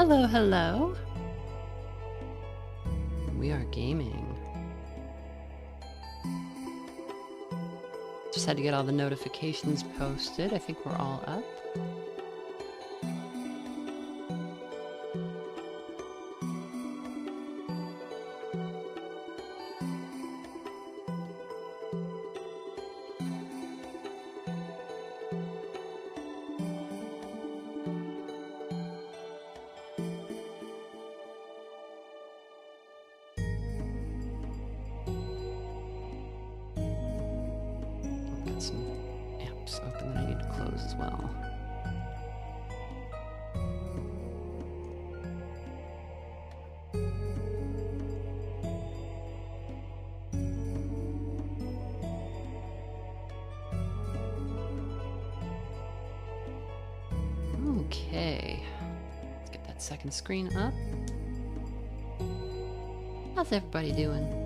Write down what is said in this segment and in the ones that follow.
Hello, hello. We are gaming. Just had to get all the notifications posted. I think we're all up. Some apps open that I need to close as well. Okay, let's get that second screen up. How's everybody doing?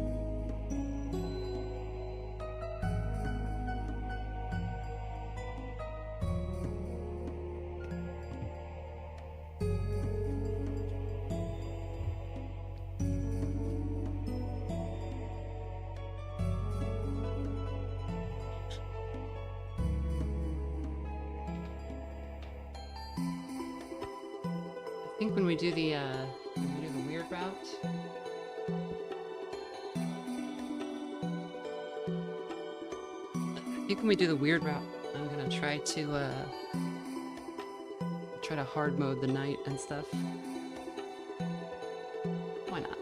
I think when we do the weird route, I'm gonna try to hard mode the night and stuff. Why not?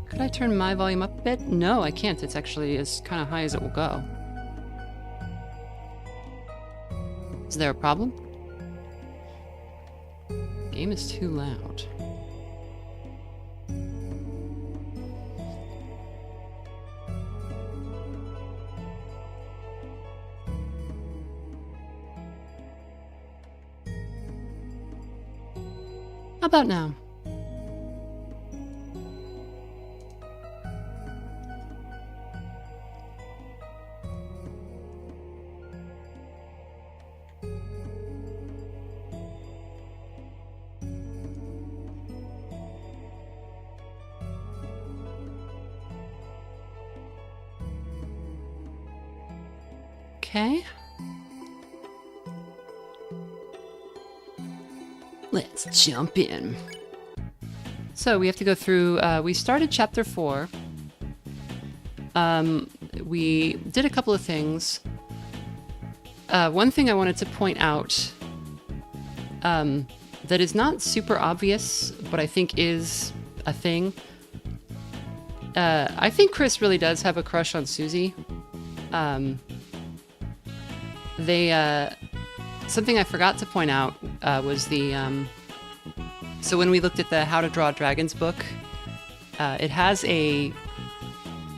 Could I turn my volume up a bit? No, I can't. It's actually as kind of high as it will go. Is there a problem? Game is too loud. How about now? Okay. Let's jump in. So we have to go through, we started chapter 4. We did a couple of things. One thing I wanted to point out that is not super obvious, but I think is a thing. I think Chris really does have a crush on Susie. Something I forgot to point out was so when we looked at the How to Draw Dragons book, it has a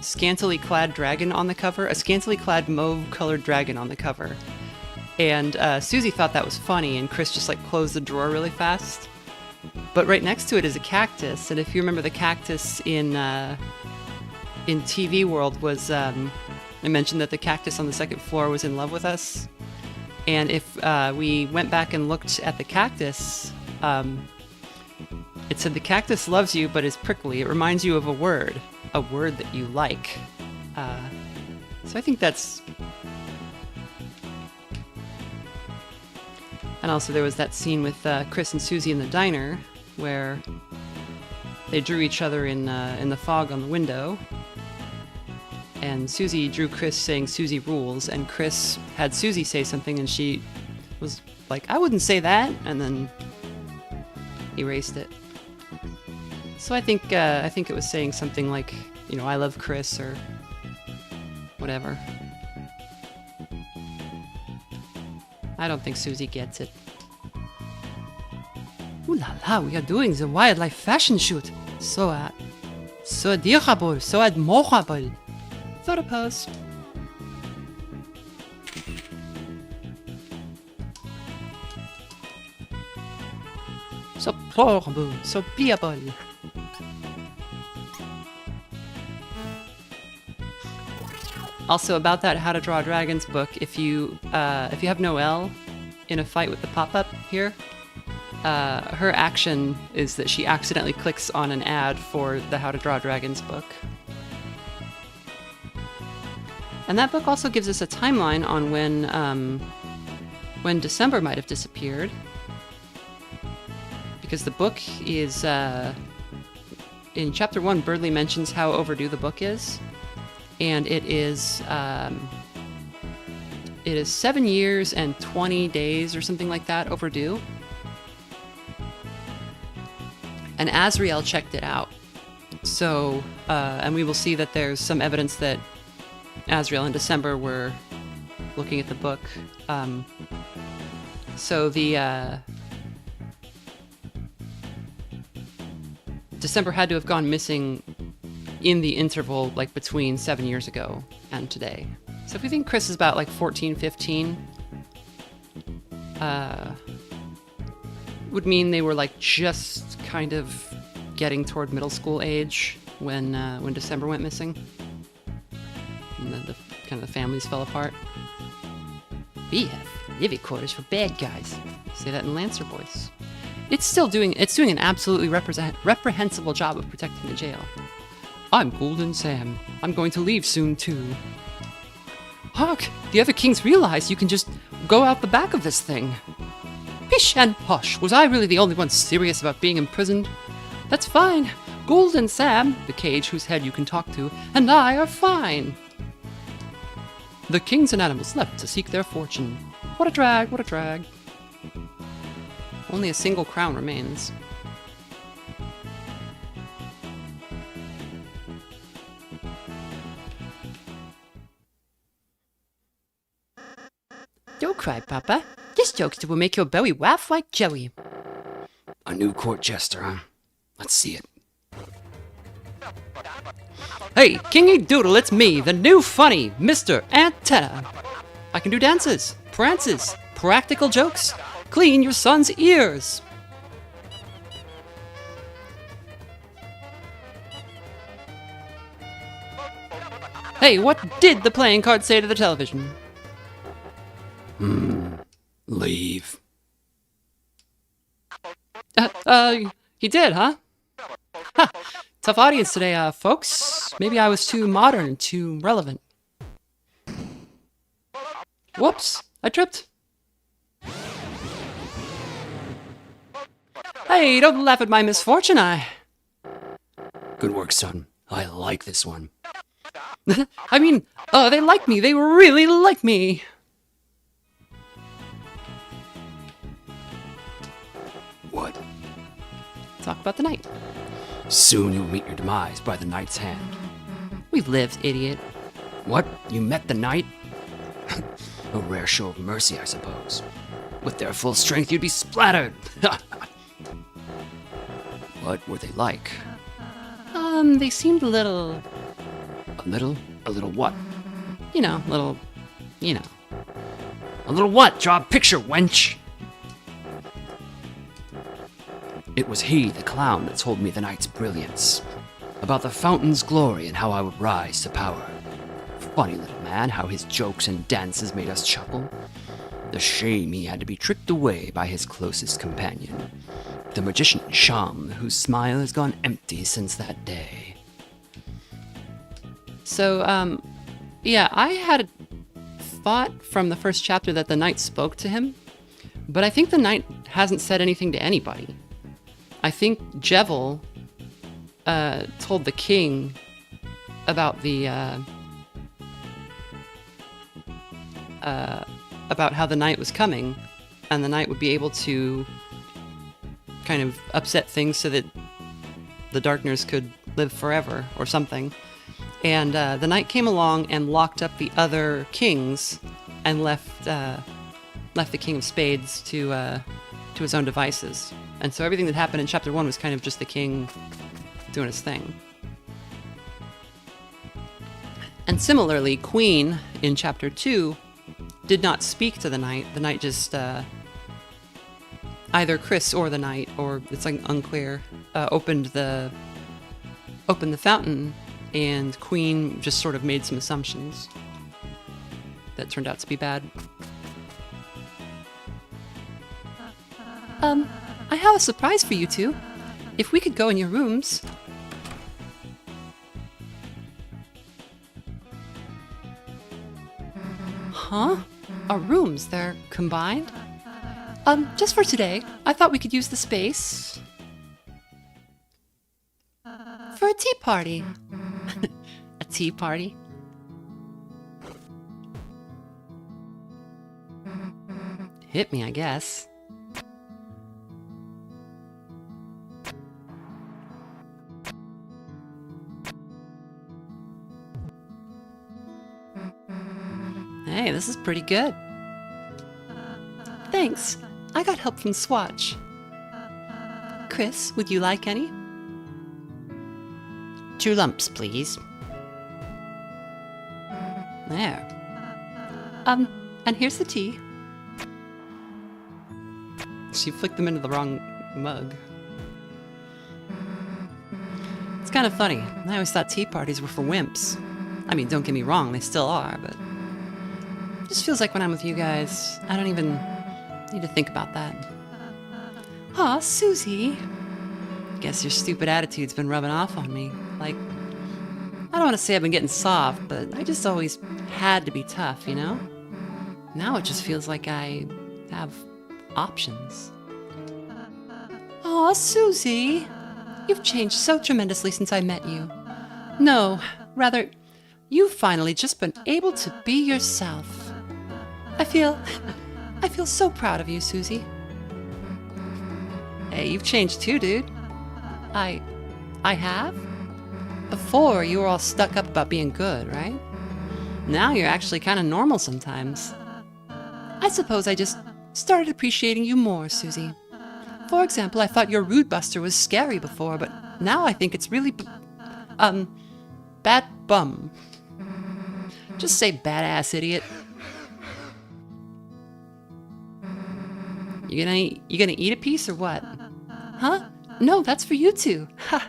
scantily clad dragon on the cover, a scantily clad mauve-colored dragon on the cover. And Susie thought that was funny, and Chris just like closed the drawer really fast. But right next to it is a cactus, and if you remember the cactus in TV World was, I mentioned that the cactus on the second floor was in love with us. And if we went back and looked at the cactus, it said the cactus loves you but is prickly. It reminds you of a word that you like. So I think that's... And also there was that scene with Chris and Susie in the diner where they drew each other in the fog on the window. And Susie drew Chris saying Susie rules, and Chris had Susie say something and she was like, I wouldn't say that, and then erased it. So I think it was saying something like, you know, I love Chris or whatever. I don't think Susie gets it. Ooh la la, we are doing the wildlife fashion shoot. So adorable, so admirable. Photo pose. So adorable, so pliable. Also, about that How to Draw Dragons book, if you have Noelle in a fight with the pop-up here, her action is that she accidentally clicks on an ad for the How to Draw Dragons book. And that book also gives us a timeline on when December might have disappeared. Because the book is, in Chapter 1, Birdley mentions how overdue the book is. And it is 7 years and 20 days or something like that overdue. And Azriel checked it out. So, and we will see that there's some evidence that Azriel and December were looking at the book. So the December had to have gone missing in the interval, like between 7 years ago and today. So if we think Chris is about like 14, 15, would mean they were like just kind of getting toward middle school age when December went missing. And the kind of the families fell apart. We have living quarters for bad guys. Say that in Lancer voice. It's doing an absolutely reprehensible job of protecting the jail. I'm Golden Sam. I'm going to leave soon too. Hark! The other kings realize you can just go out the back of this thing. Pish and posh! Was I really the only one serious about being imprisoned? That's fine. Golden Sam, the cage whose head you can talk to, and I are fine. The kings and animals left to seek their fortune. What a drag, what a drag. Only a single crown remains. Don't cry, Papa. This jokester will make your belly waff like jelly. A new court jester, huh? Let's see it. Hey, Kingy Doodle, it's me, the new funny Mr. Antenna. I can do dances, prances, practical jokes. Clean your son's ears. Hey, what did the playing card say to the television? Leave. He did, huh? Ha! Tough audience today, folks. Maybe I was too modern, too relevant. Whoops, I tripped. Hey, don't laugh at my misfortune, Good work, son. I like this one. I mean, they like me. They really like me. What? Talk about the night. Soon you'll meet your demise by the knight's hand. We lived, idiot. What? You met the knight? A rare show of mercy, I suppose. With their full strength, you'd be splattered. What were they like? They seemed a little... A little? A little what? You know. A little what? Draw a picture, wench! It was he, the clown, that told me the night's brilliance. About the fountain's glory and how I would rise to power. Funny little man, how his jokes and dances made us chuckle. The shame he had to be tricked away by his closest companion, the magician Sham, whose smile has gone empty since that day. So, yeah, I had thought from the first chapter that the knight spoke to him, but I think the knight hasn't said anything to anybody. I think Jevel told the king about the about how the knight was coming, and the knight would be able to kind of upset things so that the Darkners could live forever or something. And the knight came along and locked up the other kings and left the King of Spades to his own devices. And so everything that happened in Chapter 1 was kind of just the king doing his thing. And similarly, Queen, in Chapter 2, did not speak to the knight. The knight just, either Chris or the knight, or it's like unclear, opened the fountain, and Queen just sort of made some assumptions. that turned out to be bad. I have a surprise for you two. If we could go in your rooms. Huh? Our rooms, they're combined? Just for today, I thought we could use the space for a tea party. A tea party? Hit me, I guess. Hey, this is pretty good. Thanks. I got help from Swatch. Chris, would you like any? 2 lumps, please. There. And here's the tea. She flicked them into the wrong mug. It's kind of funny. I always thought tea parties were for wimps. I mean, don't get me wrong, they still are, but it just feels like when I'm with you guys, I don't even need to think about that. Aw, Susie. Guess your stupid attitude's been rubbing off on me. Like, I don't want to say I've been getting soft, but I just always had to be tough, you know? Now it just feels like I have options. Aw, Susie. You've changed so tremendously since I met you. No, rather, you've finally just been able to be yourself. I feel so proud of you, Susie. Hey, you've changed too, dude. I have? Before, you were all stuck up about being good, right? Now you're actually kind of normal sometimes. I suppose I just started appreciating you more, Susie. For example, I thought your rude buster was scary before, but now I think it's really bad bum. Just say badass idiot. You gonna eat a piece or what? Huh? No, that's for you two. Ha.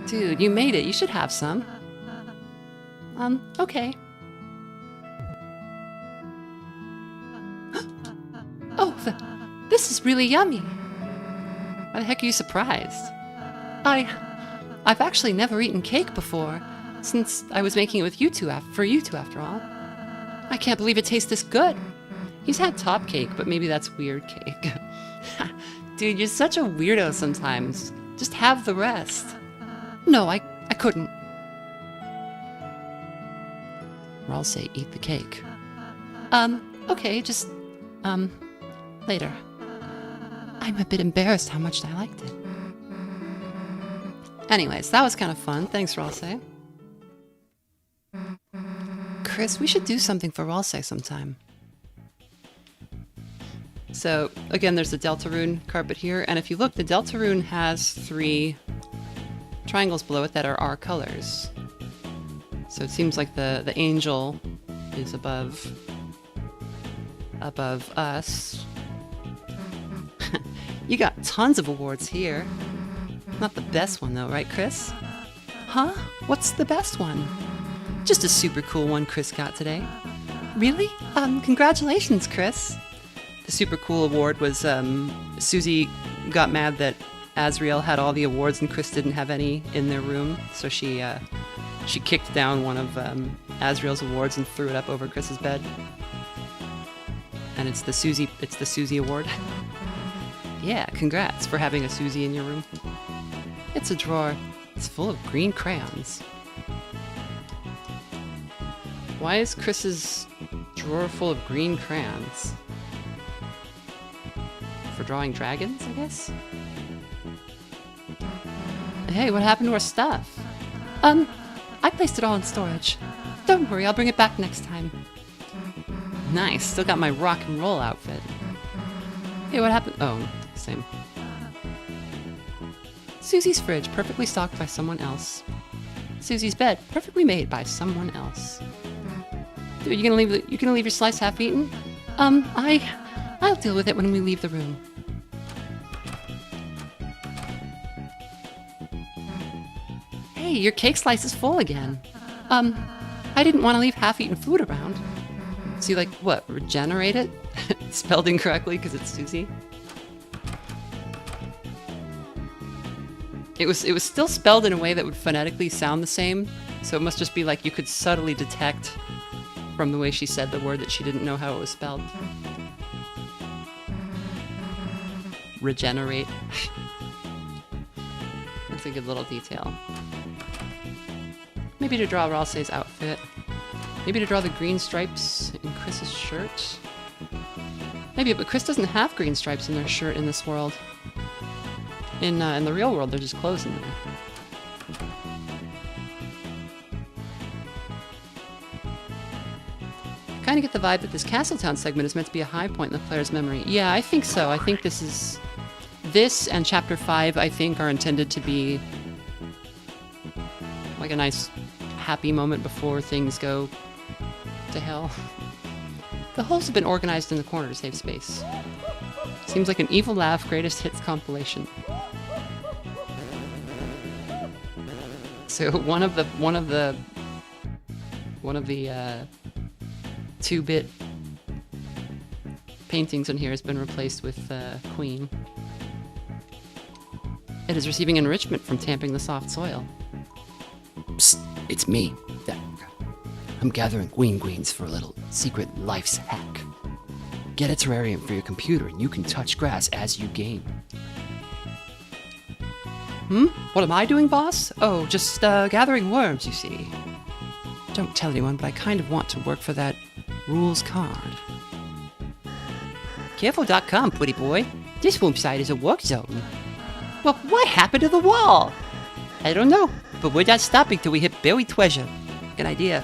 Dude, you made it. You should have some. Okay. Oh, this is really yummy. Why the heck are you surprised? I've actually never eaten cake before, since I was making it with you two for you two after all. I can't believe it tastes this good. He's had top cake, but maybe that's weird cake. Dude, you're such a weirdo sometimes. Just have the rest. No, I couldn't. Or I'll say eat the cake. Okay, just, later. I'm a bit embarrassed how much I liked it. Anyways, that was kind of fun. Thanks, Ralsei. Chris, we should do something for Ralsei sometime. So, again, there's the Deltarune carpet here, and if you look, the Deltarune has 3 triangles below it that are our colors. So it seems like the angel is above us. You got tons of awards here. Not the best one though, right, Chris? Huh? What's the best one? Just a super cool one Chris got today. Really? Congratulations, Chris. The super cool award was Susie got mad that Azriel had all the awards and Chris didn't have any in their room, so she kicked down one of Azriel's awards and threw it up over Chris's bed. And it's the Susie award. Yeah, congrats for having a Susie in your room. It's a drawer. It's full of green crayons. Why is Chris's drawer full of green crayons? For drawing dragons, I guess? Hey, what happened to our stuff? I placed it all in storage. Don't worry, I'll bring it back next time. Nice, still got my rock and roll outfit. Hey, what happened? Oh, same. Susie's fridge, perfectly stocked by someone else. Susie's bed, perfectly made by someone else. Dude, you gonna leave your slice half-eaten? I'll deal with it when we leave the room. Hey, your cake slice is full again. I didn't want to leave half-eaten food around. So you like, what, regenerate it? Spelled incorrectly because it's Susie? It was still spelled in a way that would phonetically sound the same, so it must just be like you could subtly detect from the way she said the word that she didn't know how it was spelled. Regenerate. That's a good little detail. Maybe to draw Ralsei's outfit. Maybe to draw the green stripes in Chris's shirt. Maybe, but Chris doesn't have green stripes in their shirt in this world. In the real world, they're just clothes in there. I kind of get the vibe that this Castletown segment is meant to be a high point in the player's memory. Yeah, I think so. I think this and Chapter 5, I think, are intended to be like a nice, happy moment before things go to hell. The holes have been organized in the corner to save space. Seems like an Evil Laugh Greatest Hits compilation. So one of the 2-bit paintings in here has been replaced with Queen. It is receiving enrichment from tamping the soft soil. Psst, it's me. I'm gathering queens for a little secret life's hack. Get a terrarium for your computer and you can touch grass as you game. What am I doing, boss? Oh, just gathering worms, you see. Don't tell anyone, but I kind of want to work for that rules card. Careful.com, pretty boy. This worm site is a work zone. Well, what happened to the wall? I don't know, but we're not stopping till we hit buried treasure. Good idea.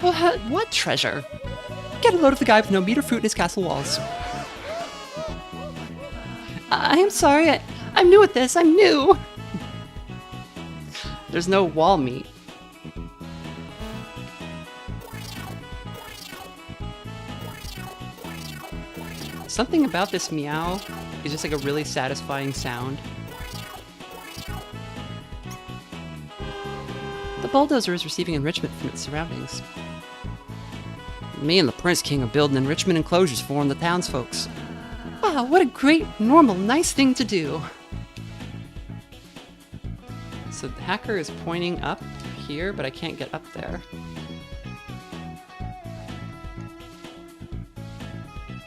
Well, what treasure? Get a load of the guy with no meat or fruit in his castle walls. I am sorry, I'm new at this, I'm new! There's no wall meat. Something about this meow is just like a really satisfying sound. The bulldozer is receiving enrichment from its surroundings. Me and the Prince King are building enrichment enclosures for the townsfolks. Wow, what a great, normal, nice thing to do. So the hacker is pointing up here, but I can't get up there.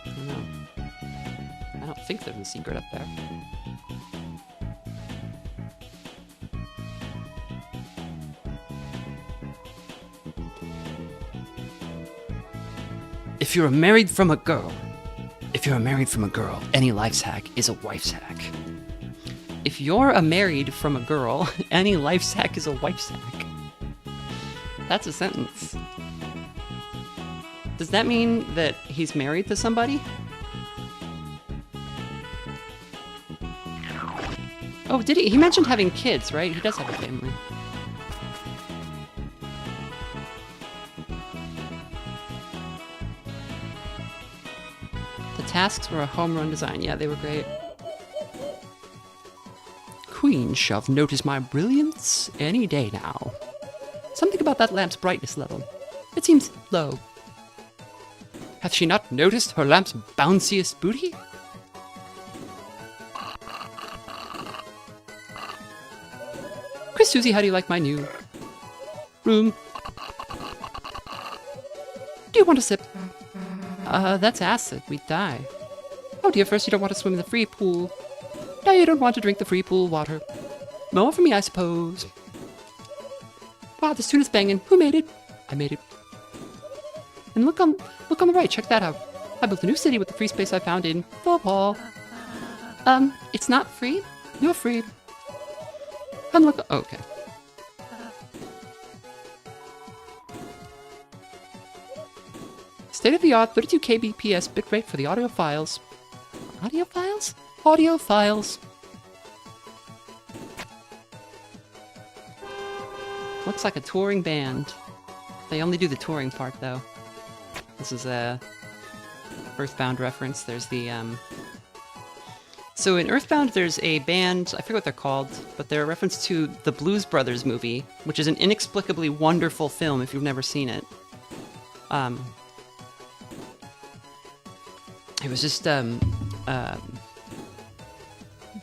I don't know. I don't think there's a secret up there. If you're married from a girl, any life's hack is a wife's hack. If you're a married from a girl, any life's hack is a wife's hack. That's a sentence. Does that mean that he's married to somebody? Oh, did he? He mentioned having kids, right? He does have a family. The tasks were a home run design. Yeah, they were great. Queen shall notice my brilliance any day now. Something about that lamp's brightness level. It seems low. Hath she not noticed her lamp's bounciest booty? Chris, Susie, how do you like my new room? Do you want a sip? That's acid. We'd die. Oh dear, first you don't want to swim in the free pool. Now you don't want to drink the free pool water. More for me, I suppose. Wow, this tuna's banging. Who made it? I made it. And look on the right, check that out. I built a new city with the free space I found in the wall. It's not free? You're free. And look, oh, okay. State-of-the-art 32 kbps bitrate for the audio files. Audio files? Audio files. Looks like a touring band. They only do the touring part, though. This is a Earthbound reference. There's the So in Earthbound, there's a band, I forget what they're called, but they're a reference to the Blues Brothers movie, which is an inexplicably wonderful film if you've never seen it. It was just Dan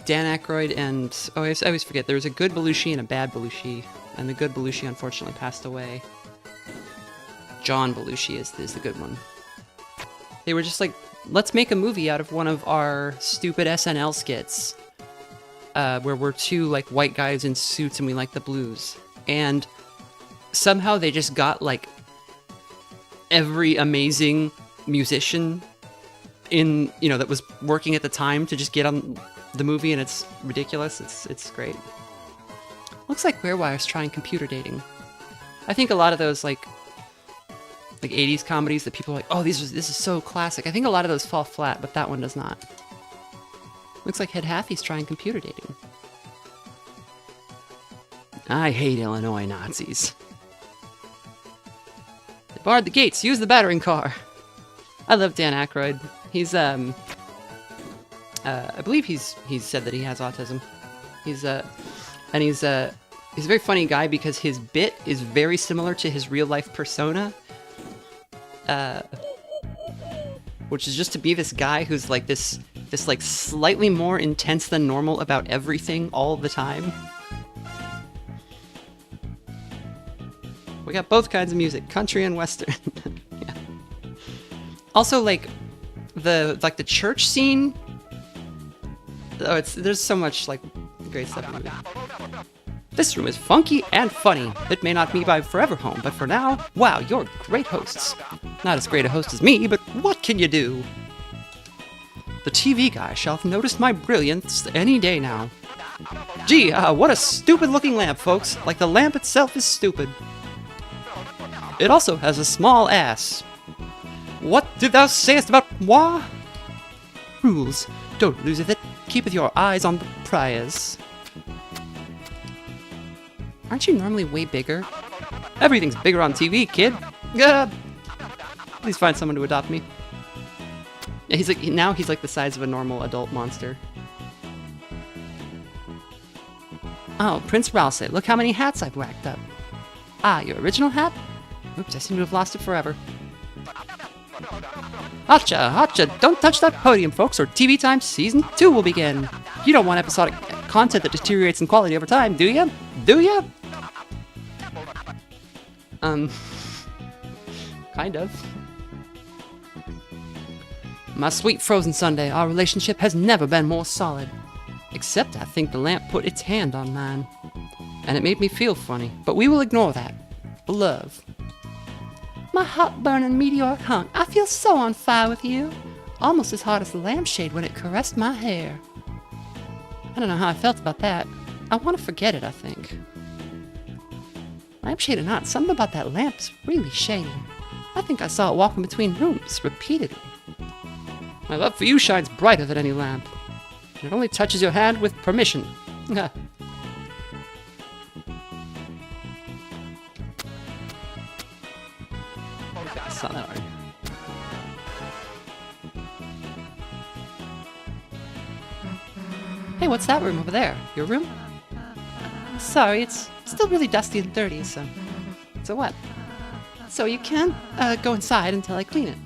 Aykroyd and I always forget. There was a good Belushi and a bad Belushi, and the good Belushi unfortunately passed away. John Belushi is the good one. They were just like, let's make a movie out of one of our stupid SNL skits, where we're two like white guys in suits and we like the blues, and somehow they just got like every amazing musician in that was working at the time to just get on the movie, and it's ridiculous. It's great. Looks like Wirewire's trying computer dating. I think a lot of those like 80s comedies that people are like, oh, this is so classic. I think a lot of those fall flat, but that one does not. Looks like Ed Haffey's trying computer dating. I hate Illinois Nazis. They barred the gates. Use the battering car. I love Dan Aykroyd. He's I believe he's said that he has autism. He's a very funny guy because his bit is very similar to his real life persona. Which is just to be this guy who's like this like slightly more intense than normal about everything all the time. We got both kinds of music, country and western. Yeah. Also, like the church scene. Oh, there's so much like great stuff in it. This room is funky and funny. It may not be my forever home, but for now, wow, you're great hosts. Not as great a host as me, but what can you do? The TV guy shall have noticed my brilliance any day now. Gee, what a stupid-looking lamp, folks. Like the lamp itself is stupid. It also has a small ass. What did thou sayest about moi? Rules. Don't loseth it. Keepeth your eyes on the prize. Aren't you normally way bigger? Everything's bigger on TV, kid. Please find someone to adopt me. Yeah, he's like the size of a normal adult monster. Oh, Prince Ralsei, look how many hats I've whacked up. Ah, your original hat? Oops, I seem to have lost it forever. Hotcha, hotcha, don't touch that podium, folks, or TV Time Season 2 will begin. You don't want episodic content that deteriorates in quality over time, do ya? Do ya? Kind of. My sweet frozen sundae, our relationship has never been more solid. Except I think the lamp put its hand on mine. And it made me feel funny, but we will ignore that. Love. My hot-burning meteoric hunk, I feel so on fire with you. Almost as hot as the lampshade when it caressed my hair. I don't know how I felt about that. I want to forget it, I think. Lampshade or not, something about that lamp's really shady. I think I saw it walking between rooms repeatedly. My love for you shines brighter than any lamp. It only touches your hand with permission. Saw that already. Hey, what's that room over there? Your room? Sorry, it's still really dusty and dirty, so what? So you can't go inside until I clean it.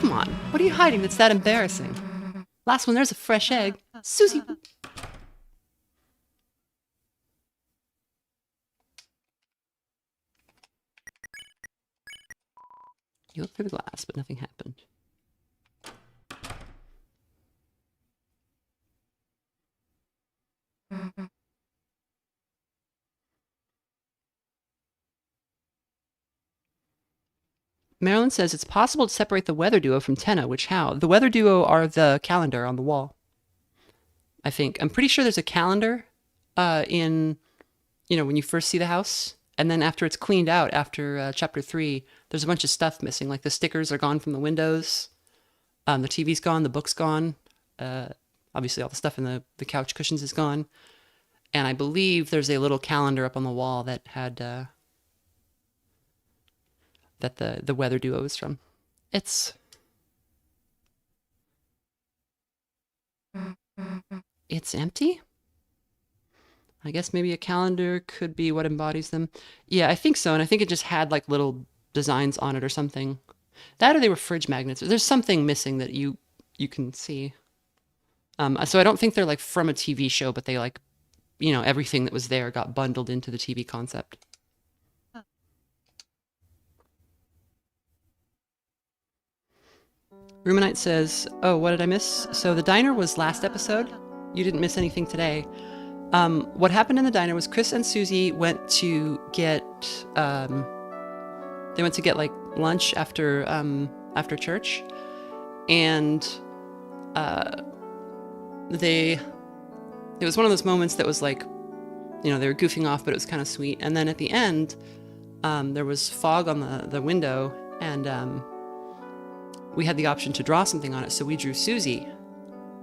Come on, what are you hiding that's that embarrassing? Last one, there's a fresh egg. Susie! You looked through the glass, but nothing happened. Marilyn says it's possible to separate the weather duo from Tenna, which how? The weather duo are the calendar on the wall. I think. I'm pretty sure there's a calendar when you first see the house. And then after it's cleaned out, after Chapter 3, there's a bunch of stuff missing. Like the stickers are gone from the windows. The TV's gone. The book's gone. Obviously, all the stuff in the couch cushions is gone. And I believe there's a little calendar up on the wall that had... that the weather duo is from. It's it's empty? I guess maybe a calendar could be what embodies them. Yeah, I think so. And I think it just had like little designs on it or something. That or they were fridge magnets. There's something missing that you can see. So I don't think they're like from a TV show, but they like, you know, everything that was there got bundled into the TV concept. Ruminite says, oh, what did I miss? So the diner was last episode. You didn't miss anything today. What happened in the diner was Chris and Susie went to get, like lunch after church. And, it was one of those moments that was like, you know, they were goofing off, but it was kind of sweet. And then at the end, there was fog on the window, and we had the option to draw something on it. So we drew Susie.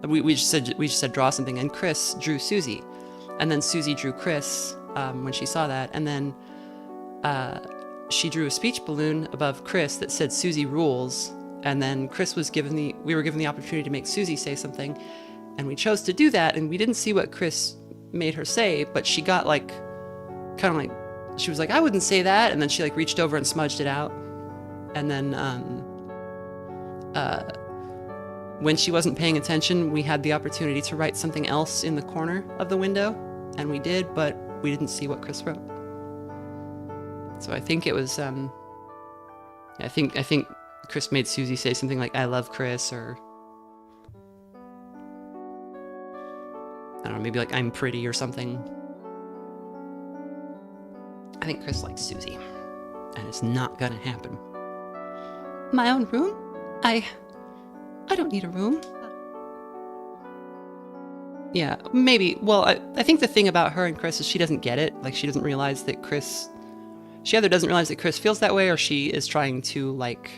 We just said draw something, and Chris drew Susie, and then Susie drew Chris when she saw that, and then she drew a speech balloon above Chris that said Susie rules, and then we were given the opportunity to make Susie say something, and we chose to do that, and we didn't see what Chris made her say, but she got like, kind of like, she was like, I wouldn't say that, and then she like reached over and smudged it out, and then when she wasn't paying attention, we had the opportunity to write something else in the corner of the window, and we did, but we didn't see what Chris wrote. So I think it was, I think Chris made Susie say something like, I love Chris, or I don't know, maybe like I'm pretty or something. I think Chris likes Susie, and it's not gonna happen. My own room? I don't need a room. Yeah, maybe. Well, I think the thing about her and Chris is she doesn't get it. Like, she doesn't realize that she either doesn't realize that Chris feels that way, or she is trying to, like,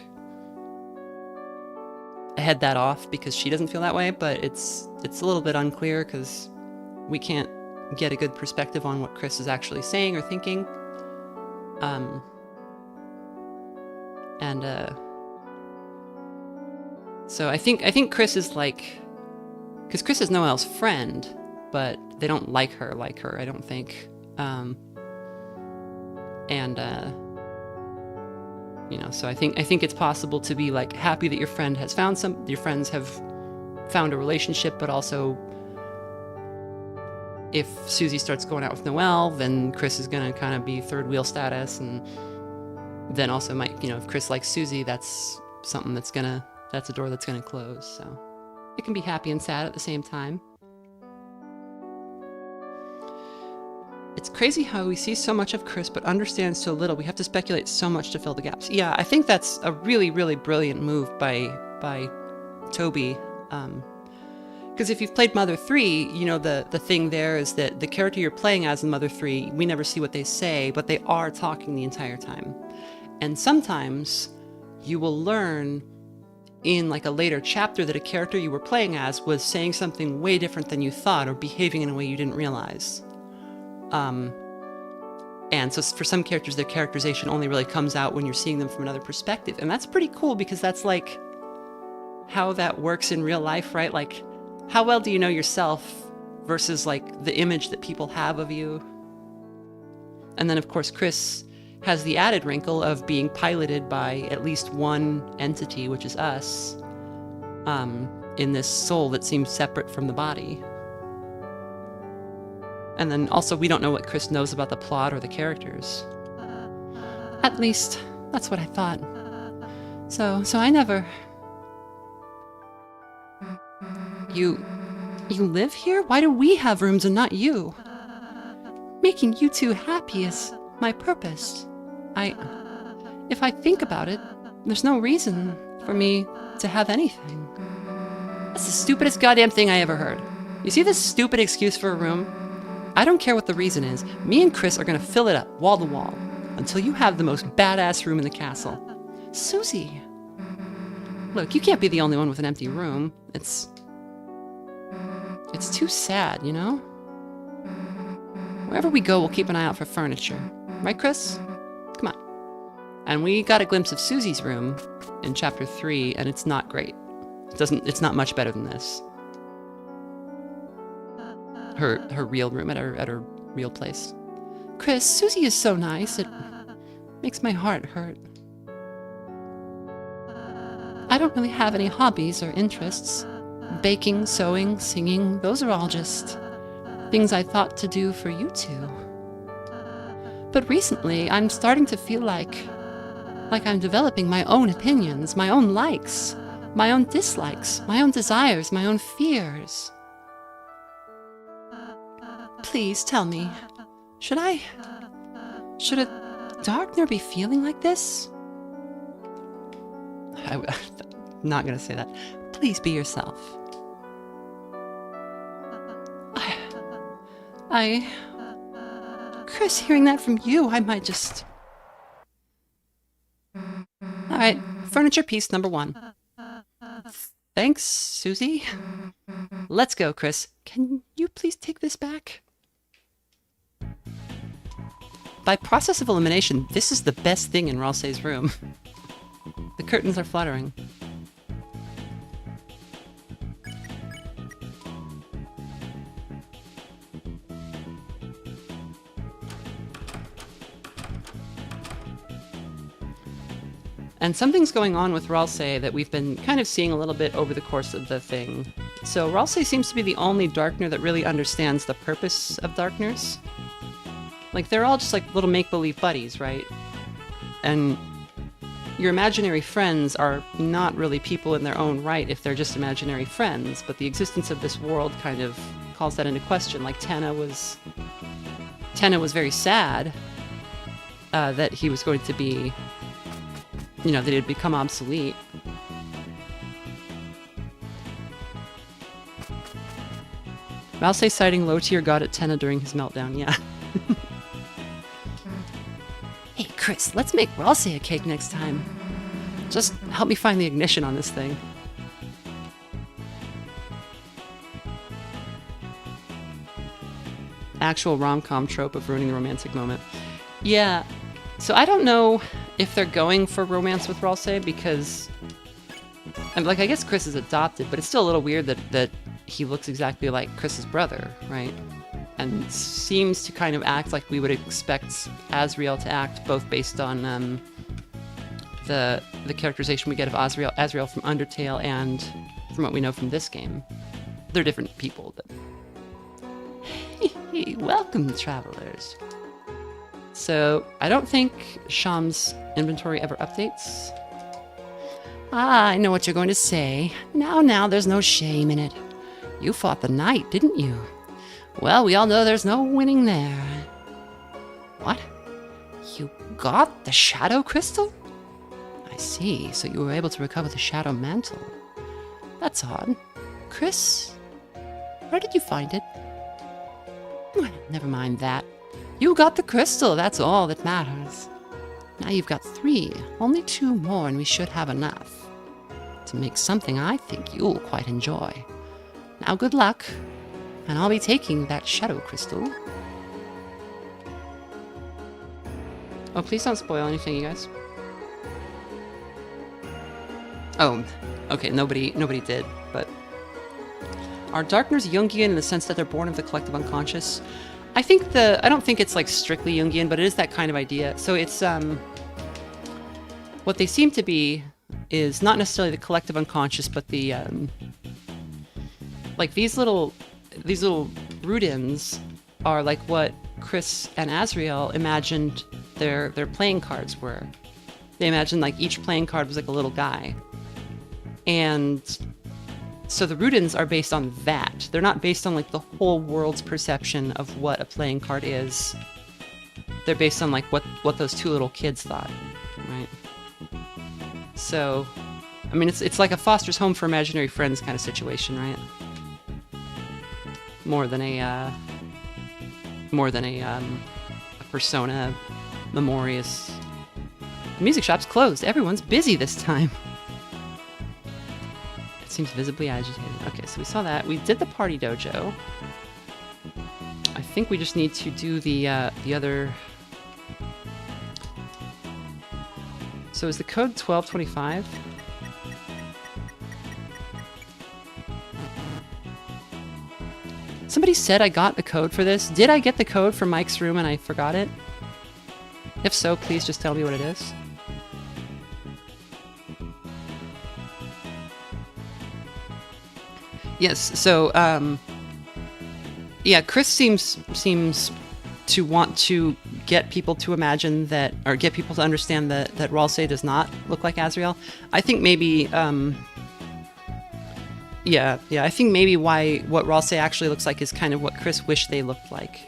head that off because she doesn't feel that way, but it's a little bit unclear because we can't get a good perspective on what Chris is actually saying or thinking. So I think Chris is like, because Chris is Noelle's friend, but they don't like her, I don't think. You know, so I think it's possible to be like happy that your friends have found a relationship, but also if Susie starts going out with Noelle, then Chris is gonna kind of be third wheel status, and then also might, you know, if Chris likes Susie, that's something that's a door that's gonna close. So it can be happy and sad at the same time. It's crazy how we see so much of Chris but understand so little. We have to speculate so much to fill the gaps. Yeah, I think that's a really, really brilliant move by Toby. Because if you've played Mother 3, you know the thing there is that the character you're playing as in Mother 3, we never see what they say, but they are talking the entire time. And sometimes you will learn in like a later chapter that a character you were playing as was saying something way different than you thought, or behaving in a way you didn't realize. And so for some characters, their characterization only really comes out when you're seeing them from another perspective. And that's pretty cool, because that's like how that works in real life, right? Like, how well do you know yourself versus like the image that people have of you? And then of course, Chris has the added wrinkle of being piloted by at least one entity, which is us, in this soul that seems separate from the body. And then also, we don't know what Chris knows about the plot or the characters. At least, that's what I thought. So I never... You live here? Why do we have rooms and not you? Making you two happy is my purpose. If I think about it, there's no reason for me to have anything. That's the stupidest goddamn thing I ever heard. You see this stupid excuse for a room? I don't care what the reason is. Me and Chris are gonna fill it up, wall to wall, until you have the most badass room in the castle. Susie! Look, you can't be the only one with an empty room. It's too sad, you know? Wherever we go, we'll keep an eye out for furniture. Right, Chris? Come on. And we got a glimpse of Susie's room in Chapter 3, and it's not great. It's not much better than this. her real room at her real place. Chris, Susie is so nice. It makes my heart hurt. I don't really have any hobbies or interests. Baking, sewing, singing, those are all just things I thought to do for you two. But recently, I'm starting to feel like I'm developing my own opinions, my own likes, my own dislikes, my own desires, my own fears. Please tell me, should a Darkner be feeling like this? I'm not gonna say that. Please be yourself. Chris, hearing that from you, I might just... Alright, furniture piece number 1. Thanks, Susie. Let's go, Chris. Can you please take this back? By process of elimination, this is the best thing in Ralsei's room. The curtains are fluttering. And something's going on with Ralsei that we've been kind of seeing a little bit over the course of the thing. So Ralsei seems to be the only Darkner that really understands the purpose of Darkners. Like, they're all just like little make-believe buddies, right? And your imaginary friends are not really people in their own right if they're just imaginary friends, but the existence of this world kind of calls that into question. Like, Tenna was very sad that he was going to be... You know, that it had become obsolete. Ralsei citing low-tier god at Tenna during his meltdown, yeah. Hey, Chris, let's make Ralsei a cake next time. Just help me find the ignition on this thing. Actual rom-com trope of ruining the romantic moment. Yeah, so I don't know if they're going for romance with Ralsei because, I guess Chris is adopted, but it's still a little weird that he looks exactly like Chris's brother, right? And seems to kind of act like we would expect Asriel to act, both based on the characterization we get of Asriel from Undertale and from what we know from this game. They're different people. Hey, welcome, travelers. So, I don't think Sham's inventory ever updates. Ah, I know what you're going to say. Now, there's no shame in it. You fought the knight, didn't you? Well, we all know there's no winning there. What? You got the Shadow Crystal? I see, so you were able to recover the Shadow Mantle. That's odd. Chris, where did you find it? Well, never mind that. You got the crystal, that's all that matters. Now you've got 3, only 2 more, and we should have enough to make something I think you'll quite enjoy. Now good luck, and I'll be taking that shadow crystal. Oh, please don't spoil anything, you guys. Oh, okay, nobody did, but... Are Darkners Jungian in the sense that they're born of the collective unconscious? I don't think it's like strictly Jungian, but it is that kind of idea. So it's, what they seem to be is not necessarily the collective unconscious, but the, like these little Rudins are like what Chris and Asriel imagined their playing cards were. They imagined like each playing card was like a little guy. And so the Rudins are based on that. They're not based on like the whole world's perception of what a playing card is. They're based on like what those 2 little kids thought, right? So, I mean, it's like a foster's home for imaginary friends kind of situation, right? More than a persona memorious. The music shop's closed. Everyone's busy this time. Seems visibly agitated. Okay, so we saw that. We did the party dojo. I think we just need to do the other... So is the code 1225? Somebody said I got the code for this. Did I get the code for Mike's room and I forgot it? If so, please just tell me what it is. Yes, so, yeah, Chris seems to want to get people to imagine that, or get people to understand that Ralsei does not look like Azrael. I think maybe, yeah, I think maybe what Ralsei actually looks like is kind of what Chris wished they looked like.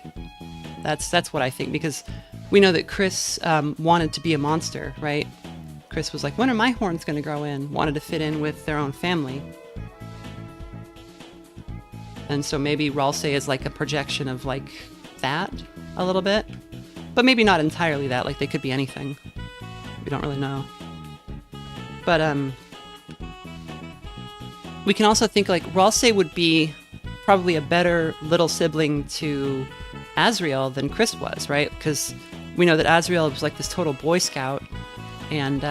That's what I think, because we know that Chris wanted to be a monster, right? Chris was like, when are my horns going to grow in? Wanted to fit in with their own family. And so maybe Ralsei is like a projection of like that a little bit, but maybe not entirely that. Like they could be anything. We don't really know. But we can also think like Ralsei would be probably a better little sibling to Azrael than Chris was, right? Because we know that Azrael was like this total Boy Scout, and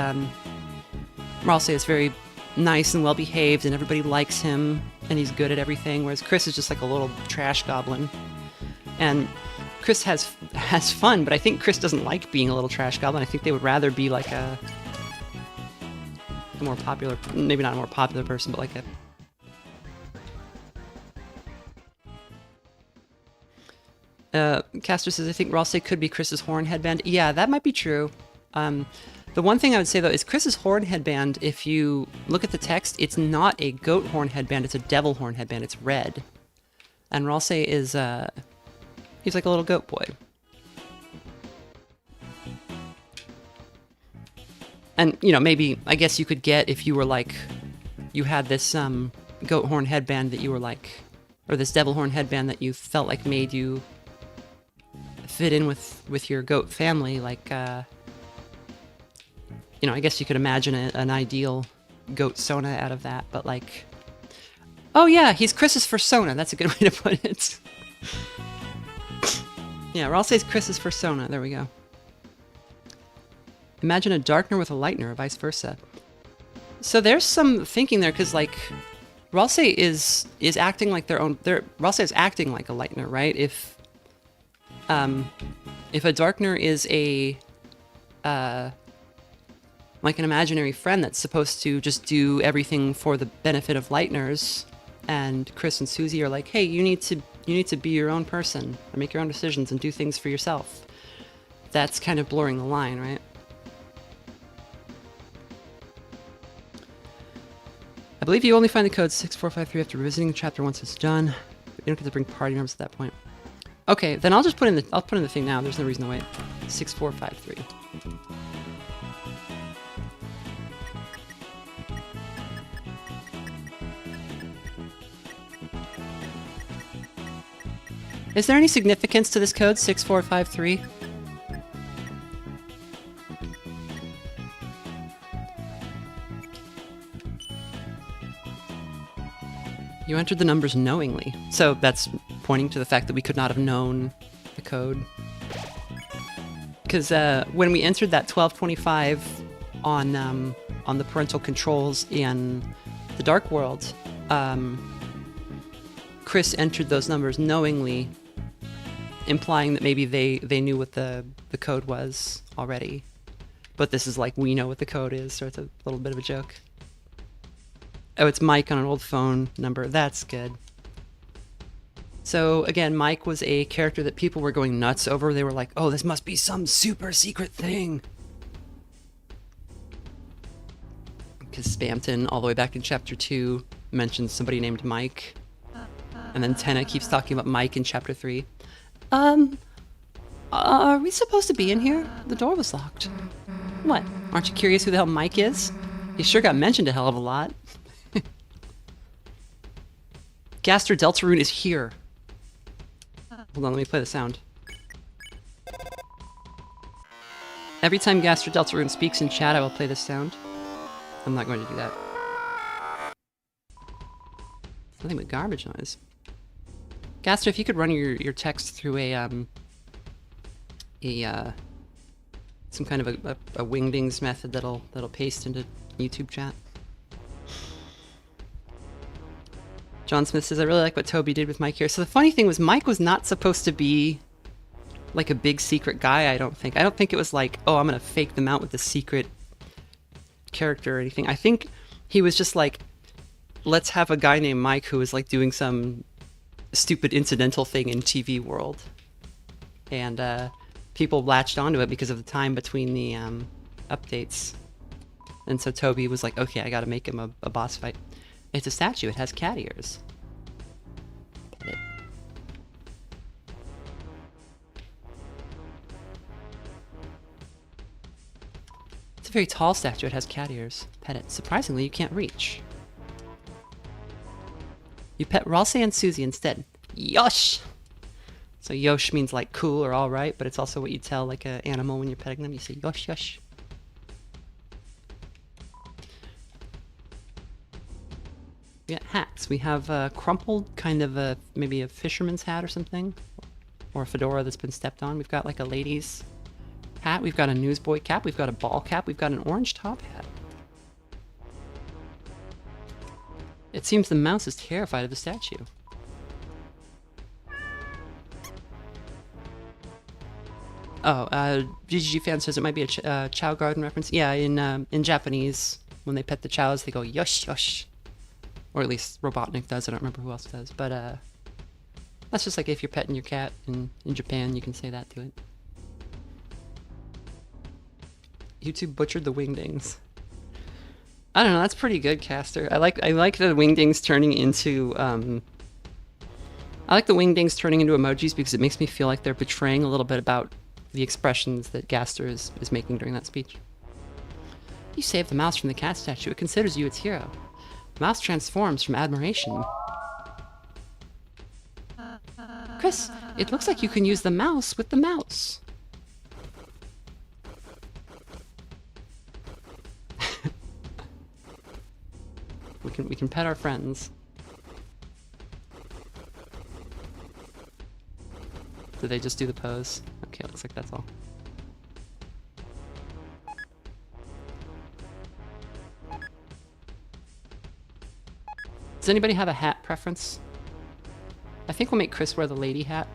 Ralsei is very nice and well behaved, and everybody likes him, and he's good at everything. Whereas Chris is just like a little trash goblin, and Chris has fun, but I think Chris doesn't like being a little trash goblin. I think they would rather be like a more popular, maybe not a more popular person, but like a. Castor says, I think Ralsei could be Chris's horn headband. Yeah, that might be true. The one thing I would say, though, is Chris's horn headband, if you look at the text, it's not a goat horn headband, it's a devil horn headband. It's red. And Ralsei is, he's like a little goat boy. And, you know, maybe, I guess you could get, if you were like, you had this goat horn headband that you were like, or this devil horn headband that you felt like made you fit in with your goat family, like, you know, I guess you could imagine an ideal goat Sona out of that, but like, oh yeah, he's Chris's persona. That's a good way to put it. Yeah, Ralsei's Chris's persona. There we go. Imagine a Darkner with a Lightner, or vice versa. So there's some thinking there, because like, Ralsei is acting like their own. Ralsei is acting like a Lightner, right? If a Darkner is a like an imaginary friend that's supposed to just do everything for the benefit of Lightners, and Chris and Susie are like, hey, you need to be your own person and make your own decisions and do things for yourself. That's kind of blurring the line, right? I believe you only find the code 6453 after revisiting the chapter once it's done. You don't get to bring party members at that point. Okay, then I'll just put in the thing now. There's no reason to wait. 6453. Is there any significance to this code, 6453? You entered the numbers knowingly. So that's pointing to the fact that we could not have known the code. Because when we entered that 1225 on the parental controls in the Dark World, Chris entered those numbers knowingly, implying that maybe they knew what the code was already. But this is like, we know what the code is, so it's a little bit of a joke. Oh, it's Mike on an old phone number. That's good. So again, Mike was a character that people were going nuts over. They were like, oh, this must be some super secret thing. Because Spamton, all the way back in Chapter 2, mentions somebody named Mike. And then Tenna keeps talking about Mike in Chapter 3. Are we supposed to be in here? The door was locked. What? Aren't you curious who the hell Mike is? He sure got mentioned a hell of a lot. Gaster Deltarune is here. Hold on, let me play the sound. Every time Gaster Deltarune speaks in chat, I will play this sound. I'm not going to do that. Nothing but garbage noise. Gaster, if you could run your text through some kind of a wingdings method that'll paste into YouTube chat. John Smith says, I really like what Toby did with Mike here. So the funny thing was Mike was not supposed to be like a big secret guy, I don't think. I don't think it was like, oh, I'm going to fake them out with a secret character or anything. I think he was just like, let's have a guy named Mike who is like doing some stupid incidental thing in TV world. And people latched onto it because of the time between the updates. And so Toby was like, okay, I got to make him a boss fight. It's a statue. It has cat ears. Pet it. It's a very tall statue. It has cat ears. Pet it. Surprisingly, you can't reach. You pet Ralsei and Susie instead. Yosh! So yosh means like cool or alright, but it's also what you tell like an animal when you're petting them. You say yosh yosh. We got hats. We have a crumpled kind of a, maybe a fisherman's hat or something. Or a fedora that's been stepped on. We've got like a lady's hat. We've got a newsboy cap. We've got a ball cap. We've got an orange top hat. It seems the mouse is terrified of the statue. Oh, GGG fan says it might be a Chow Garden reference. Yeah, in Japanese, when they pet the chows, they go yosh yosh. Or at least Robotnik does. I don't remember who else does. But that's just like if you're petting your cat in Japan, you can say that to it. YouTube butchered the wingdings. I don't know. That's pretty good, Caster. I like the wingdings turning into I like the wingdings turning into emojis because it makes me feel like they're betraying a little bit about the expressions that Gaster is making during that speech. You saved the mouse from the cat statue. It considers you its hero. The mouse transforms from admiration. Chris, it looks like you can use the mouse with the mouse. we can pet our friends. Did they just do the pose? Okay, looks like that's all. Does anybody have a hat preference? I think we'll make Chris wear the lady hat.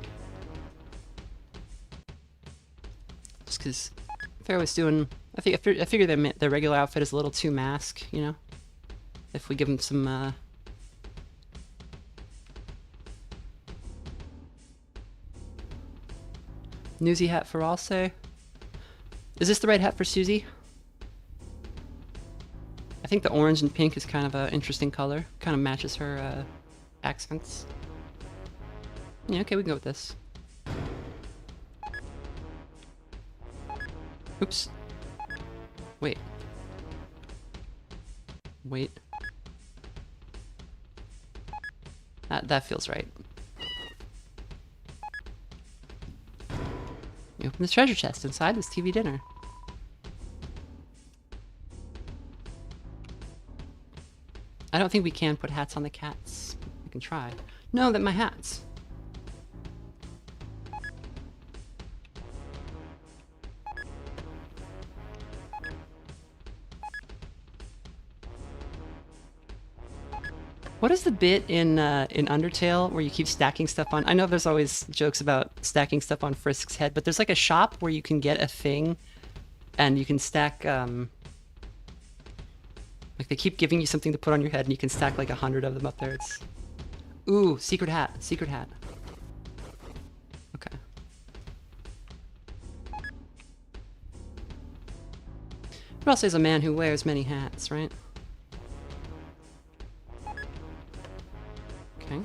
Just because Fair was doing... I figure their regular outfit is a little too mask, you know? If we give them some... Newsy hat for Ralsei. Is this the right hat for Susie? I think the orange and pink is kind of an interesting color. Kind of matches her accents. Yeah, okay, we can go with this. Oops. Wait. Wait. That feels right. You open the treasure chest. Inside is TV dinner. I don't think we can put hats on the cats. I can try. No, that my hats. What is the bit in Undertale where you keep stacking stuff on? I know there's always jokes about stacking stuff on Frisk's head, but there's like a shop where you can get a thing and you can stack, like they keep giving you something to put on your head and you can stack like 100 of them up there. It's... Ooh, secret hat, secret hat. Okay. Ralsei is a man who wears many hats, right? Okay.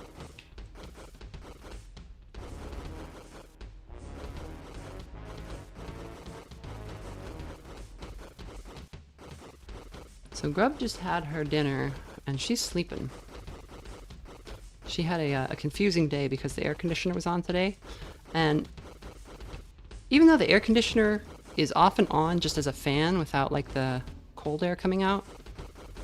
So Grub just had her dinner, and she's sleeping. She had a confusing day because the air conditioner was on today, and even though the air conditioner is off and on just as a fan without like the cold air coming out,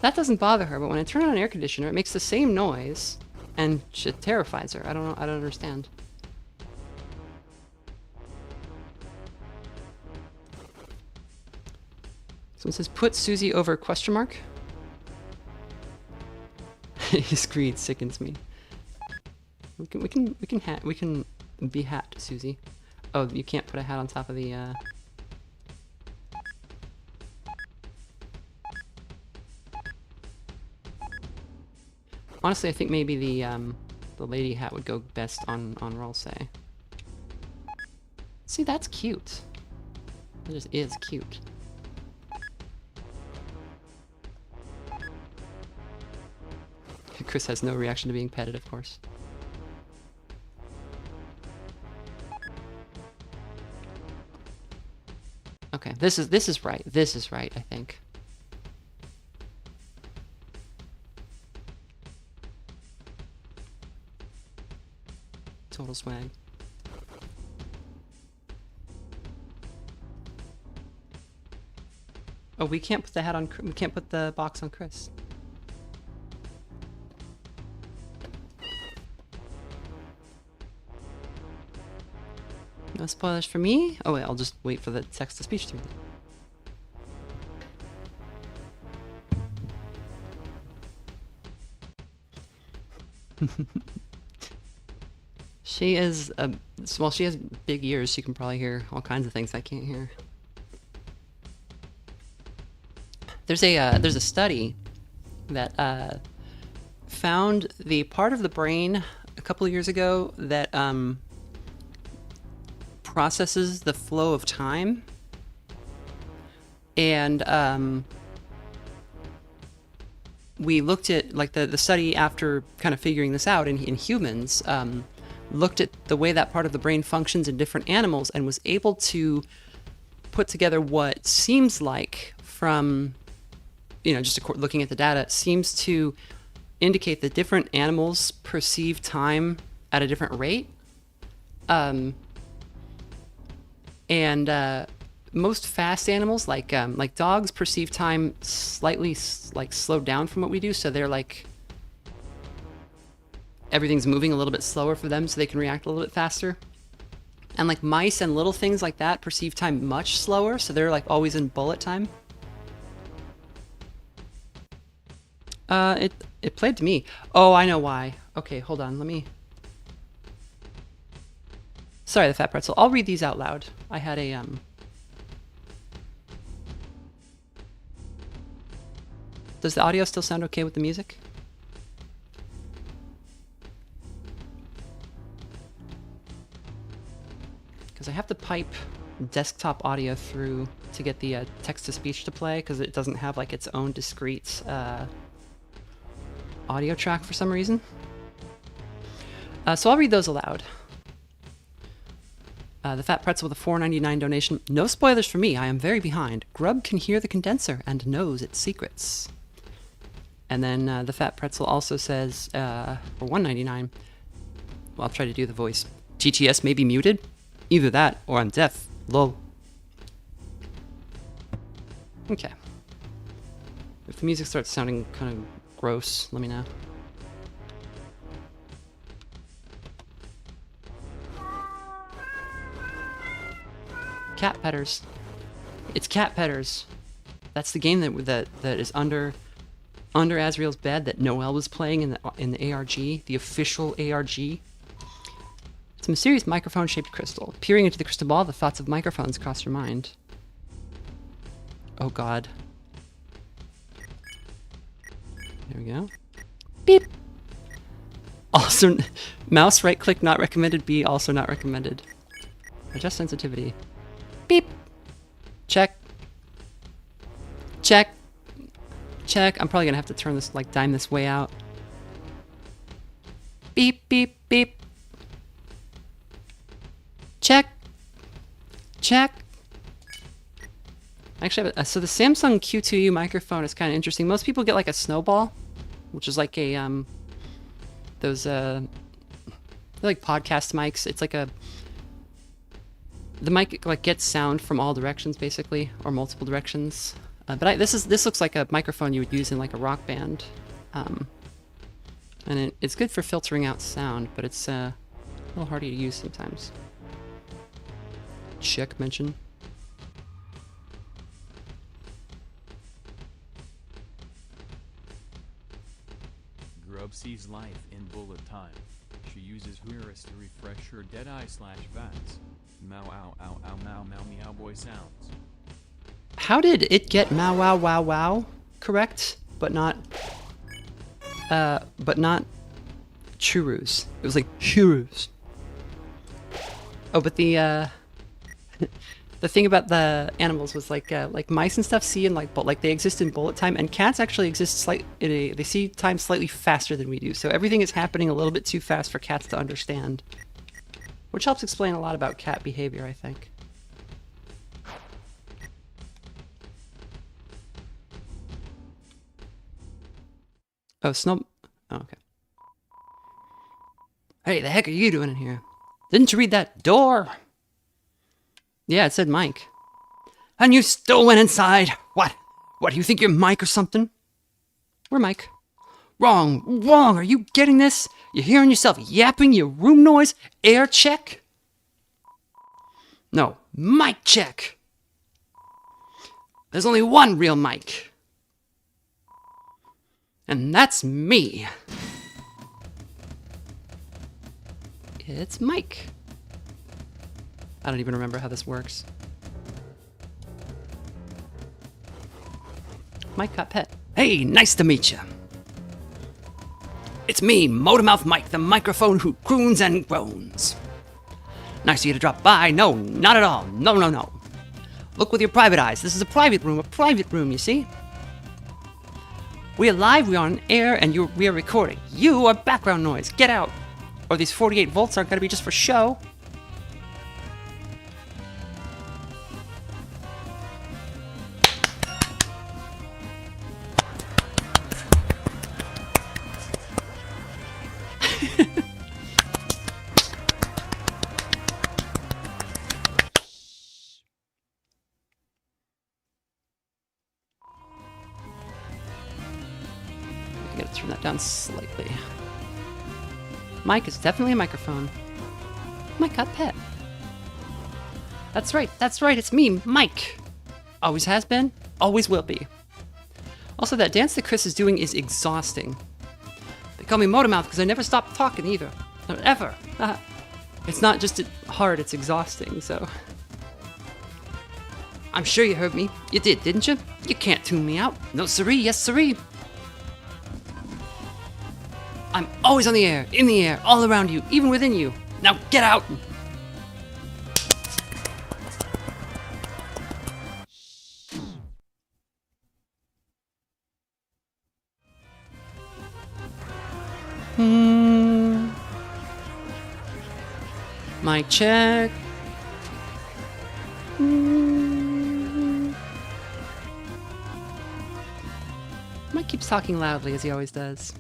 that doesn't bother her, but when I turn on an air conditioner, it makes the same noise, and it terrifies her. I don't know, I don't understand. So it says, put Susie over question mark. His greed sickens me. We can be hat, Susie. Oh, you can't put a hat on top of the. Honestly, I think maybe the lady hat would go best on Rolsei. See, that's cute. It just is cute. Chris has no reaction to being petted, of course. Okay, this is right. This is right, I think. Total swag. Oh, we can't put the hat on. We can't put the box on Chris. No spoilers for me? Oh wait, I'll just wait for the text-to-speech to read it. She is, well, she has big ears. She can probably hear all kinds of things I can't hear. There's a study that found the part of the brain a couple of years ago that processes the flow of time, and we looked at, like, the study after kind of figuring this out in humans, looked at the way that part of the brain functions in different animals and was able to put together what seems like, from, you know, just looking at the data, seems to indicate that different animals perceive time at a different rate. And most fast animals, like dogs, perceive time slightly like slowed down from what we do. So they're like, everything's moving a little bit slower for them, so they can react a little bit faster. And like mice and little things like that perceive time much slower, so they're like always in bullet time. It played to me. Oh, I know why. Okay, hold on. Let me. Sorry, the fat pretzel. I'll read these out loud. I had a Does the audio still sound okay with the music? Because I have to pipe desktop audio through to get the text-to-speech to play, because it doesn't have like its own discrete audio track for some reason. So I'll read those aloud. The Fat Pretzel with a $4.99 donation. No spoilers for me. I am very behind. Grub can hear the condenser and knows its secrets. And then the Fat Pretzel also says, for $1.99, well, I'll try to do the voice. TTS may be muted. Either that or I'm deaf. Lol. Okay. If the music starts sounding kind of gross, let me know. Cat Petters. It's Cat Petters. That's the game that is under Azriel's bed that Noel was playing in the ARG, the official ARG. It's a mysterious microphone-shaped crystal. Peering into the crystal ball, the thoughts of microphones cross your mind. Oh God. There we go. Beep. Also, mouse right-click not recommended. B also not recommended. Adjust sensitivity. Beep. Check. Check. Check. I'm probably gonna have to turn this, like, dime this way out. Beep, beep, beep. Check. Check. Actually, so the Samsung Q2U microphone is kind of interesting. Most people get like a snowball, which is like a those they're like podcast mics. It's like the mic like gets sound from all directions basically, or multiple directions. But this looks like a microphone you would use in like a rock band, and it's good for filtering out sound, but it's a little harder to use sometimes. Check mention. Grub sees life in bullet time. She uses Hooris to refresh your Deadeye/Vats. Mow ow ow ow mow mow meow boy sounds. How did it get Mow Wow Wow Wow correct, but not Churus? It was like Churus. Oh, but the the thing about the animals was like mice and stuff see in like they exist in bullet time, and cats actually exist they see time slightly faster than we do. So everything is happening a little bit too fast for cats to understand, which helps explain a lot about cat behavior, I think. Oh, Snow. Oh, okay. Hey, the heck are you doing in here? Didn't you read that door? Yeah, it said Mike. And you still went inside? What? What, do you think you're Mike or something? We're Mike. Wrong, wrong, are you getting this? You're hearing yourself yapping, your room noise? Air check? No, mic check. There's only one real Mike. And that's me. It's Mike. I don't even remember how this works. Mike got pet. Hey, nice to meet you. It's me, Motormouth Mike, the microphone who croons and groans. Nice of you to drop by. No, not at all. No, no, no. Look with your private eyes. This is a private room, you see? We are live, we are on air, and we are recording. You are background noise. Get out. Or these 48 volts aren't going to be just for show. I gotta turn that down slightly. Mike is definitely a microphone. Mike got pet. That's right, it's me, Mike. Always has been, always will be. Also, that dance that Chris is doing is exhausting. They call me Motormouth because I never stop talking either. Not ever. It's not just hard, it's exhausting, so. I'm sure you heard me. You did, didn't you? You can't tune me out. No siree, yes siree. I'm always on the air, in the air, all around you, even within you. Now get out! Mic check. Mike keeps talking loudly as he always does.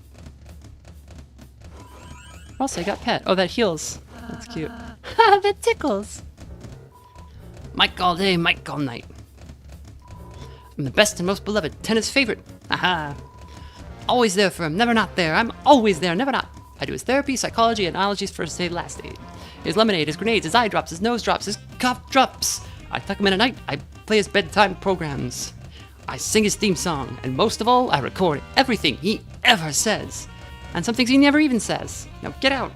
Also, I got pet. Oh, that heals. That's cute. Ha, that tickles. Mike all day, Mike all night. I'm the best and most beloved, tennis favorite. Aha. Always there for him, never not there. I'm always there, never not. I do his therapy, psychology, analogies, first aid, last aid. His lemonade, his grenades, his eye drops, his nose drops, his cough drops. I tuck him in at night. I play his bedtime programs. I sing his theme song. And most of all, I record everything he ever says. And some things he never even says. Now get out.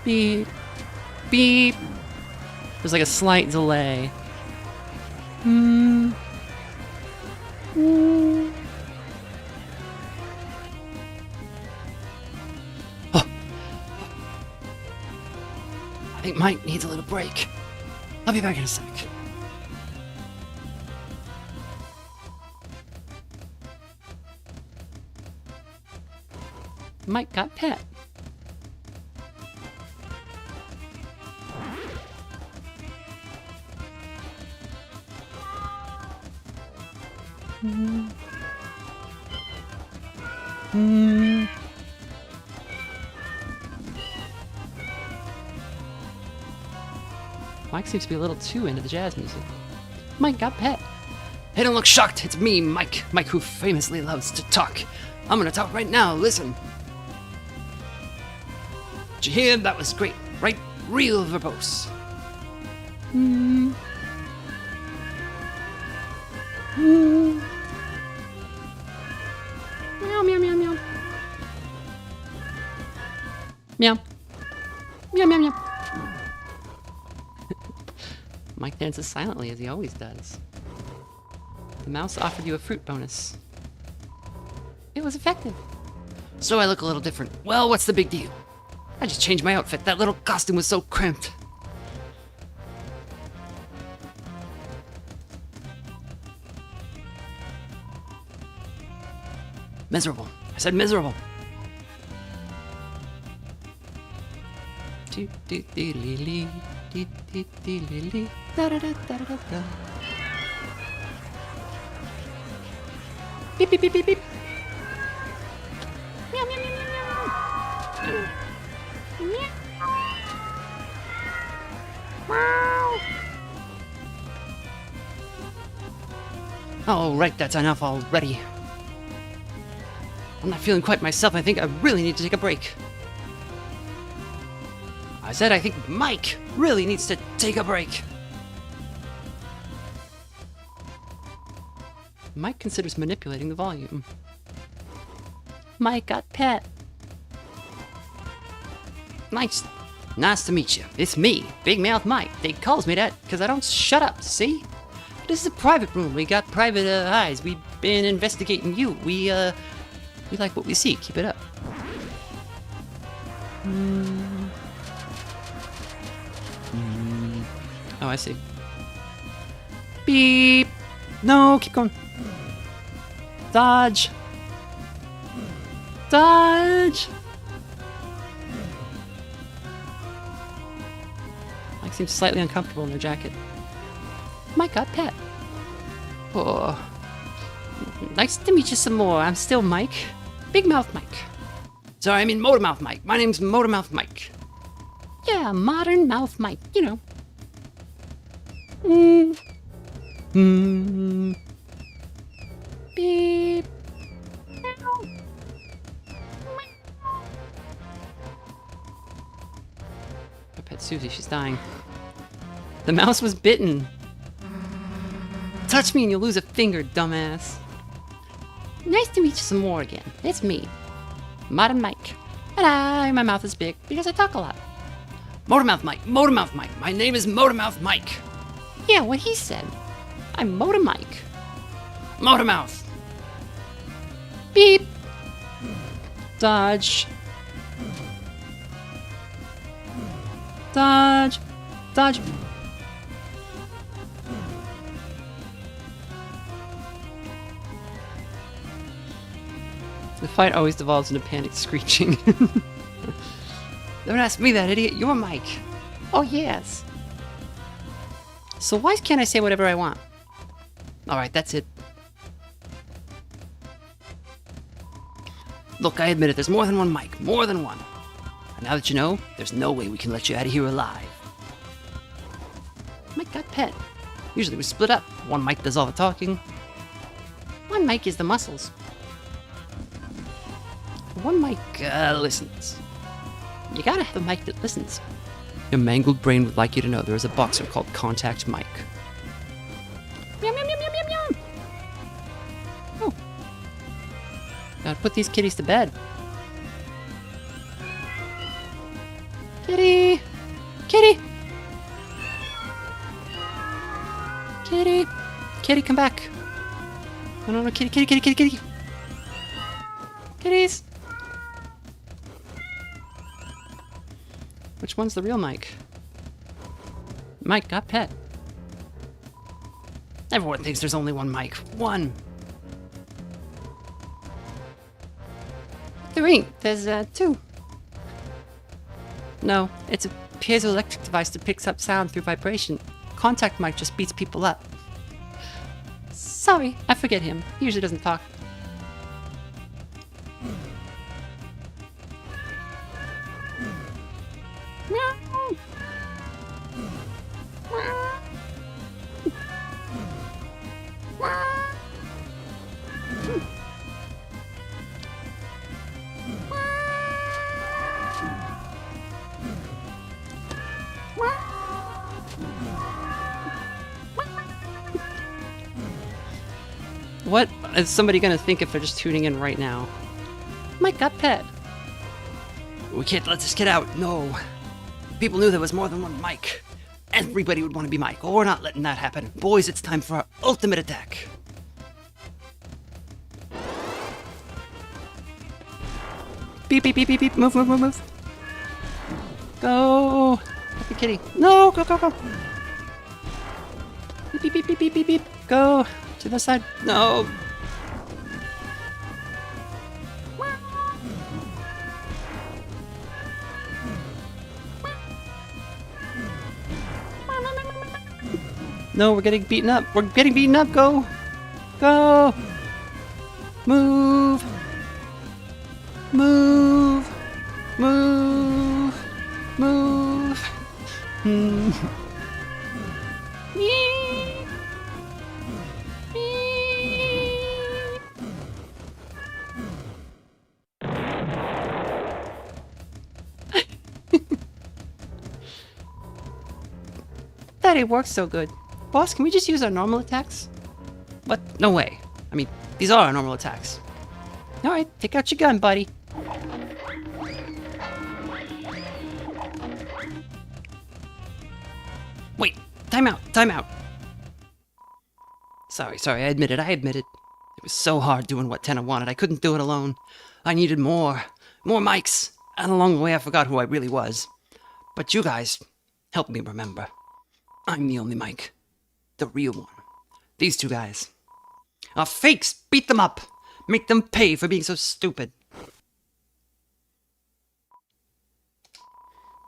Beep. Beep. There's like a slight delay. Oh. I think Mike needs a little break. I'll be back in a sec. Mike got pet. Mike seems to be a little too into the jazz music. Mike got pet. Hey, don't look shocked. It's me, Mike. Mike, who famously loves to talk. I'm gonna talk right now. Listen. Did you hear? That was great. Right? Real verbose. Meow. Meow, meow, meow. Mike dances silently as he always does. The mouse offered you a fruit bonus. It was effective. So I look a little different. Well, what's the big deal? I just changed my outfit. That little costume was so cramped. Miserable. I said miserable. Beep, beep, beep, beep, beep. Meow, meow, meow, meow, meow. Meow. Oh, right, that's enough already. I'm not feeling quite myself. I think I really need to take a break. I said I think Mike really needs to take a break. Mike considers manipulating the volume. Mike got pet. Nice to meet you. It's me, Big Mouth Mike. They calls me that because I don't shut up, see? This is a private room. We got private eyes. We've been investigating you. We like what we see. Keep it up. Oh, I see. Beep. No, keep going. Dodge. Dodge. Mike seems slightly uncomfortable in their jacket. Mike got pet. Oh. Nice to meet you some more. I'm still Mike. Big Mouth Mike. Sorry, I mean Motormouth Mike. My name's Motormouth Mike. Yeah, modern mouth Mike, you know. Beep. My pet Susie, she's dying. The mouse was bitten. Touch me and you'll lose a finger, dumbass. Nice to meet you some more again. It's me, Modern Mike. And my mouth is big because I talk a lot. Motormouth Mike. Motormouth Mike. My name is Motormouth Mike. Yeah, what he said. I'm Motor Mike. Motormouth. Beep. Dodge. Dodge. Dodge. The fight always devolves into panicked screeching. Don't ask me that, idiot. You're Mike. Oh, yes. So why can't I say whatever I want? Alright, that's it. Look, I admit it. There's more than one Mike. More than one. And now that you know, there's no way we can let you out of here alive. Mike got pet. Usually we split up. One Mike does all the talking. One Mike is the muscles. One Mike listens. You gotta have a Mike that listens. Your mangled brain would like you to know there is a boxer called Contact Mike. Meow, meow, meow, meow, meow, meow. Oh. Gotta put these kitties to bed. Kitty! Kitty! Kitty! Kitty, come back! No, no, no, kitty, kitty, kitty, kitty, kitty! Kitties! Which one's the real Mike? Mike got pet. Everyone thinks there's only one Mike. One. There ain't. There's two. No, it's a piezoelectric device that picks up sound through vibration. Contact Mike just beats people up. Sorry, I forget him. He usually doesn't talk. What is somebody gonna think if they're just tuning in right now? Mike got pet. We can't let this get out. No. If people knew there was more than one Mike, everybody would want to be Mike. Oh, we're not letting that happen. Boys, it's time for our ultimate attack. Beep, beep, beep, beep, beep. Move, move, move, move. Go. Happy kitty. No, go, go, go. Beep, beep, beep, beep, beep, beep, beep. Go to the side. No. No, we're getting beaten up. We're getting beaten up. Go. Go. Move. Move. Move. Move. Hmm. That didn't work so good. Boss, can we just use our normal attacks? What? No way. I mean, these are our normal attacks. Alright, take out your gun, buddy. Wait, time out, time out. Sorry, I admit it. It was so hard doing what Tenna wanted. I couldn't do it alone. I needed more mics. And along the way, I forgot who I really was. But you guys helped me remember. I'm the only Mike. The real one. These two guys are fakes. Beat them up. Make them pay for being so stupid.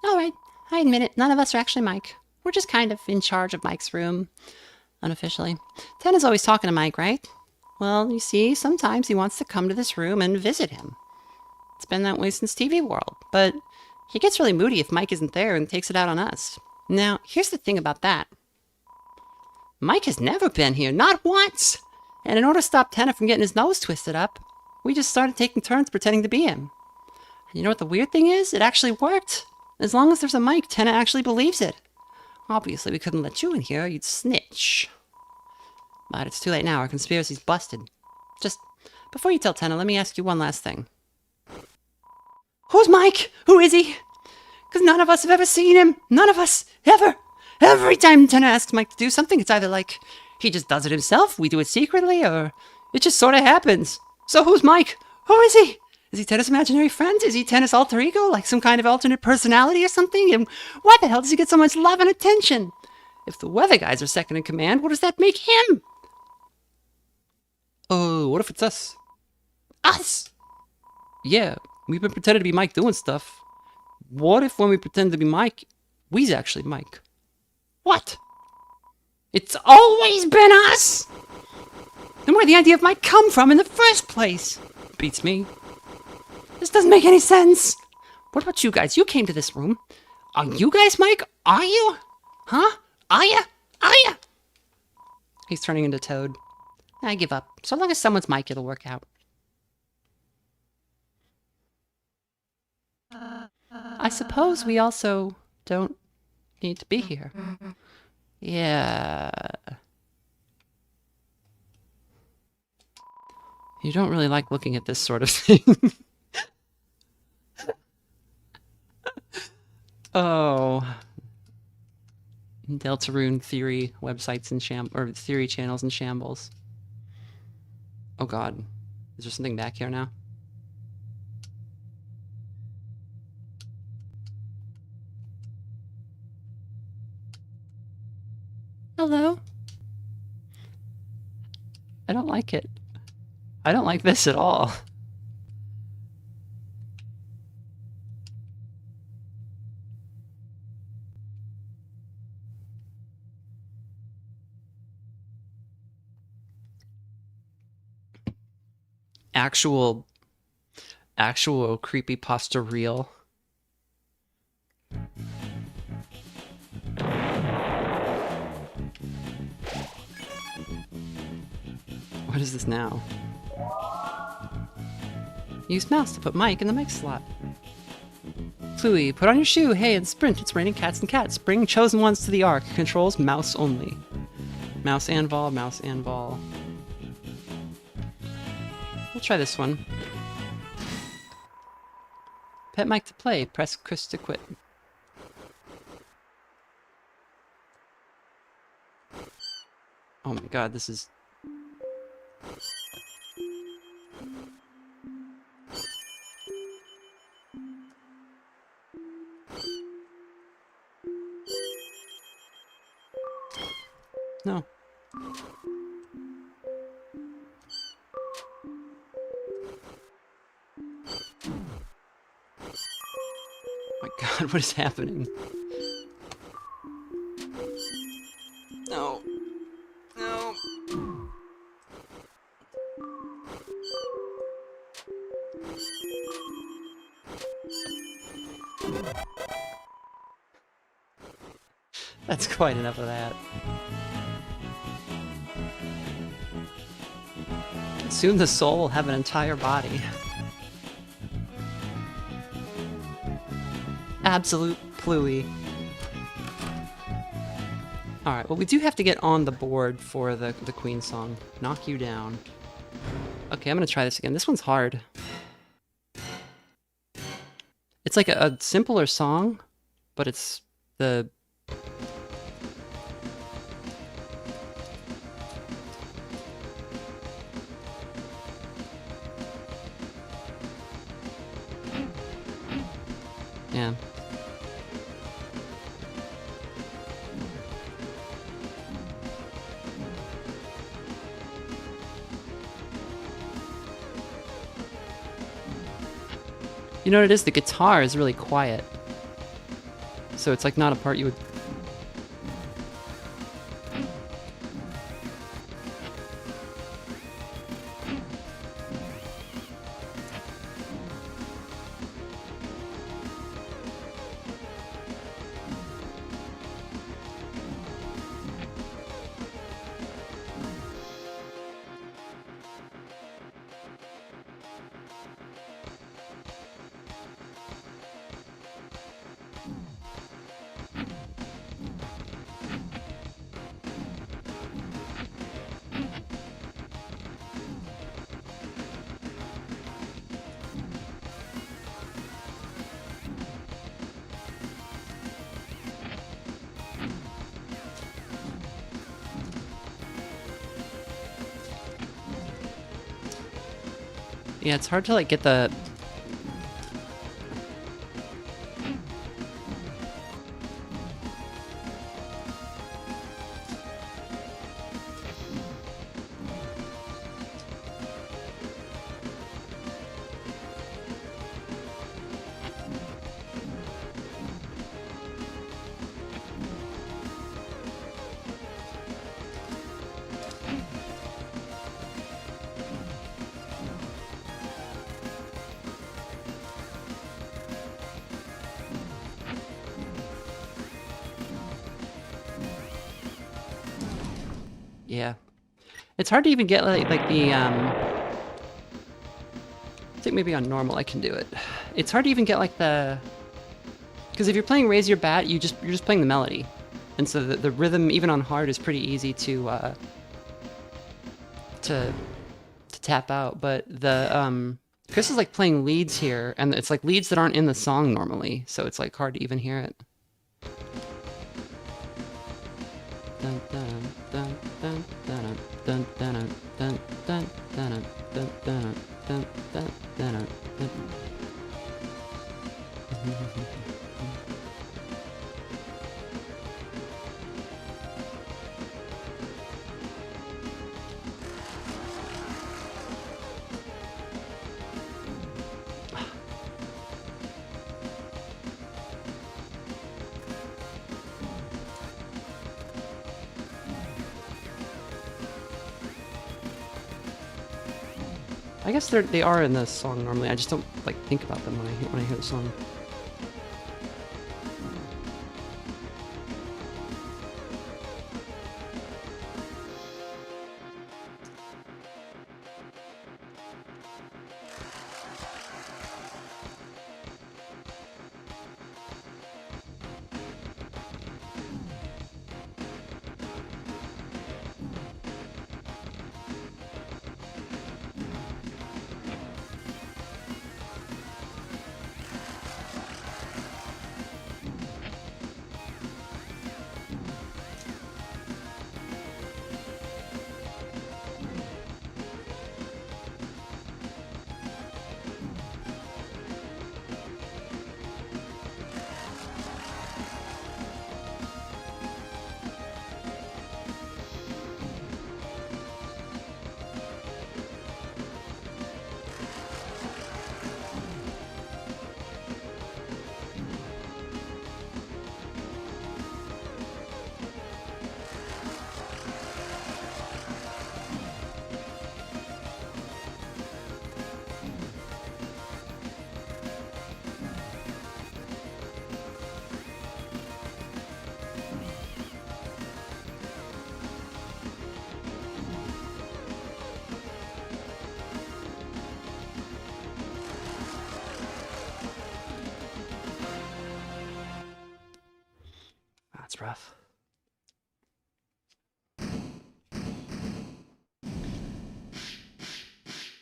Alright, I admit it. None of us are actually Mike. We're just kind of in charge of Mike's room. Unofficially. Tenna's always talking to Mike, right? Well, you see, sometimes he wants to come to this room and visit him. It's been that way since TV World, but he gets really moody if Mike isn't there and takes it out on us. Now, here's the thing about that. Mike has never been here, not once! And in order to stop Tenna from getting his nose twisted up, we just started taking turns pretending to be him. And you know what the weird thing is? It actually worked. As long as there's a Mike, Tenna actually believes it. Obviously, we couldn't let you in here, you'd snitch. But it's too late now, our conspiracy's busted. Just, before you tell Tenna, let me ask you one last thing. Who's Mike? Who is he? Because none of us have ever seen him. None of us. Ever. Every time Tenna asks Mike to do something, it's either like he just does it himself, we do it secretly, or it just sort of happens. So who's Mike? Who is he? Is he Tenna's imaginary friend? Is he Tenna's alter ego, like some kind of alternate personality or something? And why the hell does he get so much love and attention? If the weather guys are second in command, what does that make him? Oh, what if it's us? Us? Yeah, we've been pretending to be Mike doing stuff. What if when we pretend to be Mike, we's actually Mike? What? It's always been us? Then where'd the idea of Mike come from in the first place? Beats me. This doesn't make any sense. What about you guys? You came to this room. Are you guys Mike? Are you? Huh? Are ya? Are ya? He's turning into Toad. I give up. So long as someone's Mike, it'll work out. I suppose we also don't need to be here. Yeah. You don't really like looking at this sort of thing. Oh. Deltarune theory websites and or theory channels in shambles. Oh god. Is there something back here now? Hello? I don't like it. I don't like this at all. Actual creepypasta real. What is this now? Use mouse to put Mike in the mic slot. Fluey, put on your shoe. Hey, and sprint. It's raining cats and cats. Bring chosen ones to the ark. Controls mouse only. Mouse and ball, mouse and ball. We'll try this one. Pet Mike to play. Press Chris to quit. Oh my god, this is... No. My god, what is happening? No. No. That's quite enough of that. Soon the soul will have an entire body. Absolute plooey. Alright, well we do have to get on the board for the Queen song. Knock You Down. Okay, I'm gonna try this again. This one's hard. It's like a simpler song, but it's the... Yeah. You know what it is? The guitar is really quiet. So it's like not a part you would... Yeah, it's hard to like get the... Yeah. It's hard to even get like the I think maybe on normal I can do it. It's hard to even get like the... Because if you're playing Raise Your Bat, you're just playing the melody. And so the rhythm, even on hard, is pretty easy to tap out. But the Chris is like playing leads here, and it's like leads that aren't in the song normally, so it's like hard to even hear it. Dun, dun, dun, dun, dun, dun, dun, dun, dun, dun, dun, dun, dun, dun, dun, dun. I guess they are in the song normally. I just don't like think about them when I hear the song.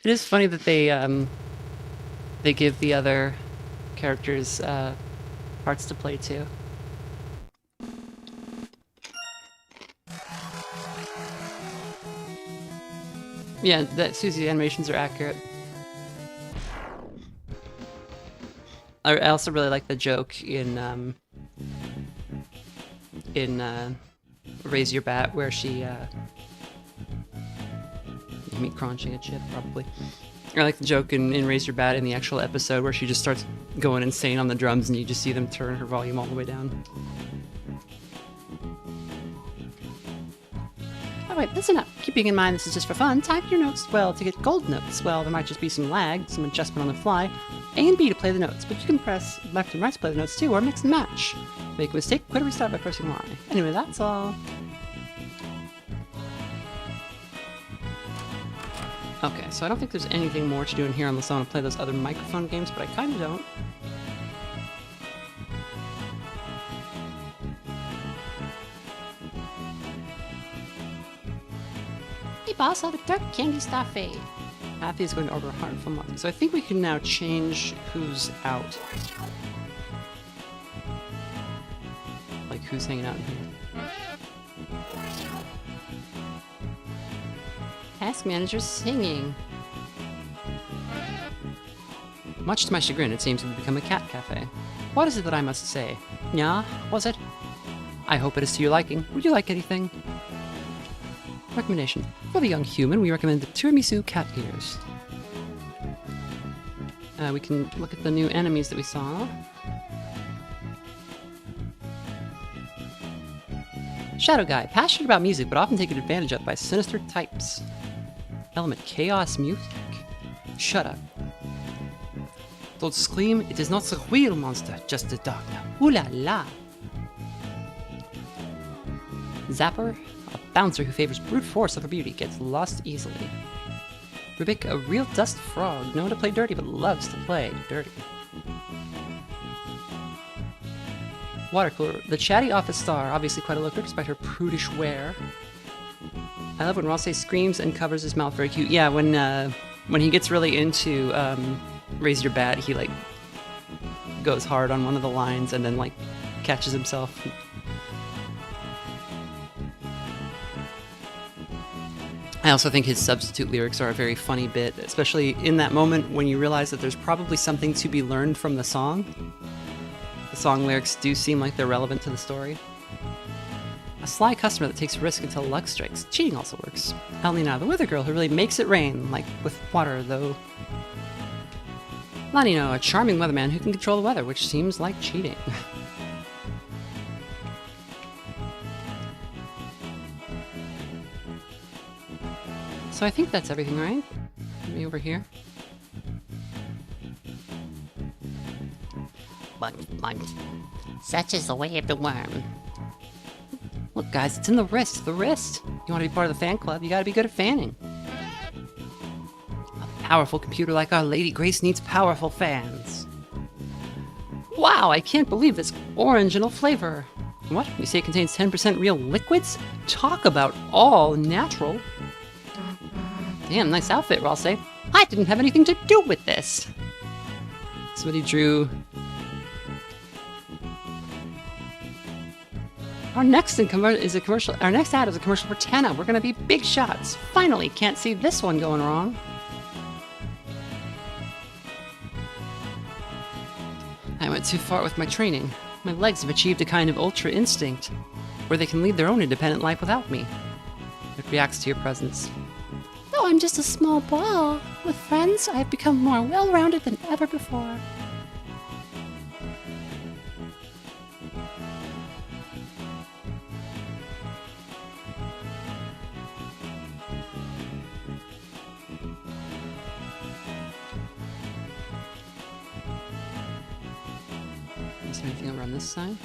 It is funny that they give the other characters parts to play too. Yeah, that Susie animations are accurate. I also really like the joke in Raise Your Bat where she me crunching a chip probably. I like the joke in Raise Your Bat in the actual episode where she just starts going insane on the drums and you just see them turn her volume all the way down. Alright, listen up. Keeping in mind this is just for fun, type your notes well to get gold notes. Well, there might just be some lag, some adjustment on the fly. A and B to play the notes, but you can press left and right to play the notes too, or mix and match. Make a mistake, quit or restart by pressing Y. Anyway, that's all. Okay, so I don't think there's anything more to do in here unless I want to play those other microphone games, but I kind of don't. Hey boss, I'll have a dark candy starfade. Kathy is going to order a heart from Martha. So I think we can now change who's out. Like who's hanging out in here. Task manager singing. Much to my chagrin, it seems to have become a cat cafe. What is it that I must say? Yeah, was it? I hope it is to your liking. Would you like anything? Recommendation. For the young human, we recommend the tiramisu cat ears. We can look at the new enemies that we saw. Shadow Guy, passionate about music, but often taken advantage of by sinister types. Element, chaos music. Shut up. Don't scream, it is not the real monster, just the dark now. Ooh la la. Zapper, a bouncer who favors brute force over beauty, gets lost easily. Rubik, a real dust frog, known to play dirty but loves to play dirty. Watercooler, the chatty office star, obviously quite a looker despite her prudish wear. I love when Rossay screams and covers his mouth, very cute. Yeah, when he gets really into Raise Your Bat, he like goes hard on one of the lines and then like catches himself. I also think his substitute lyrics are a very funny bit, especially in that moment when you realize that there's probably something to be learned from the song. The song lyrics do seem like they're relevant to the story. A sly customer that takes risk until luck strikes. Cheating also works. Elnina, the weather girl who really makes it rain, like with water, though. Lanino, a charming weatherman who can control the weather, which seems like cheating. So I think that's everything, right? Maybe over here. Bunch. Such is the way of the worm. Look, guys, it's in the wrist. The wrist. You want to be part of the fan club, you gotta be good at fanning. A powerful computer like our Lady Grace needs powerful fans. Wow, I can't believe this original flavor. What? You say it contains 10% real liquids? Talk about all natural. Damn, nice outfit, Rossay. I didn't have anything to do with this. Somebody drew... Our next ad is a commercial for Tana. We're gonna be big shots. Finally, can't see this one going wrong. I went too far with my training. My legs have achieved a kind of ultra instinct, where they can lead their own independent life without me. It reacts to your presence. Though I'm just a small ball, with friends, I have become more well-rounded than ever before. Is there anything over on this side?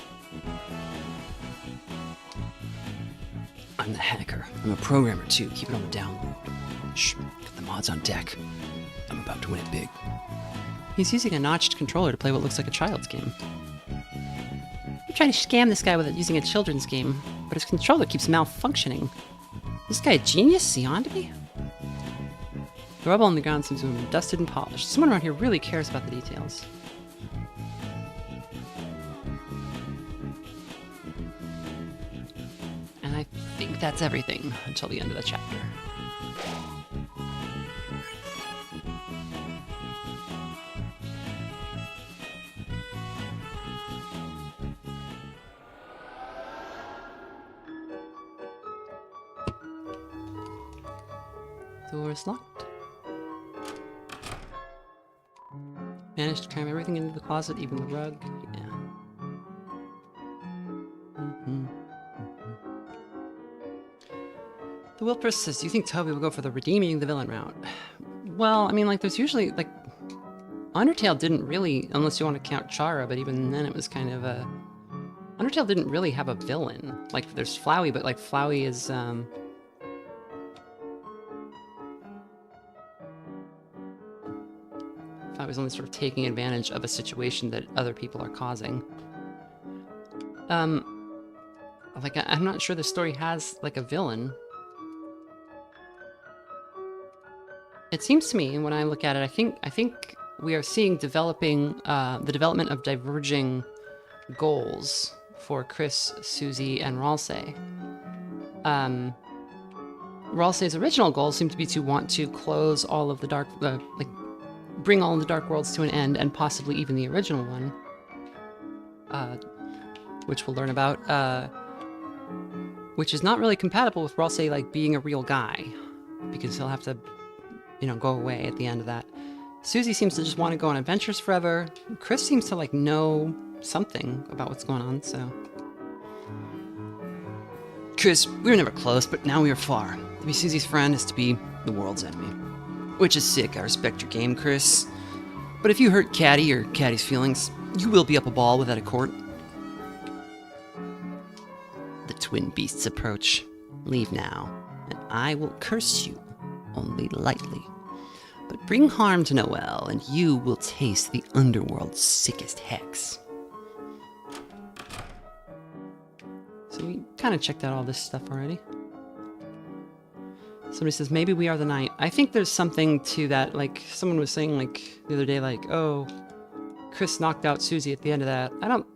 I'm the hacker. I'm a programmer too. Keep it on the down low. Shh, got the mods on deck. I'm about to win it big. He's using a notched controller to play what looks like a child's game. I'm trying to scam this guy with it using a children's game, but his controller keeps malfunctioning. Is this guy a genius? Is he on to me? The rubble on the ground seems to have been dusted and polished. Someone around here really cares about the details. And I think that's everything until the end of the chapter. Door is locked. Managed to cram everything into the closet, even the rug. Yeah. The Wilpers says, do you think Toby will go for the redeeming the villain route? Well, I mean, like, there's usually, like, Undertale didn't really, unless you want to count Chara, but even then it was kind of a... Undertale didn't really have a villain. Like, there's Flowey, but, like, Flowey is, I was only sort of taking advantage of a situation that other people are causing. Like, I'm not sure the story has, like, a villain. It seems to me, when I look at it, I think we are seeing developing, the development of diverging goals for Chris, Susie, and Ralsei. Ralsei's original goal seemed to be to want to close all of the dark, like, bring all of the Dark Worlds to an end, and possibly even the original one, which we'll learn about, which is not really compatible with Ralsei, like, being a real guy, because he'll have to, you know, go away at the end of that. Susie seems to just want to go on adventures forever. Chris seems to, like, know something about what's going on, so... Chris, we were never close, but now we are far. To be Susie's friend is to be the world's enemy. Which is sick, I respect your game, Chris. But if you hurt Caddy or Caddy's feelings, you will be up a ball without a court. The twin beasts approach. Leave now, and I will curse you, only lightly. But bring harm to Noelle, and you will taste the underworld's sickest hex. So we kind of checked out all this stuff already. Somebody says, maybe we are the knight. I think there's something to that, like, someone was saying, like, the other day, like, oh, Chris knocked out Susie at the end of that. I don't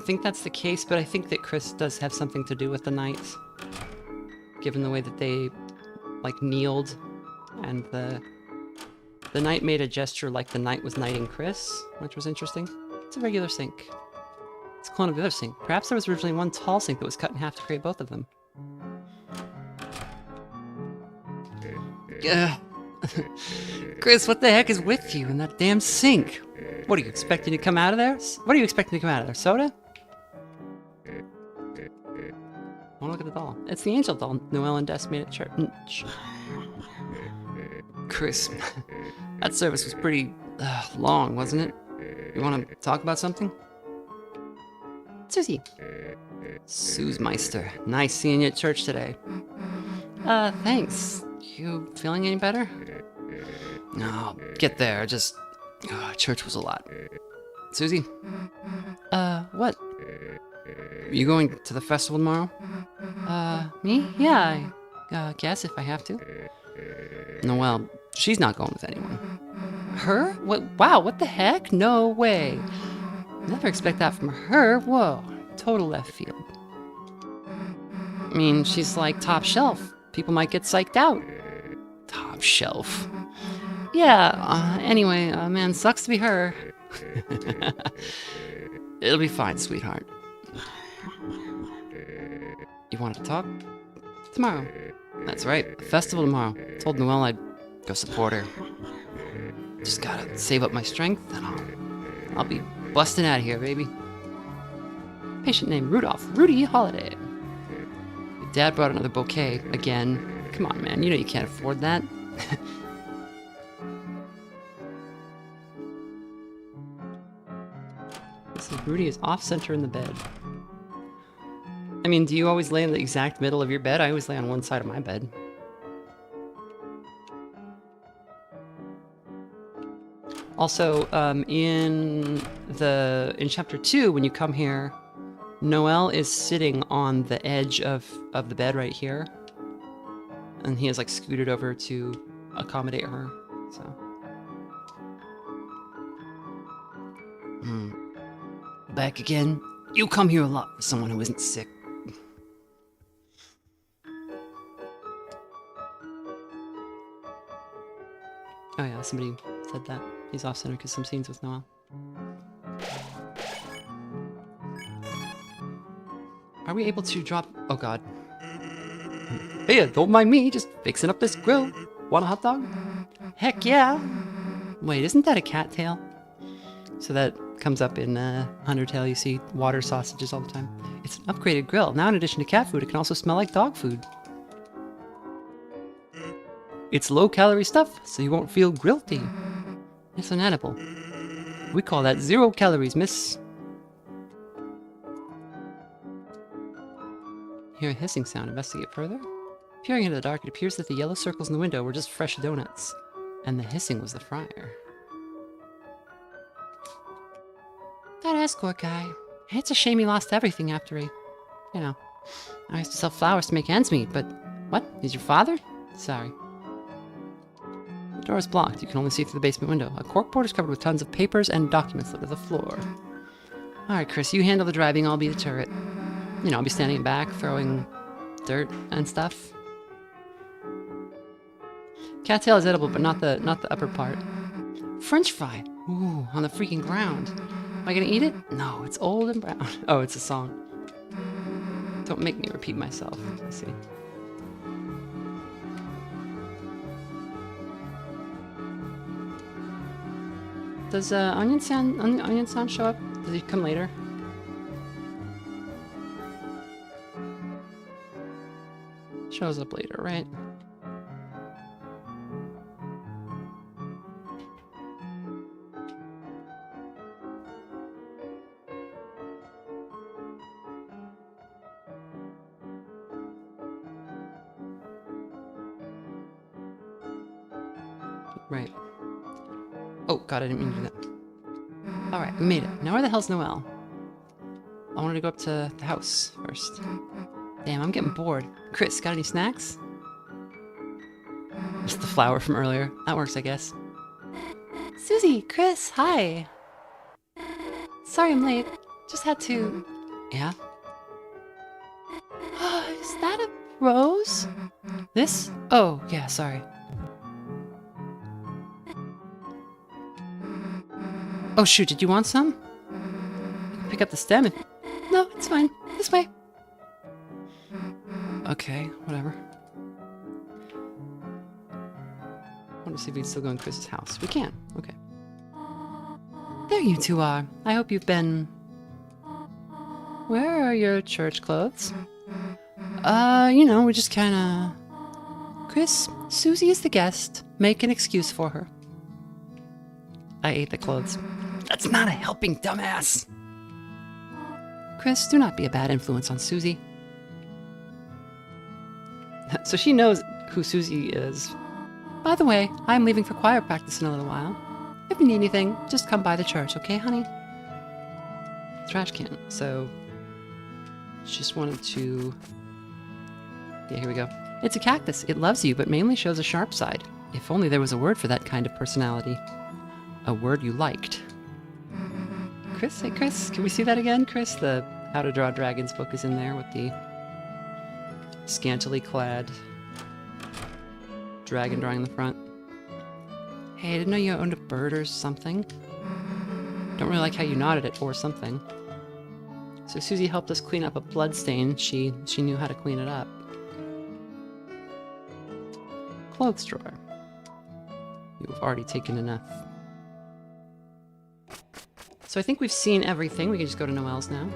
think that's the case, but I think that Chris does have something to do with the knights. Given the way that they, like, kneeled, and the knight made a gesture like the knight was knighting Chris, which was interesting. It's a regular sink. It's a clone of the other sink. Perhaps there was originally one tall sink that was cut in half to create both of them. Chris, what the heck is with you in that damn sink? What are you expecting to come out of there? What are you expecting to come out of there? Soda? Oh, look at the doll. It's the angel doll Noelle and Des made at church. Chris, that service was pretty long, wasn't it? You want to talk about something? Susie. Susemeister, nice seeing you at church today. Thanks. You feeling any better? No, get there, just... church was a lot. Susie? What? You going to the festival tomorrow? Me? Yeah, I guess if I have to. Noelle, she's not going with anyone. Her? What? Wow, what the heck? No way. Never expect that from her. Whoa, total left field. I mean, she's like top shelf. People might get psyched out. Top shelf. Yeah, anyway, man, sucks to be her. It'll be fine, sweetheart. You wanted to talk? Tomorrow. That's right, festival tomorrow. Told Noelle I'd go support her. Just gotta save up my strength, and I'll be busting out of here, baby. Patient named Rudolph. Rudy Holiday. Your dad brought another bouquet, again. Come on, man, you know you can't afford that. This is Rudy is off-center in the bed. I mean, do you always lay in the exact middle of your bed? I always lay on one side of my bed. Also, in chapter 2, when you come here, Noelle is sitting on the edge of the bed right here. And he has, like, scooted over to accommodate her. So. Back again? You come here a lot for someone who isn't sick. Oh yeah, somebody said that. He's off-center because some scenes with Noel. Are we able to drop... Oh god. Hey, don't mind me, just fixing up this grill. Want a hot dog? Heck yeah! Wait, isn't that a cattail? So that comes up in Undertale, you see water sausages all the time. It's an upgraded grill. Now in addition to cat food, it can also smell like dog food. It's low-calorie stuff, so you won't feel guilty. It's an edible. We call that 0 calories, miss. Hear a hissing sound. Investigate further. Peering into the dark, it appears that the yellow circles in the window were just fresh donuts. And the hissing was the fryer. That escort guy. It's a shame he lost everything after he... You know. I used to sell flowers to make ends meet, but... What? He's your father? Sorry. The door is blocked. You can only see through the basement window. A corkboard is covered with tons of papers and documents litter the floor. Alright, Chris, you handle the driving, I'll be the turret. You know, I'll be standing in back, throwing dirt and stuff. Cattail is edible, but not the upper part. French fry! Ooh, on the freaking ground. Am I gonna eat it? No, it's old and brown. Oh, it's a song. Don't make me repeat myself. I see. Does Onion Sound show up? Does he come later? Shows up later, right? Right. Oh, God, I didn't mean to do that. Alright, we made it. Now where the hell's Noelle? I wanted to go up to the house first. Damn, I'm getting bored. Chris, got any snacks? Just the flour from earlier. That works, I guess. Susie, Chris, hi. Sorry I'm late. Just had to... Yeah? Is that a rose? This? Oh, yeah, sorry. Oh shoot, did you want some? Pick up the stem if... No, it's fine. This way. Okay, whatever. I want to see if we can still go in Chris's house. We can. Okay. There you two are. I hope you've been... Where are your church clothes? You know, we just kinda... Chris, Susie is the guest. Make an excuse for her. I ate the clothes. That's not a helping, dumbass! Chris, do not be a bad influence on Susie. So she knows who Susie is. By the way, I'm leaving for choir practice in a little while. If you need anything, just come by the church, okay, honey? Trash can. So, just wanted to... Yeah, here we go. It's a cactus. It loves you, but mainly shows a sharp side. If only there was a word for that kind of personality. A word you liked. Chris? Hey, Chris, can we see that again? Chris, the How to Draw Dragons book is in there with the scantily clad dragon drawing in the front. Hey, I didn't know you owned a bird or something. Don't really like how you nodded it or something. So Susie helped us clean up a blood stain. She knew how to clean it up. Clothes drawer. You've already taken enough. So I think we've seen everything. We can just go to Noelle's now.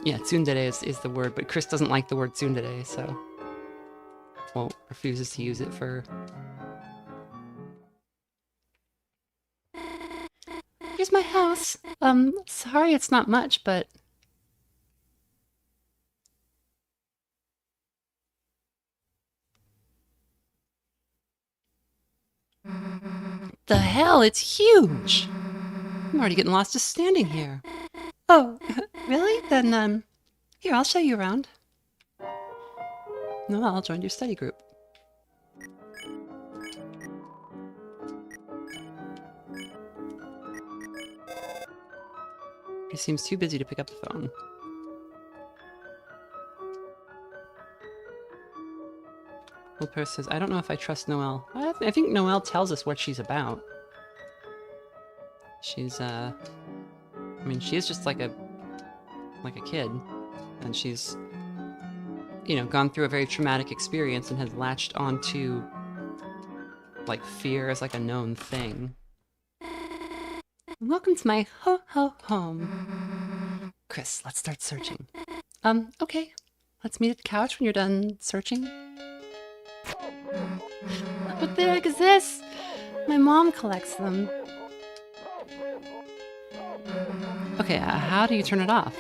Yeah, tsundere is the word, but Chris doesn't like the word tsundere, so... Well, refuses to use it for... Here's my house. Sorry it's not much, but... The hell? It's huge! I'm already getting lost just standing here. Oh, really? Then, here, I'll show you around. Noelle joined your study group. He seems too busy to pick up the phone. Old Paris says, I don't know if I trust Noelle. I think Noelle tells us what she's about. She's, I mean, she is just like a kid. And she's, you know, gone through a very traumatic experience and has latched onto, like, fear as like a known thing. Welcome to my home. Chris, let's start searching. Okay. Let's meet at the couch when you're done searching. What the heck is this? My mom collects them. Okay, how do you turn it off?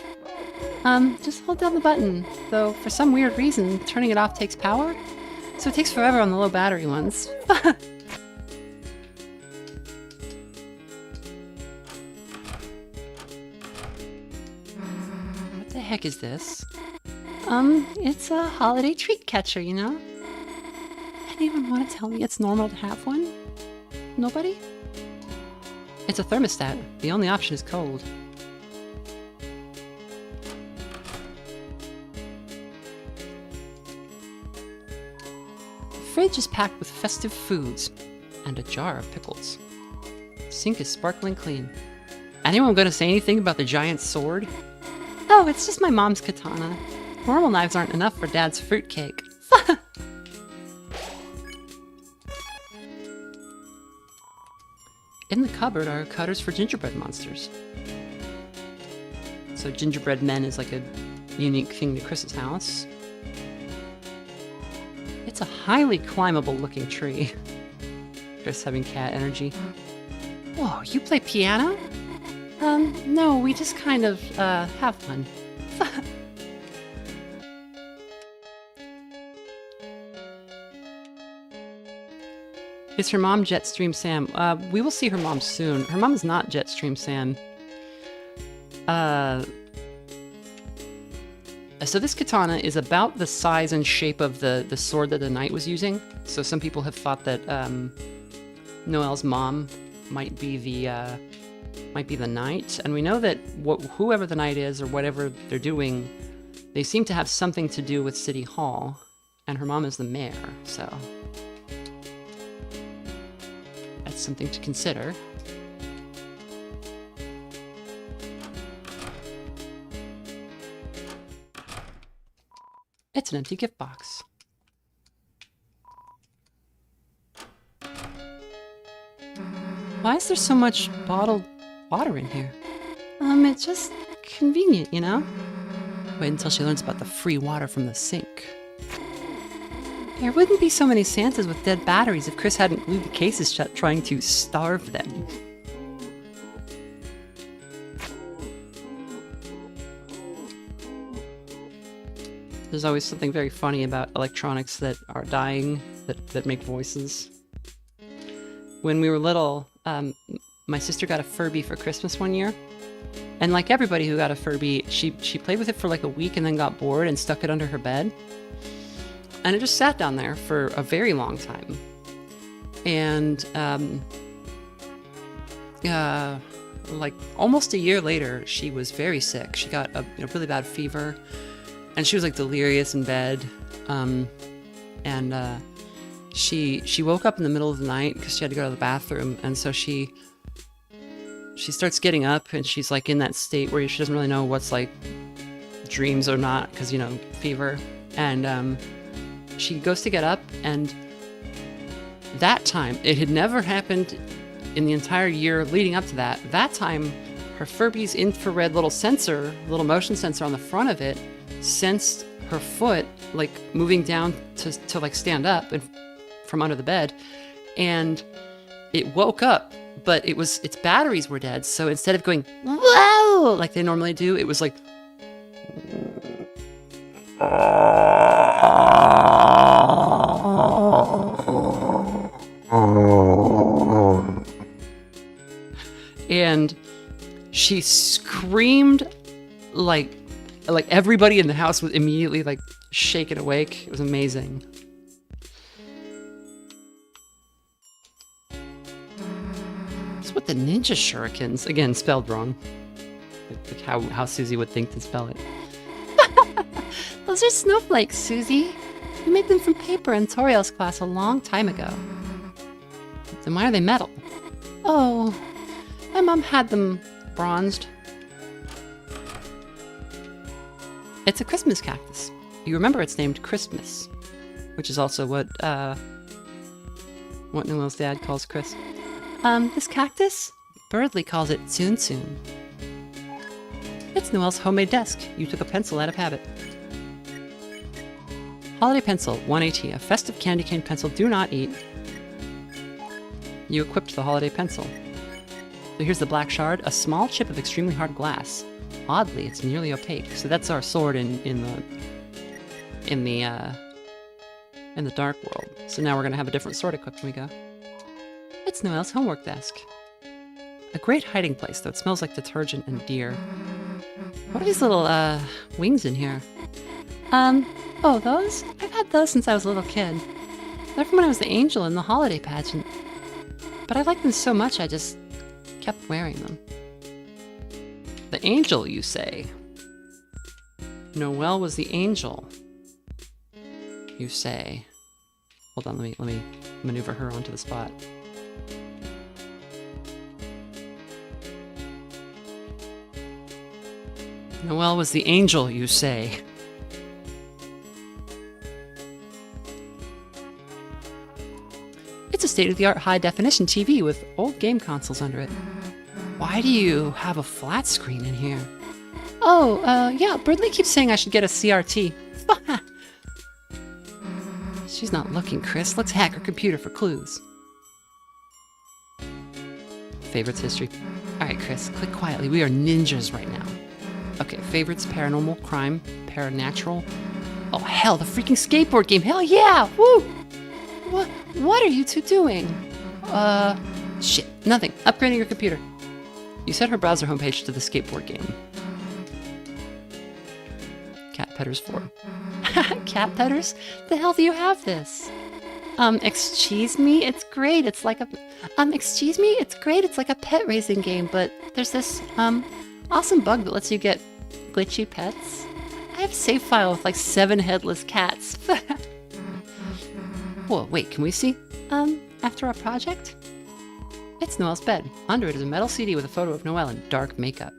Just hold down the button. Though, for some weird reason, turning it off takes power. So it takes forever on the low battery ones. What the heck is this? It's a holiday treat catcher, you know? Anyone want to tell me it's normal to have one? Nobody? It's a thermostat. The only option is cold. The fridge is packed with festive foods and a jar of pickles. The sink is sparkling clean. Anyone going to say anything about the giant sword? Oh, it's just my mom's katana. Normal knives aren't enough for Dad's fruitcake. In the cupboard are cutters for gingerbread monsters. So gingerbread men is like a unique thing to Chris's house. It's a highly climbable looking tree. Chris having cat energy. Whoa, you play piano? No, we just kind of, have fun. Is her mom Jetstream Sam? We will see her mom soon. Her mom is not Jetstream Sam. So this katana is about the size and shape of the sword that the knight was using. So some people have thought that Noelle's mom might be the knight, and we know that whoever the knight is or whatever they're doing, they seem to have something to do with City Hall, and her mom is the mayor. So that's something to consider. It's an empty gift box. Why is there so much bottled water in here? It's just convenient, you know? Wait until she learns about the free water from the sink. There wouldn't be so many Santas with dead batteries if Chris hadn't glued the cases shut trying to starve them. There's always something very funny about electronics that are dying, that make voices. When we were little, my sister got a Furby for Christmas one year. And like everybody who got a Furby, she played with it for like a week and then got bored and stuck it under her bed. And it just sat down there for a very long time. And like almost a year later, she was very sick. She got a really bad fever. And she was like delirious in bed. She woke up in the middle of the night because she had to go to the bathroom. And so she starts getting up and she's like in that state where she doesn't really know what's like dreams or not because, you know, fever. And she goes to get up, and that time, it had never happened in the entire year leading up to that. That time, her Furby's infrared little motion sensor on the front of it sensed her foot like moving down to like stand up and from under the bed, and it woke up, but its batteries were dead. So instead of going whoa like they normally do, it was like and she screamed like like everybody in the house was immediately like shaken awake. It was amazing. What's with the ninja shurikens? Again, spelled wrong. Like how Susie would think to spell it. Those are snowflakes, Susie. You made them from paper in Toriel's class a long time ago. Then why are they metal? Oh, my mom had them bronzed. It's a Christmas cactus. You remember it's named Christmas, which is also what Noel's dad calls Chris. This cactus? Birdley calls it Soon Soon. It's Noel's homemade desk. You took a pencil out of habit. Holiday pencil, 1AT, a festive candy cane pencil, do not eat. You equipped the holiday pencil. So here's the black shard, a small chip of extremely hard glass. Oddly, it's nearly opaque. So that's our sword in the dark world. So now we're gonna have a different sword equipped when we go. It's Noel's homework desk. A great hiding place, though it smells like detergent and deer. What are these little wings in here? Oh, those? I've had those since I was a little kid. They're from when I was the angel in the holiday pageant. But I liked them so much I just kept wearing them. The angel, you say? Noelle was the angel, you say? Hold on, let me maneuver her onto the spot. Noelle was the angel, you say? It's a state-of-the-art high-definition TV with old game consoles under it. Why do you have a flat screen in here? Oh, yeah, Birdley keeps saying I should get a CRT. She's not looking, Chris. Let's hack her computer for clues. Favorites history. Alright, Chris, click quietly. We are ninjas right now. Okay, favorites, paranormal, crime, paranatural. Oh, hell, the freaking skateboard game. Hell yeah! Woo! What are you two doing? Shit, nothing. Upgrading your computer. You set her browser homepage to the skateboard game. Cat Petters 4. Cat Petters? The hell do you have this? Excuse me? It's great. It's like a... excuse me? It's great. It's like a pet raising game, but there's this, awesome bug that lets you get glitchy pets. I have a save file with like 7 headless cats. Whoa, wait, can we see? After our project? It's Noelle's bed. Under it is a metal CD with a photo of Noelle in dark makeup.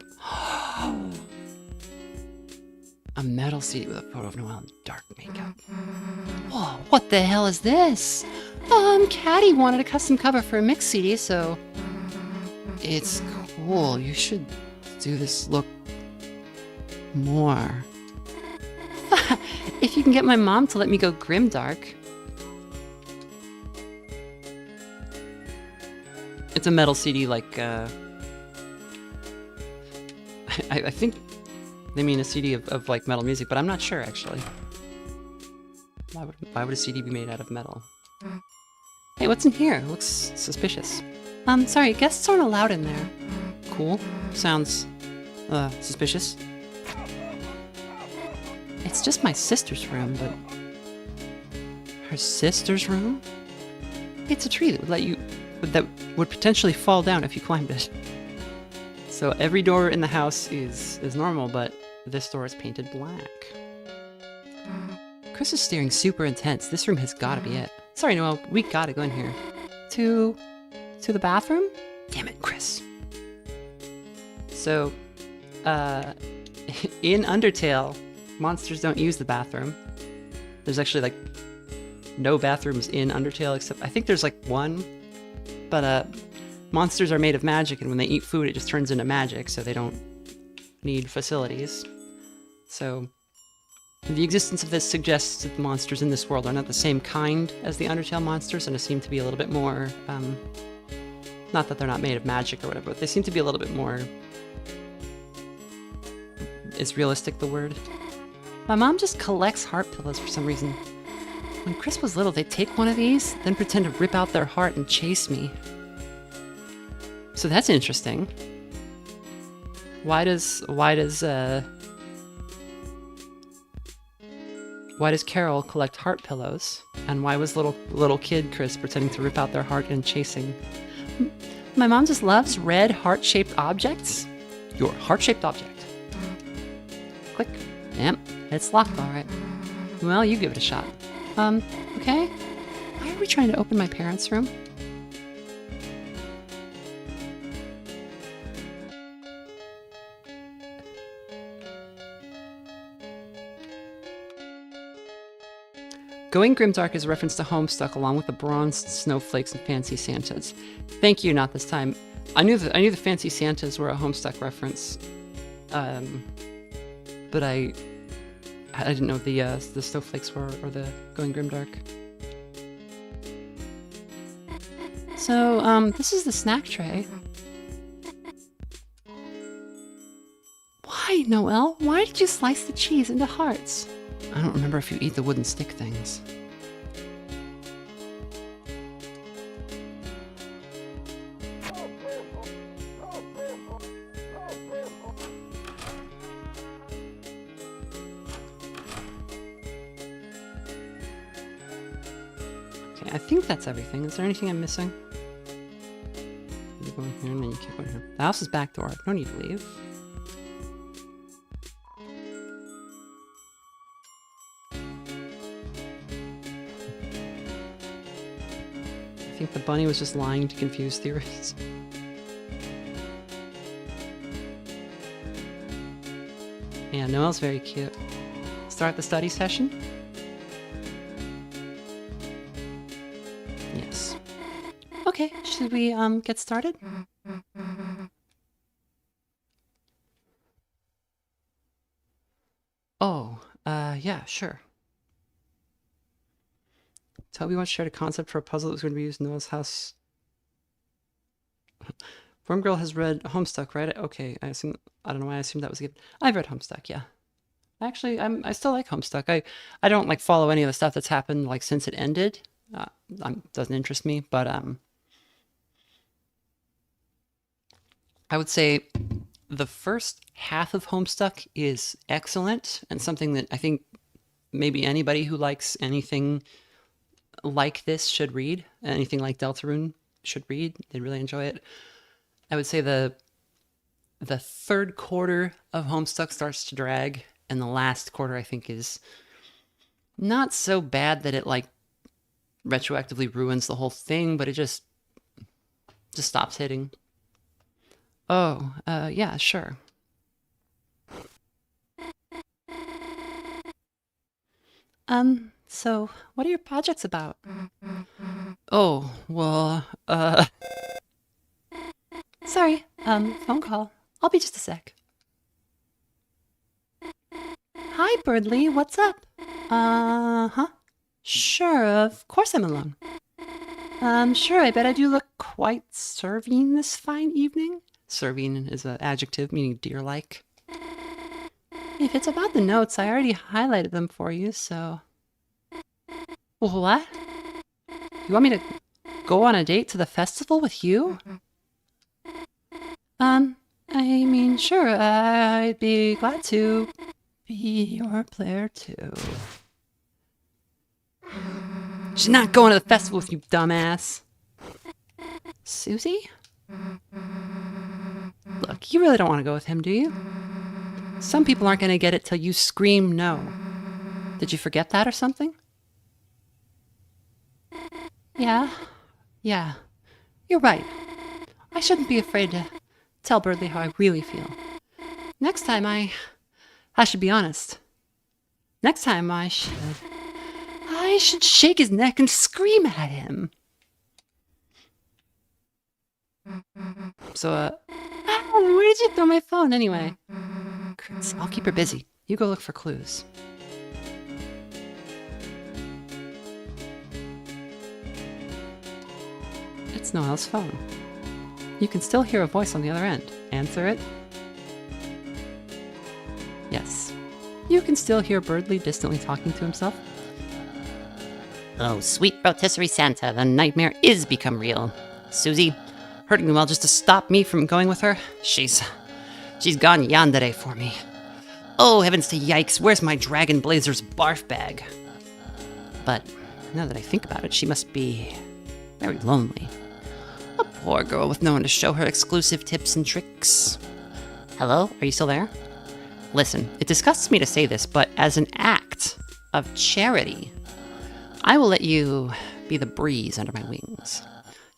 A metal CD with a photo of Noelle in dark makeup. Whoa, what the hell is this? Caddy wanted a custom cover for a mix CD, so... It's cool. You should do this look more. If you can get my mom to let me go grimdark. It's a metal CD, like, I think they mean a CD of like metal music, but I'm not sure actually. Why would a CD be made out of metal? Hey, what's in here? It looks suspicious. Sorry, guests aren't allowed in there. Cool. Sounds, suspicious. It's just my sister's room, but... Her sister's room? It's a tree that would let you... that would potentially fall down if you climbed it. So every door in the house is normal, but this door is painted black. Chris is staring super intense. This room has gotta be it. Sorry, Noelle, we gotta go in here. To the bathroom? Damn it, Chris. So, in Undertale, monsters don't use the bathroom. There's actually, like, no bathrooms in Undertale except... I think there's, like, one. But, monsters are made of magic, and when they eat food, it just turns into magic, so they don't need facilities. So, the existence of this suggests that the monsters in this world are not the same kind as the Undertale monsters, and seem to be a little bit more, not that they're not made of magic or whatever, but they seem to be a little bit more... Is realistic the word? My mom just collects heart pillows for some reason. When Chris was little, they'd take one of these, then pretend to rip out their heart and chase me. So that's interesting. Why does Why does Carol collect heart pillows? And why was little kid Chris pretending to rip out their heart and chasing? My mom just loves red heart-shaped objects. Your heart-shaped object. Click. Yep, it's locked all right. Well, you give it a shot. Okay. Why are we trying to open my parents' room? Going grimdark is a reference to Homestuck along with the bronzed snowflakes and fancy Santas. Thank you, not this time. I knew the fancy Santas were a Homestuck reference, but I didn't know the snowflakes were or the Going grimdark. So this is the snack tray. Why, Noelle? Why did you slice the cheese into hearts? I don't remember if you eat the wooden stick things. Okay, I think that's everything. Is there anything I'm missing? You go in here and then you keep going here. The house is back door. No need to leave. I think the bunny was just lying to confuse theorists. Yeah, Noelle's very cute. Start the study session? Yes. Okay, should we get started? Oh, yeah, sure. Toby once shared a concept for a puzzle that was going to be used in Noah's house. Worm Girl has read Homestuck, right? Okay, I don't know why I assumed that was a gift. I've read Homestuck, yeah. Actually, I still like Homestuck. I don't like follow any of the stuff that's happened like since it ended. Doesn't interest me, but I would say the first half of Homestuck is excellent and something that I think maybe anybody who likes anything like this should read. Anything like Deltarune should read. They'd really enjoy it. I would say the third quarter of Homestuck starts to drag, and the last quarter I think is not so bad that it like retroactively ruins the whole thing, but it just stops hitting. Oh, yeah, sure. So what are your projects about? Oh, well, sorry, phone call. I'll be just a sec. Hi, Birdly, what's up? Huh? Sure, of course I'm alone. Sure, I bet I do look quite serving this fine evening. Serving is an adjective meaning deer-like. If it's about the notes, I already highlighted them for you, so... What? You want me to go on a date to the festival with you? I mean, sure, I'd be glad to be your player too. She's not going to the festival with you, dumbass. Susie? Look, you really don't want to go with him, do you? Some people aren't going to get it till you scream no. Did you forget that or something? Yeah. You're right. I shouldn't be afraid to tell Birdly how I really feel. Next time I should be honest. Next time I should shake his neck and scream at him. So, where did you throw my phone anyway? Chris, I'll keep her busy. You go look for clues. It's Noelle's phone. You can still hear a voice on the other end. Answer it. Yes. You can still hear Birdly distantly talking to himself. Oh, sweet rotisserie Santa, the nightmare is become real. Susie, hurting Noelle just to stop me from going with her. She's gone yandere for me. Oh, heavens to yikes, where's my Dragon Blazer's barf bag? But now that I think about it, she must be very lonely. A poor girl with no one to show her exclusive tips and tricks. Hello? Are you still there? Listen, it disgusts me to say this, but as an act of charity, I will let you be the breeze under my wings.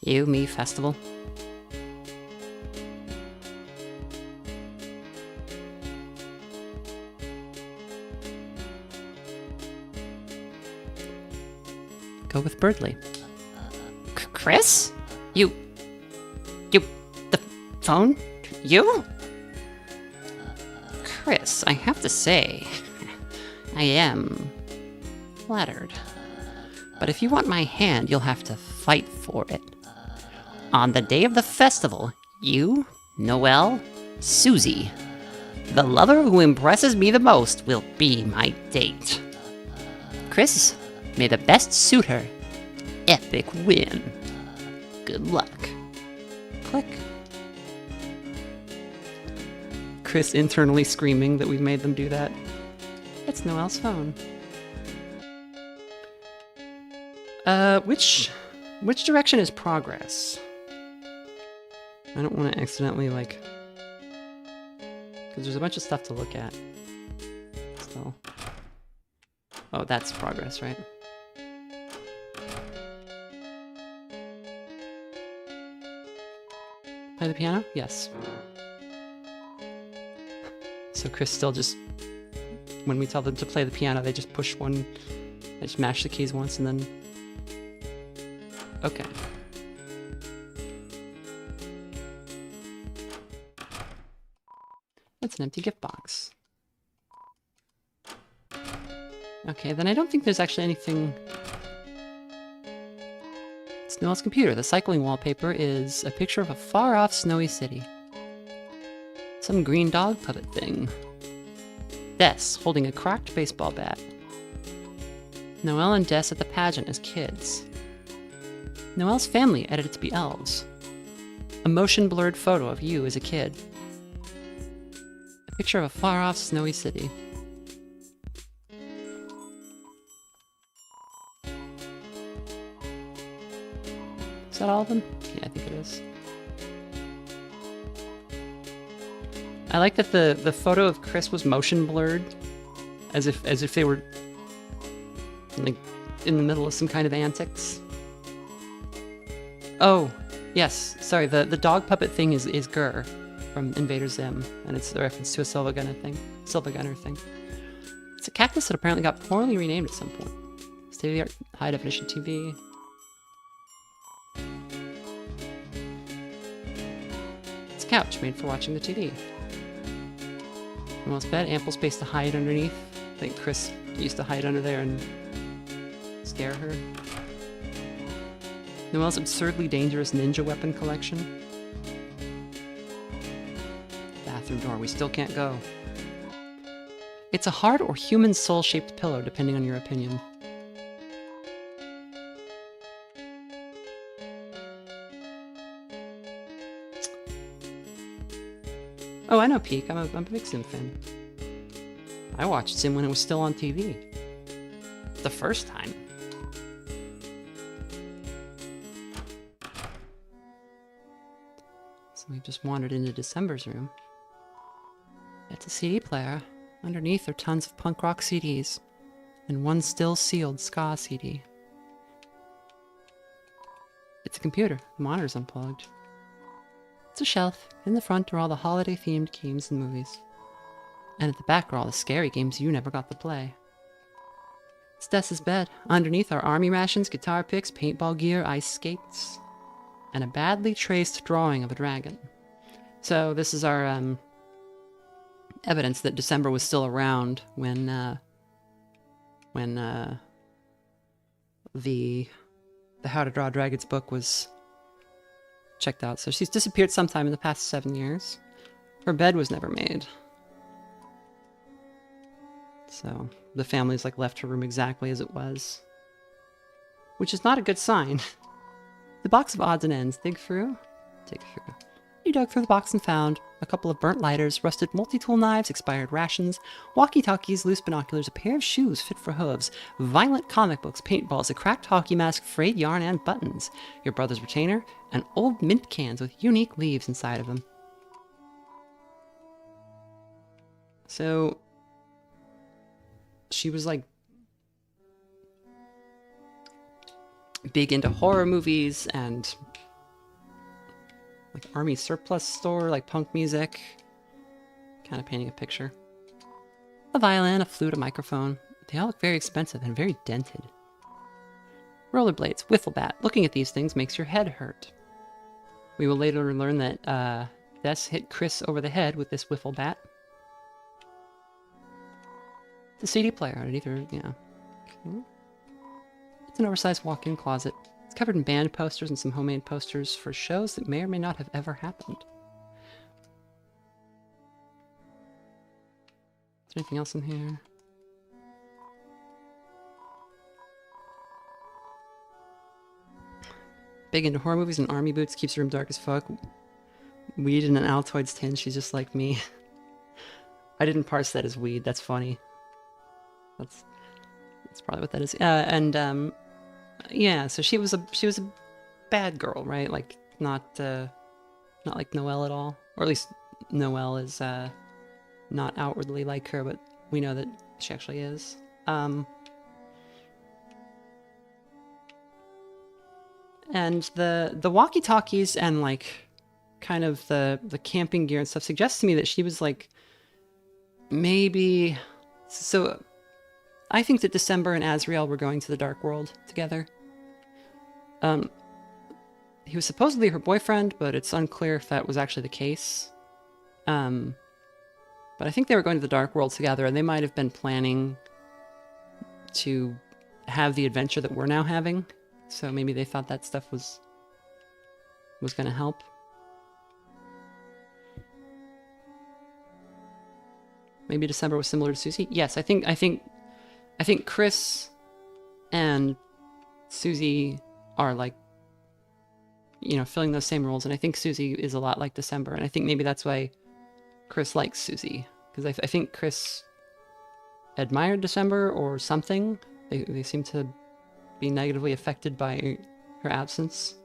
You, me, festival. Go with Birdley. Chris? You, the phone? You? Chris, I have to say, I am flattered. But if you want my hand, you'll have to fight for it. On the day of the festival, you, Noelle, Susie, the lover who impresses me the most, will be my date. Chris, may the best suitor epic win. Good luck. Click. Chris internally screaming that we made them do that. It's Noelle's phone. Which direction is progress? I don't want to accidentally, like... Because there's a bunch of stuff to look at. So... Oh, that's progress, right? Play the piano? Yes. So Chris still just... When we tell them to play the piano, they just push one... They just mash the keys once and then... Okay. It's an empty gift box. Okay, then I don't think there's actually anything... It's Noelle's computer. The cycling wallpaper is a picture of a far-off snowy city. Some green dog puppet thing. Des holding a cracked baseball bat. Noelle and Des at the pageant as kids. Noelle's family edited to be elves. A motion-blurred photo of you as a kid. A picture of a far-off snowy city. Is that all of them? Yeah, I think it is. I like that the photo of Chris was motion blurred, as if they were like in the middle of some kind of antics. Oh, yes. Sorry, the dog puppet thing is Gur from Invader Zim, and it's a reference to a Silva Gunner thing. It's a cactus that apparently got poorly renamed at some point. State-of-the-art high-definition TV. It's a couch made for watching the TV. Noelle's bed, ample space to hide underneath. I think Chris used to hide under there and scare her. Noelle's absurdly dangerous ninja weapon collection. Bathroom door, we still can't go. It's a heart or human soul-shaped pillow, depending on your opinion. Oh, I know Peak. I'm a big Sim fan. I watched Sim when it was still on TV. The first time. So we just wandered into December's room. It's a CD player. Underneath are tons of punk rock CDs. And one still sealed ska CD. It's a computer. The monitor's unplugged. It's a shelf. In the front are all the holiday-themed games and movies. And at the back are all the scary games you never got to play. It's Des's bed. Underneath are army rations, guitar picks, paintball gear, ice skates, and a badly traced drawing of a dragon. So this is our evidence that December was still around when the How to Draw Dragons book was checked out. So she's disappeared sometime in the past 7 years. Her bed was never made. So the family's like left her room exactly as it was. Which is not a good sign. The box of odds and ends. Dig through? Dig through. You dug through the box and found A couple of burnt lighters, rusted multi-tool knives, expired rations, walkie-talkies, loose binoculars, a pair of shoes fit for hooves, violent comic books, paintballs, a cracked hockey mask, frayed yarn, and buttons, your brother's retainer, and old mint cans with unique leaves inside of them. So, she was like big into horror movies and like army surplus store, like punk music. Kind of painting a picture. A violin, a flute, a microphone. They all look very expensive and very dented. Rollerblades, wiffle bat. Looking at these things makes your head hurt. We will later learn that Des hit Chris over the head with this wiffle bat. The CD player underneath her, yeah. Okay. It's an oversized walk-in closet. It's covered in band posters and some homemade posters for shows that may or may not have ever happened. Is there anything else in here? Big into horror movies and army boots, keeps her room dark as fuck. Weed in an Altoids tin, she's just like me. I didn't parse that as weed, that's funny. That's probably what that is. Yeah, so she was a bad girl, right? Like not like Noelle at all, or at least Noelle is not outwardly like her, but we know that she actually is. And the walkie-talkies and like kind of the camping gear and stuff suggests to me that she was like maybe so. I think that December and Azrael were going to the Dark World together. He was supposedly her boyfriend, but it's unclear if that was actually the case. But I think they were going to the Dark World together, and they might have been planning to have the adventure that we're now having. So maybe they thought that stuff was going to help. Maybe December was similar to Susie. Yes, I think Chris and Susie are like, you know, filling those same roles, and I think Susie is a lot like December, and I think maybe that's why Chris likes Susie, because I think Chris admired December or something. They seem to be negatively affected by her absence,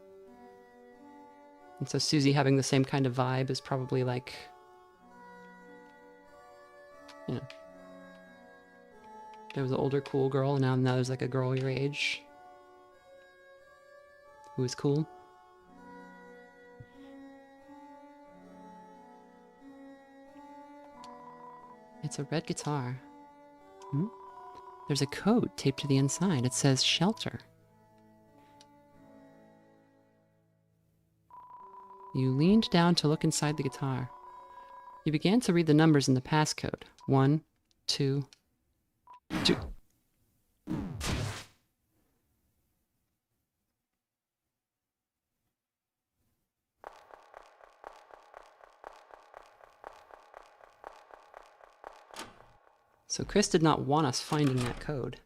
and so Susie having the same kind of vibe is probably like, you know, there was an older cool girl, and now there's like a girl your age who is cool. It's a red guitar. Hmm? There's a code taped to the inside. It says shelter. You leaned down to look inside the guitar. You began to read the numbers in the passcode. 1, 2, 2. So Chris did not want us finding that code.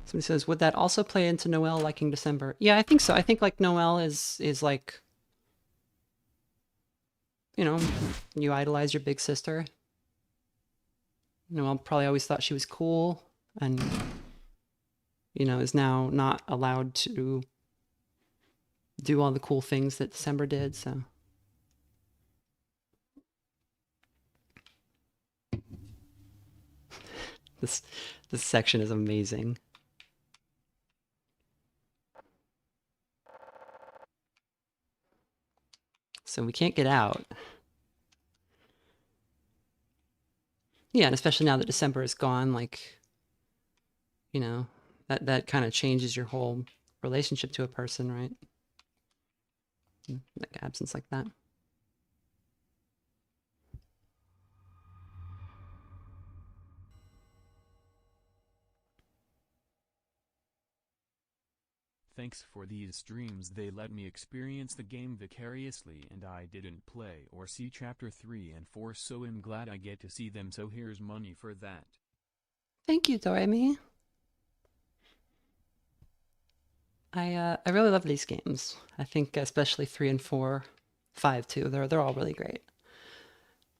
Somebody says, would that also play into Noelle liking December? Yeah, I think so. I think like Noelle is like, you know, you idolize your big sister. Noelle probably always thought she was cool and, you know, is now not allowed to do all the cool things that December did, so. This section is amazing. So we can't get out. Yeah, and especially now that December is gone, like, you know, that kind of changes your whole relationship to a person, right? Like absence like that. Thanks for these streams, they let me experience the game vicariously, and I didn't play or see chapter 3 and 4, so I'm glad I get to see them, so here's money for that. Thank you, Doremi. I really love these games. I think especially 3 and 4, 5 too. They're all really great.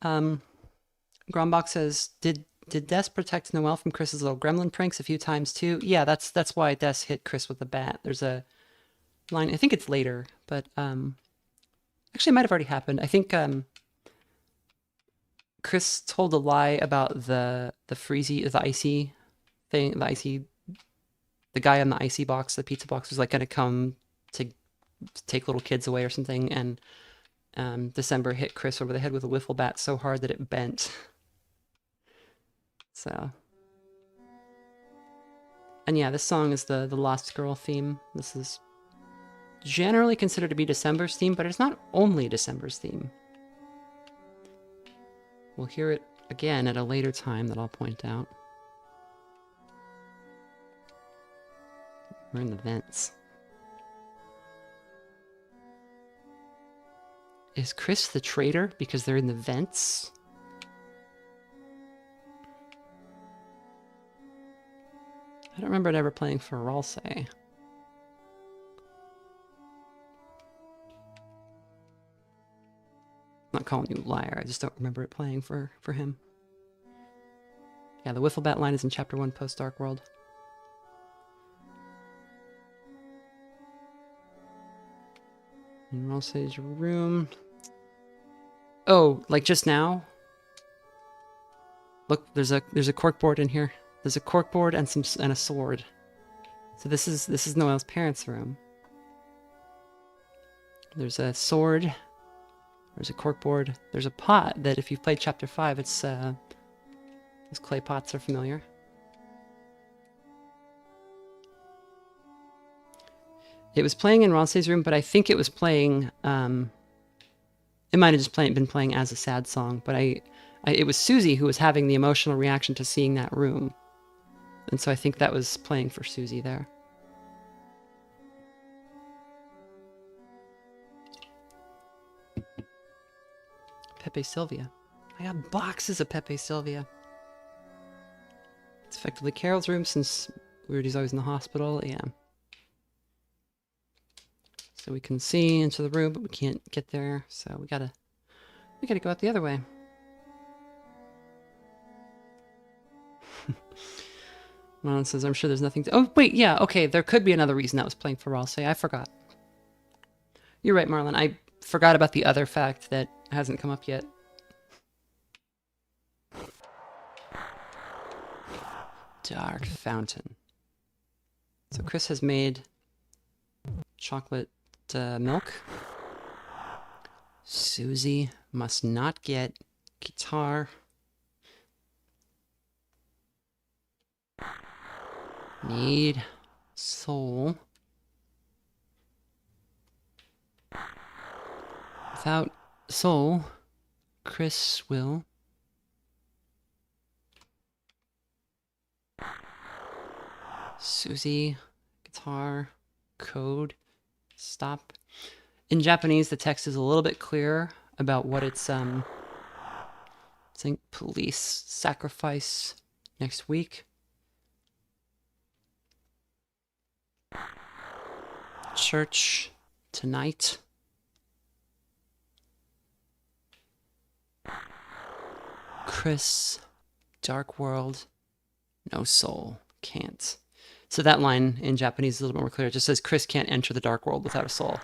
Grombach says, did Des protect Noelle from Chris's little gremlin pranks a few times too? Yeah, that's why Des hit Chris with the bat. There's a line, I think it's later, but actually it might have already happened. I think Chris told a lie about the icy thing, the guy on the icy box, the pizza box, was like gonna come to take little kids away or something, and December hit Chris over the head with a wiffle bat so hard that it bent. So, and yeah, this song is the Lost Girl theme. This is generally considered to be December's theme, but it's not only December's theme. We'll hear it again at a later time that I'll point out. We're in the vents. Is Chris the traitor because they're in the vents? I don't remember it ever playing for Ralsei. I'm not calling you a liar, I just don't remember it playing for him. Yeah, the wiffle bat line is in Chapter 1 Post Dark World. In Ralsei's room. Oh, like just now? Look, there's a corkboard in here. There's a corkboard and a sword. So this is Noelle's parents' room. There's a sword. There's a corkboard. There's a pot that if you've played Chapter 5, it's those clay pots are familiar. It was playing in Ralsei's room, but I think it was playing. It might have just been playing as a sad song, but it was Susie who was having the emotional reaction to seeing that room, and so I think that was playing for Susie there. Pepe Sylvia. I got boxes of Pepe Sylvia. It's effectively Carol's room since Rudy's always in the hospital. Yeah. So we can see into the room, but we can't get there. So we gotta go out the other way. Marlon says, I'm sure there's nothing to... Oh, wait, yeah, okay, there could be another reason that was playing for Ralsei. I forgot. You're right, Marlon. I forgot about the other fact that hasn't come up yet. Dark fountain. So Chris has made chocolate milk. Susie must not get guitar. Need soul. Without soul, Chris will Susie, guitar, code, stop. In Japanese, the text is a little bit clearer about what it's saying. Police sacrifice next week. Church tonight. Chris, dark world, no soul, can't. So that line in Japanese is a little bit more clear. It just says Chris can't enter the dark world without a soul.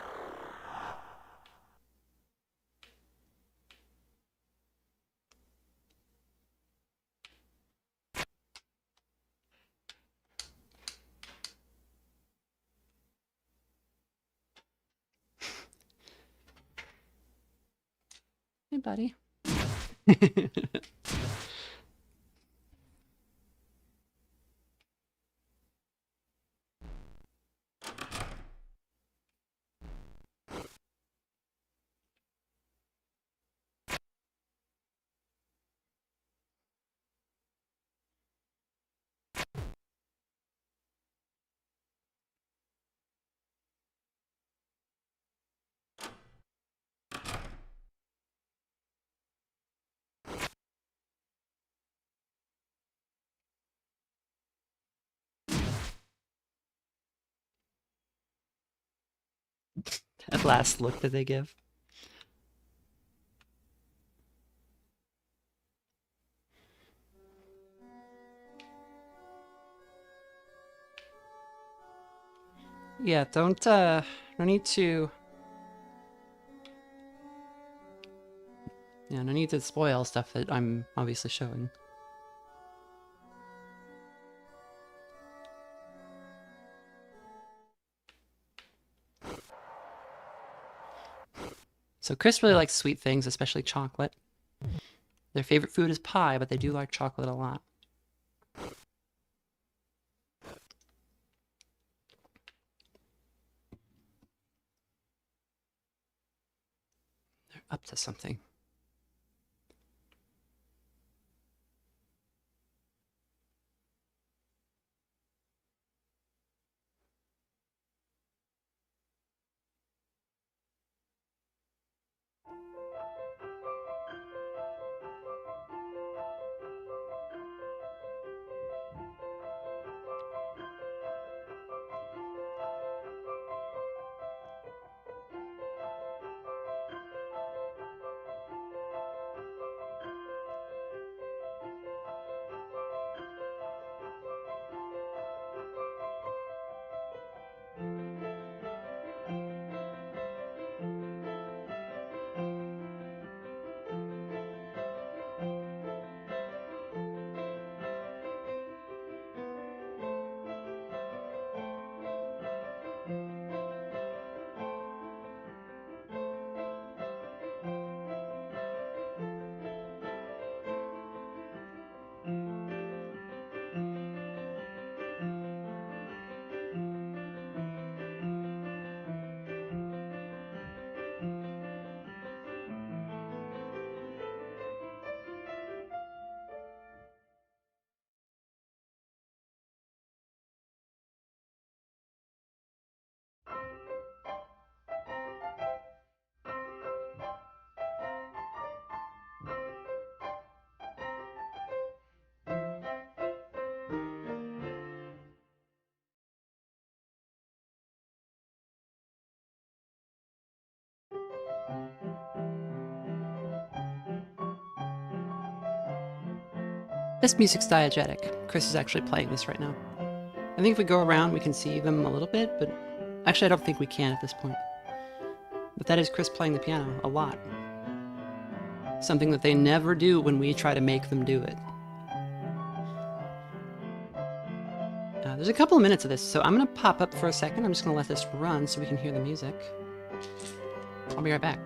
Hey, buddy. That last look that they give. Yeah, don't need to... Yeah, no need to spoil stuff that I'm obviously showing. So Chris really likes sweet things, especially chocolate. Their favorite food is pie, but they do like chocolate a lot. They're up to something. This music's diegetic. Chris is actually playing this right now. I think if we go around, we can see them a little bit, but actually I don't think we can at this point. But that is Chris playing the piano a lot. Something that they never do when we try to make them do it. There's a couple of minutes of this, so I'm going to pop up for a second. I'm just going to let this run so we can hear the music. I'll be right back.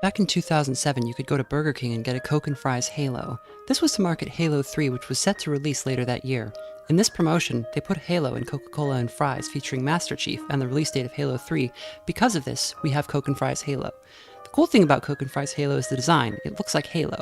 Back in 2007, you could go to Burger King and get a Coke and Fries Halo. This was to market Halo 3, which was set to release later that year. In this promotion, they put Halo in Coca-Cola and fries featuring Master Chief and the release date of Halo 3. Because of this, we have Coke and Fries Halo. The cool thing about Coke and Fries Halo is the design. It looks like Halo.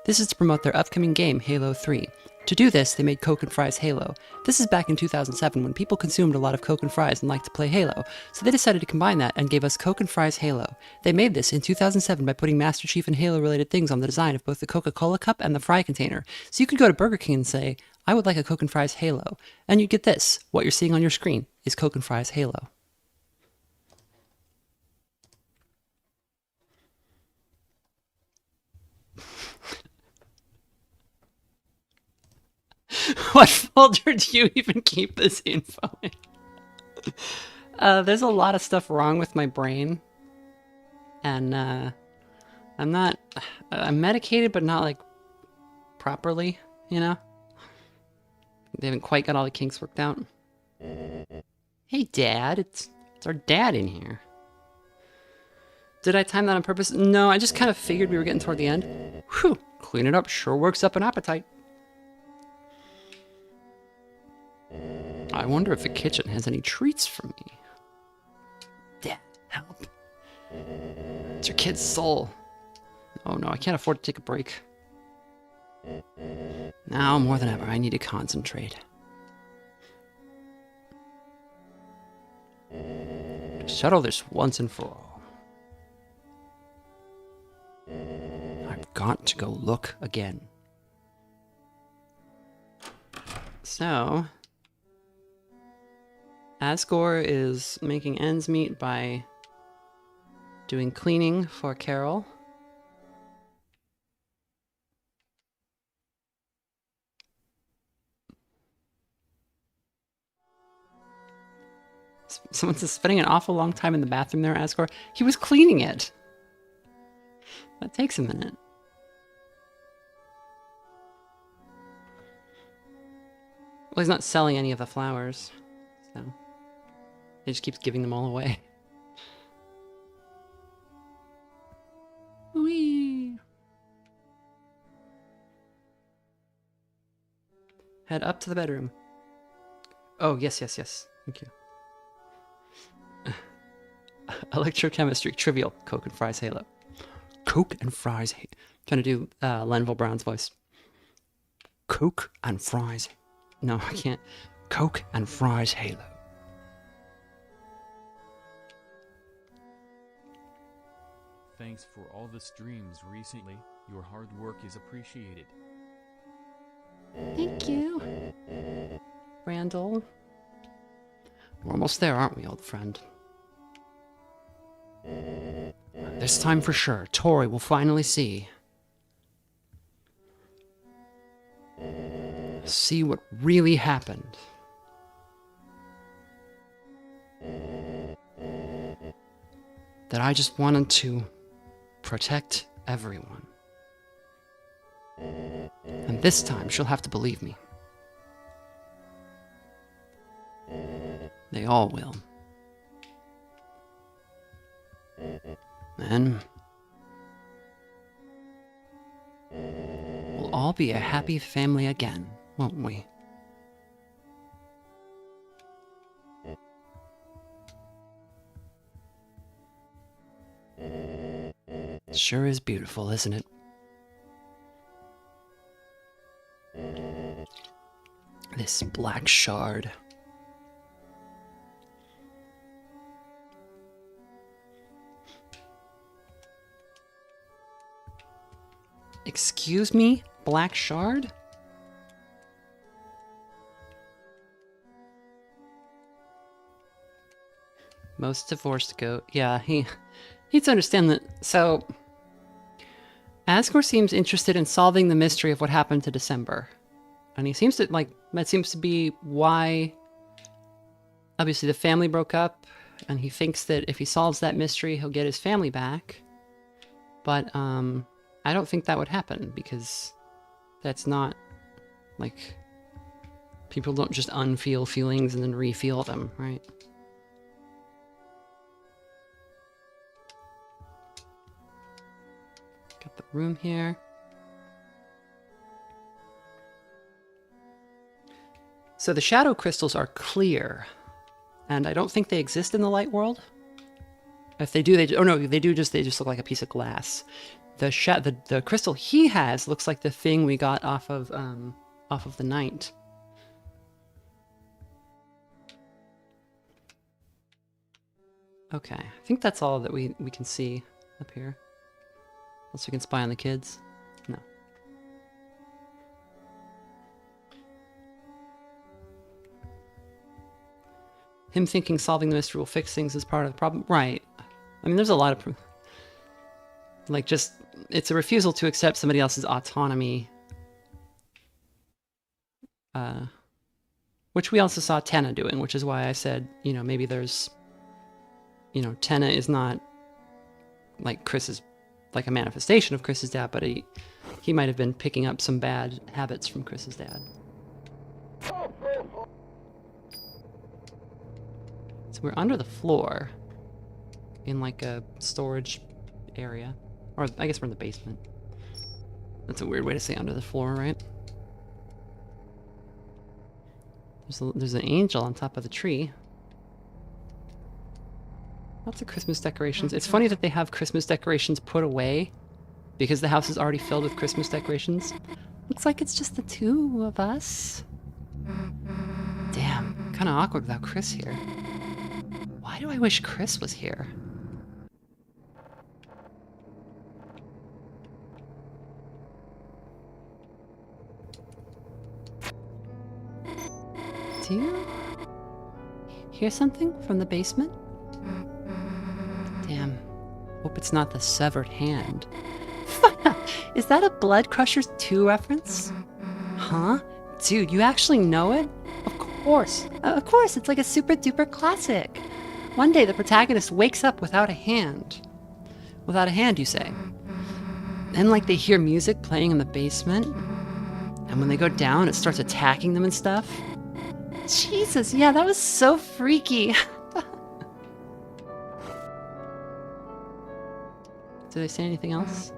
This is to promote their upcoming game, Halo 3. To do this, they made Coke and Fries Halo. This is back in 2007 when people consumed a lot of Coke and Fries and liked to play Halo, so they decided to combine that and gave us Coke and Fries Halo. They made this in 2007 by putting Master Chief and Halo-related things on the design of both the Coca-Cola cup and the fry container. So you could go to Burger King and say, I would like a Coke and Fries Halo, and you'd get this. What you're seeing on your screen is Coke and Fries Halo. What folder do you even keep this info in? There's a lot of stuff wrong with my brain. And, I'm medicated, but not, like, properly, you know? They haven't quite got all the kinks worked out. Hey, Dad, it's our dad in here. Did I time that on purpose? No, I just kind of figured we were getting toward the end. Whew, clean it up sure works up an appetite. I wonder if the kitchen has any treats for me. Dad, help. It's your kid's soul. Oh no, I can't afford to take a break. Now, more than ever, I need to concentrate. Settle this once and for all. I've got to go look again. So, Asgore is making ends meet by doing cleaning for Carol. Someone's spending an awful long time in the bathroom there, Asgore. He was cleaning it. That takes a minute. Well, he's not selling any of the flowers, so he just keeps giving them all away. Whee! Head up to the bedroom. Oh, yes, yes, yes. Thank you. Electrochemistry, trivial. Coke and Fries Halo. Coke and Fries Halo. Trying to do Lenville Brown's voice. Coke and Fries. No, I can't. Coke and Fries Halo. Thanks for all the streams recently. Your hard work is appreciated. Thank you, Randall. We're almost there, aren't we, old friend? This time for sure, Tori will finally see. See what really happened. That I just wanted to protect everyone. And this time she'll have to believe me. They all will. Then we'll all be a happy family again, won't we? Sure is beautiful, isn't it? This black shard. Excuse me? Black shard? Most divorced goat. Yeah, he needs to understand that. So, Asgore seems interested in solving the mystery of what happened to December. And he seems to, like, that seems to be why, obviously, the family broke up, and he thinks that if he solves that mystery, he'll get his family back. But, I don't think that would happen, because that's not, like, people don't just unfeel feelings and then refeel them, right? room here. So the shadow crystals are clear, and I don't think they exist in the light world. If they do, oh no, they do. They just look like a piece of glass. The crystal he has looks like the thing we got off of the knight. Okay, I think that's all that we can see up here. Unless we can spy on the kids. No. Him thinking solving the mystery will fix things is part of the problem. Right. I mean, there's a lot of... Like, just... It's a refusal to accept somebody else's autonomy. Which we also saw Tenna doing, which is why I said, you know, maybe there's... You know, Tenna is not like Chris's... Like a manifestation of Chris's dad, but he might have been picking up some bad habits from Chris's dad. So we're under the floor in like a storage area. Or I guess we're in the basement. That's a weird way to say under the floor, right? There's an angel on top of the tree. Lots of Christmas decorations. It's funny that they have Christmas decorations put away because the house is already filled with Christmas decorations. Looks like it's just the two of us. Damn, kind of awkward without Chris here. Why do I wish Chris was here? Do you hear something from the basement? Damn. Hope it's not the severed hand. Is that a Blood Crushers 2 reference? Huh? Dude, you actually know it? Of course. Of course, it's like a super duper classic. One day the protagonist wakes up without a hand. Without a hand, you say. Then like they hear music playing in the basement. And when they go down, it starts attacking them and stuff. Jesus, yeah, that was so freaky. Did I say anything else?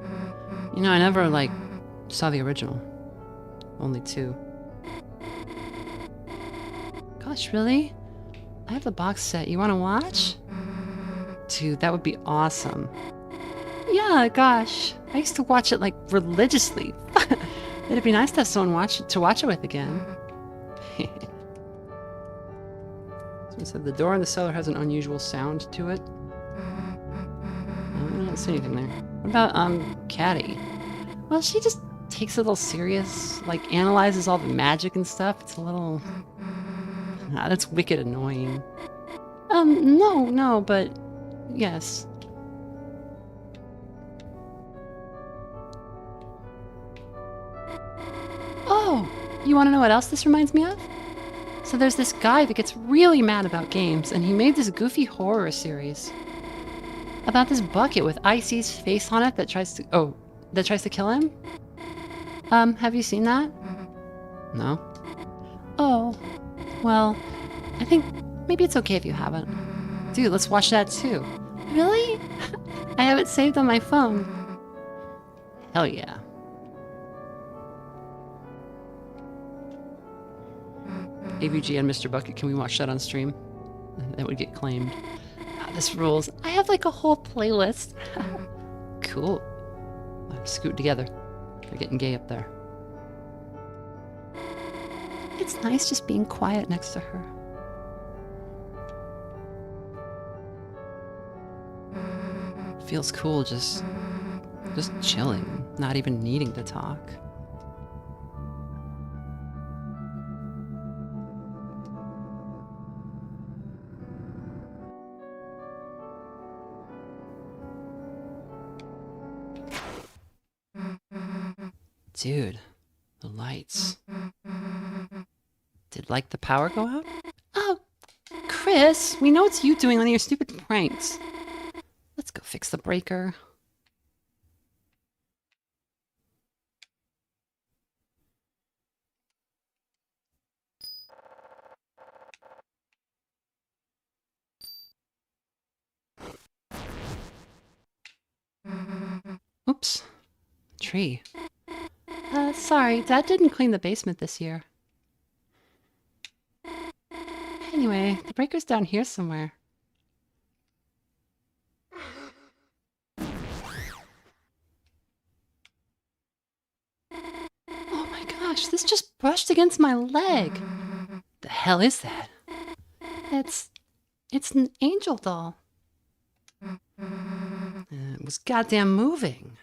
You know, I never, like, saw the original. Only 2. Gosh, really? I have the box set. You want to watch? Dude, that would be awesome. Yeah, gosh. I used to watch it, like, religiously. It'd be nice to have someone to watch it with again. Someone said the door in the cellar has an unusual sound to it. I don't see anything there. What about, Caddy? Well, she just takes it a little serious, like, analyzes all the magic and stuff. It's a little... that's wicked annoying. No, but... Yes. Oh! You want to know what else this reminds me of? So there's this guy that gets really mad about games, and he made this goofy horror series. About this bucket with Icy's face on it that tries to kill him? Have you seen that? No? Oh. Well, I think maybe it's okay if you haven't. Dude, let's watch that too. Really? I have it saved on my phone. Hell yeah. AVG and Mr. Bucket, can we watch that on stream? That would get claimed. This rules. I have like a whole playlist. Cool. I'm scooting together. They're getting gay up there. It's nice just being quiet next to her. Feels cool just chilling, not even needing to talk. Dude, the lights. Did, like, the power go out? Oh, Chris, we know it's you doing one of your stupid pranks. Let's go fix the breaker. Oops. tree. Sorry, Dad didn't clean the basement this year. Anyway, the breaker's down here somewhere. Oh my gosh, this just brushed against my leg. The hell is that? It's an angel doll. It was goddamn moving.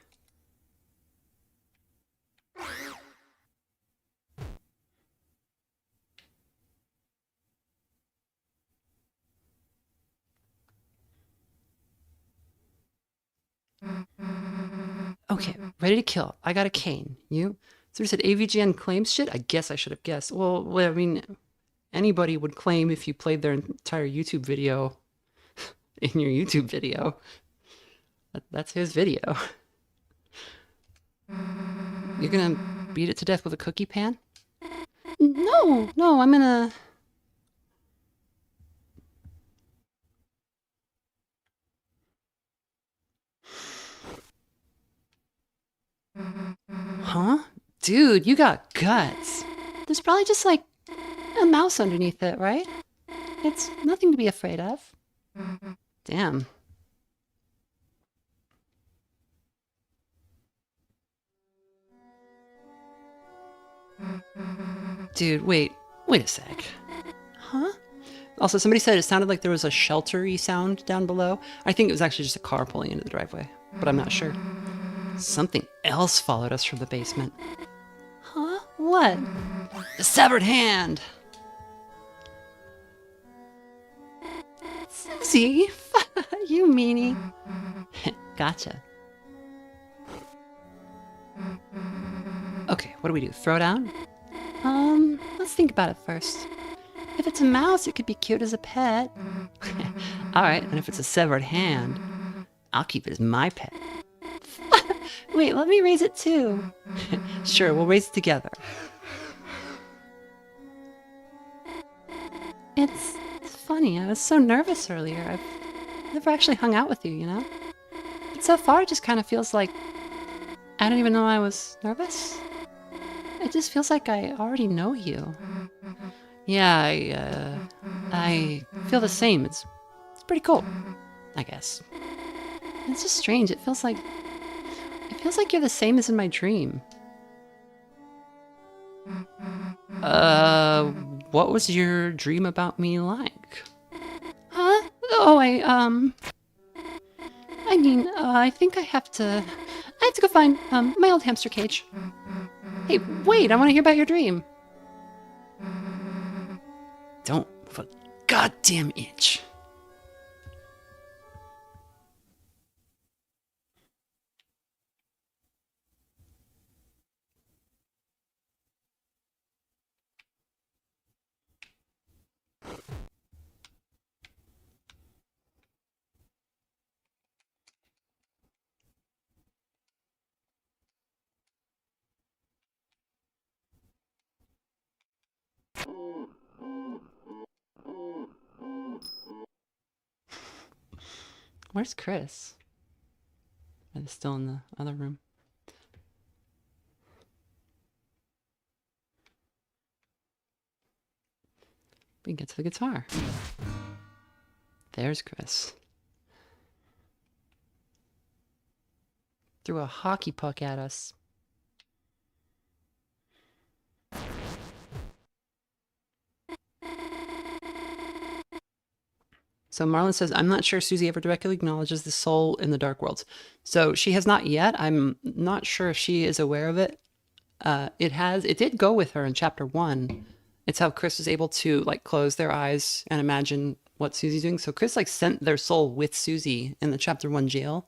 Okay, ready to kill. I got a cane. You? So you said AVGN claims shit? I guess I should have guessed. Well, I mean, anybody would claim if you played their entire YouTube video in your YouTube video. That's his video. You're gonna beat it to death with a cookie pan? No, I'm gonna... Huh? Dude, you got guts. There's probably just like a mouse underneath it, right? It's nothing to be afraid of. Damn. Dude, wait a sec. Huh? Also, somebody said it sounded like there was a sheltery sound down below. I think it was actually just a car pulling into the driveway, but I'm not sure. Something else followed us from the basement. Huh? What? The severed hand! Susie! You meanie. Gotcha. Okay, what do we do? Throw down? Let's think about it first. If it's a mouse, it could be cute as a pet. Alright, and if it's a severed hand, I'll keep it as my pet. Wait, let me raise it too. Sure, we'll raise it together. It's funny, I was so nervous earlier. I've never actually hung out with you, you know? But so far it just kind of feels like I don't even know I was nervous. It just feels like I already know you. Yeah, I feel the same. It's pretty cool, I guess. It's just strange. It feels like you're the same as in my dream. What was your dream about me like? Huh? Oh, I think I have to go find, my old hamster cage. Hey, wait, I want to hear about your dream. Don't move a goddamn inch. Where's Chris? Are they still in the other room? We can get to the guitar. There's Chris. Threw a hockey puck at us. So Marlon says, I'm not sure Susie ever directly acknowledges the soul in the dark worlds. So she has not yet. I'm not sure if she is aware of it. It did go with her in chapter 1. It's how Chris was able to like close their eyes and imagine what Susie's doing. So Chris like sent their soul with Susie in the chapter 1 jail.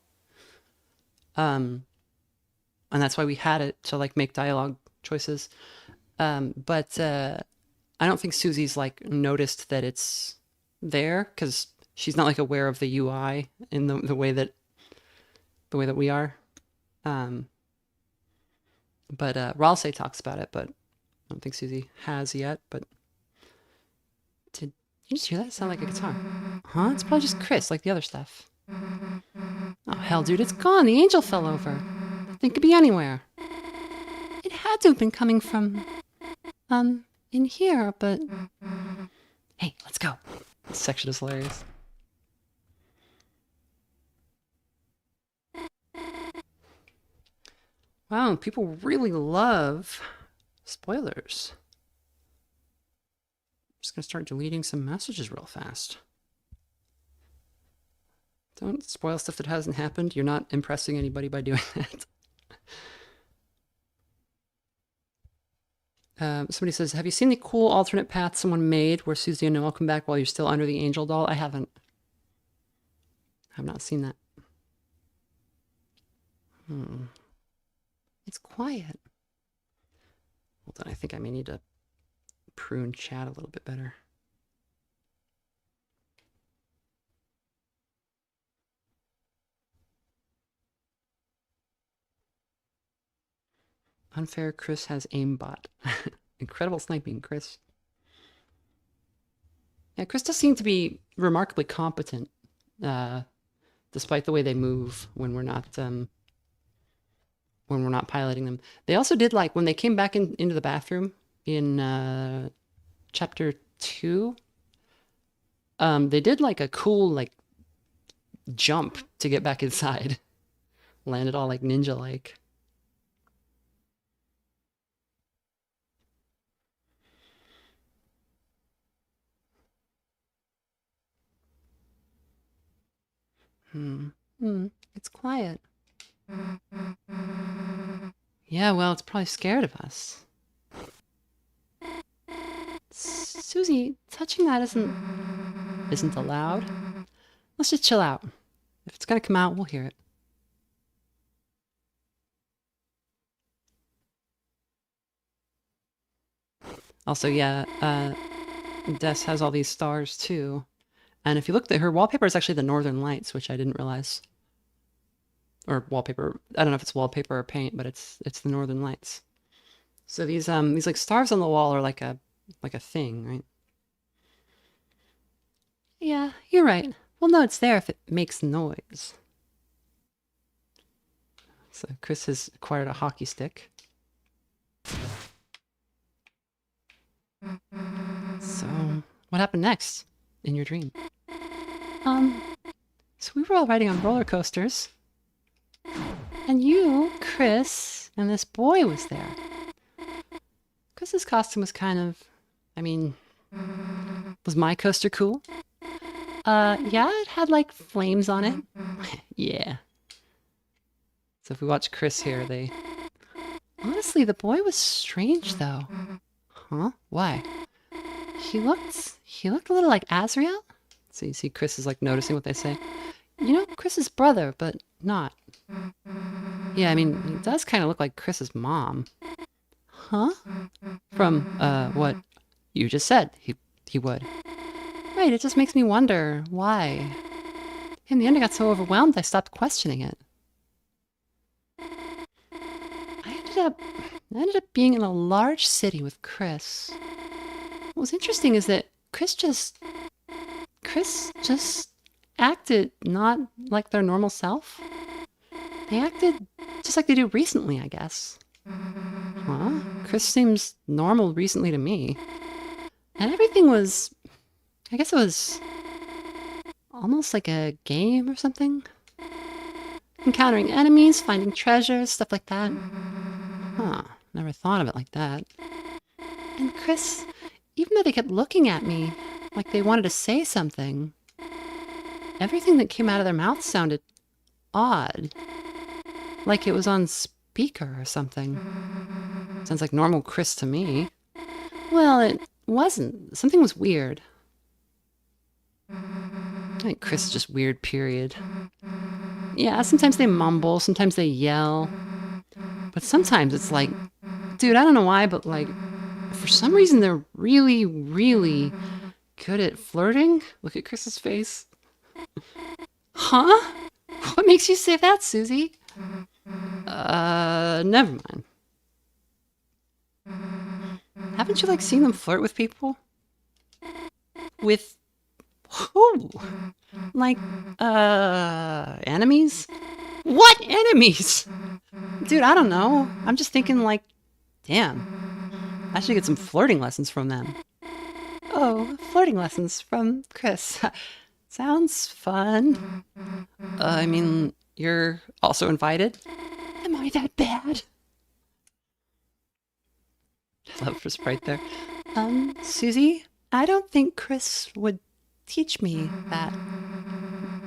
And that's why we had it to like make dialogue choices. But I don't think Susie's like noticed that it's there because she's not like aware of the UI in the way that we are. But Ralsei talks about it, but I don't think Susie has yet. But did you just hear that? It sounded like a guitar. Huh? It's probably just Chris, like the other stuff. Oh hell, dude, it's gone. The angel fell over. That thing could be anywhere. had to have been coming from, in here, but... Hey, let's go. This section is hilarious. Wow, people really love spoilers. I'm just gonna start deleting some messages real fast. Don't spoil stuff that hasn't happened. You're not impressing anybody by doing that. Somebody says, have you seen the cool alternate path someone made where Susie and Noel come back while you're still under the angel doll? I haven't. I've not seen that. It's quiet. Hold on, I think I may need to prune chat a little bit better. Unfair, Chris has aimbot. Incredible sniping, Chris. Yeah, Chris does seem to be remarkably competent, despite the way they move when we're not piloting them. They also did, like, when they came back into the bathroom in chapter 2, they did like a cool like jump to get back inside. Landed all like ninja-like. It's quiet. Yeah, well, it's probably scared of us. Susie, touching that isn't allowed. Let's just chill out. If it's gonna come out, we'll hear it. Also, yeah, Des has all these stars too. And if you look, her wallpaper is actually the Northern Lights, which I didn't realize. Or wallpaper. I don't know if it's wallpaper or paint, but it's the Northern Lights. So these like stars on the wall are like a thing, right? Yeah, you're right. We'll know it's there if it makes noise. So Chris has acquired a hockey stick. So what happened next in your dream? So we were all riding on roller coasters. And you, Chris, and this boy was there. Chris's costume was kind of, I mean, was my coaster cool? Yeah, it had like flames on it. Yeah. So if we watch Chris here, honestly, the boy was strange though. Huh? Why? He looked a little like Azrael. So you see Chris is like noticing what they say. You know, Chris's brother, but not. Yeah, I mean, he does kind of look like Chris's mom. Huh? From, what you just said he would. Right, it just makes me wonder why. In the end, I got so overwhelmed I stopped questioning it. I ended up being in a large city with Chris. What was interesting is that Chris just acted not like their normal self. They acted just like they do recently, I guess. Huh? Chris seems normal recently to me. And everything was, I guess it was almost like a game or something. Encountering enemies, finding treasures, stuff like that. Huh, never thought of it like that. And Chris, even though they kept looking at me like they wanted to say something, everything that came out of their mouths sounded odd. Like it was on speaker or something. Sounds like normal Chris to me. Well, it wasn't. Something was weird. I think Chris is just weird, period. Yeah, sometimes they mumble, sometimes they yell. But sometimes it's like, dude, I don't know why, but like, for some reason they're really, really good at flirting. Look at Chris's face. Huh? What makes you say that, Susie? Never mind. Haven't you, like, seen them flirt with people? With who? Like, enemies? What enemies? Dude, I don't know. I'm just thinking, like, Damn. I should get some flirting lessons from them. Oh, flirting lessons from Chris. Sounds fun. I mean, you're also invited? Am I that bad? I love her sprite there. Susie, I don't think Chris would teach me that.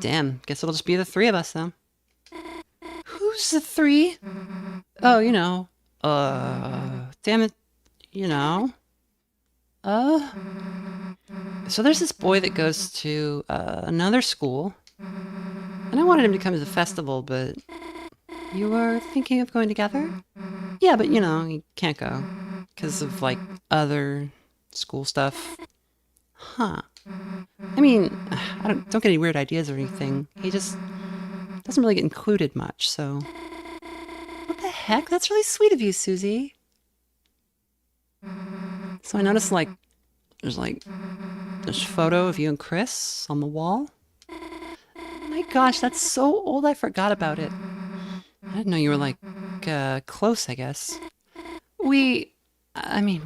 Damn, guess it'll just be the three of us then. Who's the three? Oh, you know. Damn it. You know. So there's this boy that goes to another school, and I wanted him to come to the festival, but you were thinking of going together? Yeah, but you know, he can't go because of like other school stuff. Huh. I mean, I don't get any weird ideas or anything. He just doesn't really get included much, so. What the heck? That's really sweet of you, Susie. So I noticed there's this photo of you and Chris on the wall. Oh my gosh, that's so old I forgot about it. I didn't know you were close, I guess. I mean,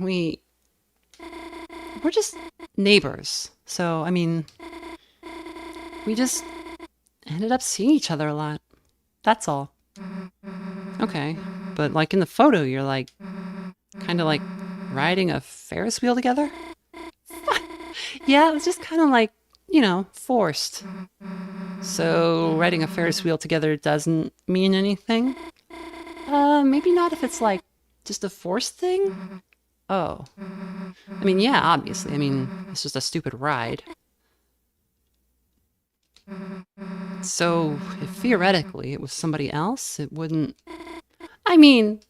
we're just neighbors. So, I mean, we just ended up seeing each other a lot. That's all. Okay, but like in the photo, you're like, kind of like riding a Ferris wheel together? Yeah, it was just kind of like, you know, forced. So riding a Ferris wheel together doesn't mean anything? Maybe not if it's like just a forced thing? Oh. I mean, yeah, obviously. I mean, it's just a stupid ride. So if theoretically it was somebody else, it wouldn't... I mean,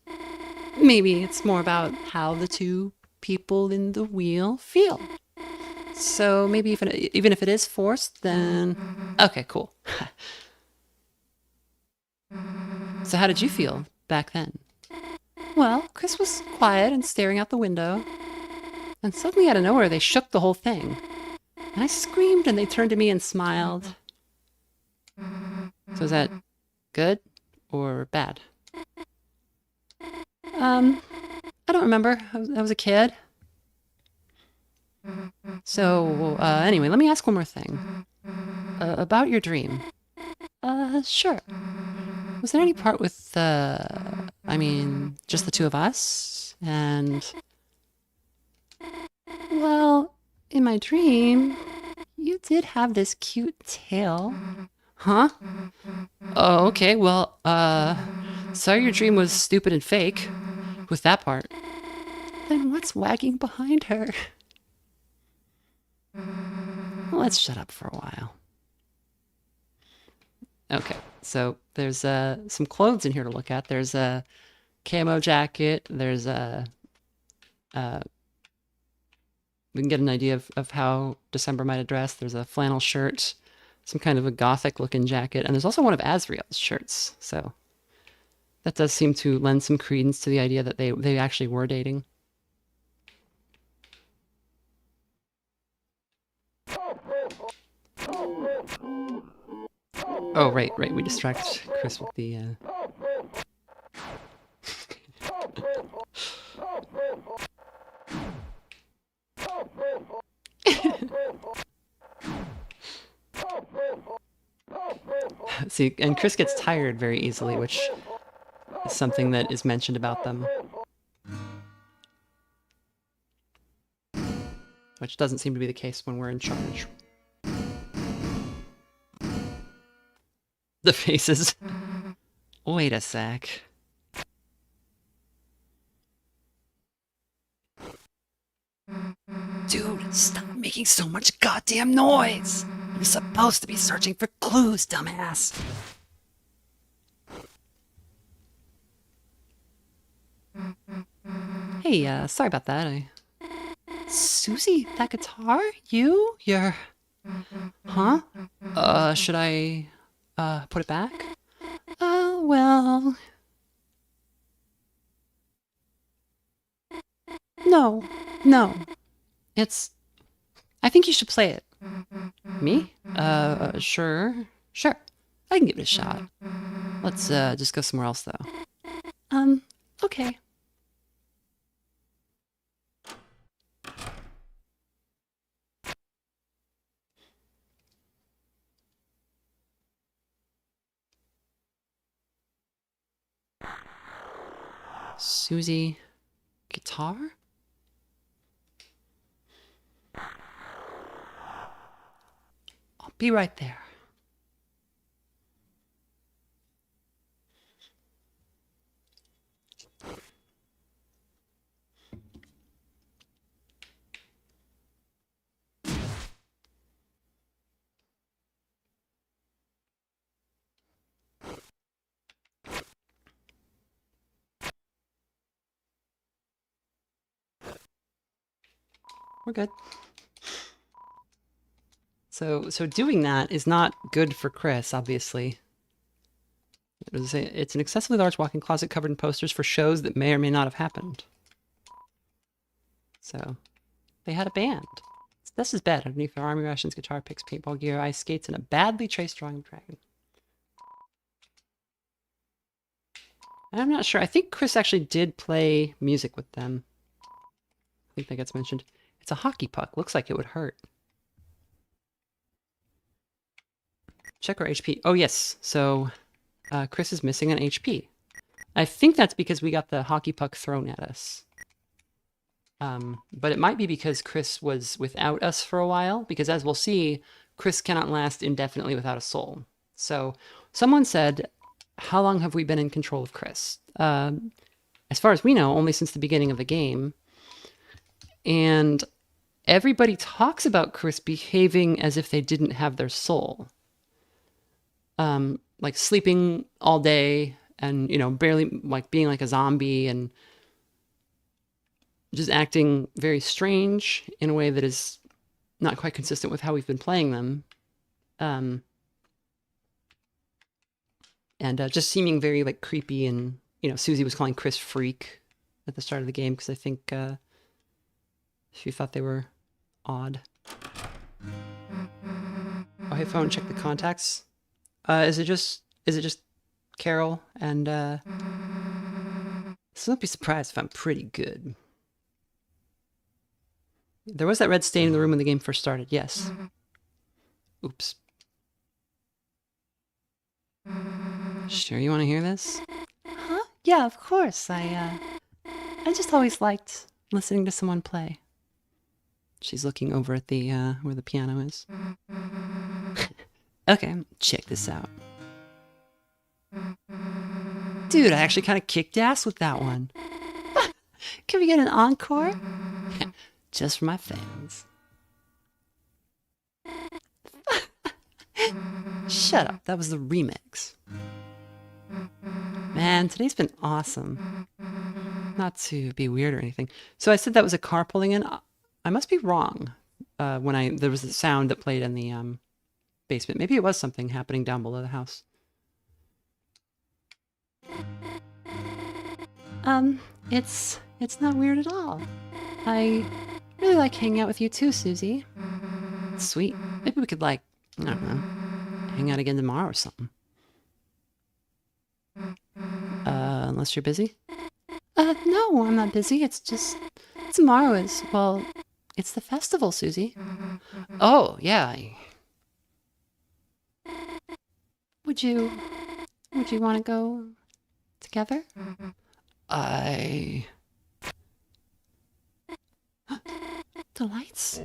maybe it's more about how the two people in the wheel feel. So maybe even if it is forced, then... Okay, cool. So how did you feel back then? Well, Chris was quiet and staring out the window. And suddenly out of nowhere, they shook the whole thing. And I screamed and they turned to me and smiled. So is that good or bad? I don't remember. I was a kid. So, anyway, let me ask one more thing. About your dream. Sure. Was there any part with, I mean, just the two of us? And, well, in my dream, you did have this cute tail. Huh? Oh, okay, well, sorry your dream was stupid and fake. With that part. Then what's wagging behind her? Let's shut up for a while. Okay, so there's some clothes in here to look at. There's a camo jacket. There's a... we can get an idea of how December might have dressed. There's a flannel shirt, some kind of a gothic-looking jacket, and there's also one of Azriel's shirts. So that does seem to lend some credence to the idea that they actually were dating. Oh, right, we distract Chris with the, See, and Chris gets tired very easily, which is something that is mentioned about them. Which doesn't seem to be the case when we're in charge. The faces. Wait a sec. Dude, stop making so much goddamn noise! You're supposed to be searching for clues, dumbass! Hey, sorry about that. Susie, that guitar? You're... Huh? Should I, put it back? Well... No. It's... I think you should play it. Me? Sure. Sure. I can give it a shot. Let's, just go somewhere else, though. Okay. Susie, guitar? I'll be right there. We're good. So doing that is not good for Chris, obviously. It's an excessively large walk-in closet covered in posters for shows that may or may not have happened. So, they had a band. This is bad. Underneath their army rations, guitar picks, paintball gear, ice skates, and a badly traced drawing of dragon. I'm not sure. I think Chris actually did play music with them. I think that gets mentioned. It's a hockey puck. Looks like it would hurt. Check our HP. Oh, yes. So, Chris is missing an HP. I think that's because we got the hockey puck thrown at us. But it might be because Chris was without us for a while, because as we'll see, Chris cannot last indefinitely without a soul. So, someone said, how long have we been in control of Chris? As far as we know, only since the beginning of the game. And everybody talks about Chris behaving as if they didn't have their soul. Like sleeping all day and, you know, barely like being like a zombie and just acting very strange in a way that is not quite consistent with how we've been playing them. And just seeming very like creepy, and, you know, Susie was calling Chris freak at the start of the game because I think she thought they were odd. Oh, hey phone, check the contacts. Is it just Carol and so don't be surprised if I'm pretty good. There was that red stain in the room when the game first started, yes. Oops. Sure you want to hear this? Huh? Yeah, of course. I just always liked listening to someone play. She's looking over at the where the piano is. Okay, check this out. Dude, I actually kind of kicked ass with that one. Can we get an encore? Just for my fans. Shut up, that was the remix. Man, today's been awesome. Not to be weird or anything. So I said that was a car pulling in. I must be wrong. When there was a sound that played in the basement. Maybe it was something happening down below the house. It's not weird at all. I really like hanging out with you too, Susie. Sweet. Maybe we could, like, I don't know, hang out again tomorrow or something. Unless you're busy? No, I'm not busy. It's just, tomorrow is, well, it's the festival, Susie. Oh, yeah. Would you want to go together? The lights?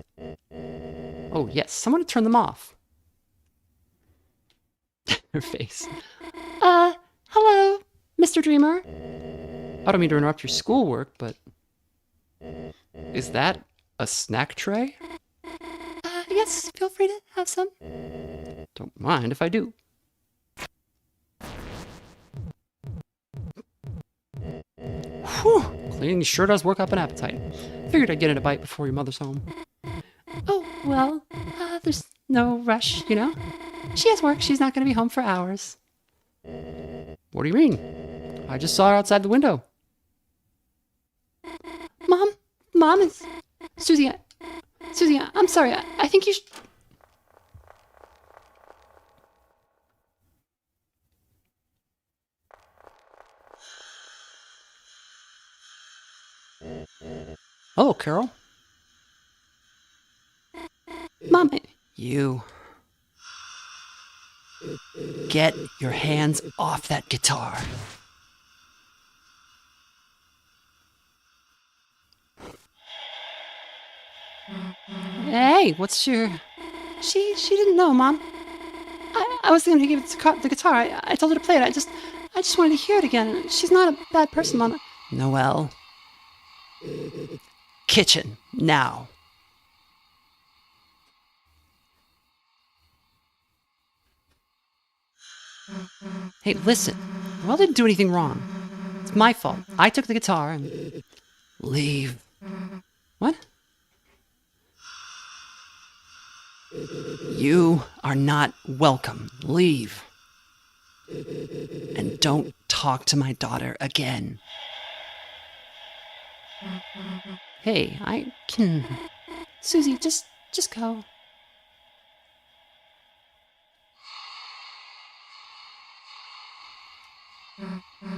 Oh, yes. Someone to turn them off. Her face. Hello, Mr. Dreamer. I don't mean to interrupt your schoolwork, but... Is that a snack tray? Yes, feel free to have some. Don't mind if I do. Whew, cleaning sure does work up an appetite. Figured I'd get in a bite before your mother's home. Oh, well, there's no rush, you know? She has work. She's not going to be home for hours. What do you mean? I just saw her outside the window. Mom is... Susie, I'm sorry. I think you should... Oh, Carol. Mom, you... Get your hands off that guitar. Hey, what's your... She didn't know, Mom. I was going to give it the guitar. I told her to play it. I just wanted to hear it again. She's not a bad person, Mom. Noelle. Kitchen, now. Hey, listen. Noelle didn't do anything wrong. It's my fault. I took the guitar and... Leave. What? You are not welcome. Leave. And don't talk to my daughter again. Hey, I can... Susie, just go.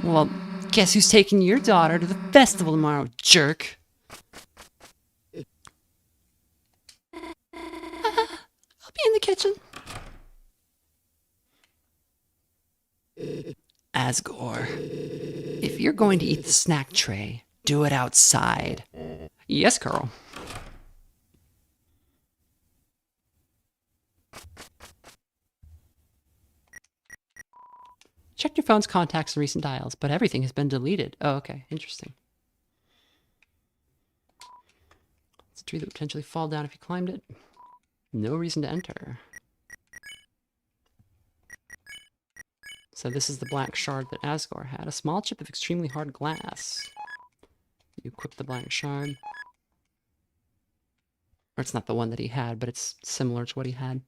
Well, guess who's taking your daughter to the festival tomorrow, jerk? I'll be in the kitchen. Asgore, if you're going to eat the snack tray, do it outside. Yes, Carl. Check your phone's contacts and recent dials, but everything has been deleted. Oh, okay. Interesting. It's a tree that would potentially fall down if you climbed it. No reason to enter. So this is the black shard that Asgore had. A small chip of extremely hard glass. You equip the black shard. Or it's not the one that he had, but it's similar to what he had.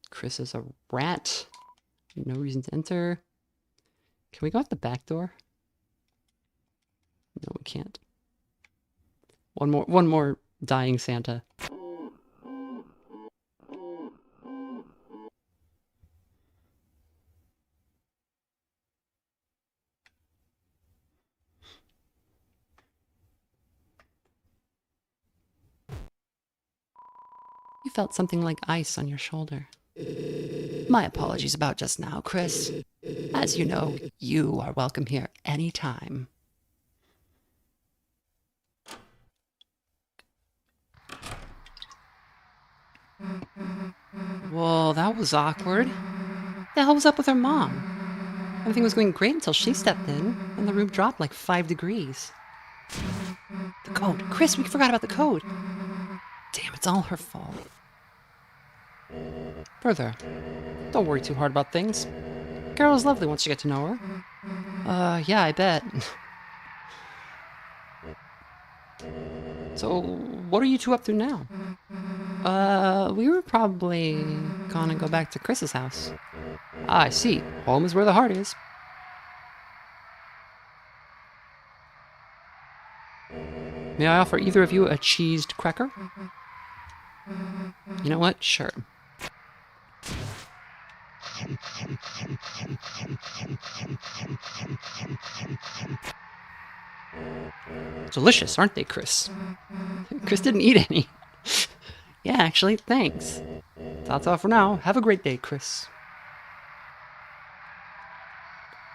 Chris is a rat. No reason to enter. Can we go out the back door? No, we can't. One more dying Santa. You felt something like ice on your shoulder. My apologies about just now, Chris. As you know, you are welcome here anytime. Whoa, that was awkward. The hell was up with her mom? Everything was going great until she stepped in, and the room dropped like 5 degrees. The code. Chris, we forgot about the code. Damn, it's all her fault. Further, don't worry too hard about things. Carol's lovely once you get to know her. Yeah, I bet. So, what are you two up to now? We were probably gonna go back to Chris's house. Ah, I see. Home is where the heart is. May I offer either of you a cheesed cracker? You know what? Sure. Delicious, aren't they, Chris? Chris didn't eat any. Yeah, actually, thanks. That's all for now. Have a great day, Chris.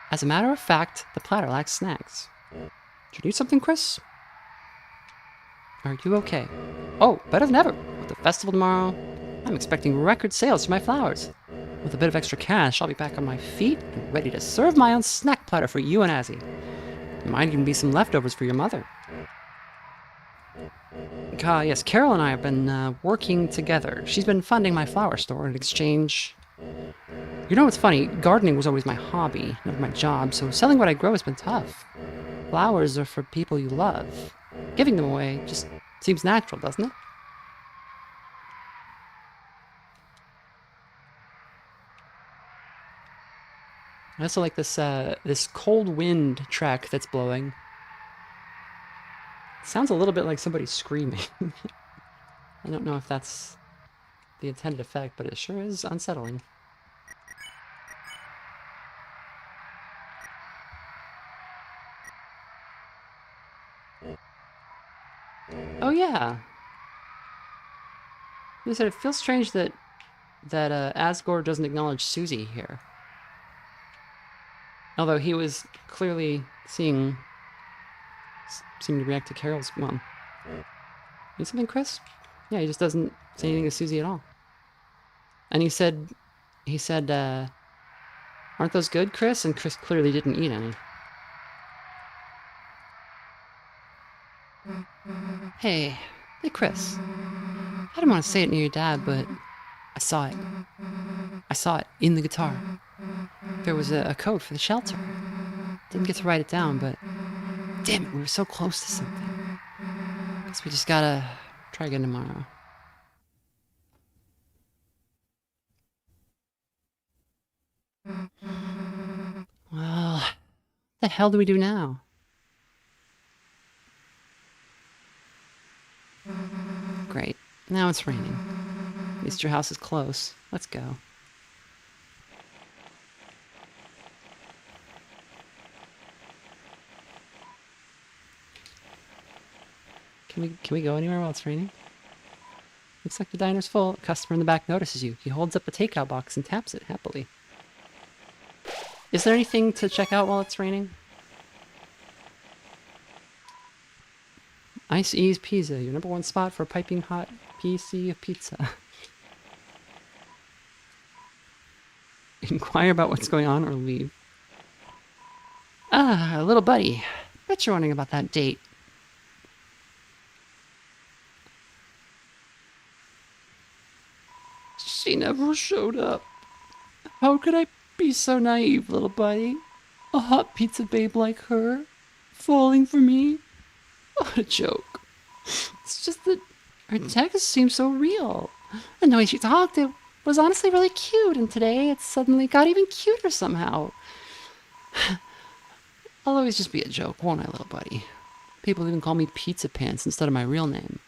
As a matter of fact, the platter lacks snacks. Do you need something, Chris? Are you okay? Oh, better than ever. With the festival tomorrow, I'm expecting record sales for my flowers. With a bit of extra cash, I'll be back on my feet and ready to serve my own snack platter for you and Azzy. There might even be some leftovers for your mother. Yes, Carol and I have been working together. She's been funding my flower store in exchange. You know what's funny? Gardening was always my hobby, never my job, so selling what I grow has been tough. Flowers are for people you love. Giving them away just seems natural, doesn't it? I also like this cold wind track that's blowing. It sounds a little bit like somebody screaming. I don't know if that's the intended effect, but it sure is unsettling. Oh yeah. You said it feels strange that Asgore doesn't acknowledge Susie here. Although he was clearly seeming to react to Carol's, well, Need something, Chris? Yeah, he just doesn't say anything to Susie at all. And he said, aren't those good, Chris? And Chris clearly didn't eat any. Hey, Chris. I didn't want to say it near your dad, but I saw it. I saw it in the guitar. There was a code for the shelter. Didn't get to write it down, but damn it, we were so close to something. Guess we just gotta try again tomorrow. Well, what the hell do we do now? Great. Now it's raining. At least your house is close. Let's go. Can we go anywhere while it's raining? Looks like the diner's full. A customer in the back notices you. He holds up a takeout box and taps it happily. Is there anything to check out while it's raining? Ice Ease Pizza, your #1 spot for a piping hot PC of pizza. Inquire about what's going on or leave. Ah, little buddy. Bet you're wondering about that date. She never showed up. How could I be so naive, little buddy? A hot pizza babe like her? Falling for me? What a joke. It's just that her text seemed so real. And the way she talked, it was honestly really cute. And today, it suddenly got even cuter somehow. I'll always just be a joke, won't I, little buddy? People even call me Pizza Pants instead of my real name.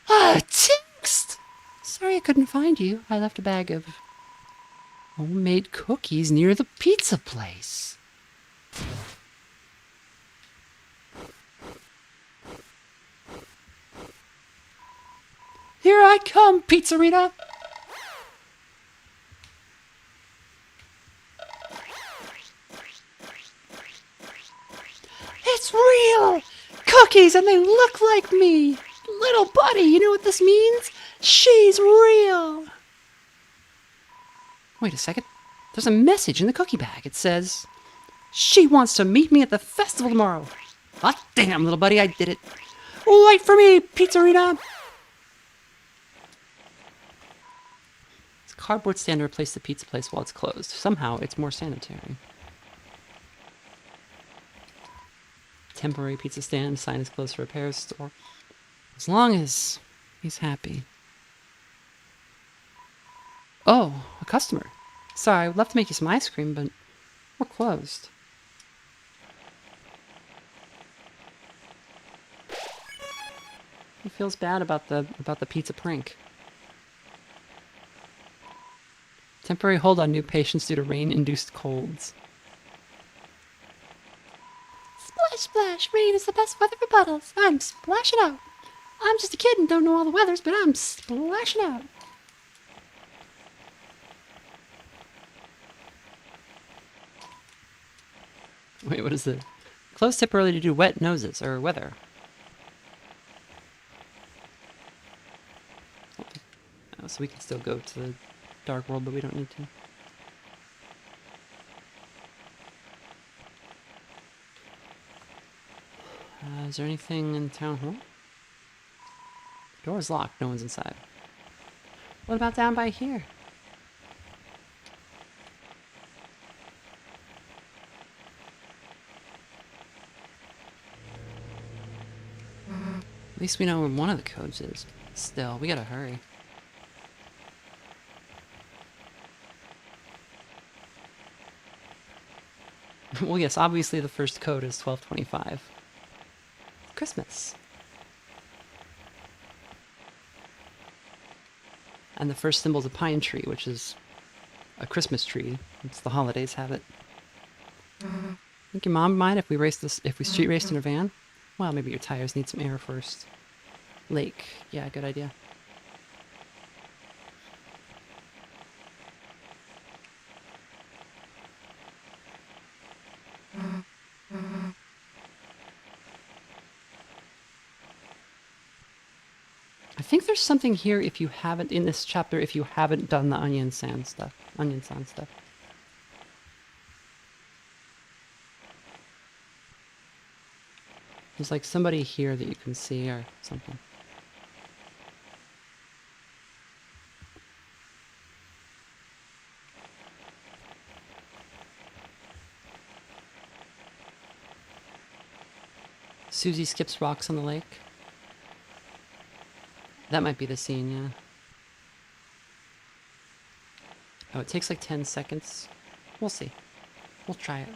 Ah, text! Sorry I couldn't find you. I left a bag of homemade cookies near the pizza place. Here I come, Pizzerina! It's real! Cookies, and they look like me! Little buddy, you know what this means? She's real! Wait a second. There's a message in the cookie bag. It says, she wants to meet me at the festival tomorrow. Hot damn, little buddy, I did it. Wait for me, Pizzerina! It's a cardboard stand to replace the pizza place while it's closed. Somehow, it's more sanitary. Temporary pizza stand, sign is closed for repairs, store. As long as he's happy. Oh, a customer. Sorry, I would love to make you some ice cream, but we're closed. He feels bad about the pizza prank. Temporary hold on new patients due to rain-induced colds. Splash, splash, rain is the best weather for puddles. I'm splashing out. I'm just a kid and don't know all the weathers, but I'm splashing out. Wait, what is it? Close temporarily to do wet noses, or weather. Oh, so we can still go to the dark world, but we don't need to. Is there anything in the town hall? Door's locked, no one's inside. What about down by here? At least we know where one of the codes is. Still, we gotta hurry. Well, yes, obviously the first code is 1225. Christmas. And the first symbol is a pine tree, which is a Christmas tree. It's the holidays have it. Think your mom would mind if we street raced in her van? Well, maybe your tires need some air first. Lake. Yeah, good idea. I think there's something here if you haven't, in this chapter, if you haven't done the onion sand stuff. Onion sand stuff. There's like somebody here that you can see or something. Susie skips rocks on the lake. That might be the scene, yeah. Oh, it takes like 10 seconds. We'll see. We'll try it.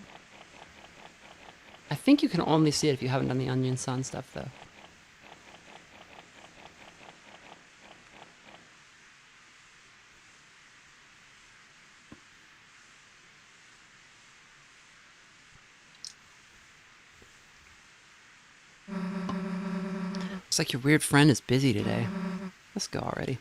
I think you can only see it if you haven't done the onion sun stuff, though. Looks like your weird friend is busy today. Let's go already.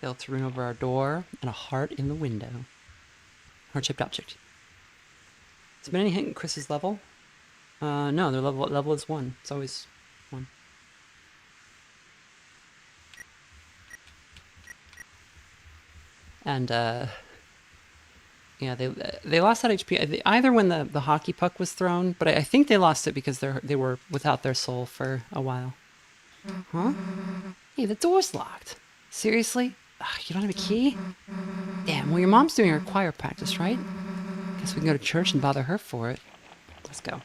Deltarune over our door and a heart in the window. Heart-shaped object. Has there been any hint in Chris's level? No, their level is 1. It's always 1. And yeah, they lost that HP either when the hockey puck was thrown, but I think they lost it because they were without their soul for a while. Huh? Hey, the door's locked. Seriously? Ugh, you don't have a key? Damn. Well, your mom's doing her choir practice, right? Guess we can go to church and bother her for it. Let's go.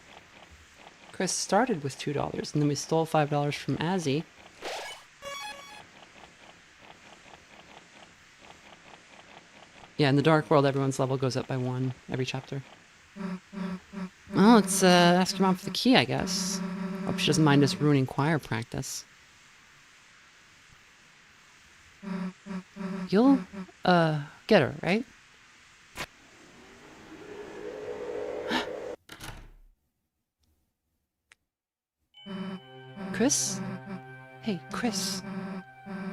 Chris started with $2, and then we stole $5 from Azzy. Yeah, in the Dark World, everyone's level goes up by 1 every chapter. Well, let's ask your mom for the key, I guess. Hope she doesn't mind us ruining choir practice. You'll, get her, right? Chris? Hey, Chris.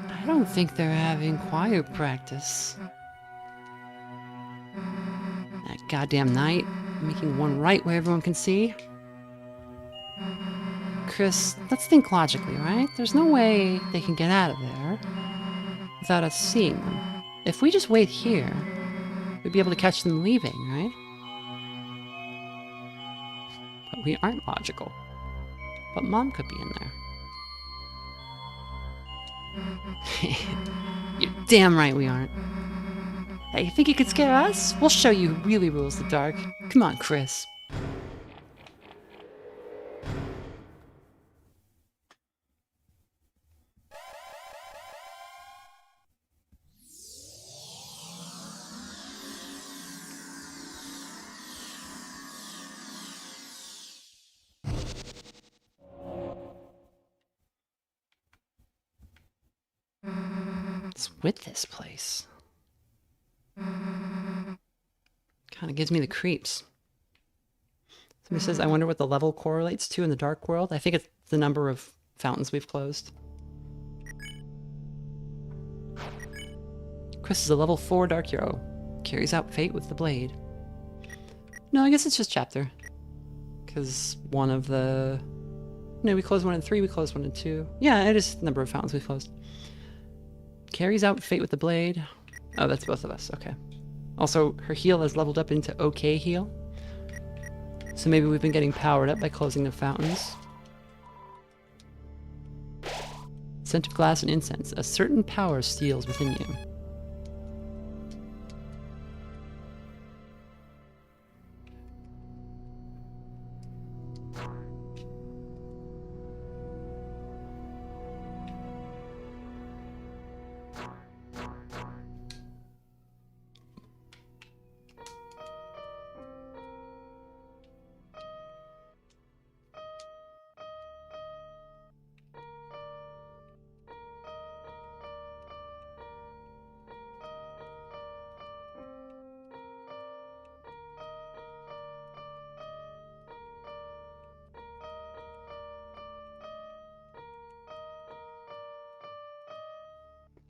I don't think they're having choir practice. That goddamn night, making one right where everyone can see. Chris, let's think logically, right? There's no way they can get out of there without us seeing them. If we just wait here, we'd be able to catch them leaving, right? But we aren't logical. But Mom could be in there. You're damn right we aren't. Hey, you think you could scare us? We'll show you who really rules the dark. Come on, Chris. What's with this place? Kind of gives me the creeps. Somebody says, I wonder what the level correlates to in the Dark World. I think it's the number of fountains we've closed. Chris is a level 4 Dark Hero. Carries out fate with the blade. No, I guess it's just chapter. Because one of the... No, we closed 1 and 3, we closed 1 and 2. Yeah, it is the number of fountains we've closed. Carries out fate with the blade. Oh, that's both of us. Okay. Also, her heal has leveled up into okay heal. So maybe we've been getting powered up by closing the fountains. Scent of glass and incense. A certain power steals within you.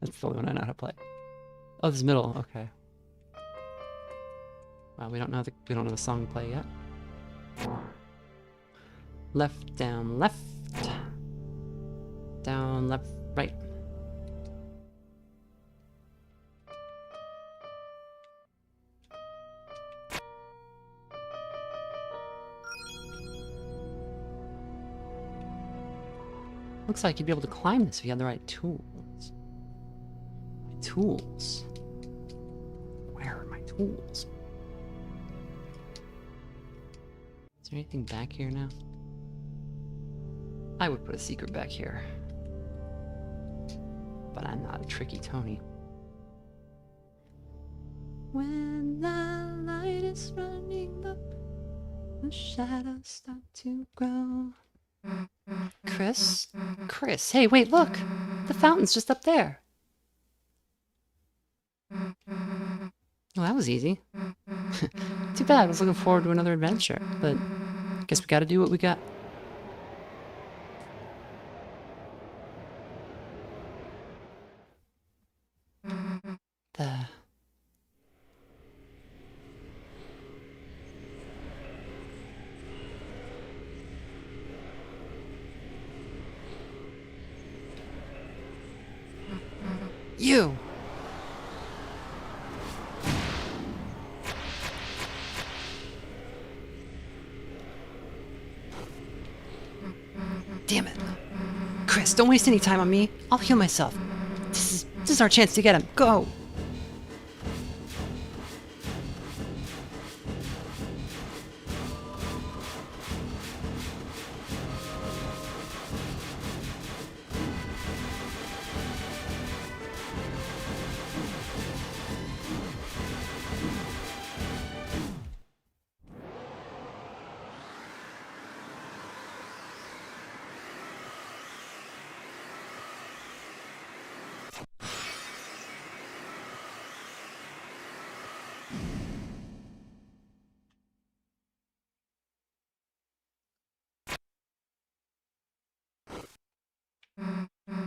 That's the only one I know how to play. Oh, this is middle. Okay. Wow, we don't know the song to play yet. Left, down, left. Down, left, right. Looks like you'd be able to climb this if you had the right tools. My tools? Where are my tools? Is there anything back here now? I would put a secret back here. But I'm not a tricky Tony. When the light is running up, the shadows start to grow. Chris? Chris, hey, wait, look! The fountain's just up there. Well, that was easy. Too bad, I was looking forward to another adventure, but I guess we gotta do what we got. You! Damn it. Chris, don't waste any time on me. I'll heal myself. This is our chance to get him. Go!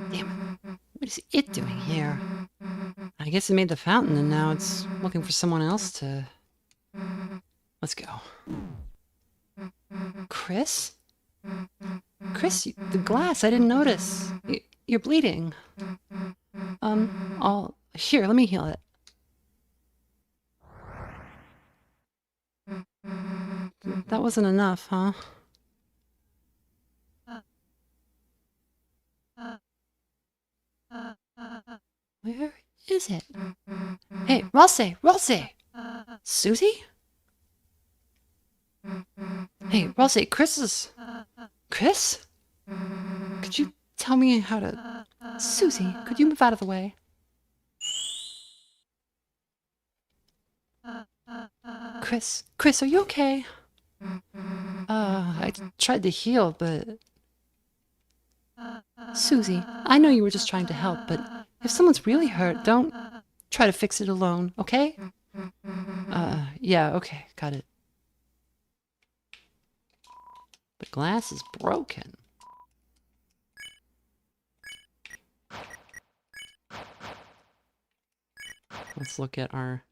Damn it. What is it doing here? I guess it made the fountain and now it's looking for someone else to... Let's go. Chris? Chris, the glass, I didn't notice. You're bleeding. Here, let me heal it. That wasn't enough, huh? Where is it? Hey, Ralsei! Susie? Hey, Ralsei, Chris? Could you tell me how to... Susie, could you move out of the way? Chris, are you okay? I tried to heal, but... Susie, I know you were just trying to help, but if someone's really hurt, don't try to fix it alone, okay? Yeah, okay, got it. The glass is broken. Let's look at our...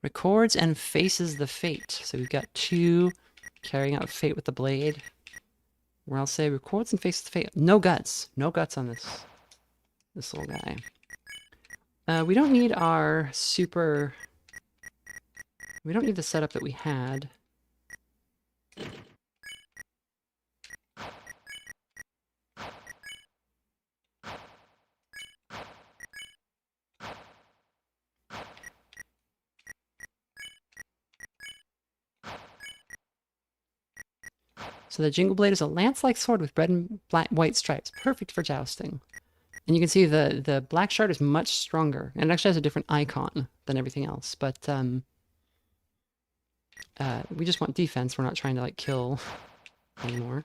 Records and faces the fate. So we've got 2 carrying out fate with the blade. Where I'll say records and faces the fate. No guts. No guts on this little guy. We don't need our super... We don't need the setup that we had. So the Jingle Blade is a lance-like sword with red and white stripes, perfect for jousting. And you can see the black shard is much stronger, and it actually has a different icon than everything else. But we just want defense. We're not trying to like kill anymore.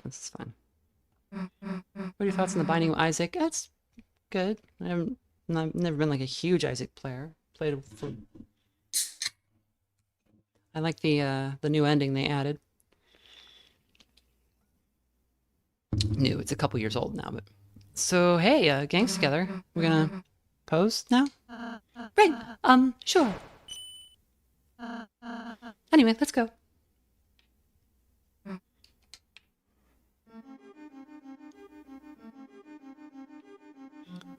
This is fine. What are your thoughts on the Binding of Isaac? That's good. I've never been like a huge Isaac player. Played for... I like the new ending they added. New, it's a couple years old now, but so hey, gang's together. We're gonna pose now? Right, sure. Anyway, let's go.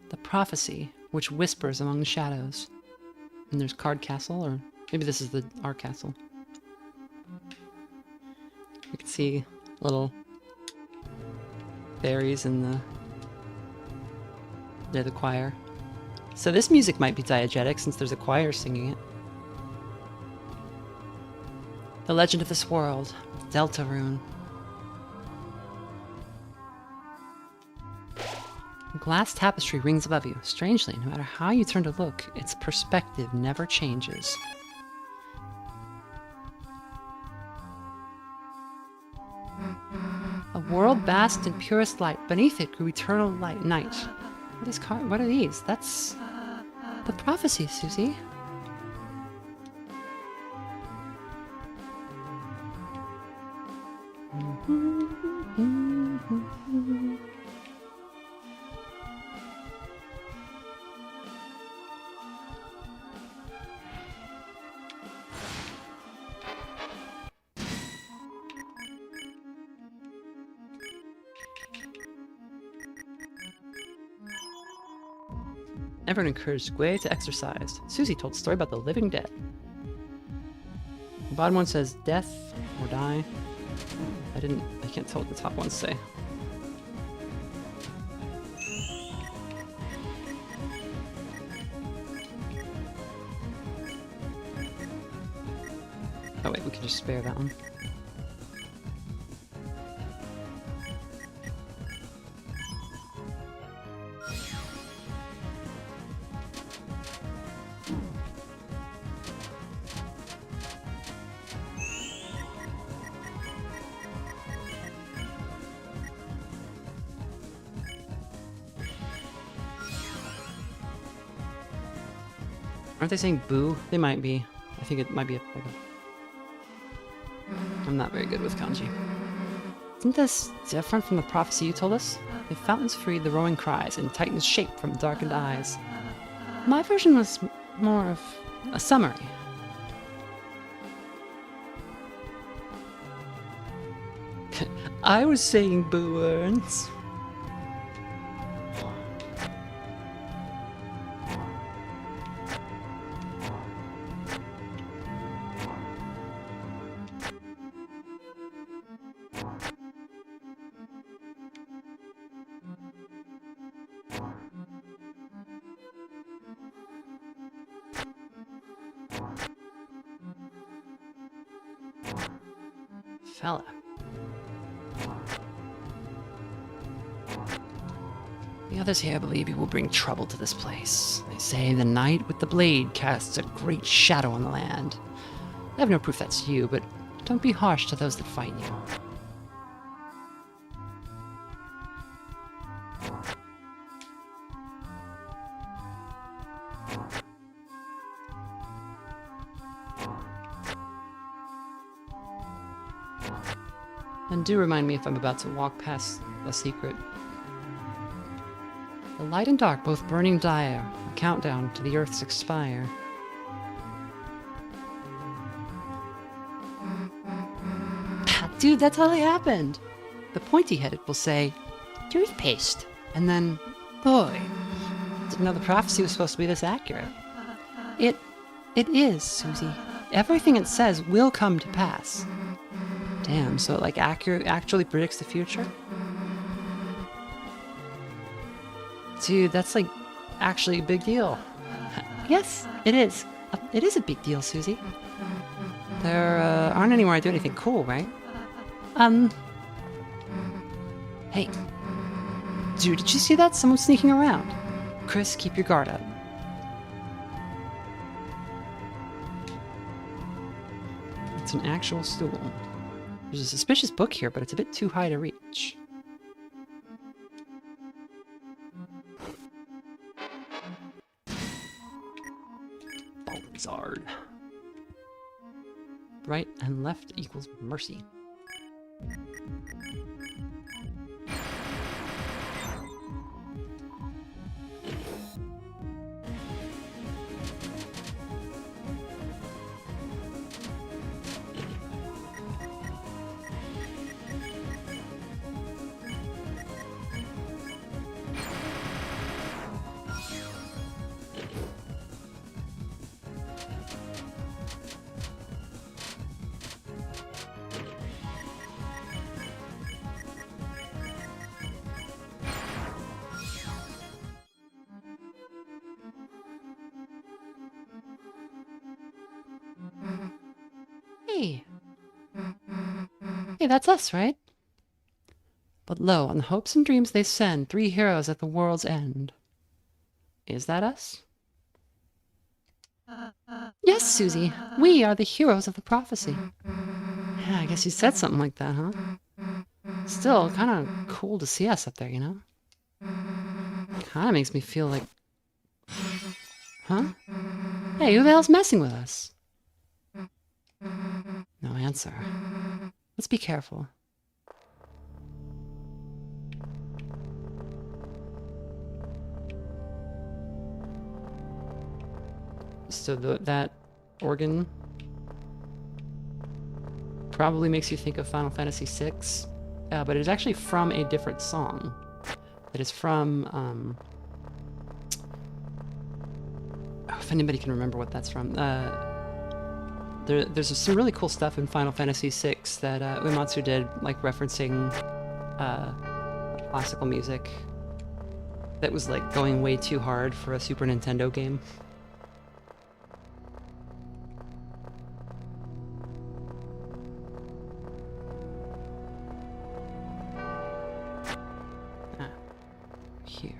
The prophecy which whispers among the shadows. And there's Card Castle, or maybe this is our castle. You can see little fairies in near the choir. So this music might be diegetic since there's a choir singing it. The legend of this world, Deltarune. A glass tapestry rings above you. Strangely, no matter how you turn to look, its perspective never changes. A world basked in purest light. Beneath it grew eternal night. What are these? That's the prophecy, Susie. Everyone encouraged Gwei to exercise. Susie told a story about the living dead. The bottom one says death or die. I can't tell what the top ones say. Oh wait, we can just spare that one. Aren't they saying boo? They might be. I think it might be I'm not very good with kanji. Isn't this different from the prophecy you told us? The fountains freed the roaring cries, and titans shape from darkened eyes. My version was more of a summary. I was saying boo words. Fella. The others here believe you will bring trouble to this place. They say the knight with the blade casts a great shadow on the land. I have no proof that's you, but don't be harsh to those that fight you. And do remind me if I'm about to walk past a secret. The light and dark both burning dire, a countdown to the earth's expire. Dude, that totally happened! The pointy-headed will say, toothpaste, and then, boy, didn't know the prophecy was supposed to be this accurate. It is, Susie. Everything it says will come to pass. Damn, so it like actually predicts the future? Dude, that's like actually a big deal. Yes, it is. It is a big deal, Susie. There aren't anywhere I do anything cool, right? Hey. Dude, did you see that? Someone's sneaking around. Chris, keep your guard up. It's an actual stool. There's a suspicious book here, but it's a bit too high to reach. Zard. right and left equals mercy. Hey. Hey, that's us, right? But lo, on the hopes and dreams they send, 3 heroes at the world's end. Is that us? Yes, Susie. We are the heroes of the prophecy. Yeah, I guess you said something like that, huh? Still, kind of cool to see us up there, you know? Kind of makes me feel like... Huh? Hey, who the hell's messing with us? No answer. Let's be careful. So that organ probably makes you think of Final Fantasy VI, but it's actually from a different song. It is from, if anybody can remember what that's from. There's some really cool stuff in Final Fantasy VI that Uematsu did, like referencing classical music that was like going way too hard for a Super Nintendo game. Here.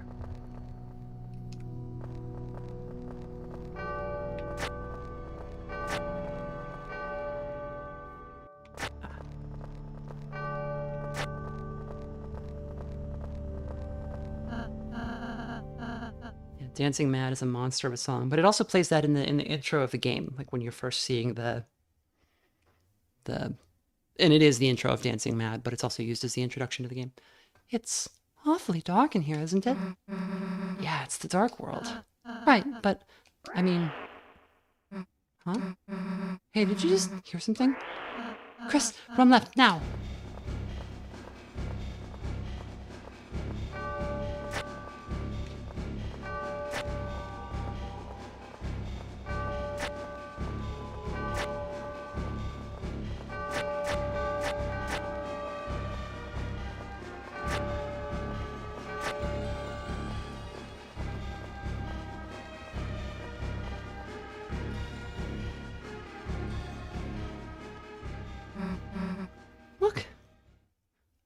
Yeah, Dancing Mad is a monster of a song, but it also plays that in the intro of the game, like when you're first seeing the and it is the intro of Dancing Mad, but it's also used as the introduction to the game. It's awfully dark in here, isn't it? Yeah, it's the Dark World. Right, but, I mean... Huh? Hey, did you just hear something? Chris, run left, now! Look!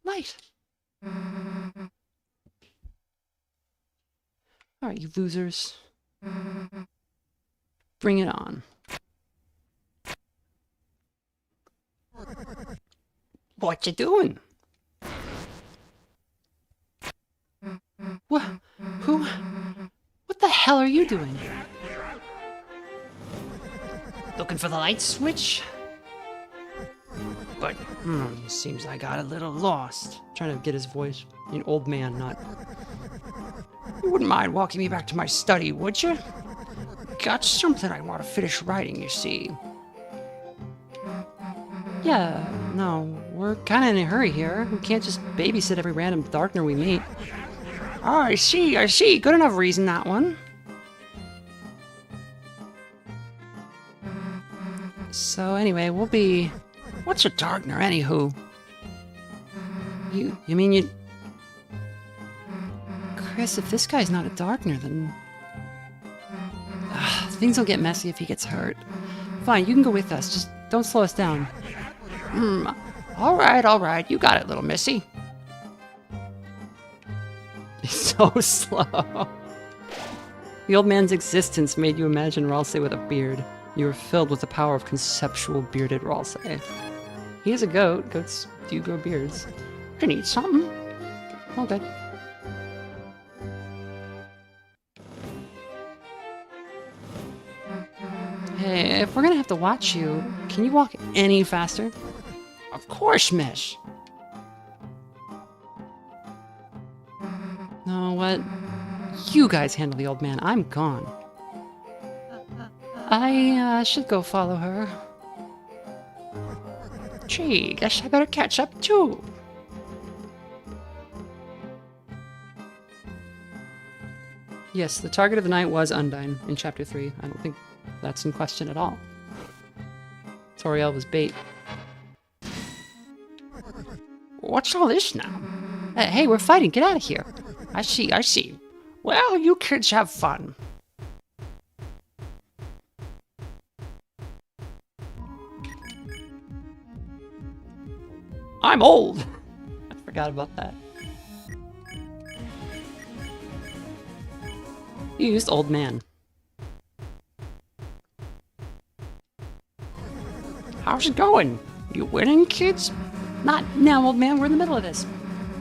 Light! Alright, you losers. Bring it on. What you doing? What? Who? What the hell are you doing? Looking for the light switch? But, seems I got a little lost. Trying to get his voice. An old man, not... You wouldn't mind walking me back to my study, would you? Got something I want to finish writing, you see. Yeah, no, we're kind of in a hurry here. We can't just babysit every random Darkner we meet. Oh, I see. Good enough reason, that one. So anyway, we'll be... What's a Darkner, anywho? You mean you... Chris, if this guy's not a Darkner, then... Things will get messy if he gets hurt. Fine, you can go with us. Just don't slow us down. All right. You got it, little missy. He's so slow. The old man's existence made you imagine Ralsei with a beard. You were filled with the power of conceptual bearded Ralsei. He is a goat. Goats do grow beards. You need something? Oh, good. If we're gonna have to watch you, can you walk any faster? Of course, miss. No, what? You guys handle the old man. I'm gone. I should go follow her. Gee, guess I better catch up too. Yes, the target of the night was Undine in Chapter 3. I don't think that's in question at all. Toriel was bait. What's all this now? Hey, we're fighting. Get out of here. I see. Well, you kids have fun. I'm old. I forgot about that. You used old man. How's it going? You winning, kids? Not now, old man. We're in the middle of this.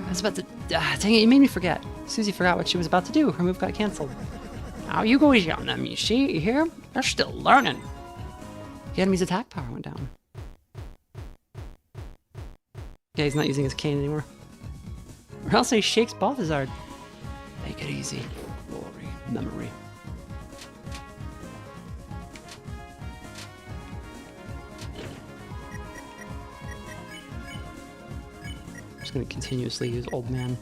I was about to... dang it, you made me forget. Susie forgot what she was about to do. Her move got canceled. Now you go easy on them, you see? You hear? They're still learning. The enemy's attack power went down. Yeah, he's not using his cane anymore. Or else he shakes Balthazar. Take it easy. Glory, memory. I'm just going to continuously use old man.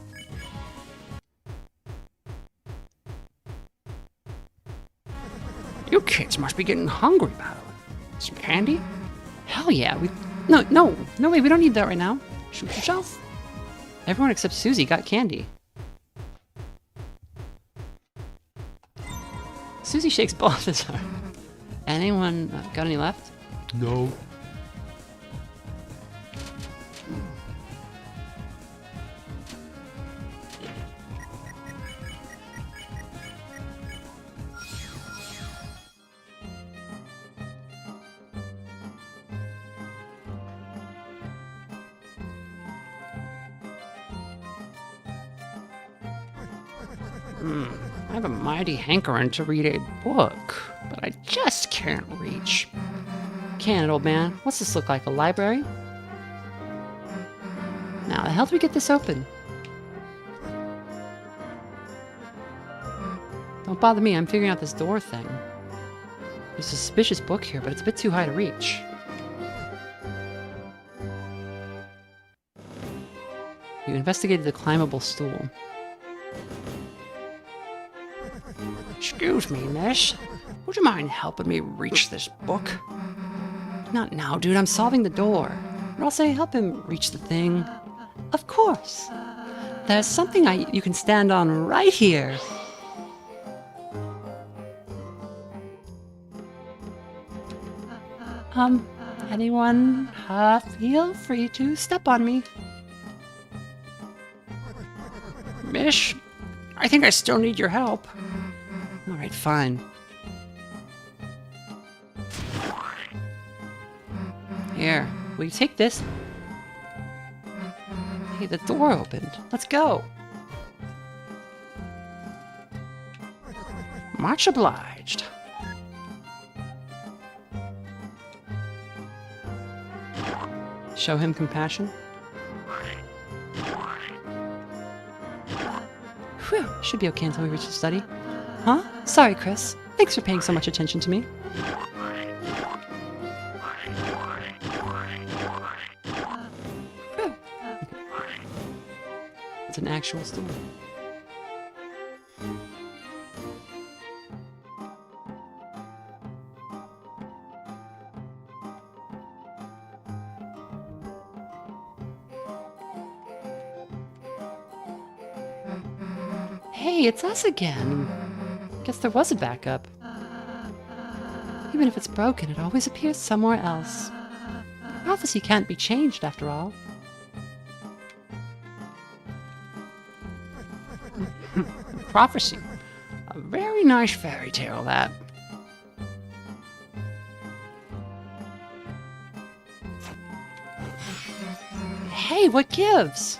You kids must be getting hungry, Madeline. Some candy? Hell yeah, No way, we don't need that right now. Shoot yourself. Everyone except Susie got candy. Susie shakes Balthazar. Anyone got any left? No. I have a mighty hankering to read a book, but I just can't reach. Can it, old man? What's this look like, a library? Now, how do we get this open? Don't bother me, I'm figuring out this door thing. There's a suspicious book here, but it's a bit too high to reach. You investigated the climbable stool. Excuse me, miss. Would you mind helping me reach this book? Not now, dude. I'm solving the door. Or else I help him reach the thing. Of course. There's something you can stand on right here. Anyone, feel free to step on me. Miss, I think I still need your help. Alright, fine. Here, will you take this? Hey, the door opened. Let's go. Much obliged. Show him compassion. Whew, should be okay until we reach the study. Huh? Sorry, Chris. Thanks for paying so much attention to me. Whew. It's an actual story. Hey, it's us again. Guess there was a backup. Even if it's broken, it always appears somewhere else. Prophecy can't be changed, after all. Prophecy. A very nice fairy tale, that. Hey, what gives?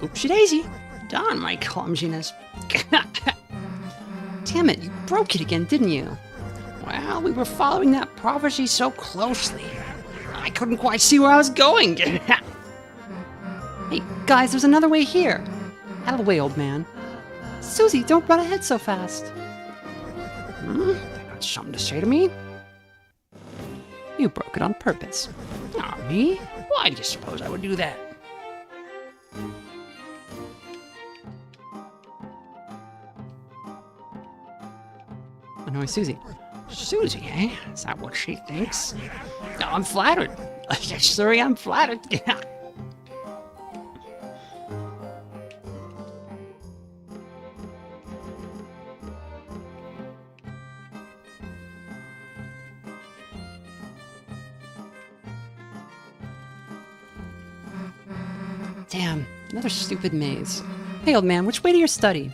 Oopsie daisy. Darn my clumsiness. Damn it, you broke it again, didn't you? Well, we were following that prophecy so closely. I couldn't quite see where I was going. Hey, guys, there's another way here. Out of the way, old man. Susie, don't run ahead so fast. They got something to say to me? You broke it on purpose. Not me. Why do you suppose I would do that? Annoy Susie. Susie, eh? Is that what she thinks? No, I'm flattered. Yes, sorry, I'm flattered. Damn, another stupid maze. Hey, old man, which way to your study?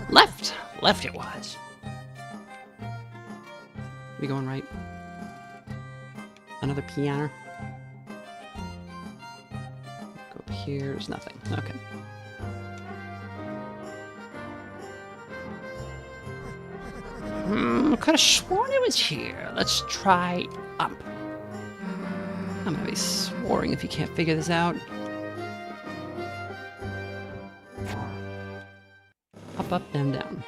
Left. Left it was. We going right? Another piano. Go up here. There's nothing. Okay. Could have sworn it was here. Let's try up. I'm gonna be swearing if you can't figure this out. Up, down, down.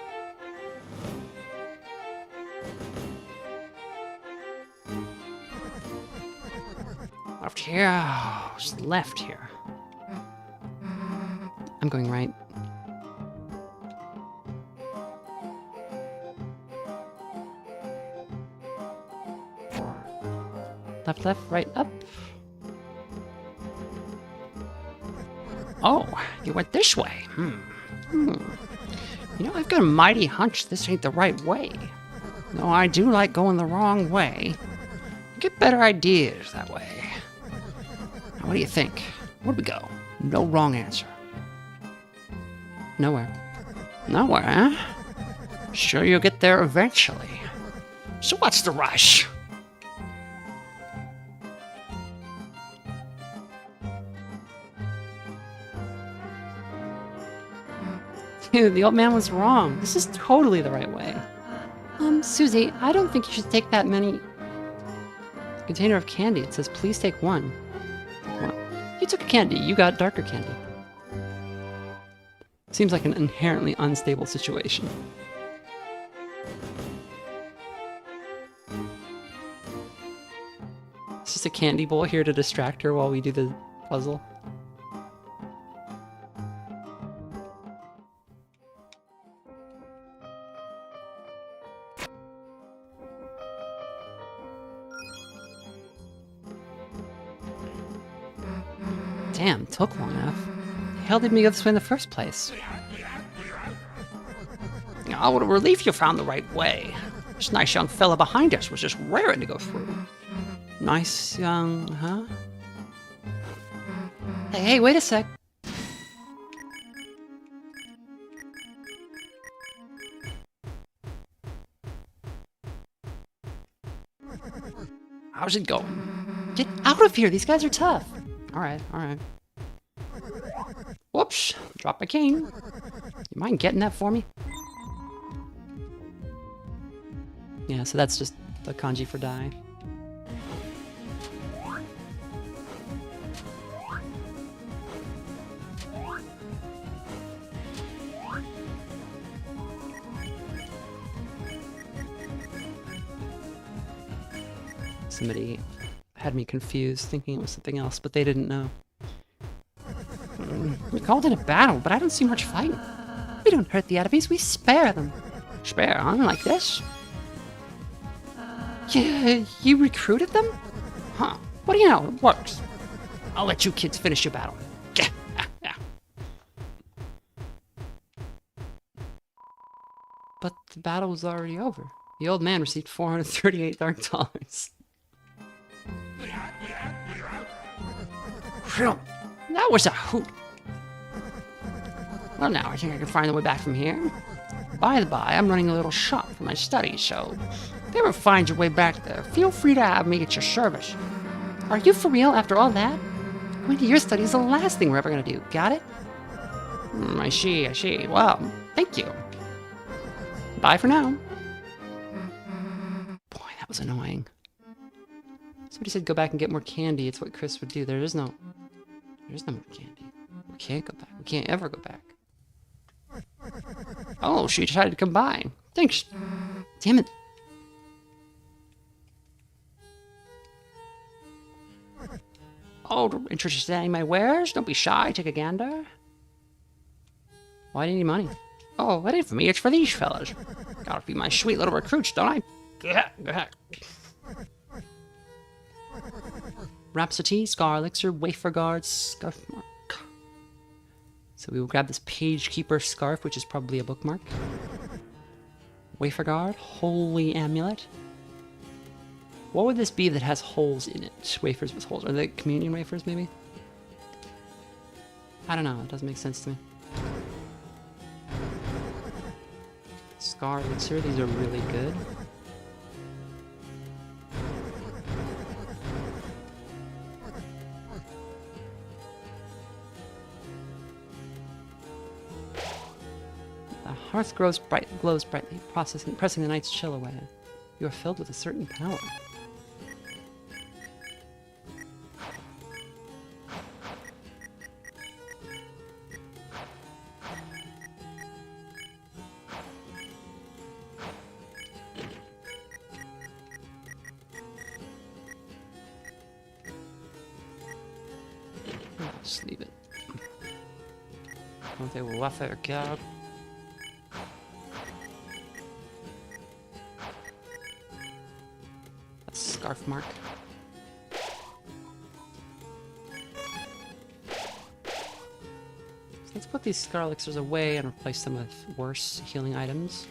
Left here. Oh, it's left here. I'm going right. Left, left, right, up. Oh, you went this way. You know, I've got a mighty hunch this ain't the right way. Though I do like going the wrong way. You get better ideas that way. Now, what do you think? Where'd we go? No wrong answer. Nowhere. Nowhere, huh? Sure you'll get there eventually. So what's the rush? Dude, the old man was wrong. This is totally the right way. Susie, I don't think you should take that many... Container of candy. It says, please take one. Well, you took a candy. You got darker candy. Seems like an inherently unstable situation. It's just a candy bowl here to distract her while we do the puzzle. Damn, took long enough. The hell did me go this way in the first place? Oh, what a relief you found the right way. This nice young fella behind us was just raring to go through. Nice young, huh? Hey, wait a sec. How's it going? Get out of here, these guys are tough. Alright, alright. Whoops, dropped my cane. You mind getting that for me? Yeah, so that's just the kanji for die. Somebody had me confused, thinking it was something else, but they didn't know. We called it a battle, but I don't see much fighting. We don't hurt the enemies, we spare them. Spare, huh? Like this? Yeah, you recruited them? Huh. What do you know? It works. I'll let you kids finish your battle. But the battle was already over. The old man received 438 dark dollars. Phew. That was a hoot. Well, now I think I can find the way back from here. By the by, I'm running a little shop for my studies, so if you ever find your way back there, feel free to have me at your service. Are you for real after all that? Going to your study is the last thing we're ever gonna do. Got it? I see. Well, thank you. Bye for now. Boy, that was annoying. Somebody said go back and get more candy. It's what Chris would do. There's no more candy. We can't go back. We can't ever go back. Oh, she decided to come by. Thanks. Damn it. Oh, interested in any of my wares? Don't be shy. Take a gander. Why do you need money? Oh, it ain't for me. It's for these fellas. Gotta be my sweet little recruits, don't I? Rhapsody, Scar Elixir, Wafer Guard, Scarf Mark. So we will grab this Page Keeper Scarf, which is probably a bookmark. Wafer Guard, Holy Amulet. What would this be that has holes in it? Wafers with holes. Are they communion wafers, maybe? I don't know. It doesn't make sense to me. Scar Elixir. These are really good. The hearth glows brightly, pressing the night's chill away. You are filled with a certain power. Just leave it. Don't they wafer guard? That's Scarf Mark. Let's put these Scar Elixirs away and replace them with worse healing items.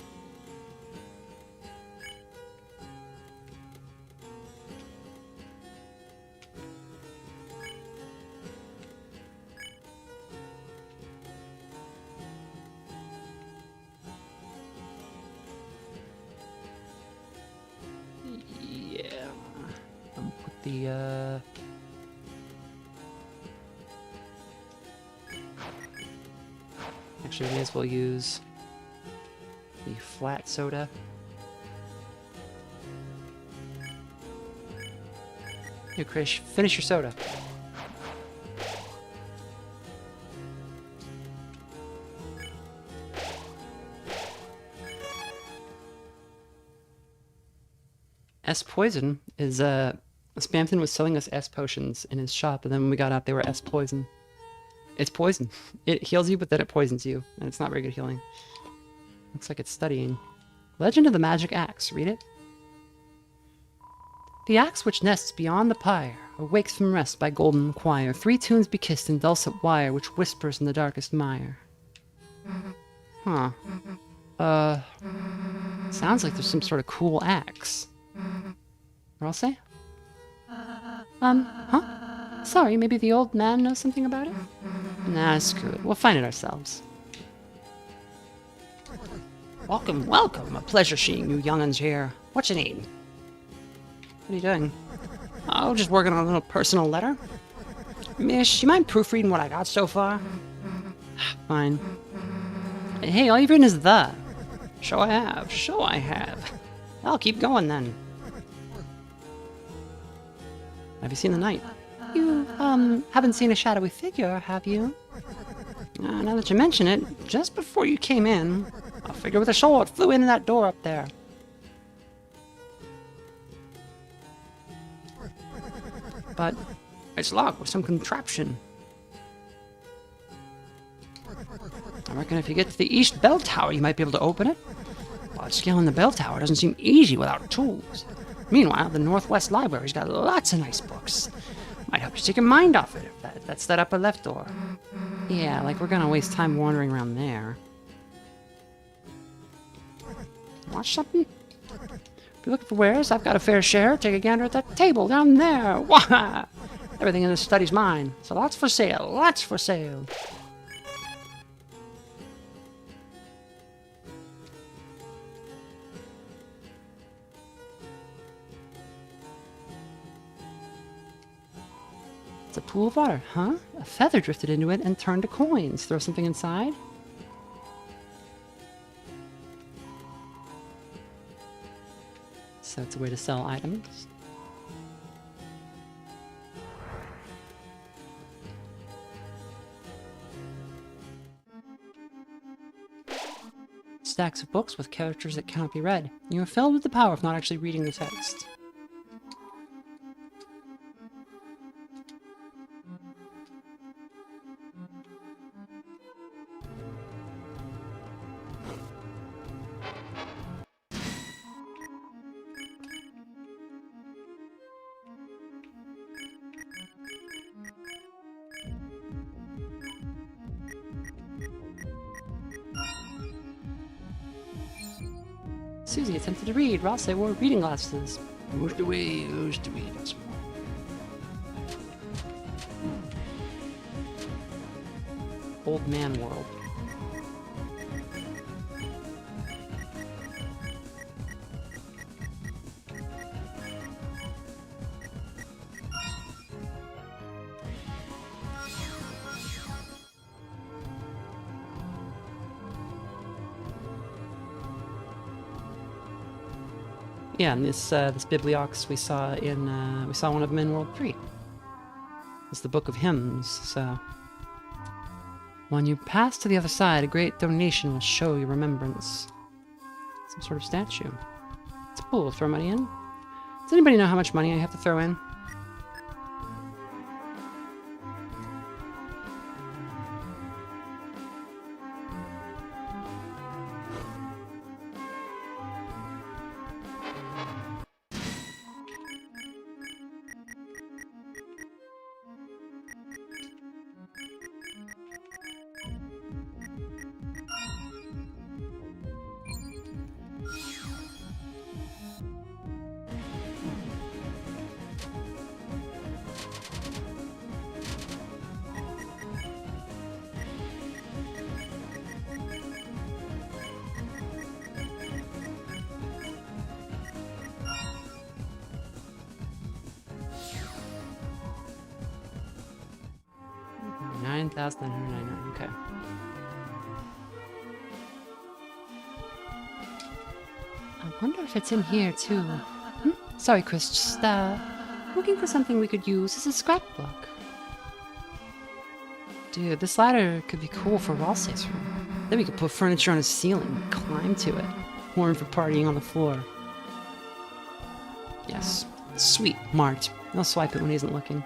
Yeah. Put the actually, we may as well use the flat soda. Here, Krish, finish your soda. S Poison is Spamton was selling us S potions in his shop, and then when we got out, they were S Poison. It's poison. It heals you, but then it poisons you, and it's not very good healing. Looks like it's studying. Legend of the Magic Axe. Read it. The axe which nests beyond the pyre awakes from rest by golden choir. 3 tunes be kissed in dulcet wire, which whispers in the darkest mire. Huh. Sounds like there's some sort of cool axe. Or I'll say? Huh? Sorry, maybe the old man knows something about it? Nah, screw it. We'll find it ourselves. Welcome, welcome. A pleasure seeing you young'uns here. What's your name? What are you doing? Oh, just working on a little personal letter. Miss, you mind proofreading what I got so far? Fine. Hey, all you've written is the. So I have. So I have. I'll keep going then. Have you seen the knight? You, haven't seen a shadowy figure, have you? Now that you mention it, just before you came in, a figure with a sword flew in that door up there. But it's locked with some contraption. I reckon if you get to the east bell tower, you might be able to open it. But scaling the bell tower doesn't seem easy without tools. Meanwhile, the Northwest Library's got lots of nice books. Might help you take your mind off it if that's that upper left door. Yeah, like we're gonna waste time wandering around there. Watch something? If you're looking for wares, I've got a fair share. Take a gander at that table down there. Wah! Everything in this study's mine. So lots for sale. Lots for sale. It's a pool of water, huh? A feather drifted into it and turned to coins. Throw something inside? So it's a way to sell items. Stacks of books with characters that cannot be read. You are filled with the power of not actually reading the text. Susie attempted to read. Ross wore reading glasses. Who's the way? Who's the way? Old man world. Yeah, and this bibliox we saw one of them in World 3. It's the Book of Hymns, so when you pass to the other side, a great donation will show your remembrance. Some sort of statue. It's a pool. Throw money in. Does anybody know how much money I have to throw in? $9,999. Okay. I wonder if it's in here too. Sorry, Chris. Just looking for something we could use as a scrapbook. Dude, this ladder could be cool for Walsey's room. Then we could put furniture on his ceiling and climb to it. Or for partying on the floor. Yes. Sweet. Marked. I'll swipe it when he isn't looking.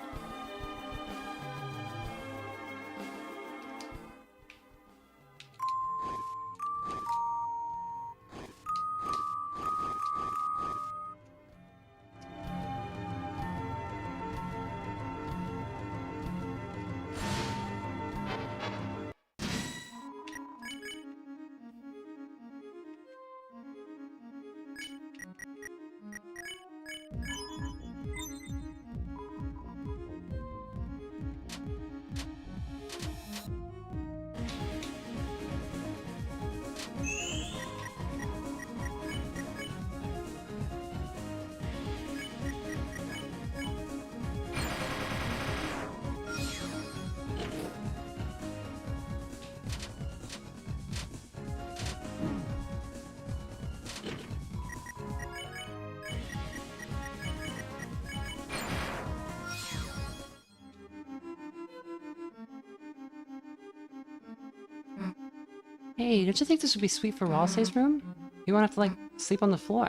Hey, don't you think this would be sweet for Walsey's room? You won't have to, like, sleep on the floor.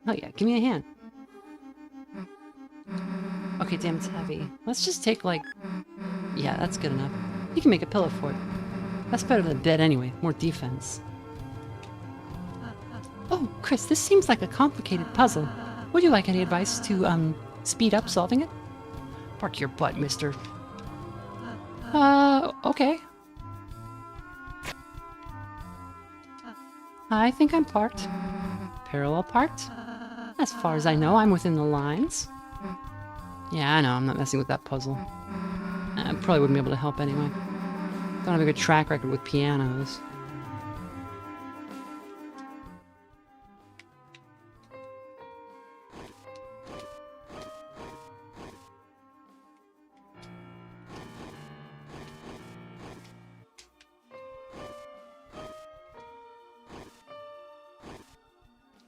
Oh yeah, give me a hand. Okay, damn, it's heavy. Let's just take, like... Yeah, that's good enough. You can make a pillow for it. That's better than a bed anyway. More defense. Oh, Chris, this seems like a complicated puzzle. Would you like any advice to, speed up solving it? Park your butt, mister. Okay. I think I'm parked. Parallel parked? As far as I know, I'm within the lines. Yeah, I know, I'm not messing with that puzzle. I probably wouldn't be able to help anyway. Don't have a good track record with pianos.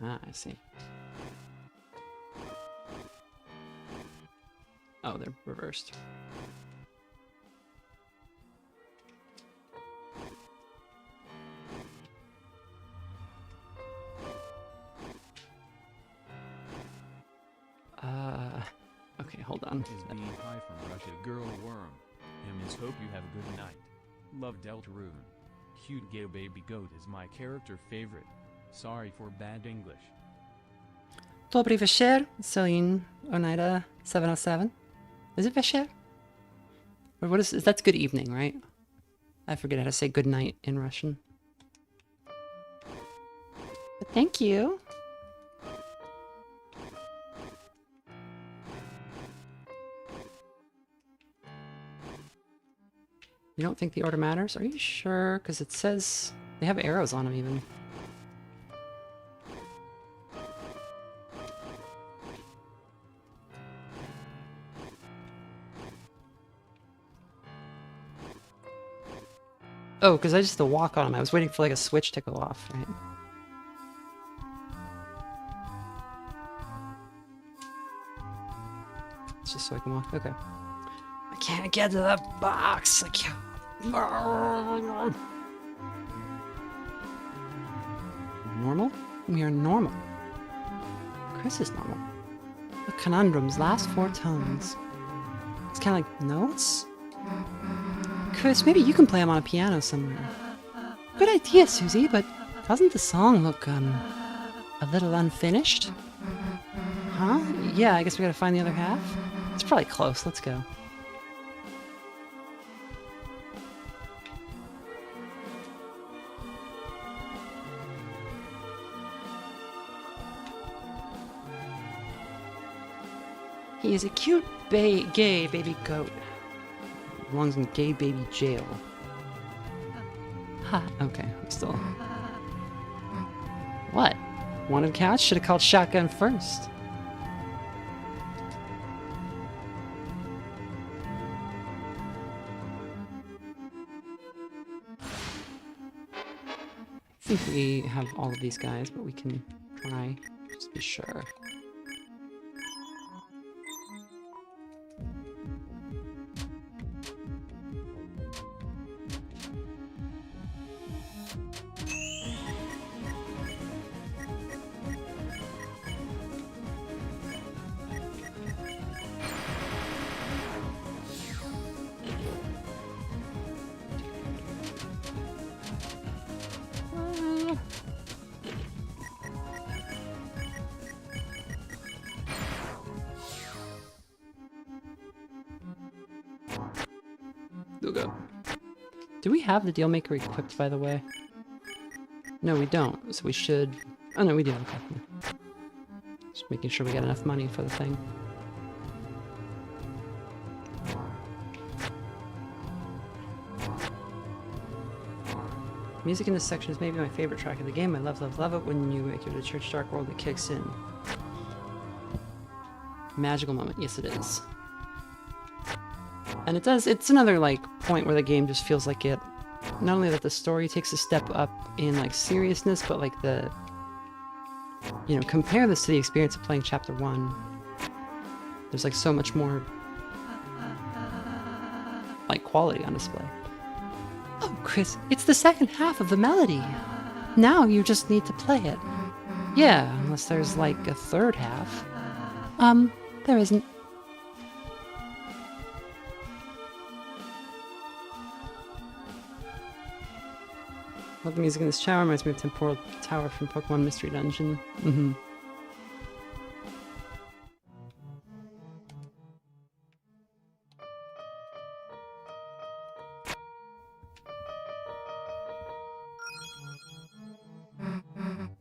Ah, I see. Oh, they're reversed. Okay, hold on. Is being high from Russia girl worm. Him is hope you have a good night. Love Deltarune. Cute gay baby goat is my character favorite. Sorry for bad English. Dobry wieczór, Celine Oneida 707. Is it wieczór? Or what is that's good evening, right? I forget how to say good night in Russian. But thank you. You don't think the order matters? Are you sure? Because it says they have arrows on them even. Oh, because I just had to walk on them. I was waiting for like a switch to go off, right? It's just so I can walk. Okay. I can't get to the box. I can't. Normal? We are normal. Chris is normal. The conundrum's last 4 tones. It's kind of like notes? Chris, maybe you can play them on a piano somewhere. Good idea, Susie, but doesn't the song look, a little unfinished? Huh? Yeah, I guess we gotta find the other half? It's probably close. Let's go. He is a cute gay baby goat. Belongs in gay baby jail. Ha, okay, I'm still... What? Wanted couch? Should have called shotgun first. I think we have all of these guys, but we can try just to be sure. Go. Do we have the deal maker equipped, by the way? No, we don't. So we should... Oh, no, we do. Okay. Just making sure we got enough money for the thing. Music in this section is maybe my favorite track of the game. I love, love, love it when you enter the Church Dark World that kicks in. Magical moment. Yes, it is. And it does, it's another, like, point where the game just feels like it, not only that the story takes a step up in, like, seriousness, but, like, the, you know, compare this to the experience of playing Chapter 1. There's, like, so much more, like, quality on display. Oh, Chris, it's the second half of the melody. Now you just need to play it. Yeah, unless there's, like, a third half. There isn't. Love the music in this tower. Reminds me of Temporal Tower from Pokemon Mystery Dungeon. Mm-hmm.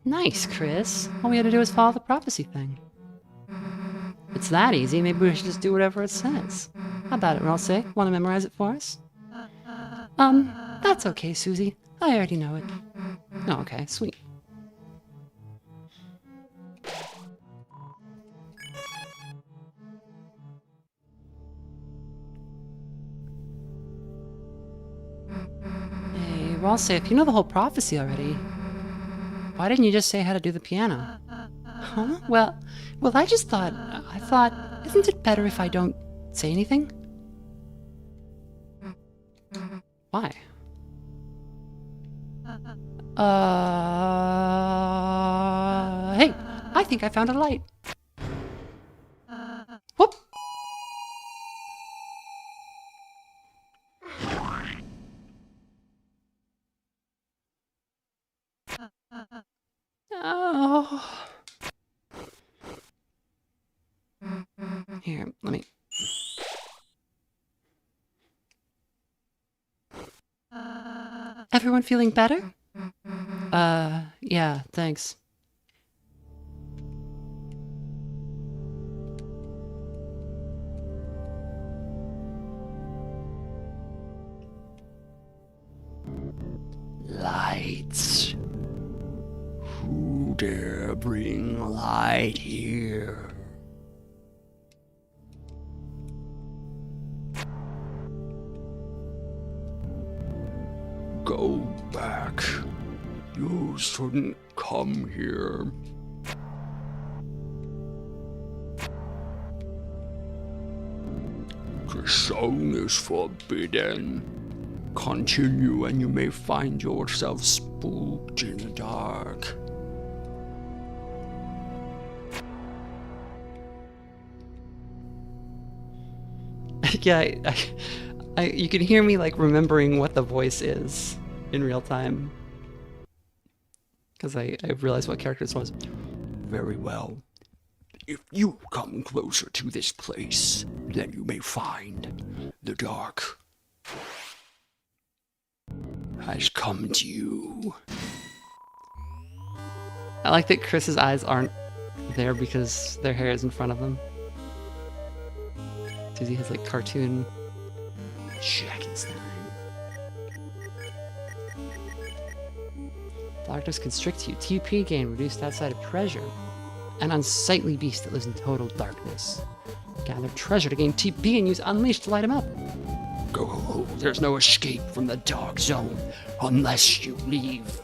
Nice, Chris. All we had to do was follow the prophecy thing. It's that easy. Maybe we should just do whatever it says. How about it, Ralsei? Want to memorize it for us? That's okay, Susie. I already know it. Oh, okay, sweet. Hey, Ralsei, if you know the whole prophecy already, why didn't you just say how to do the piano? Huh? Well, I just thought, isn't it better if I don't say anything? Why? Hey, I think I found a light. Whoop! Oh. Here, let me... Everyone feeling better? Yeah, thanks. Lights. Who dare bring light here? Go back. You shouldn't come here. The zone is forbidden. Continue and you may find yourself spooked in the dark. Yeah, you can hear me like remembering what the voice is in real time. Because I realized what character this was. Very well. If you come closer to this place, then you may find the dark has come to you. I like that Chris's eyes aren't there because their hair is in front of them. Susie has like cartoon Jackenstein. Darkness constricts you. TP gain reduced outside of pressure. An unsightly beast that lives in total darkness. Gather treasure to gain TP and use Unleash to light him up. Go, there's no escape from the dark zone unless you leave.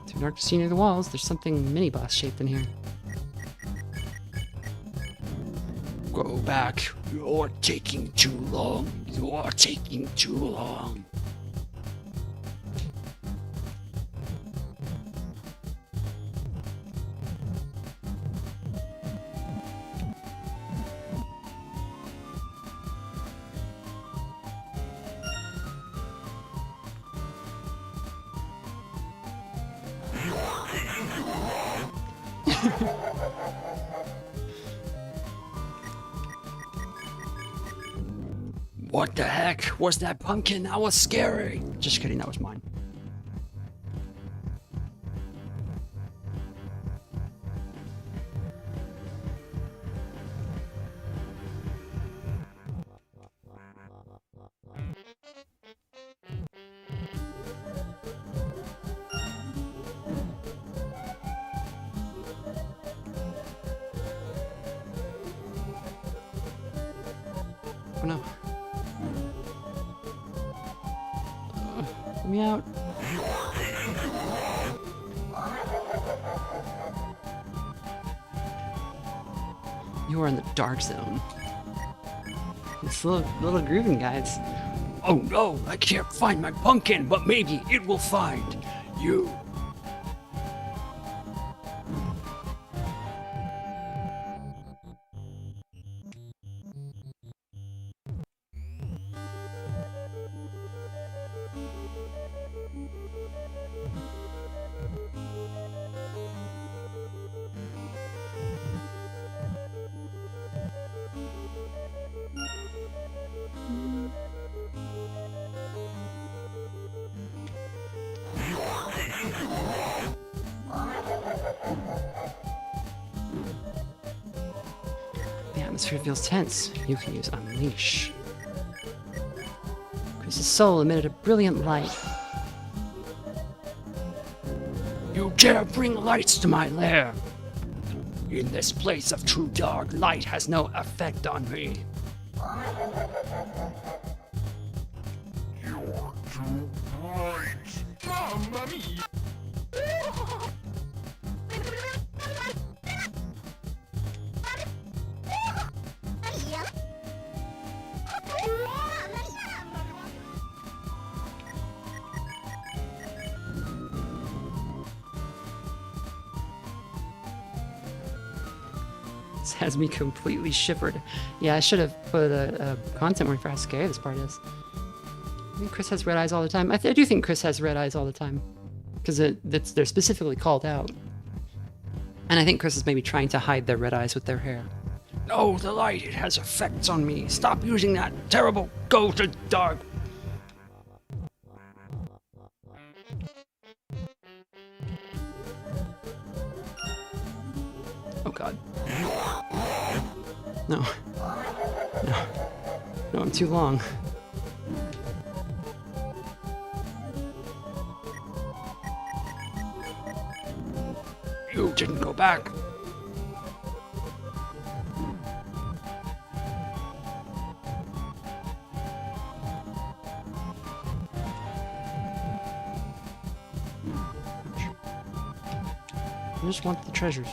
Too dark to see near the walls. There's something mini-boss shaped in here. Go back. You're taking too long. You're taking too long. What the heck was that pumpkin? That was scary. Just kidding, that was mine. Oh no. Let me out. You are in the dark zone. It's little grooving, guys. Oh no, I can't find my pumpkin, but maybe it will find you. The atmosphere feels tense. You can use Unleash. Chris's soul emitted a brilliant light. You dare bring lights to my lair? In this place of true dark, light has no effect on me. This has me completely shivered. Yeah, I should have put a content warning for how scary this part is. I think Chris has red eyes all the time. I do think Chris has red eyes all the time. Because they're specifically called out. And I think Chris is maybe trying to hide their red eyes with their hair. No, the light, it has effects on me. Stop using that terrible go to dark. Oh god. No. No. No, I'm too long. You didn't go back. I just want the treasures.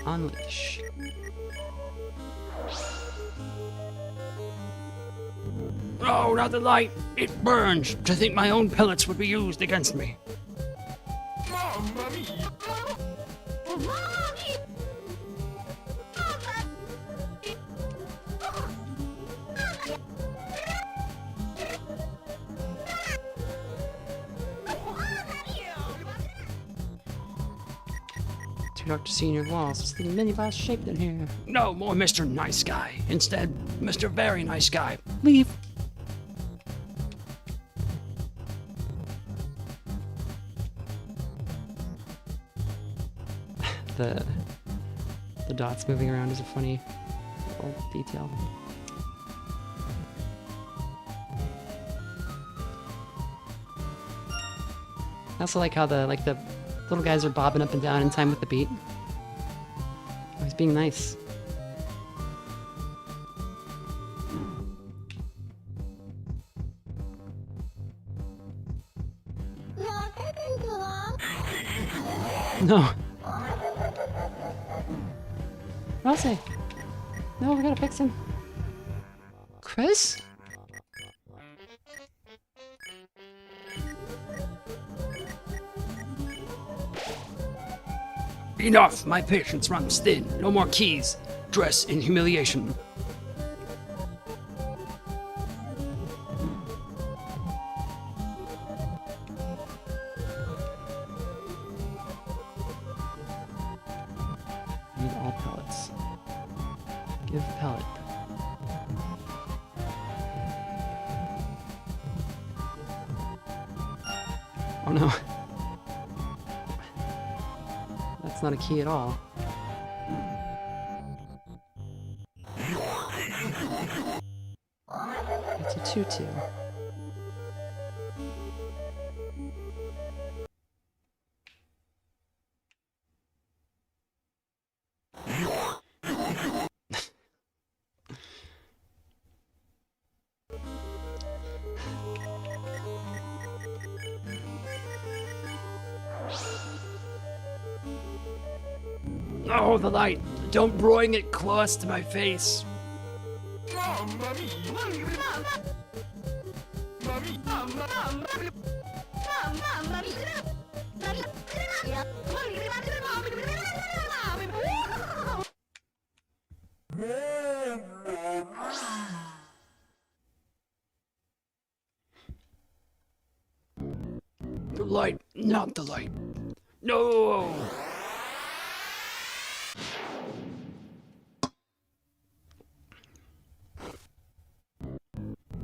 Unleash. No, not the light. It burns. To think my own pellets would be used against me. Too dark to see in your walls. It's the mini-boss shaped in here. No more Mr. Nice Guy. Instead, Mr. Very Nice Guy. Leave. The dots moving around is a funny little detail. I also like how the little guys are bobbing up and down in time with the beat. He's being nice. No. Rossi. No, we gotta fix him. Chris? Enough! My patience runs thin. No more keys. Dress in humiliation. Need all pellets. Give pellet. Oh no. That's not a key at all. It's a tutu. Oh, the light. Don't bring it close to my face. The light, not the light. No!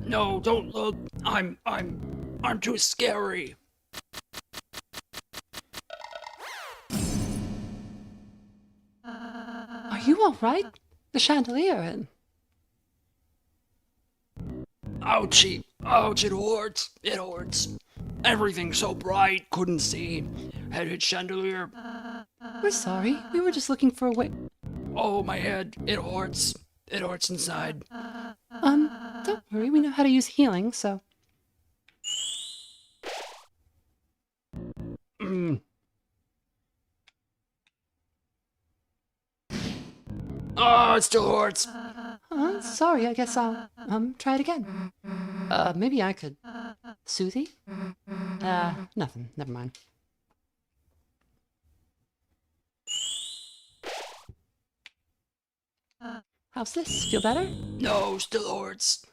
No, don't look. I'm too scary. Are you all right? The chandelier and... Ouchie! Ouch, it hurts! It hurts! Everything's so bright, couldn't see. Head hit chandelier. We're sorry. We were just looking for a way. Oh, my head. It hurts. It hurts inside. Don't worry. We know how to use healing, so. Oh, it still hurts. Sorry. I guess I'll try it again. Maybe I could. Susie? Nothing. Never mind. How's this? Feel better? No, still hurts.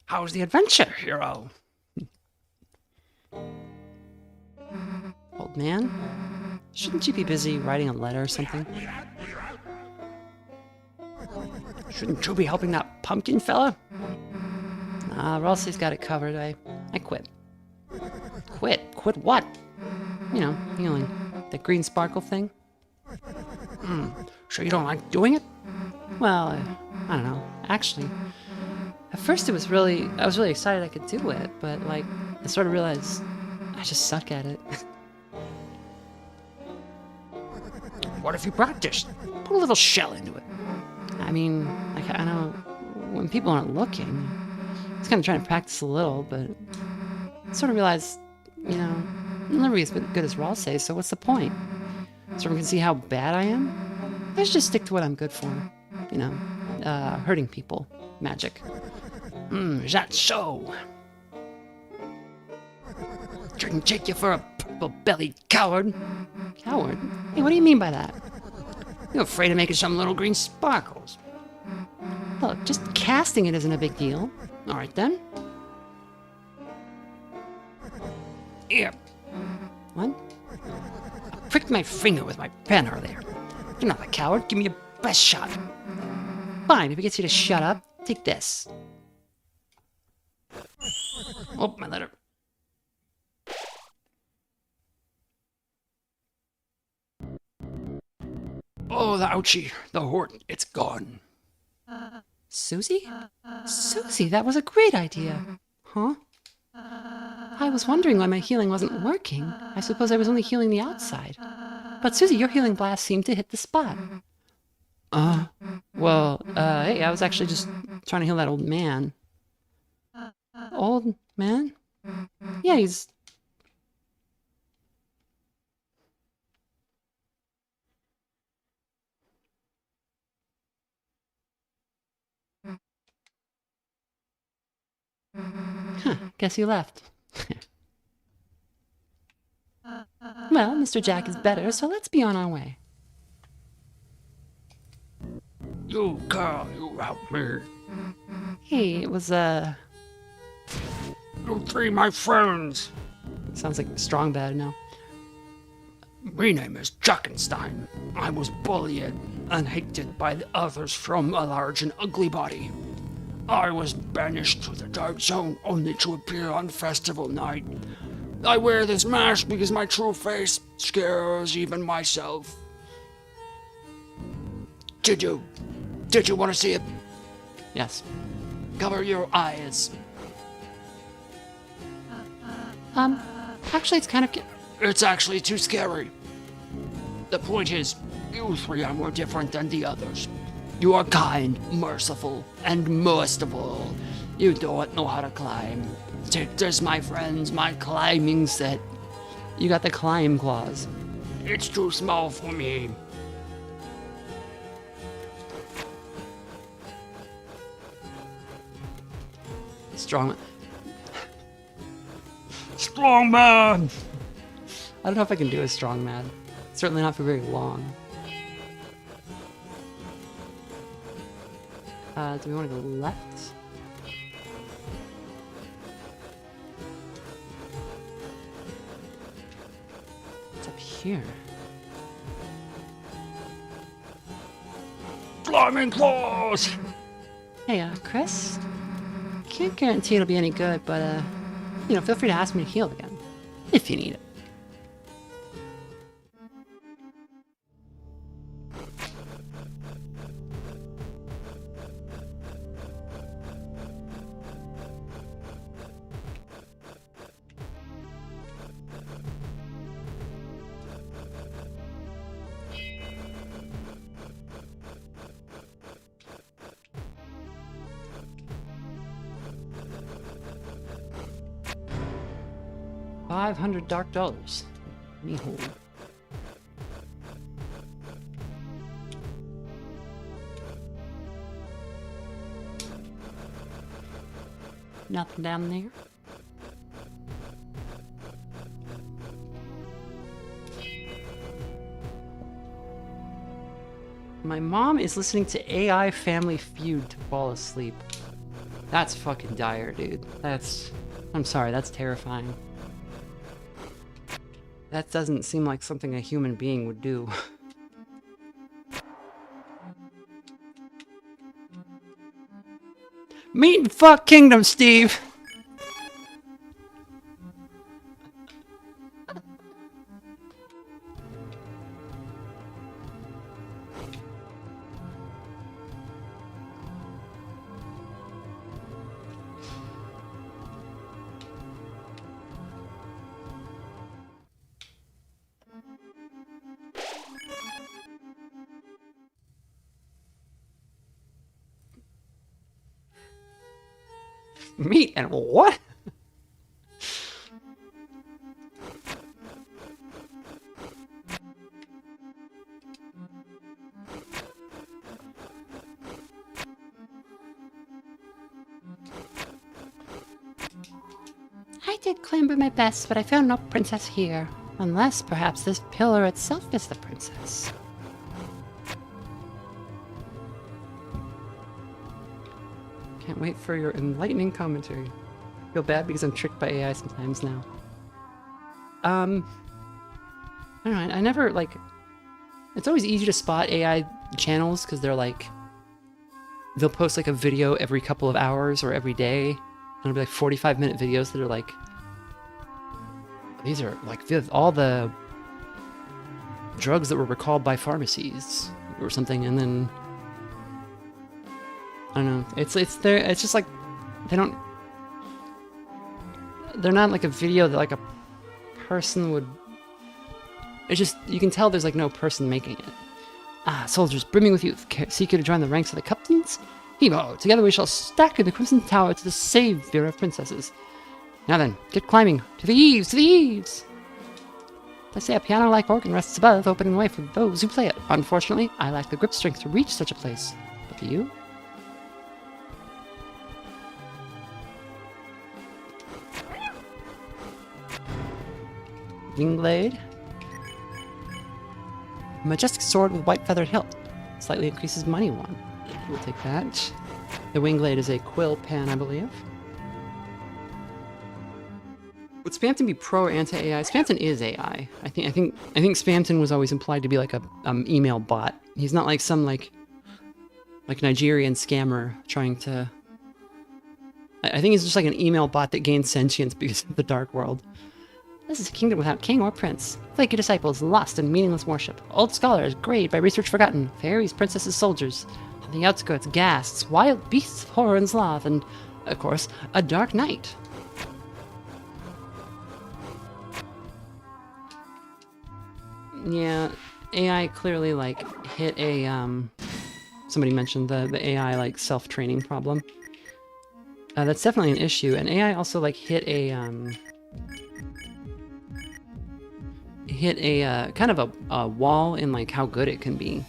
How's the adventure, hero? Old man? Shouldn't you be busy writing a letter or something? Shouldn't you be helping that pumpkin fella? Ralsei's got it covered. I quit. Quit? Quit what? You know, healing. That green sparkle thing. Sure you don't like doing it? Well, I don't know. Actually, at first I was really excited I could do it, but like, I sort of realized I just suck at it. What if you practiced? Put a little shell into it. I mean, like, I know when people aren't looking, I was kind of trying to practice a little, but I sort of realized, you know, I'll never be as good as Ralsei, so what's the point? So everyone can see how bad I am? I should just stick to what I'm good for. You know, hurting people. Magic. Is that so? Shouldn't take you for a purple-bellied coward. Coward? Hey, what do you mean by that? You're afraid of making some little green sparkles. Look, just casting it isn't a big deal. All right, then. Here. What? I pricked my finger with my pen earlier. You're not a coward. Give me your best shot. Fine, if it gets you to shut up, take this. Oh, my letter. Oh, the ouchie. The hurt. It's gone. Susie? Susie, that was a great idea. Huh? I was wondering why my healing wasn't working. I suppose I was only healing the outside. But Susie, your healing blast seemed to hit the spot. Hey, I was actually just trying to heal that old man. Old man? Yeah, he's... Huh, guess he left. Well, Mr. Jack is better, so let's be on our way. You girl, you helped me. Hey, it was, You three, my friends. sounds like strong bad now. My name is Jackenstein. I was bullied and hated by the others from a large and ugly body. I was banished to the dark zone only to appear on festival night. I wear this mask because my true face scares even myself. Did you want to see it? Yes. Cover your eyes. Actually, it's kind of... It's actually too scary. The point is, you three are more different than the others. You are kind, merciful, and merciful. You don't know how to climb. Take this, my friends, my climbing set. You got the climb claws. It's too small for me. Strong... Strong man! I don't know if I can do a strong man. Certainly not for very long. Do we want to go left? What's up here? Climbing claws! Hey, Chris? Can't guarantee it'll be any good, but, you know, feel free to ask me to heal again. If you need it. $500 dark dollars. Me hold. Nothing down there. My mom is listening to AI Family Feud to fall asleep. That's fucking dire, dude. I'm sorry, that's terrifying. That doesn't seem like something a human being would do. Meat and fuck kingdom, Steve! Meat and what? I did clamber my best, but I found no princess here. Unless, perhaps, this pillar itself is the princess. Can't wait for your enlightening commentary. Feel bad because I'm tricked by AI sometimes now. I don't know, I never, like... It's always easy to spot AI channels, because they're like... They'll post, like, a video every couple of hours or every day. And it'll be, like, 45-minute videos that are, like... These are, like, all the... drugs that were recalled by pharmacies, or something, and then... I don't know. It's just like they're not like a video that like a person would. It's just you can tell there's like no person making it. Ah, soldiers brimming with youth, seek you to join the ranks of the captains. Hevo, together we shall stack in the Crimson Tower to the savior of princesses. Now then, get climbing to the eaves, to the eaves. They say a piano-like organ rests above, opening the way for those who play it. Unfortunately, I lack the grip strength to reach such a place. But do you? Wingblade. Majestic sword with white feathered hilt. Slightly increases money won. We'll take that. The Wingblade is a quill pen, I believe. Would Spamton be pro or anti-AI? Spamton is AI. I think Spamton was always implied to be like a email bot. He's not like some like Nigerian scammer trying to. I think he's just like an email bot that gains sentience because of the dark world. This is a kingdom without king or prince. Flaky disciples, lost in meaningless worship. Old scholars, grayed by research forgotten. Fairies, princesses, soldiers. On the outskirts, ghasts, wild beasts of horror and sloth, and, of course, a dark night. Yeah, AI clearly, like, hit a, somebody mentioned the AI, like, self-training problem. That's definitely an issue, and AI also, like, hit a kind of a wall in like how good it can be.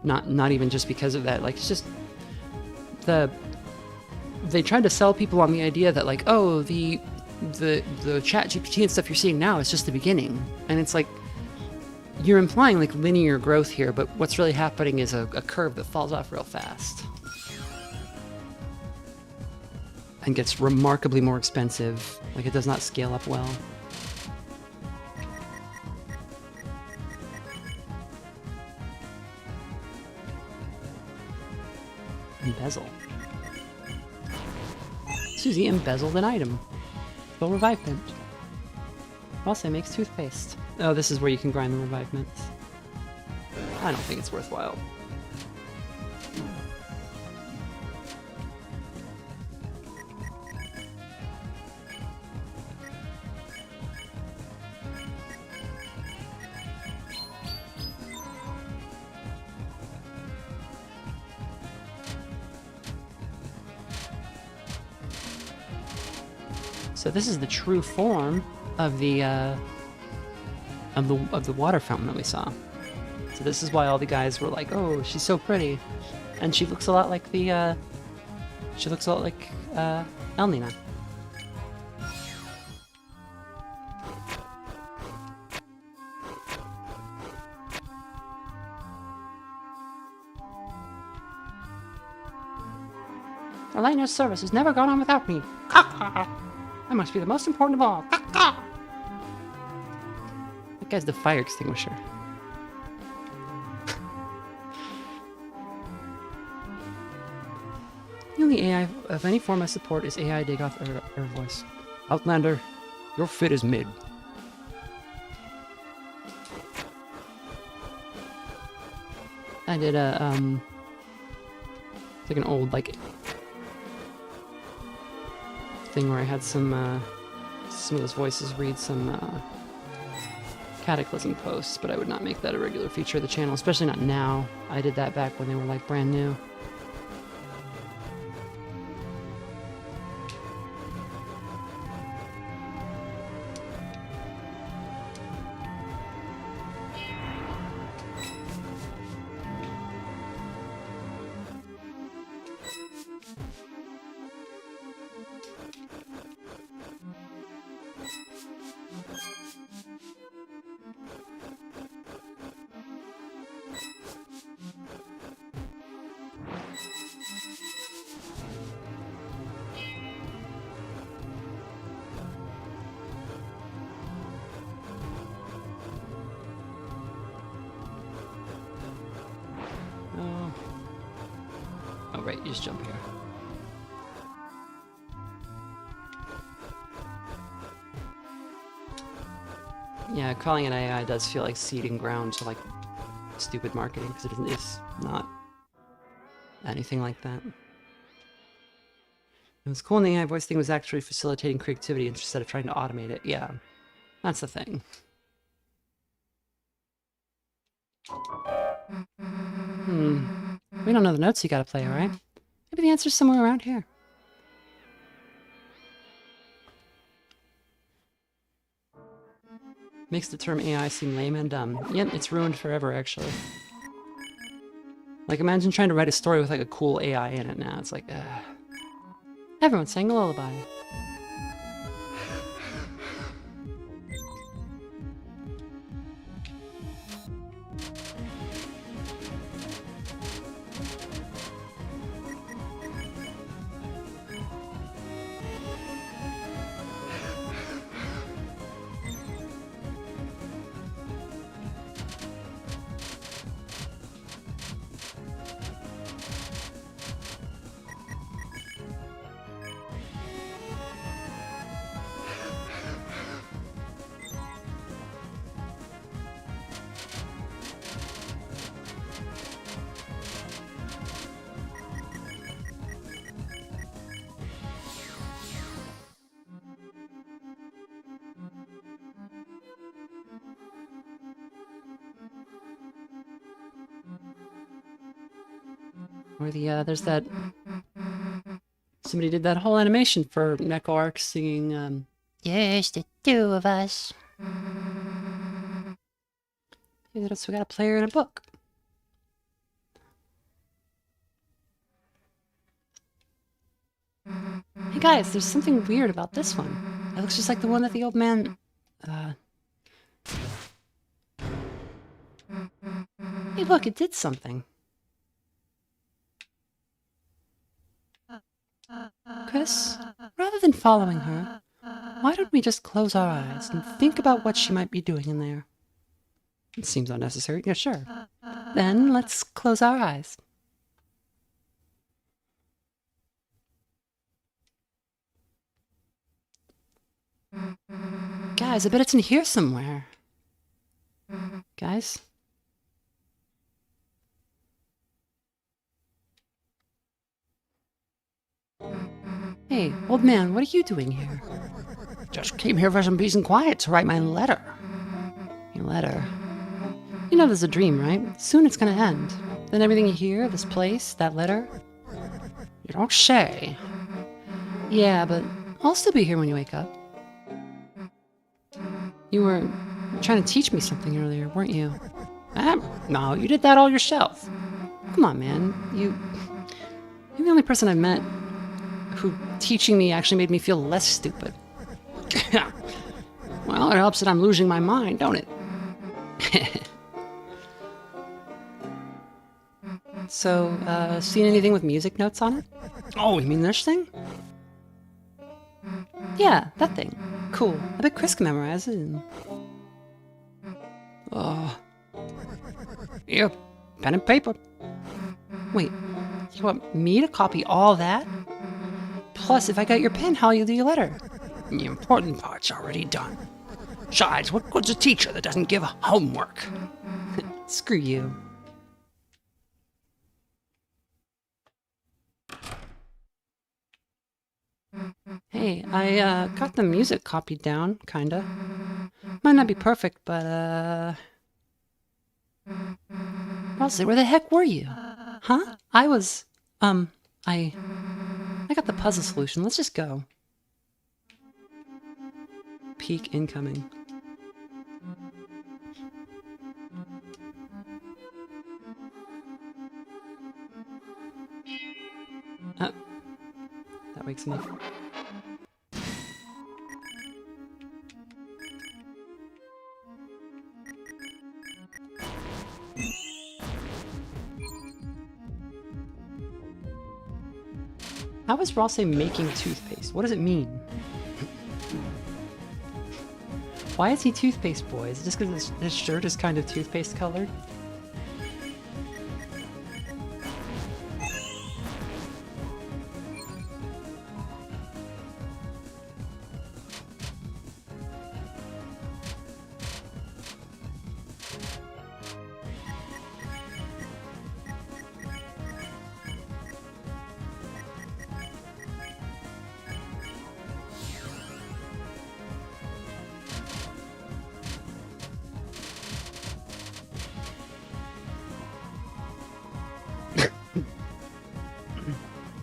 Not even just because of that. Like it's just they tried to sell people on the idea that like, oh, the chat GPT and stuff you're seeing now is just the beginning. And it's like you're implying like linear growth here, but what's really happening is a curve that falls off real fast. And gets remarkably more expensive. Like it does not scale up well. Embezzle. Susie embezzled an item. Full revive mint. Also makes toothpaste. Oh, this is where you can grind the revive mints. I don't think it's worthwhile. So this is the true form. of the water fountain that we saw. So this is why all the guys were like, "Oh, she's so pretty," and she looks a lot like the Elnina. Elena's service has never gone on without me. I must be the most important of all. That guy's the fire extinguisher. The only AI of any form I support is AI Dagoth or voice. Outlander, your fit is mid. I did a it's like an old thing where I had some of those voices read some Cataclysm posts, but I would not make that a regular feature of the channel, especially not now. I did that back when they were like brand new. Oh, right, you just jump here. Yeah, calling it AI does feel like seeding ground to like stupid marketing, because it's not anything like that. It was cool, and the AI voice thing was actually facilitating creativity instead of trying to automate it. Yeah, that's the thing. We don't know the notes you gotta play, alright? Maybe the answer's somewhere around here. Makes the term AI seem lame and dumb. Yep, it's ruined forever, actually. Like, imagine trying to write a story with, like, a cool AI in it now. It's like, everyone sang a lullaby. Or there's that... Somebody did that whole animation for Neko Arc singing, There's the two of us. Maybe that's we got a player in a book. Hey guys, there's something weird about this one. It looks just like the one that the old man... Hey look, it did something. Chris, rather than following her, why don't we just close our eyes and think about what she might be doing in there? It seems unnecessary. Yeah, sure. Then let's close our eyes. Guys, I bet it's in here somewhere. Guys? Hey, old man, what are you doing here? Just came here for some peace and quiet to write my letter. Your letter? You know there's a dream, right? Soon it's gonna end. Then everything you hear, this place, that letter... You don't say. Yeah, but I'll still be here when you wake up. You were trying to teach me something earlier, weren't you? No, you did that all yourself. Come on, man. You're the only person I've met who teaching me actually made me feel less stupid. Well, it helps that I'm losing my mind, don't it? So, seen anything with music notes on it? Oh, you mean this thing? Yeah, that thing. Cool. I bet Chris can memorize it. Oh. Here, pen and paper. Wait, you want me to copy all that? Plus, if I got your pen, how'll you do your letter? The important part's already done. Besides, what good's a teacher that doesn't give homework? Screw you. Hey, I got the music copied down, kinda. Might not be perfect, but Rosalind, where the heck were you? Huh? I got the puzzle solution. Let's just go. Peak incoming. Oh, that wakes him up. How is Rosse making toothpaste? What does it mean? Why is he toothpaste boy? Is it just because his shirt is kind of toothpaste colored?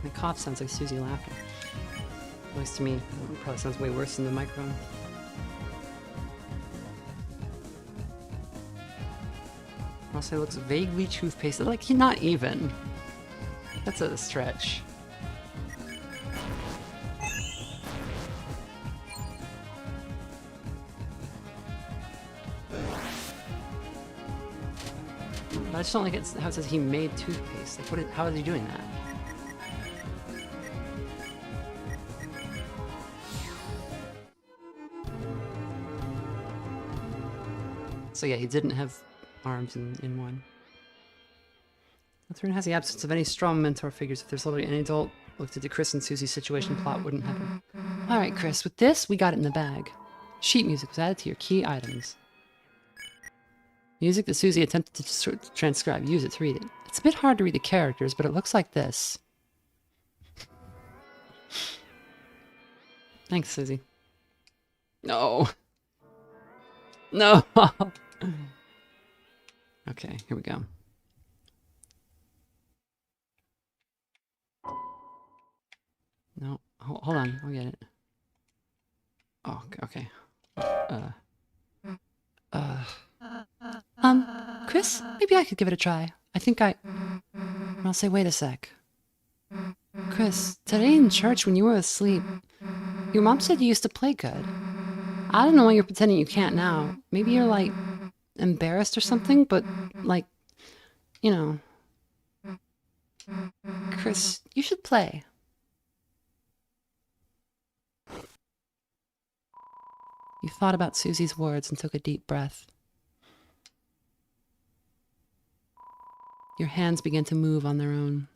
My cough sounds like Susie laughing. At least to me. It probably sounds way worse than the microphone. Also, looks vaguely toothpaste. Like, not even. That's a stretch. I just don't like it how it says he made toothpaste. Like, how is he doing that? So yeah, he didn't have arms in one. Deltarune has the absence of any strong mentor figures. If there's literally any adult looked into Chris and Susie's situation, plot wouldn't happen. Alright, Chris, with this, we got it in the bag. Sheet music was added to your key items. Music that Susie attempted to transcribe. Use it to read it. It's a bit hard to read the characters, but it looks like this. Thanks, Susie. No. No. Okay, here we go. No, hold on, I'll get it. Oh, okay. Chris, maybe I could give it a try. I'll say, wait a sec. Chris, today in church when you were asleep, your mom said you used to play good. I don't know why you're pretending you can't now. Maybe you're, like, embarrassed or something, but, like, you know. Chris, you should play. You thought about Susie's words and took a deep breath. Your hands began to move on their own.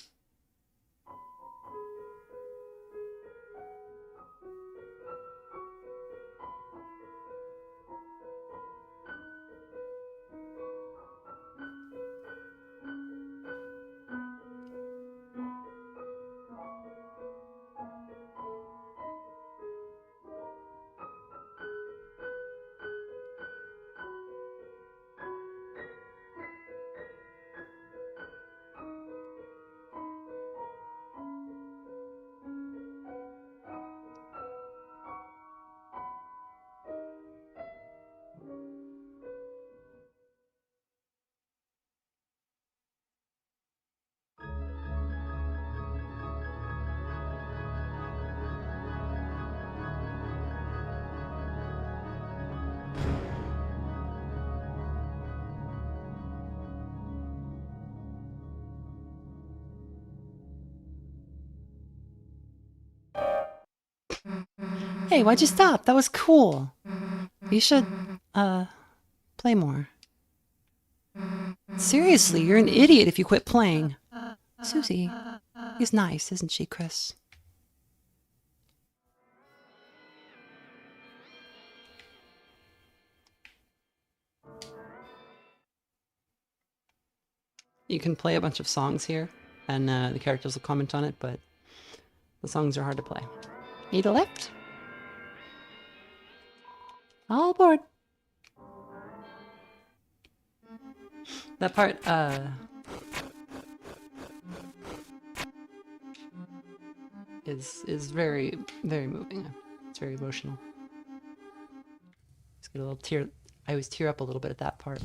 Hey, why'd you stop? That was cool. You should, play more. Seriously, you're an idiot if you quit playing. Susie is nice, isn't she, Chris? You can play a bunch of songs here, and the characters will comment on it, but the songs are hard to play. Need a lift? All aboard. That part, is very, very moving. It's very emotional. Just get a little tear. I always tear up a little bit at that part.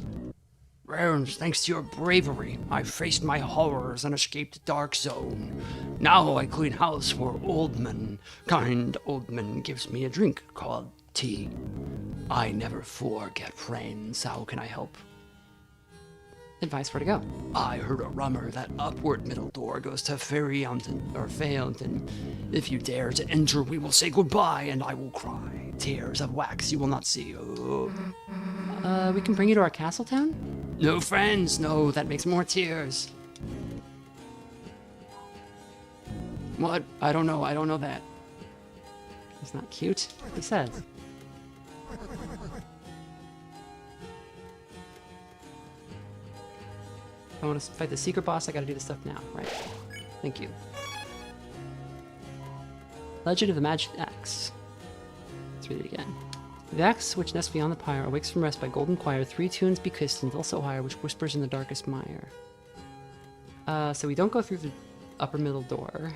Rounds, thanks to your bravery, I faced my horrors and escaped the dark zone. Now I clean house for Oldman. Kind Oldman gives me a drink called tea. I never forget friends. How can I help? Advice where to go. I heard a rumor that upward middle door goes to Fountain. If you dare to enter, we will say goodbye, and I will cry. Tears of wax you will not see. Oh. We can bring you to our castle town? No friends, no, that makes more tears. What? I don't know that. It's not cute. He says. If I want to fight the secret boss, I gotta do this stuff now, right? Thank you. Legend of the Magic Axe. Let's read it again. The axe which nests beyond the pyre awakes from rest by golden choir. 3 tunes be kissed and also higher, which whispers in the darkest mire. So we don't go through the upper middle door.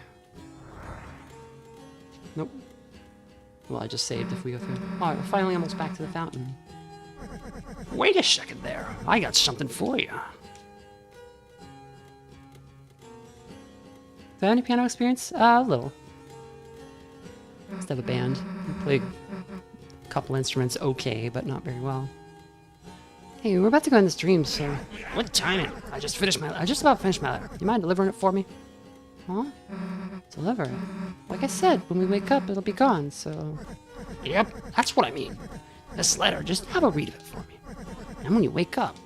Nope. Well, I just saved if we go through. Oh, we're finally almost back to the fountain. Wait a second there. I got something for you. Do I have any piano experience? A little. Just have a band. Play a couple instruments okay, but not very well. Hey, we're about to go in this dream, so... What time it? I just about finished my letter. You mind delivering it for me? Huh? Deliver it? Like I said, when we wake up, it'll be gone, so... Yep, that's what I mean. This letter, just have a read of it for me. And when you wake up,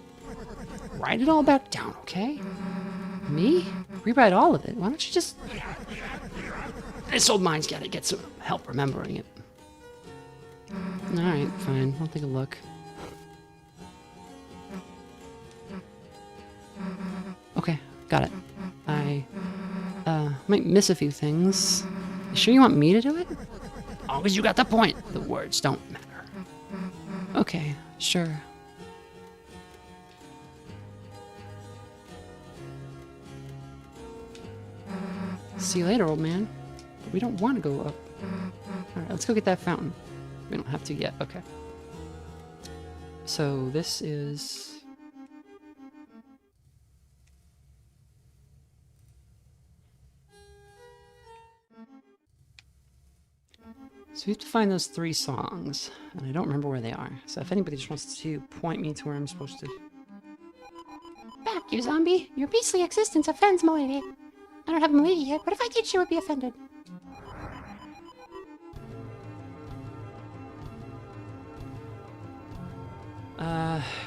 write it all back down, okay? Me? Rewrite all of it? Why don't you just... This old mind's gotta get some help remembering it. Alright, fine. I'll take a look. Okay, got it. I, might miss a few things. You sure you want me to do it? As long as you got the point, the words don't matter. Okay, sure. See you later, old man. But we don't want to go up. Alright, let's go get that fountain. We don't have to yet, okay. So this is... So we have to find those 3 songs, and I don't remember where they are. So if anybody just wants to point me to where I'm supposed to... Back, you zombie! Your beastly existence offends Milady. I don't have Milady yet, but if I did, she would be offended.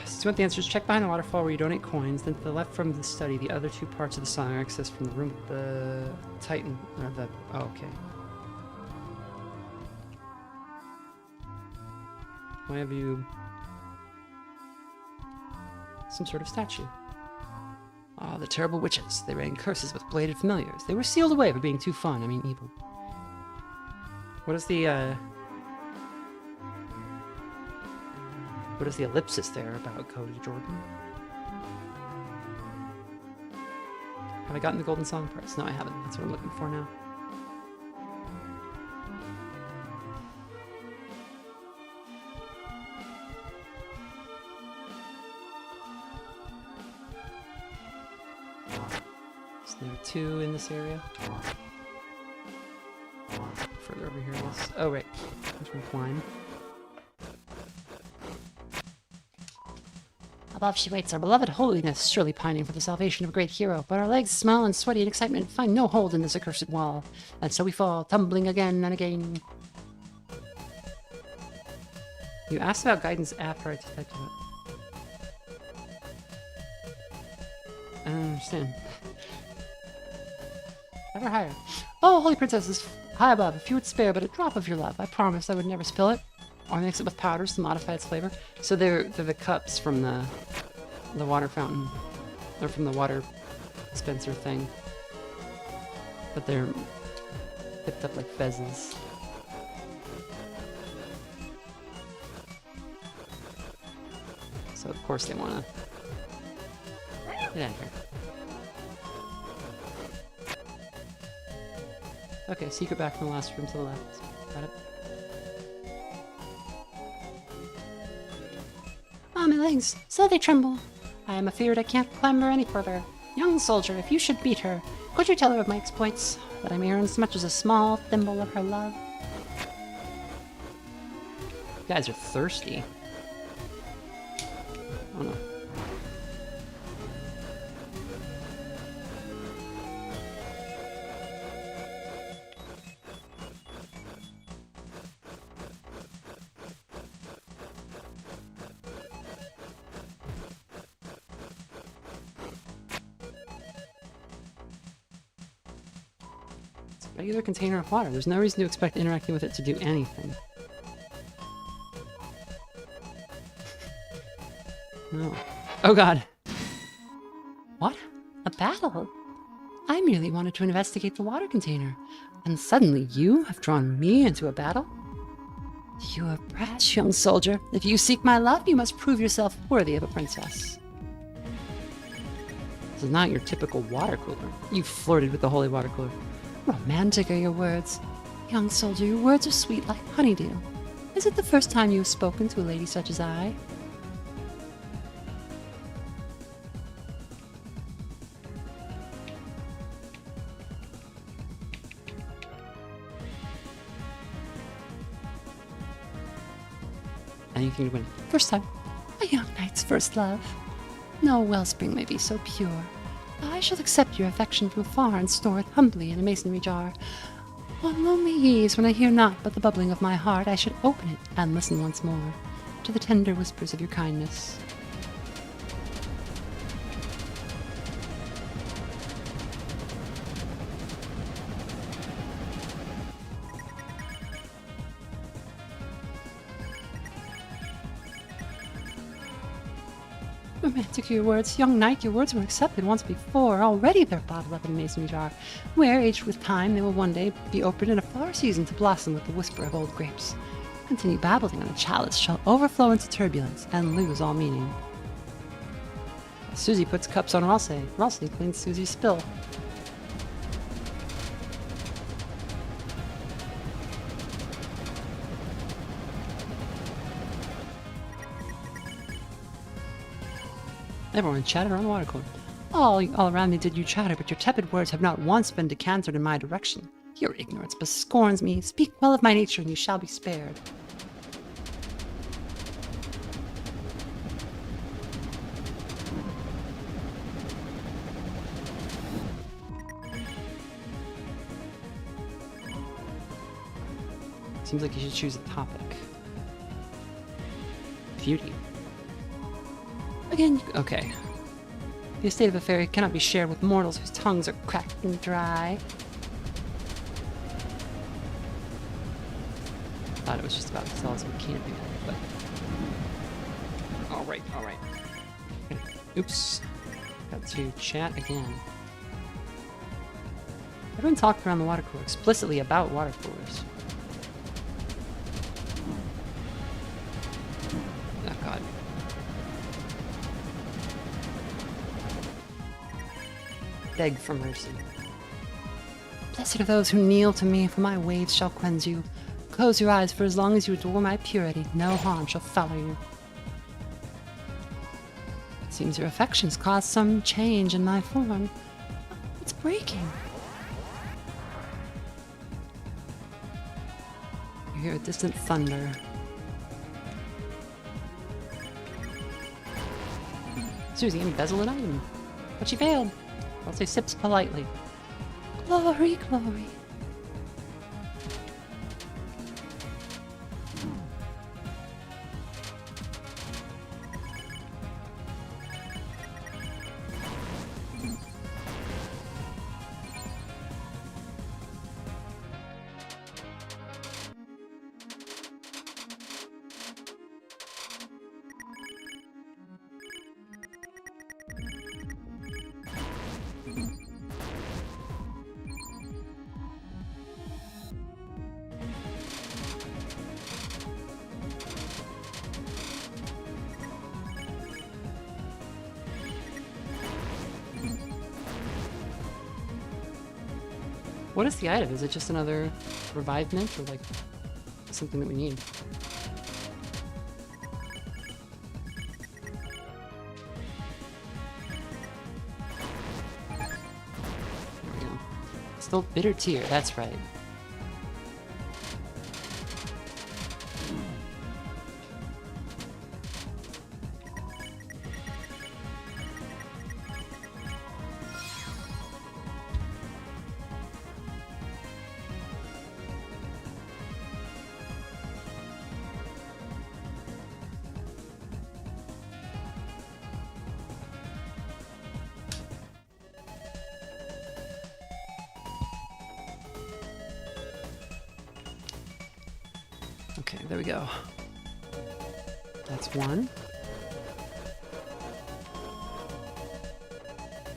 Since you want the answers, check behind the waterfall where you donate coins. Then to the left from the study, the other 2 parts of the song are accessed from the room with the Titan, or the... Oh, okay. Why have you... some sort of statue? Ah, the terrible witches. They rain curses with bladed familiars. They were sealed away for being too fun. I mean, evil. What is the, What is the ellipsis there about Cody Jordan? Have I gotten the golden song parts? No, I haven't. That's what I'm looking for now. So there are 2 in this area. Further over here is... Oh, right. There's one climb. Above she waits, our beloved holiness, surely pining for the salvation of a great hero. But our legs smell and sweaty in excitement, find no hold in this accursed wall. And so we fall, tumbling again and again. You asked about guidance after I typed it. I don't understand. Ever higher. Oh, holy princesses, high above, if you would spare but a drop of your love, I promised I would never spill it, or mix it with powders to modify its flavor. So they're the cups from the water fountain, or from the water dispenser thing. But they're tipped up like fezzes. So of course they wanna get out of here. Okay, secret back from the last room to the left. Got it. Ah, my legs, so they tremble. I am afeard I can't clamber any further. Young soldier, if you should meet her, could you tell her of my exploits, that I may earn as much as a small thimble of her love? You guys are thirsty. Oh no. It's a regular container of water. There's no reason to expect interacting with it to do anything. No. Oh god. What? A battle? I merely wanted to investigate the water container, and suddenly you have drawn me into a battle? You are brash, young soldier. If you seek my love, you must prove yourself worthy of a princess. This is not your typical water cooler. You flirted with the holy water cooler. Romantic are your words. Young soldier, your words are sweet like honeydew. Is it the first time you have spoken to a lady such as I? Anything to win. First time. A young knight's first love. No wellspring may be so pure. I shall accept your affection from afar and store it humbly in a masonry jar. On lonely eves, when I hear naught but the bubbling of my heart, I should open it and listen once more to the tender whispers of your kindness. Romantic are your words. Young knight, your words were accepted once before. Already they're bottled up in a mason jar, where, aged with time, they will one day be opened in a flower season to blossom with the whisper of old grapes. Continue babbling, and the chalice shall overflow into turbulence and lose all meaning. Susie puts cups on Ralsei. Ralsei cleans Susie's spill. Everyone chatted around the water cooler. All around me did you chatter, but your tepid words have not once been decanted in my direction. Your ignorance bescorns me. Speak well of my nature, and you shall be spared. Seems like you should choose a topic. Beauty. Again, okay. The estate of a fairy cannot be shared with mortals whose tongues are cracked and dry. Thought it was just about to tell us we can't do that, but... Alright. Oops. Got to chat again. Everyone talked around the water cooler explicitly about water coolers. Oh god. Beg for mercy. Blessed are those who kneel to me, for my waves shall cleanse you. Close your eyes, for as long as you adore my purity, no harm shall follow you. It seems your affections caused some change in my form. It's breaking. You hear a distant thunder. Susie embezzled an item, but she failed. I'll say sips politely. Glory, glory. What is the item? Is it just another revivement or like something that we need? There we go. Still bitter tear, that's right. Okay, there we go. That's one.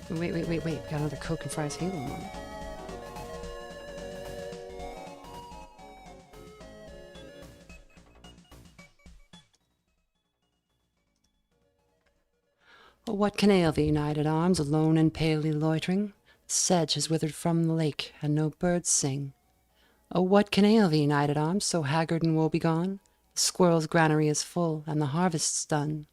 Wait. Got another Coke and Fries Halo moment. Oh, what can ail thee, knight at arms, alone and palely loitering? The sedge has withered from the lake, and no birds sing. Oh, what can ail thee, knight at arms, so haggard and woe-begone? The squirrel's granary is full, and the harvest's done.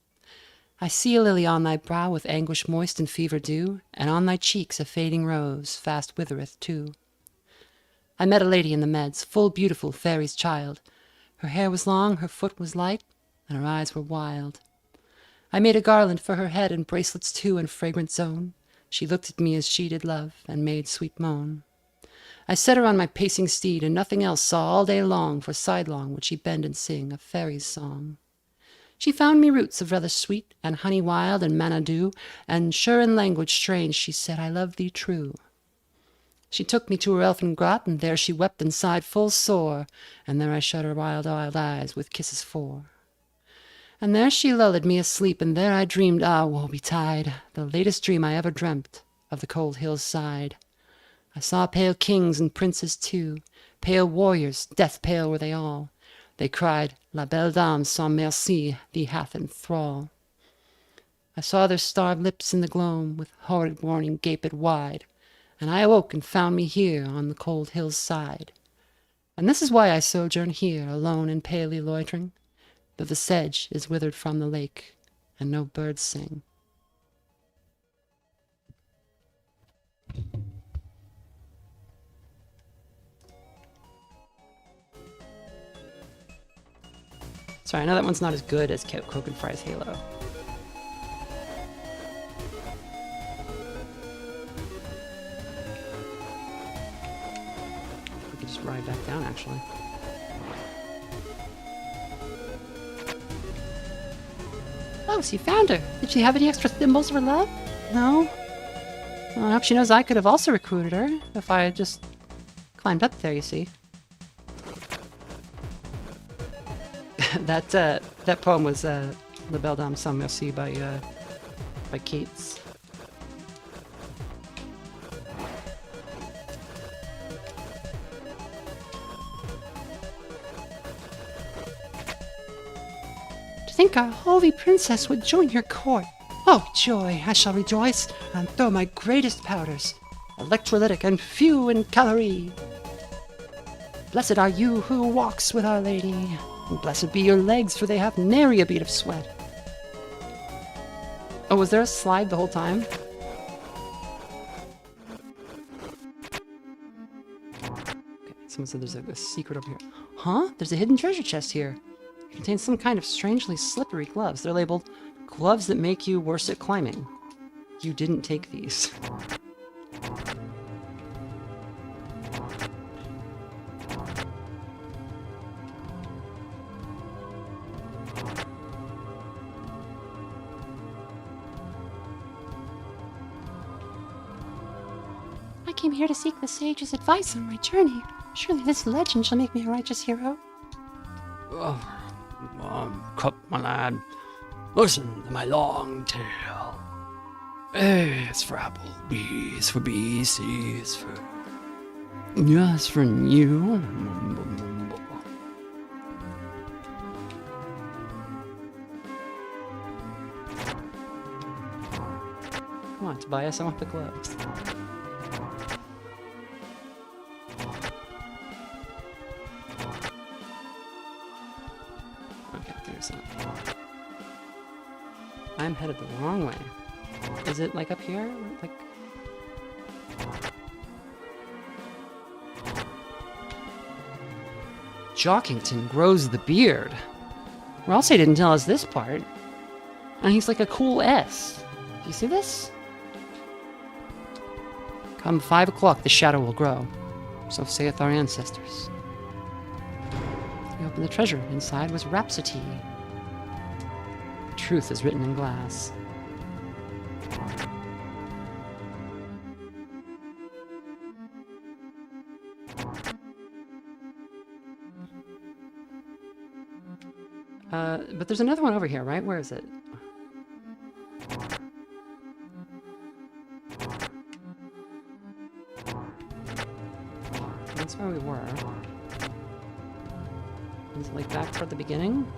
I see a lily on thy brow with anguish moist and fever dew, and on thy cheeks a fading rose fast withereth too. I met a lady in the meads, full beautiful, fairy's child. Her hair was long, her foot was light, and her eyes were wild. I made a garland for her head, and bracelets too, in fragrant zone. She looked at me as she did love, and made sweet moan. I set her on my pacing steed, and nothing else saw all day long, for sidelong would she bend and sing a fairy's song. She found me roots of relish sweet, and honey wild, and manna dew, and sure in language strange she said, I love thee true. She took me to her elfin grot, and there she wept and sighed full sore, and there I shut her wild eyes with kisses four. And there she lulled me asleep, and there I dreamed, ah, woe betide, the latest dream I ever dreamt of the cold hill's side. I saw pale kings and princes too, pale warriors, death pale were they all. They cried, La belle dame sans merci thee hath in thrall. I saw their starved lips in the gloam, with horrid warning gaped wide, and I awoke and found me here on the cold hill's side. And this is why I sojourn here, alone and palely loitering, though the sedge is withered from the lake, and no birds sing. Sorry, I know that one's not as good as Coke and Fries Halo. We could just ride back down, actually. Oh, so you found her. Did she have any extra thimbles for love? No? Well, I hope she knows I could have also recruited her if I had just climbed up there, you see. That poem was La Belle Dame sans Merci by Keats. To think our holy princess would join your court. Oh, joy! I shall rejoice and throw my greatest powders, electrolytic and few in calorie. Blessed are you who walks with Our Lady, and blessed be your legs, for they have nary a bead of sweat. Oh, was there a slide the whole time? Okay, someone said there's a secret over here. Huh? There's a hidden treasure chest here. It contains some kind of strangely slippery gloves. They're labeled gloves that make you worse at climbing. You didn't take these. I came here to seek the sage's advice on my journey. Surely this legend shall make me a righteous hero. Cup, my lad. Listen to my long tale. A is for apple, B is for bee, C is for... Yes, for you. Come on, Tobias, I want the gloves. I'm headed the wrong way. Is it like up here? Like... Jockington grows the beard. Or else he didn't tell us this part. And he's like a cool S. Do you see this? Come 5 o'clock, the shadow will grow. So saith our ancestors. He opened the treasure. Inside was rhapsody. Truth is written in glass. But there's another one over here, right? Where is it? That's where we were. Is it like back toward the beginning?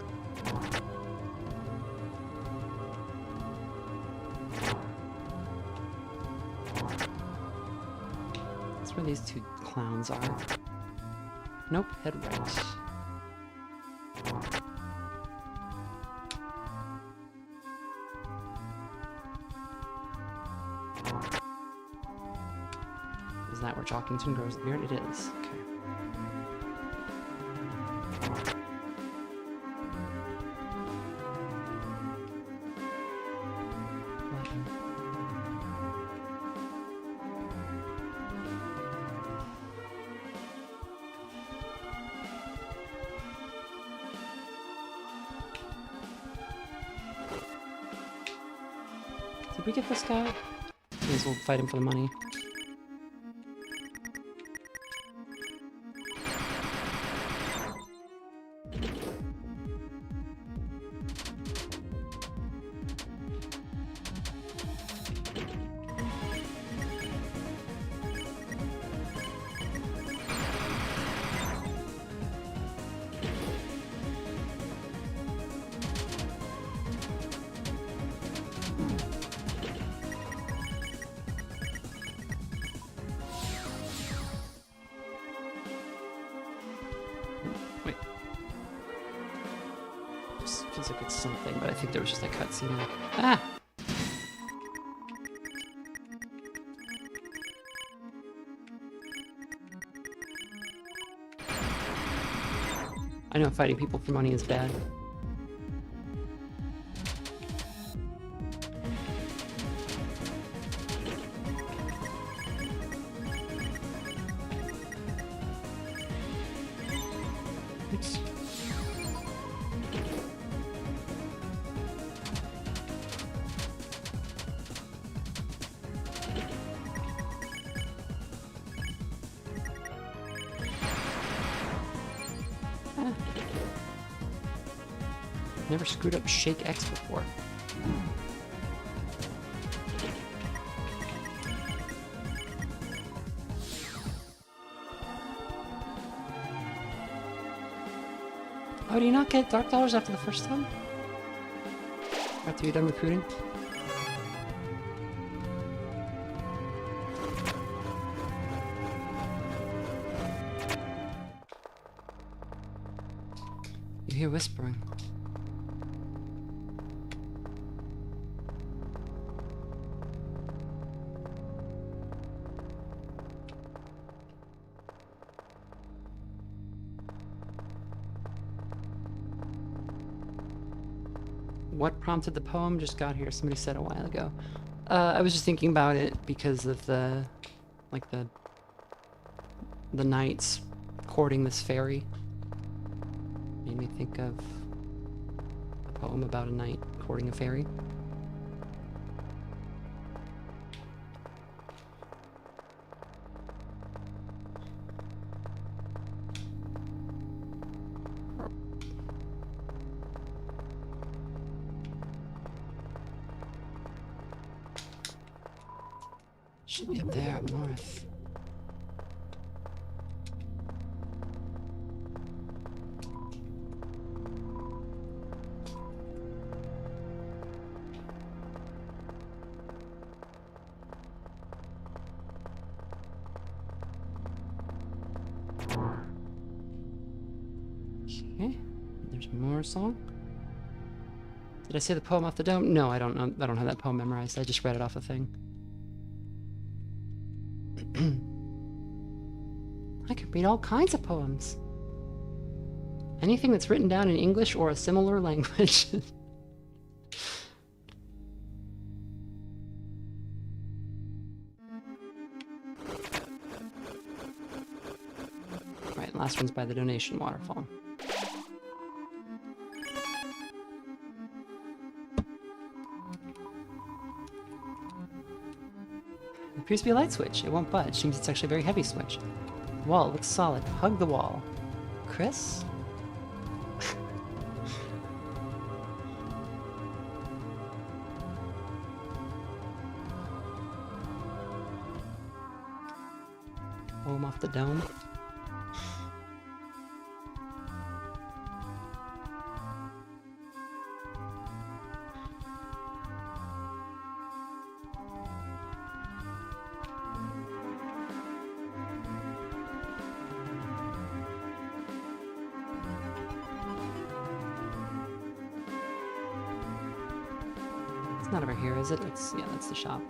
That's where these two clowns are. Nope, head right. Is that where Jockington grows the beard? It is. Okay. Did we get this guy? May as well fight him for the money. Wait. Just feels like it's something, but I think there was just a cutscene. Ah! I know fighting people for money is bad. Oops. Never screwed up Shake X before. Oh, do you not get Dark Dollars after the first time? After you're done recruiting? You hear whispering. What prompted the poem? Just got here. Somebody said a while ago. I was just thinking about it because of the, like the knights courting this fairy. Made me think of a poem about a knight courting a fairy. Should be up there, up north. Okay, there's more song. Did I say the poem off the dome? No, I don't know. I don't have that poem memorized. I just read it off the thing. I could read all kinds of poems. Anything that's written down in English or a similar language. Right, last one's by the donation waterfall. There appears to be a light switch. It won't budge. Seems it's actually a very heavy switch. The wall looks solid. Hug the wall. Chris? Home off the dome. It's not over here, is it? Yeah, that's the shop.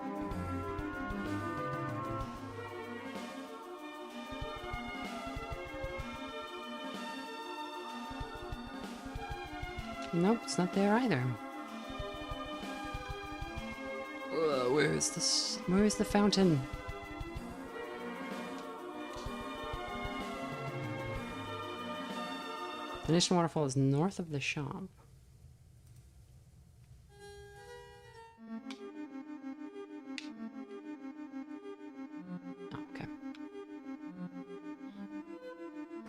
Nope, it's not there either. Where is this? Where is the fountain? The Nation Waterfall is north of the shop. Oh, okay.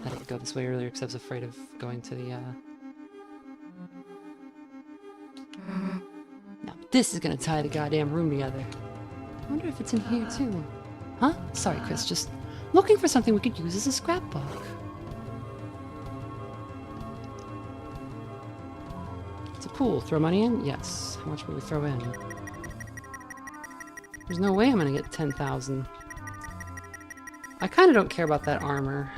I didn't go this way earlier because I was afraid of going to the, Now this is gonna tie the goddamn room together. I wonder if it's in here too. Huh? Sorry, Chris, just looking for something we could use as a scrapbook. It's a pool. Throw money in? Yes. How much will we throw in? There's no way I'm gonna get 10,000. I kinda don't care about that armor.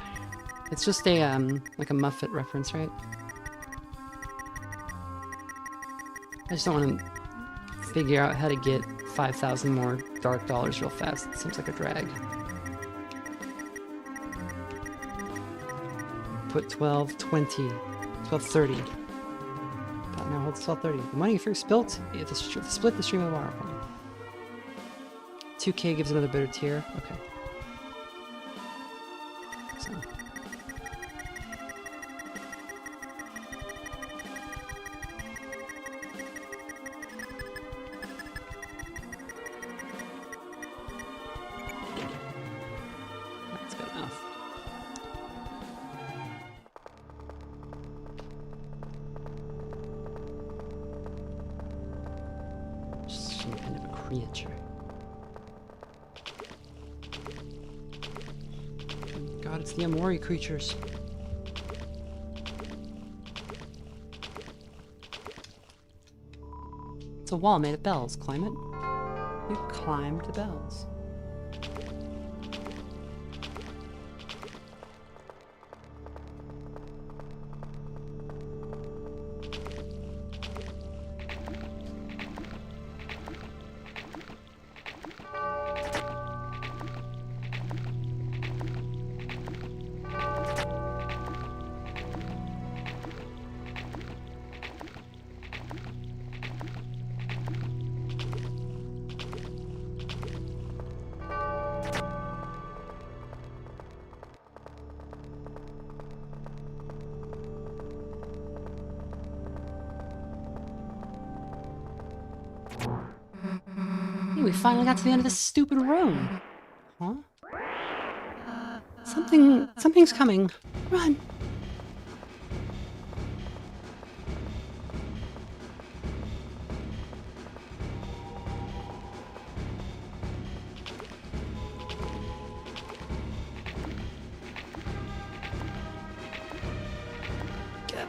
It's just a, like a Muffet reference, right? I just don't want to figure out how to get 5,000 more dark dollars real fast. It seems like a drag. Put 12, 20, 12.30. God, now holds 12.30. The money first spilt, you have to split the stream of water. 2K gives another better tier. Okay. So. That's good enough. Just some kind of a creature. God, it's the Amori creatures. It's a wall made of bells. Climb it. You climbed the bells. Hey, we finally got to the end of this stupid room. Huh? Something's coming. Run. Get.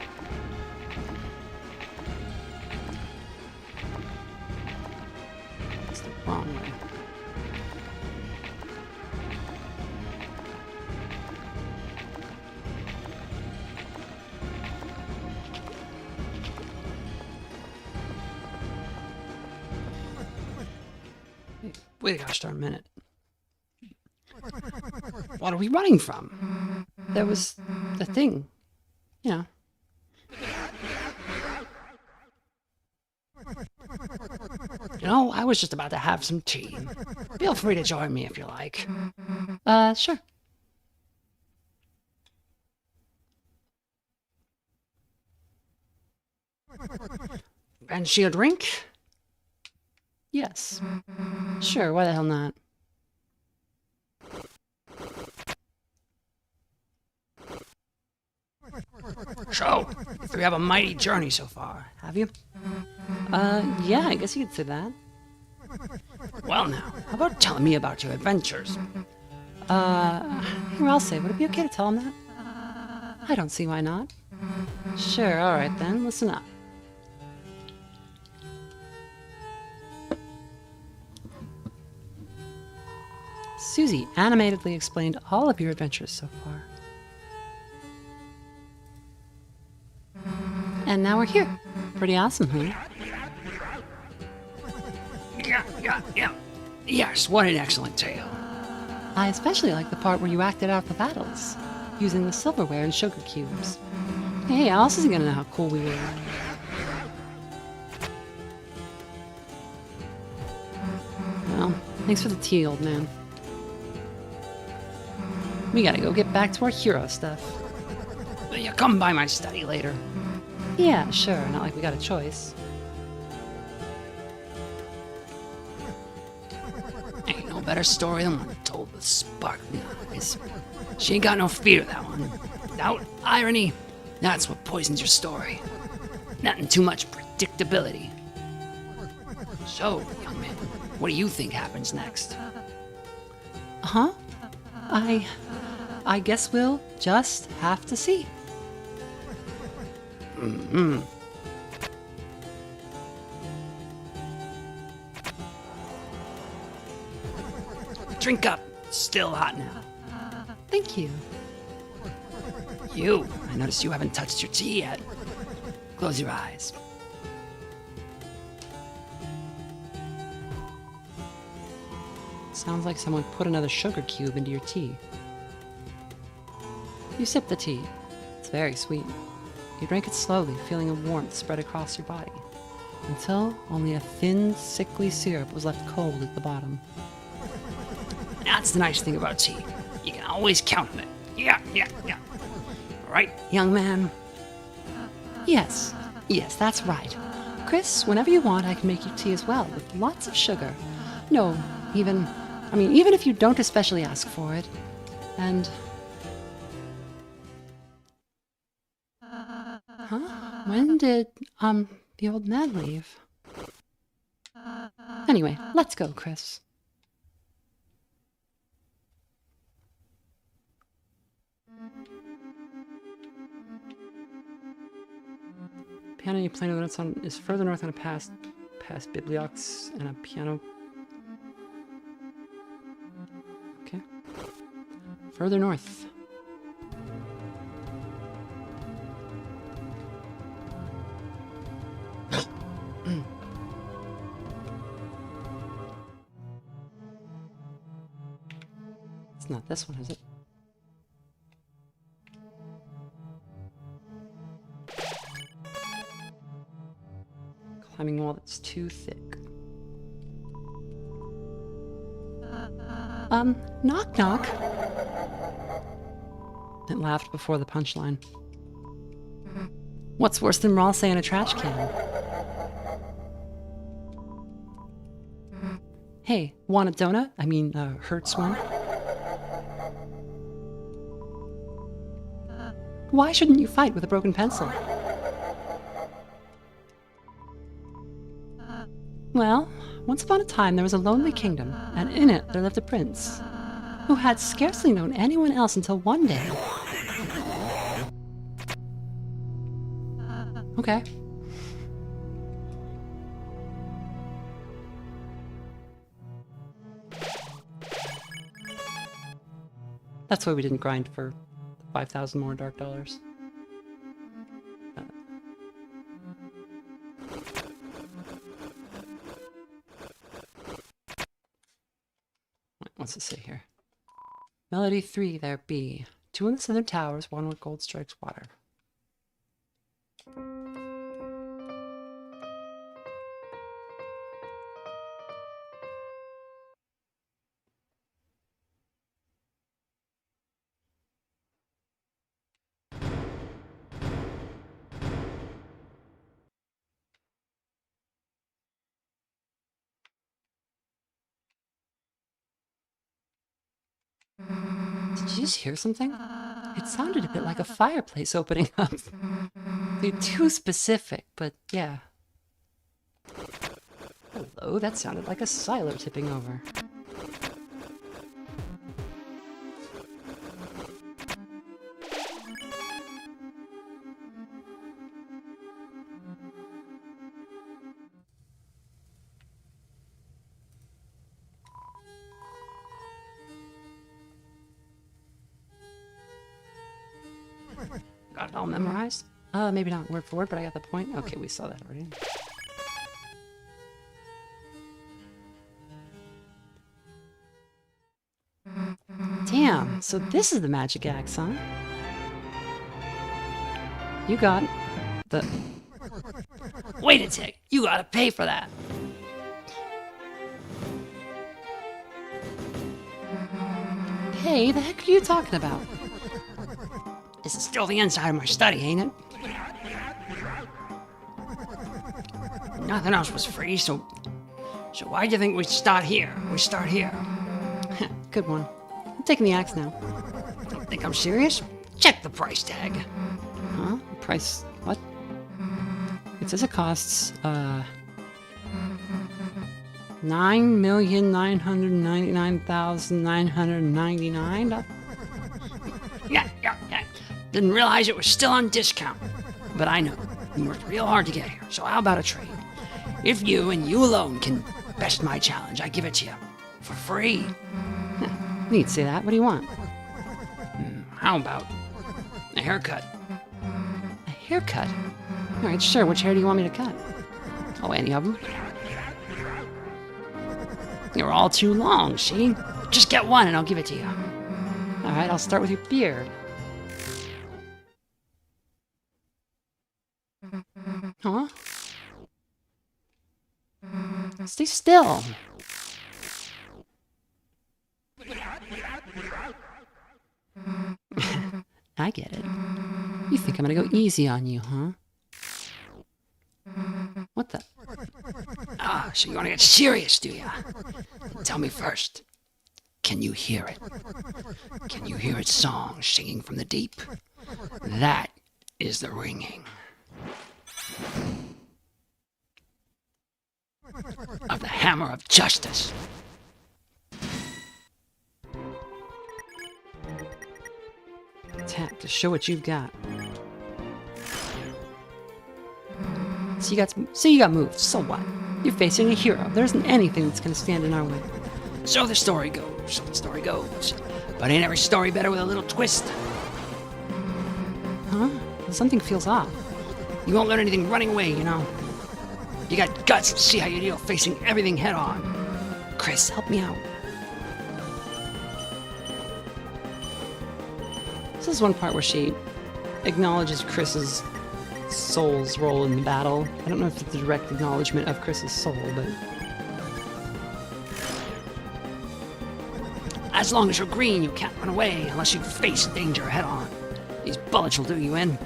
It's the wrong way. Wait a gosh darn minute. What are we running from? There was the thing. You know. You know, I was just about to have some tea. Feel free to join me if you like. Sure. Fancy a drink? Yes. Sure, why the hell not? So, you have a mighty journey so far, have you? Yeah, I guess you could say that. Well now, how about telling me about your adventures? Here, I'll say, would it be okay to tell him that? I don't see why not. Sure, alright then, listen up. Susie animatedly explained all of your adventures so far. And now we're here. Pretty awesome, huh? Yeah. Yes, what an excellent tale. I especially like the part where you acted out the battles, using the silverware and sugar cubes. Hey, how else is he gonna know how cool we were? Well, thanks for the tea, old man. We gotta go get back to our hero stuff. Will you come by my study later? Yeah, sure, not like we got a choice. Ain't no better story than one told with sparkling eyes. She ain't got no fear, that one. Doubt, irony, that's what poisons your story. Nothing too much predictability. So, young man, what do you think happens next? Huh? I guess we'll just have to see. Drink up. Still hot now. Thank you. You, I noticed you haven't touched your tea yet. Close your eyes. Sounds like someone put another sugar cube into your tea. You sip the tea. It's very sweet. You drink it slowly, feeling a warmth spread across your body, until only a thin, sickly syrup was left cold at the bottom. That's the nice thing about tea. You can always count on it. Yeah. Right, young man? Yes, that's right. Chris, whenever you want, I can make you tea as well, with lots of sugar. No, even if you don't especially ask for it. And... Huh? When did, the old man leave? Anyway, let's go, Chris. Piano you play notes on is further north on a past bibliox and a piano. Okay. Further north. It's not this one, is it? Climbing wall that's too thick. Knock knock. It laughed before the punchline. What's worse than Rawl saying a trash can? Hey, want a donut? Hurts one? Why shouldn't you fight with a broken pencil? Well, once upon a time there was a lonely kingdom, and in it there lived a prince, who had scarcely known anyone else until one day. Okay. That's why we didn't grind for 5,000 more dark dollars. else to say here? Melody 3, there be. 2 in the southern towers, 1 where gold strikes water. Did you just hear something? It sounded a bit like a fireplace opening up. They're too specific, but yeah. Hello, that sounded like a silo tipping over. Got it all memorized? Maybe not word for word, but I got the point. Okay, we saw that already. Damn, so this is the magic axe, huh? You got the... Wait a tick! You gotta pay for that! Hey, the heck are you talking about? This is still the inside of my study, ain't it? Nothing else was free, so why do you think we start here? We start here. Good one. I'm taking the axe now. Don't think I'm serious? Check the price tag. Huh? Price... what? It says it costs, $9,999,999. Yeah. Didn't realize it was still on discount. But I know. You worked real hard to get here, so how about a trade? If you and you alone can best my challenge, I give it to you. For free. You'd say that. What do you want? How about a haircut? A haircut? Alright, sure. Which hair do you want me to cut? Oh, any of them? You're all too long, see? Just get one and I'll give it to you. Alright, I'll start with your beard. Huh? Stay still. I get it. You think I'm gonna go easy on you, huh? What the? Ah, so you wanna get serious, do ya? Tell me first. Can you hear it? Can you hear its song singing from the deep? That is the ringing of the hammer of justice. Tap to show what you've got. So you got moved. So what? You're facing a hero. There isn't anything that's gonna stand in our way. So the story goes. But ain't every story better with a little twist? Huh? Something feels off. You won't learn anything running away, you know. You got guts to see how you deal facing everything head on. Chris, help me out. This is one part where she acknowledges Chris's soul's role in the battle. I don't know if it's a direct acknowledgement of Chris's soul, but... As long as you're green, you can't run away unless you face danger head on. These bullets will do you in.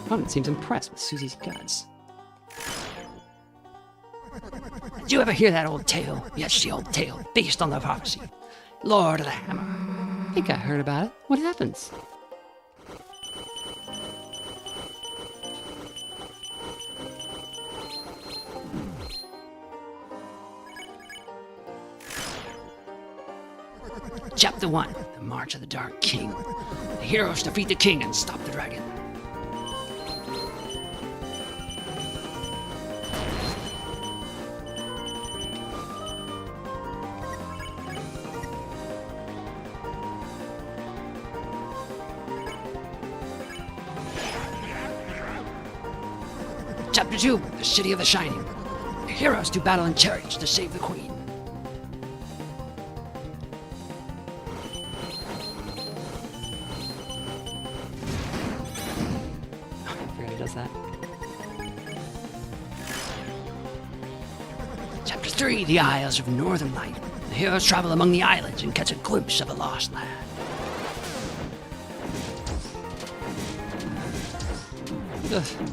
Opponent seems impressed with Susie's guts. Did you ever hear that old tale? Yes, the old tale, based on the prophecy. Lord of the Hammer. I think I heard about it. What happens? Chapter 1, The March of the Dark King. The heroes defeat the king and stop the dragon. Chapter 2, The City of the Shining. The heroes do battle in chariots to save the queen. I forgot he does that. Chapter 3, The Isles of Northern Light. The heroes travel among the islands and catch a glimpse of a lost land. Ugh.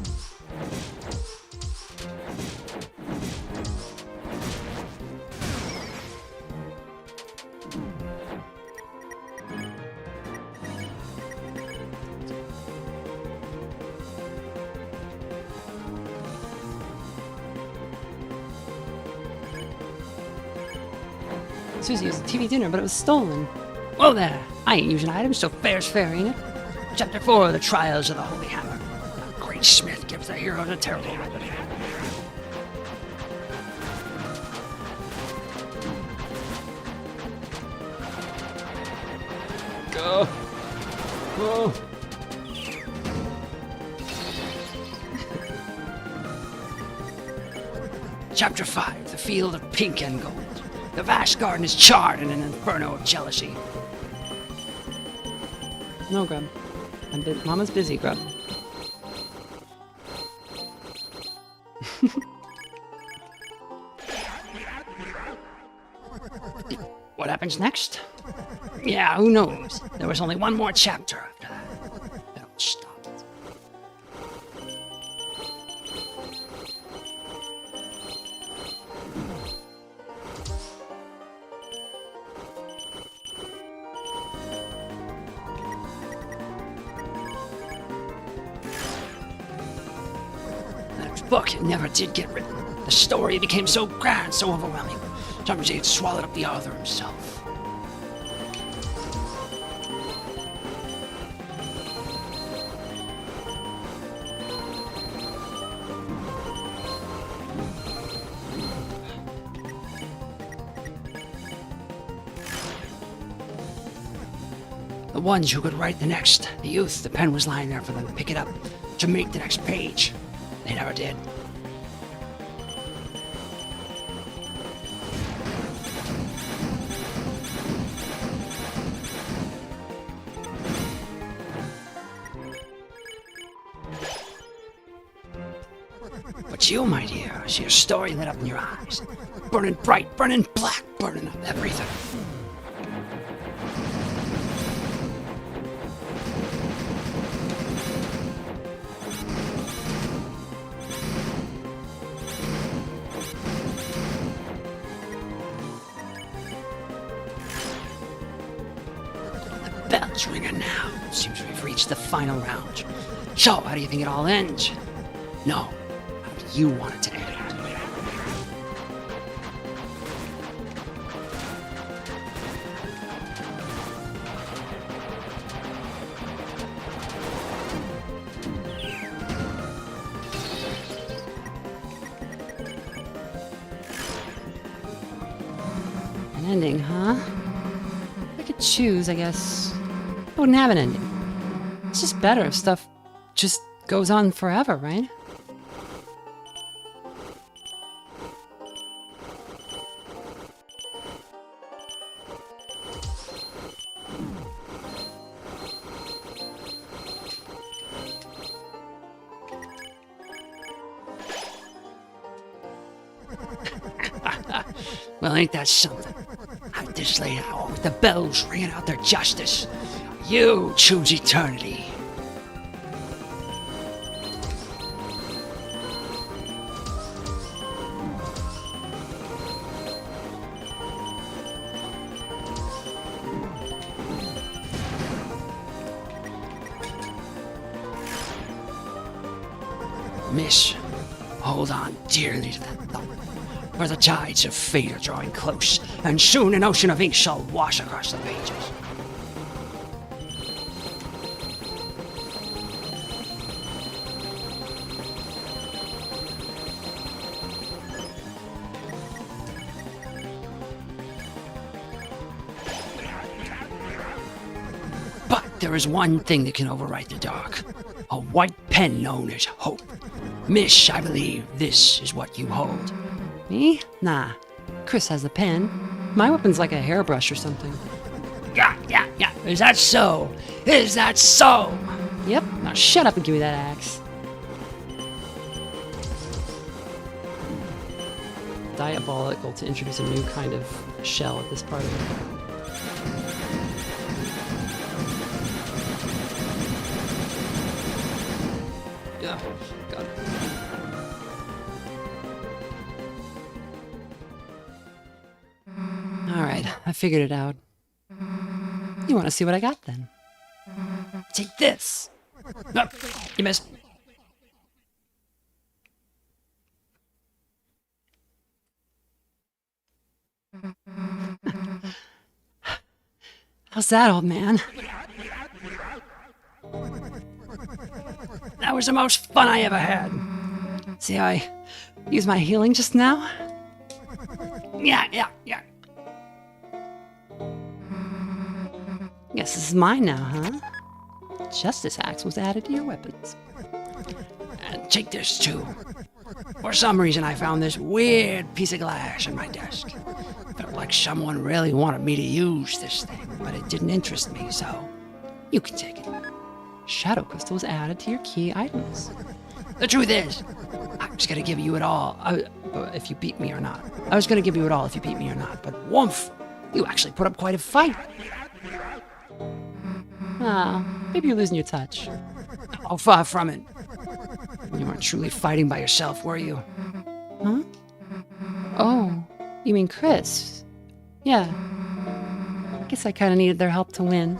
Susie, it was a TV dinner, but it was stolen. Whoa there! I ain't using items, so fair's fair, ain't it? Chapter 4, The Trials of the Holy Hammer. A great smith gives the heroes a terrible weapon. Go. Whoa. Chapter 5, The Field of Pink and Gold. The vast garden is charred in an inferno of jealousy. No, Grub. Mama's busy, Grub. What happens next? Yeah, who knows? There was only one more chapter after that. Don't stop it. That book never did get written. The story became so grand, so overwhelming. Sometimes it swallowed up the author himself. The ones who could write the next, the youth, the pen was lying there for them to pick it up, to make the next page. They never did. But you, my dear, see a story lit up in your eyes. Burning bright, burning black, burning up everything. The bell's ringing now. Seems we've reached the final round. So, how do you think it all ends? No. How do you want it to end? An ending, huh? If I could choose, I guess I wouldn't have an ending. It's just better if stuff just goes on forever, right? Well, ain't that something? At this late hour, with the bells ringing out their justice, you choose eternity. Miss, hold on dearly to that thought, for the tides of fate are drawing close, and soon an ocean of ink shall wash across the pages. But there is one thing that can overwrite the dark. A white pen known as hope. Mish, I believe this is what you hold. Me? Nah. Chris has the pen. My weapon's like a hairbrush or something. Yeah. Is that so? Is that so? Yep. Now shut up and give me that axe. Diabolical to introduce a new kind of shell at this part of it. Yeah, God. Alright, I figured it out. You want to see what I got then? Take this. No, you missed. How's that, old man? That was the most fun I ever had. See how I used my healing just now? Yeah. Guess this is mine now, huh? Justice Axe was added to your weapons. And take this too. For some reason, I found this weird piece of glass on my desk. Felt like someone really wanted me to use this thing, but it didn't interest me, so you can take it. Shadow Crystal was added to your key items. The truth is, I was gonna give you it all, if you beat me or not. I was gonna give you it all if you beat me or not, but woomph, you actually put up quite a fight. Ah, maybe you're losing your touch. Oh, far from it. You weren't truly fighting by yourself, were you? Huh? Oh, you mean Chris? Yeah. Guess I kind of needed their help to win.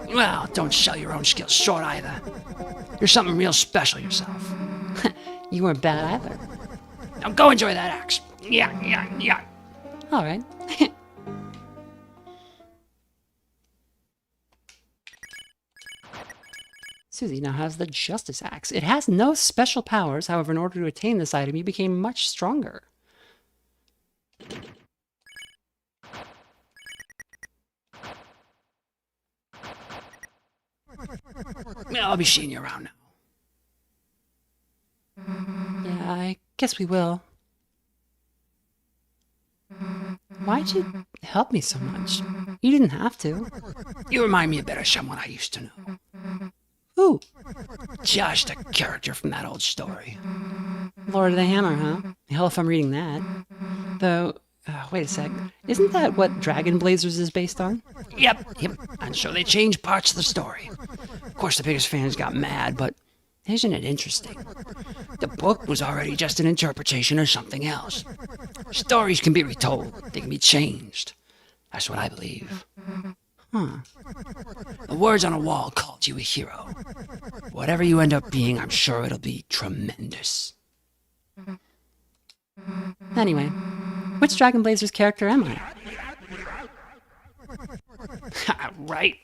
Well, don't sell your own skills short either. You're something real special yourself. You weren't bad either. Now go enjoy that axe. Yeah. All right. Susie now has the Justice Axe. It has no special powers. However, in order to attain this item, you became much stronger. I'll be seeing you around now. Yeah, I guess we will. Why'd you help me so much? You didn't have to. You remind me a bit of someone I used to know. Who? Just a character from that old story. Lord of the Hammer, huh? Hell if I'm reading that. Though, wait a sec. Isn't that what Dragon Blazers is based on? Yep. And so they changed parts of the story. Of course, the biggest fans got mad, but isn't it interesting? The book was already just an interpretation of something else. Stories can be retold. They can be changed. That's what I believe. Huh. The words on a wall called you a hero. Whatever you end up being, I'm sure it'll be tremendous. Anyway, which Dragon Blazers character am I? Right?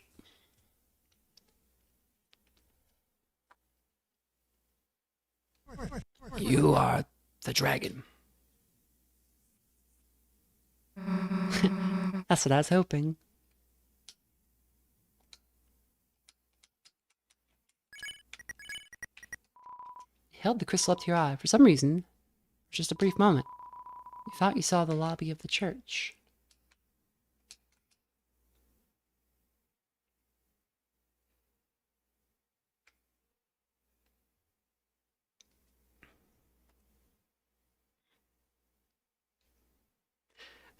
You are the dragon. That's what I was hoping. You held the crystal up to your eye. For some reason, for just a brief moment, you thought you saw the lobby of the church.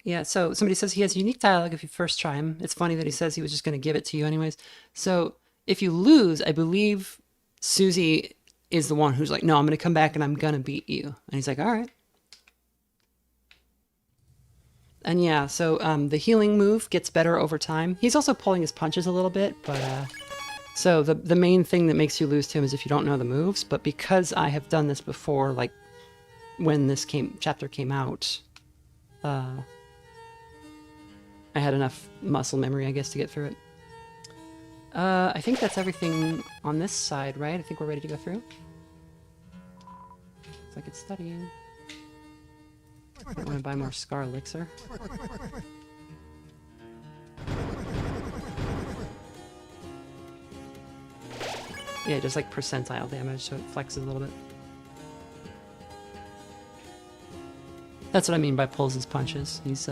Yeah, so somebody says he has unique dialogue if you first try him. It's funny that he says he was just going to give it to you anyways. So if you lose, I believe Susie is the one who's like, no, I'm going to come back and I'm going to beat you. And he's like, all right. And yeah, so the healing move gets better over time. He's also pulling his punches a little bit, but so the main thing that makes you lose to him is if you don't know the moves. But because I have done this before, like when this chapter came out, I had enough muscle memory, I guess, to get through it. I think that's everything on this side, right? I think we're ready to go through. Looks like it's studying. I don't want to buy more Scar Elixir. Yeah, just like percentile damage, so it flexes a little bit. That's what I mean by pulls his punches. He's,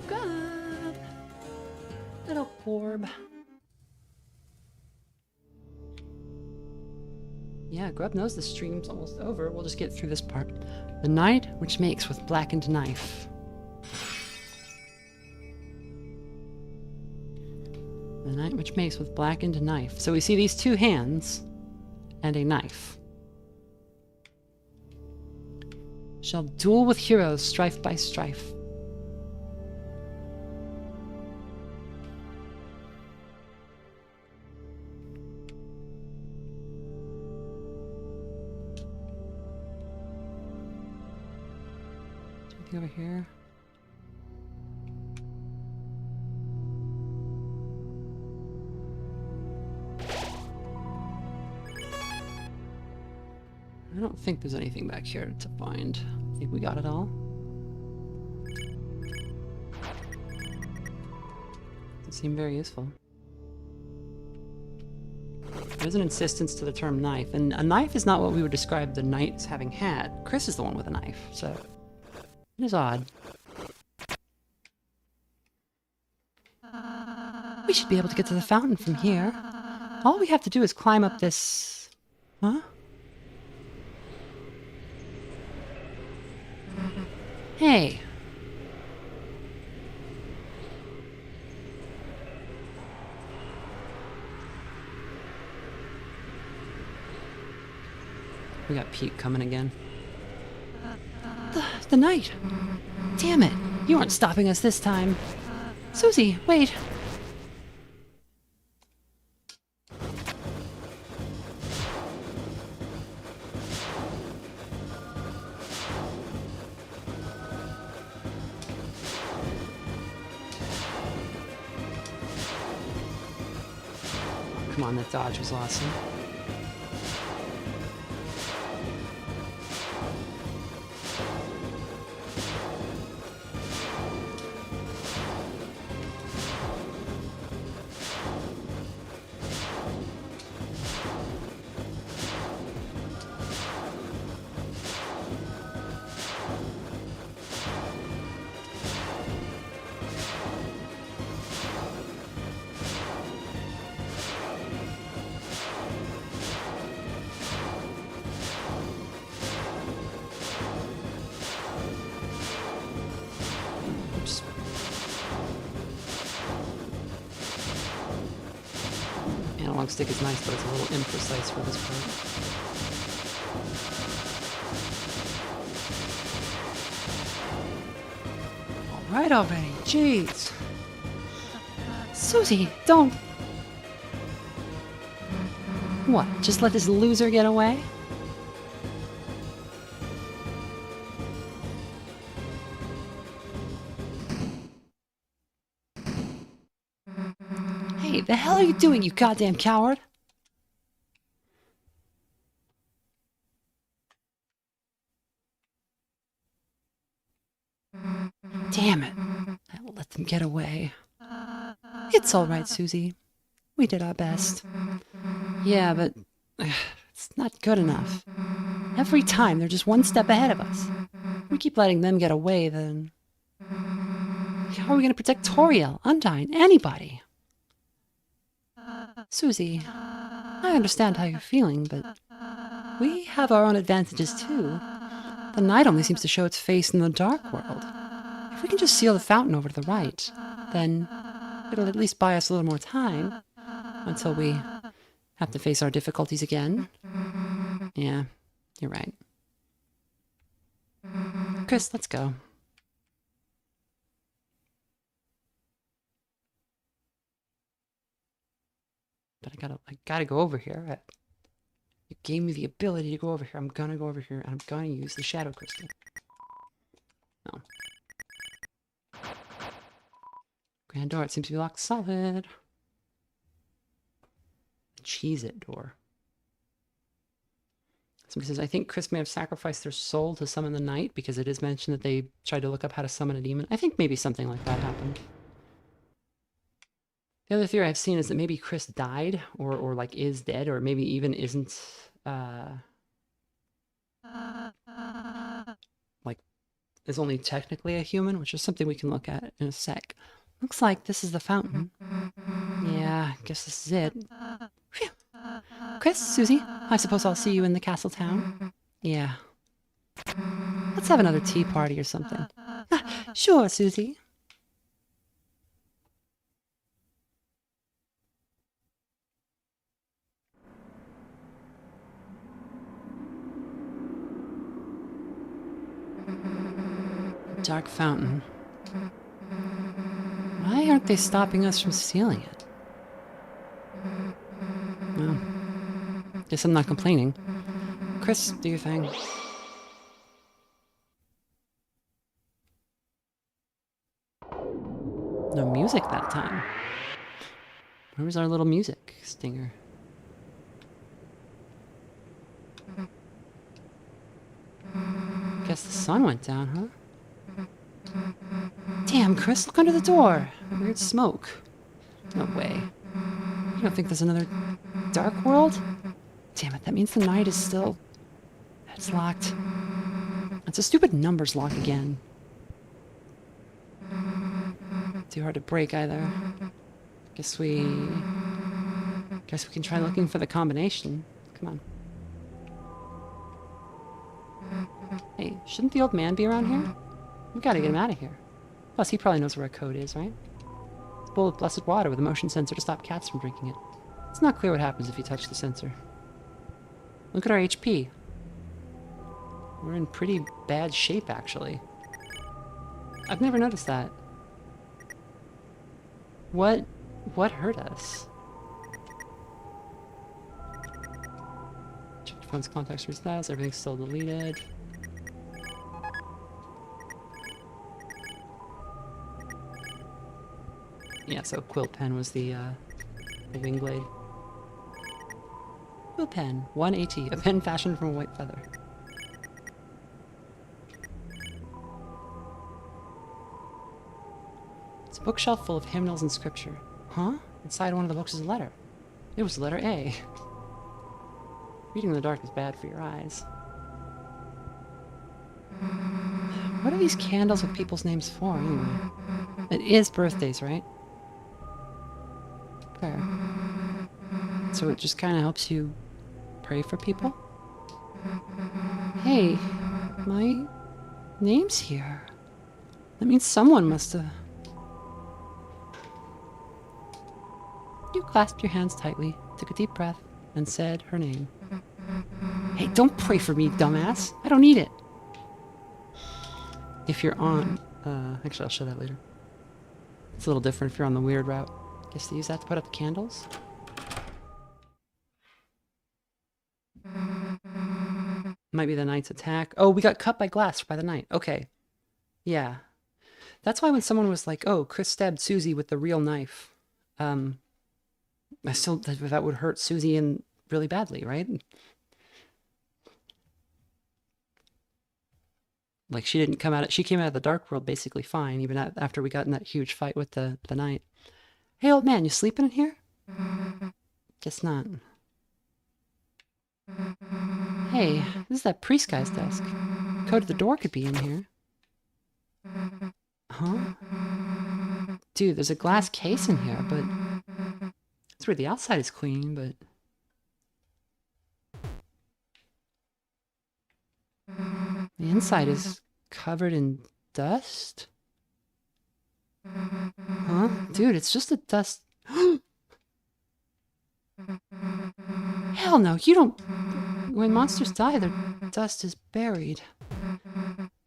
God! Little orb. Yeah, Grub knows the stream's almost over. We'll just get through this part. The knight which makes with blackened knife. The knight which makes with blackened knife. So we see these two hands and a knife. Shall duel with heroes strife by strife. Something over here. I don't think there's anything back here to find. I think we got it all. Doesn't seem very useful. There's an insistence to the term knife, and a knife is not what we would describe the knight as having had. Chris is the one with a knife, so it is odd. We should be able to get to the fountain from here. All we have to do is climb up this... Huh? Hey. We got Pete coming again. The knight! Damn it! You aren't stopping us this time. Susie, wait! Come on, that dodge was awesome. Oops. Analog stick is nice, but it's a little imprecise for this part. Alright already, jeez. Susie, don't... What, just let this loser get away? Hey, the hell are you doing, you goddamn coward? Damn it. I will let them get away. It's all right, Susie. We did our best. Yeah, but it's not good enough. Every time they're just one step ahead of us. We keep letting them get away, then... How are we going to protect Toriel, Undyne, anybody? Susie, I understand how you're feeling, but we have our own advantages too. The night only seems to show its face in the dark world. If we can just seal the fountain over to the right, then it'll at least buy us a little more time until we have to face our difficulties again. Yeah, you're right. Chris, let's go. But I gotta go over here. You gave me the ability to go over here. I'm gonna go over here, and I'm gonna use the shadow crystal. No. Grand door, it seems to be locked solid. Cheese-it door. Somebody says, I think Chris may have sacrificed their soul to summon the knight, because it is mentioned that they tried to look up how to summon a demon. I think maybe something like that happened. The other theory I've seen is that maybe Chris died, or like is dead, or maybe even isn't, like, is only technically a human, which is something we can look at in a sec. Looks like this is the fountain. Yeah, I guess this is it. Phew. Chris, Susie, I suppose I'll see you in the castle town. Yeah. Let's have another tea party or something. Sure, Susie. Dark fountain. Why aren't they stopping us from stealing it? Well, guess I'm not complaining. Chris, do your thing. No music that time. Where was our little music stinger? Guess the sun went down, huh? Damn, Chris, look under the door. Weird smoke. No way. You don't think there's another dark world? Damn it, that means the night is still... It's locked. It's a stupid numbers lock again. Too hard to break either. Guess we can try looking for the combination. Come on. Hey, shouldn't the old man be around here? We gotta get him out of here. Plus, he probably knows where a code is, right? It's a bowl of blessed water with a motion sensor to stop cats from drinking it. It's not clear what happens if you touch the sensor. Look at our HP. We're in pretty bad shape, actually. I've never noticed that. What hurt us? Check your phone's contacts for styles. Everything's still deleted. Yeah, so quilt pen was the wing blade. Quilt pen, 180, a pen fashioned from a white feather. It's a bookshelf full of hymnals and scripture. Huh? Inside one of the books is a letter. It was the letter A. Reading in the dark is bad for your eyes. What are these candles with people's names for, anyway? It is birthdays, right? Prayer. So it just kind of helps you pray for people? Hey, my name's here. That means someone must have... You clasped your hands tightly, took a deep breath, and said her name. Hey, don't pray for me, dumbass. I don't need it. If you're on... actually, I'll show that later. It's a little different if you're on the weird route. Guess they use that to put up the candles? Might be the knight's attack. Oh, we got cut by glass by the knight. Okay. Yeah. That's why when someone was like, oh, Chris stabbed Susie with the real knife. I still... That would hurt Susie in really badly, right? Like, she didn't come out... She came out of the dark world basically fine, even after we got in that huge fight with the knight. Hey, old man, you sleeping in here? Guess not. Hey, this is that priest guy's desk. Code to the door could be in here. Huh? Dude, there's a glass case in here, but... It's where the outside is clean, but... The inside is covered in dust? Huh? Dude, it's just a dust... Hell no, you don't... When monsters die, their dust is buried.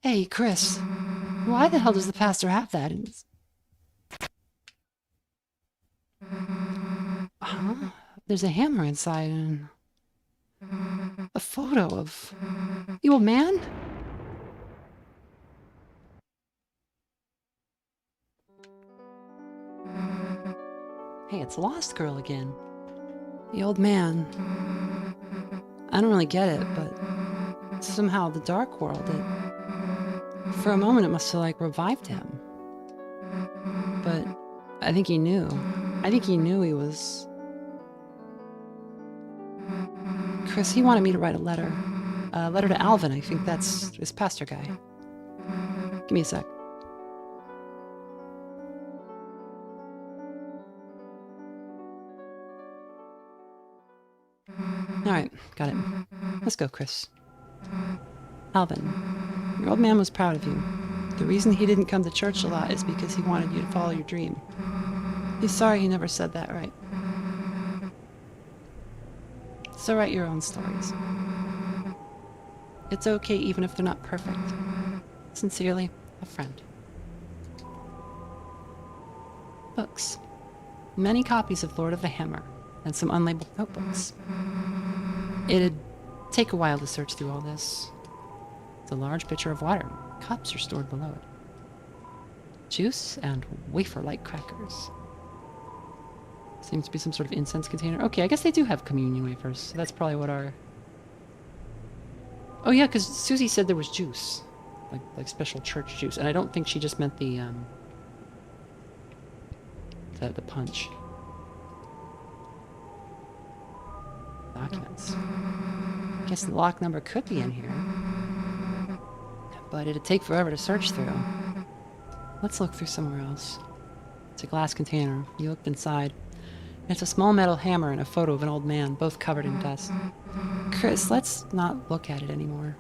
Hey, Chris. Why the hell does the pastor have that? Huh? There's a hammer inside and... a photo of... the old man? Hey, it's Lost Girl again. The old man. I don't really get it, but somehow the dark world, for a moment it must have like revived him. But I think he knew. I think he knew he was... Chris, he wanted me to write a letter. A letter to Alvin. I think that's his pastor guy. Give me a sec. Alright, got it. Let's go, Chris. Alvin, your old man was proud of you. The reason he didn't come to church a lot is because he wanted you to follow your dream. He's sorry he never said that right. So write your own stories. It's okay even if they're not perfect. Sincerely, a friend. Books. Many copies of Lord of the Hammer, and some unlabeled notebooks. It'd take a while to search through all this. It's a large pitcher of water. Cups are stored below it. Juice and wafer-like crackers. Seems to be some sort of incense container. Okay, I guess they do have communion wafers, so that's probably what our... Oh yeah, because Susie said there was juice. Like special church juice. And I don't think she just meant the punch. Documents. Guess the lock number could be in here. But it'd take forever to search through. Let's look through somewhere else. It's a glass container. You looked inside. It's a small metal hammer and a photo of an old man, both covered in dust. Chris, let's not look at it anymore.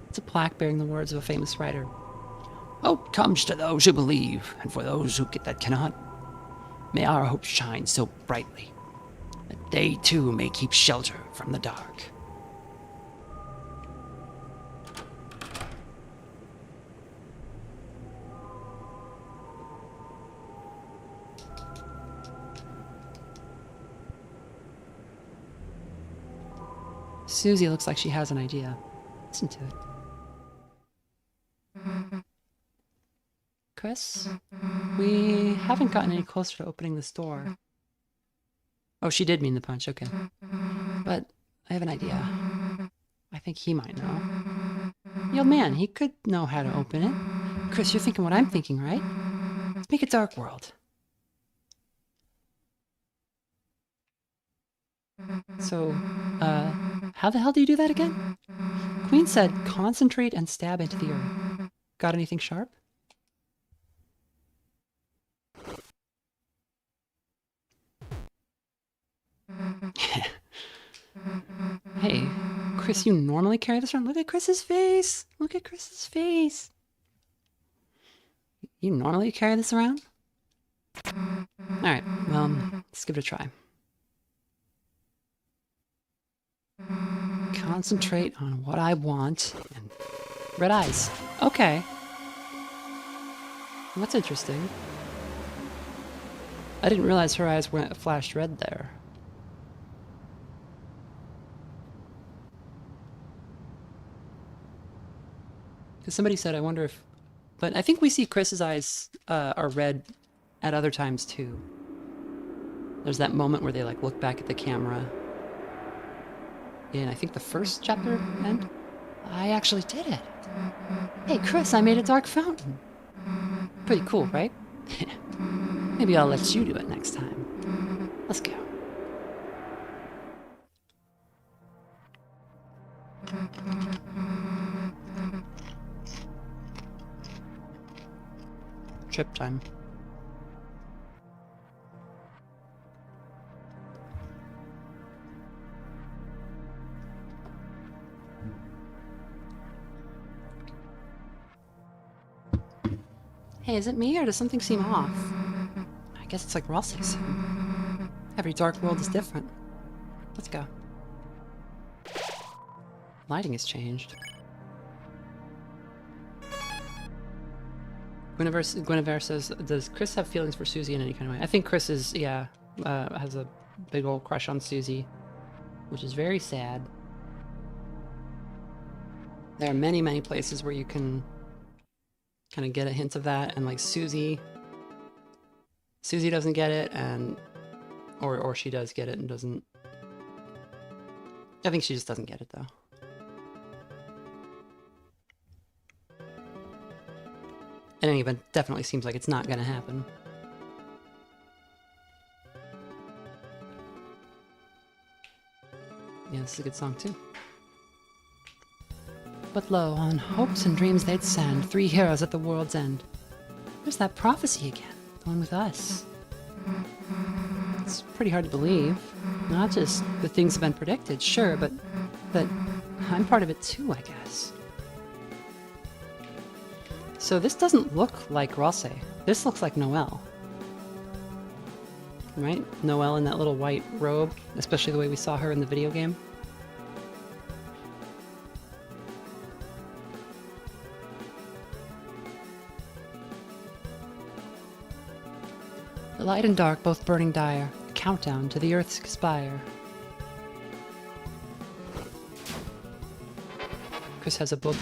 It's a plaque bearing the words of a famous writer. Hope comes to those who believe, and for those that cannot. May our hope shine so brightly, that they too may keep shelter from the dark. Susie looks like she has an idea. Listen to it. Chris, we haven't gotten any closer to opening this door. Oh, she did mean the punch, okay. But I have an idea. I think he might know. The old man, he could know how to open it. Chris, you're thinking what I'm thinking, right? Let's make a dark world. So, how the hell do you do that again? Queen said, concentrate and stab into the earth. Got anything sharp? Hey, Chris, you normally carry this around? Look at Chris's face! Look at Chris's face! You normally carry this around? Alright, well, let's give it a try. Concentrate on what I want. And red eyes. Okay. That's interesting. I didn't realize her eyes flashed red there. Because somebody said, I wonder if... But I think we see Chris's eyes are red at other times too. There's that moment where they like look back at the camera. In, I think, the first chapter end. I actually did it. Hey, Chris, I made a dark fountain. Pretty cool, right? Maybe I'll let you do it next time. Let's go. Trip time. Hey, is it me, or does something seem off? I guess it's like we're all saying something. Every dark world is different. Let's go. Lighting has changed. Guinevere says, does Chris have feelings for Susie in any kind of way? I think Chris is, yeah, has a big old crush on Susie, which is very sad. There are many, many places where you can kind of get a hint of that, and like Susie doesn't get it, and or she does get it and doesn't. I think she just doesn't get it though. In any event, definitely seems like it's not gonna happen. Yeah, this is a good song too. But lo, on hopes and dreams they'd send 3 heroes at the world's end. There's that prophecy again, the one with us. It's pretty hard to believe. Not just the things have been predicted, sure, but I'm part of it too, I guess. So this doesn't look like Ralsei. This looks like Noelle. Right? Noelle in that little white robe, especially the way we saw her in the video game. The light and dark both burning dire, a countdown to the earth's spire. Chris has a book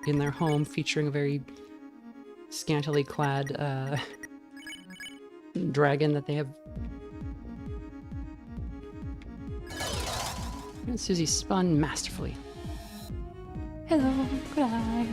in their home featuring a very scantily clad dragon that they have. And Susie spun masterfully. Hello, good eye.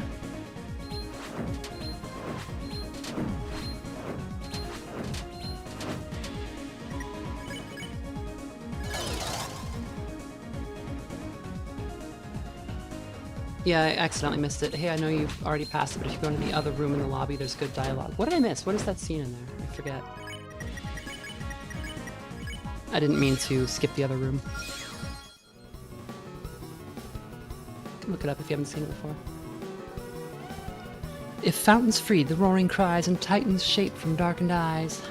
Yeah, I accidentally missed it. Hey, I know you've already passed it, but if you go into the other room in the lobby, there's good dialogue. What did I miss? What is that scene in there? I forget. I didn't mean to skip the other room. You can look it up if you haven't seen it before. If fountains freed the roaring cries and titans shaped from darkened eyes.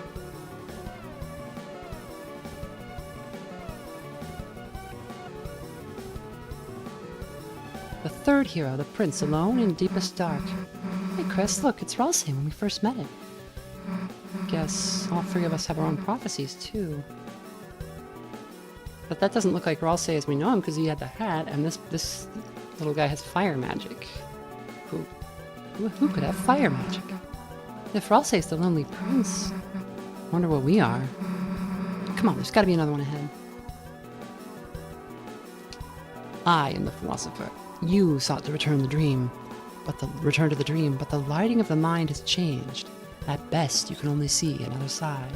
The third hero, the prince, alone in deepest dark. Hey Chris, look, it's Ralsei when we first met him. Guess all 3 of us have our own prophecies, too. But that doesn't look like Ralsei as we know him, because he had the hat, and this little guy has fire magic. Who could have fire magic? If Ralsei's the lonely prince, Wonder what we are. come on, there's gotta be another one ahead. I am the philosopher. You sought to return to the dream, but the lighting of the mind has changed. At best, you can only see another side.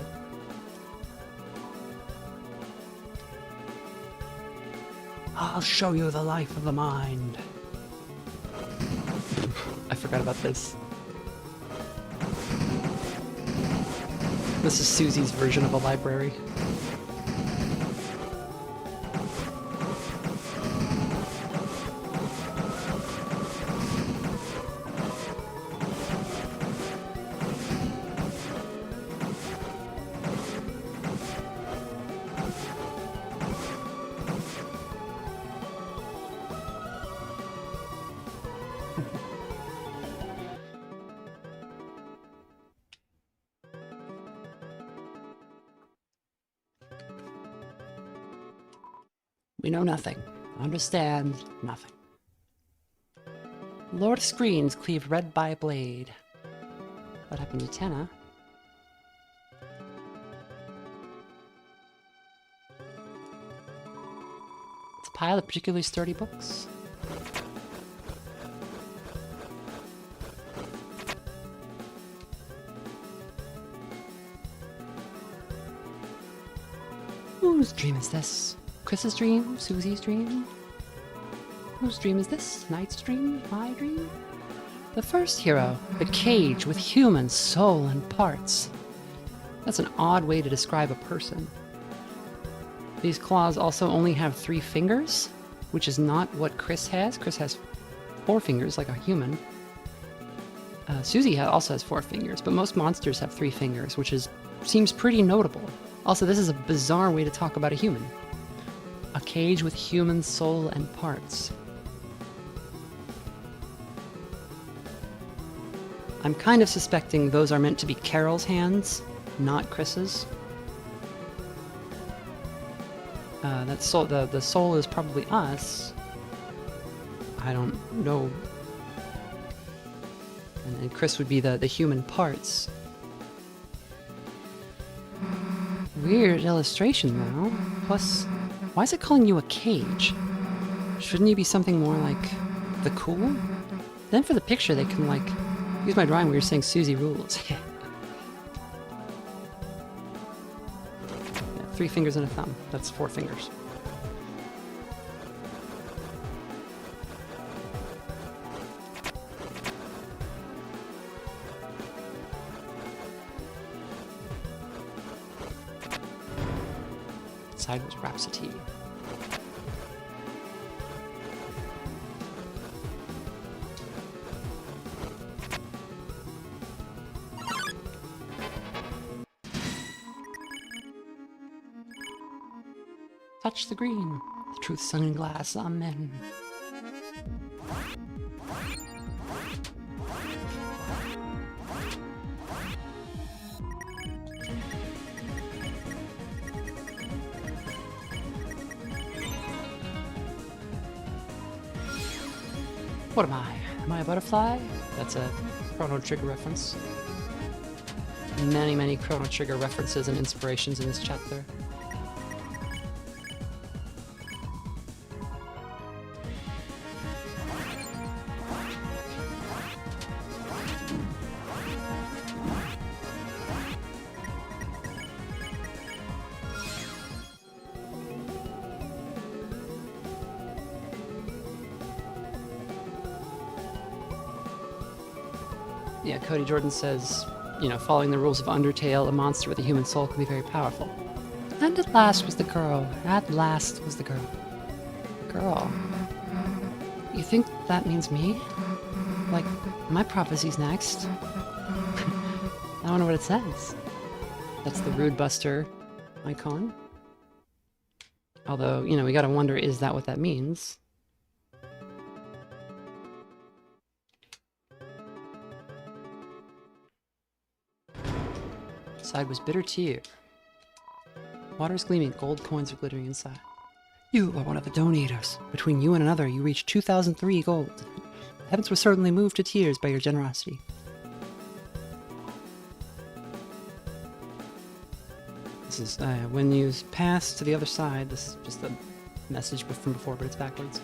I'll show you the life of the mind. I forgot about this. This is Susie's version of a library. We know nothing, understand nothing. Lord Screens cleaved red by a blade. What happened to Tenna? It's a pile of particularly sturdy books. Whose dream is this? Chris's dream? Susie's dream? Whose dream is this? Knight's dream? My dream? The first hero, the cage with human soul and parts. That's an odd way to describe a person. These claws also only have 3 fingers, which is not what Chris has. Chris has 4 fingers, like a human. Susie also has 4 fingers, but most monsters have 3 fingers, which seems pretty notable. Also, this is a bizarre way to talk about a human. A cage with human soul and parts. I'm kind of suspecting those are meant to be Carol's hands, not Chris's. That soul, the soul is probably us. I don't know. And Chris would be the human parts. Weird illustration, though. Plus, why is it calling you a cage? Shouldn't you be something more like the cool? Then for the picture, they can, like, use my drawing where you're saying Susie rules. Yeah, 3 fingers and a thumb. That's 4 fingers. Sideways Rhapsody. Touch the green. The truth sung in glass. Amen. What am I? Am I a butterfly? That's a Chrono Trigger reference. Many, many Chrono Trigger references and inspirations in this chapter. Yeah, Cody Jordan says, you know, following the rules of Undertale, a monster with a human soul can be very powerful. And at last was the girl. At last was the girl. Girl. You think that means me? Like, my prophecy's next. I don't know what it says. That's the Rude Buster icon. Although, you know, we gotta wonder, is that what that means? Side was bitter tear. Water is gleaming, gold coins are glittering inside. You are one of the donators. Between you and another, you reached 2003 gold. Heavens were certainly moved to tears by your generosity. This is, when you pass to the other side, this is just a message from before, but it's backwards.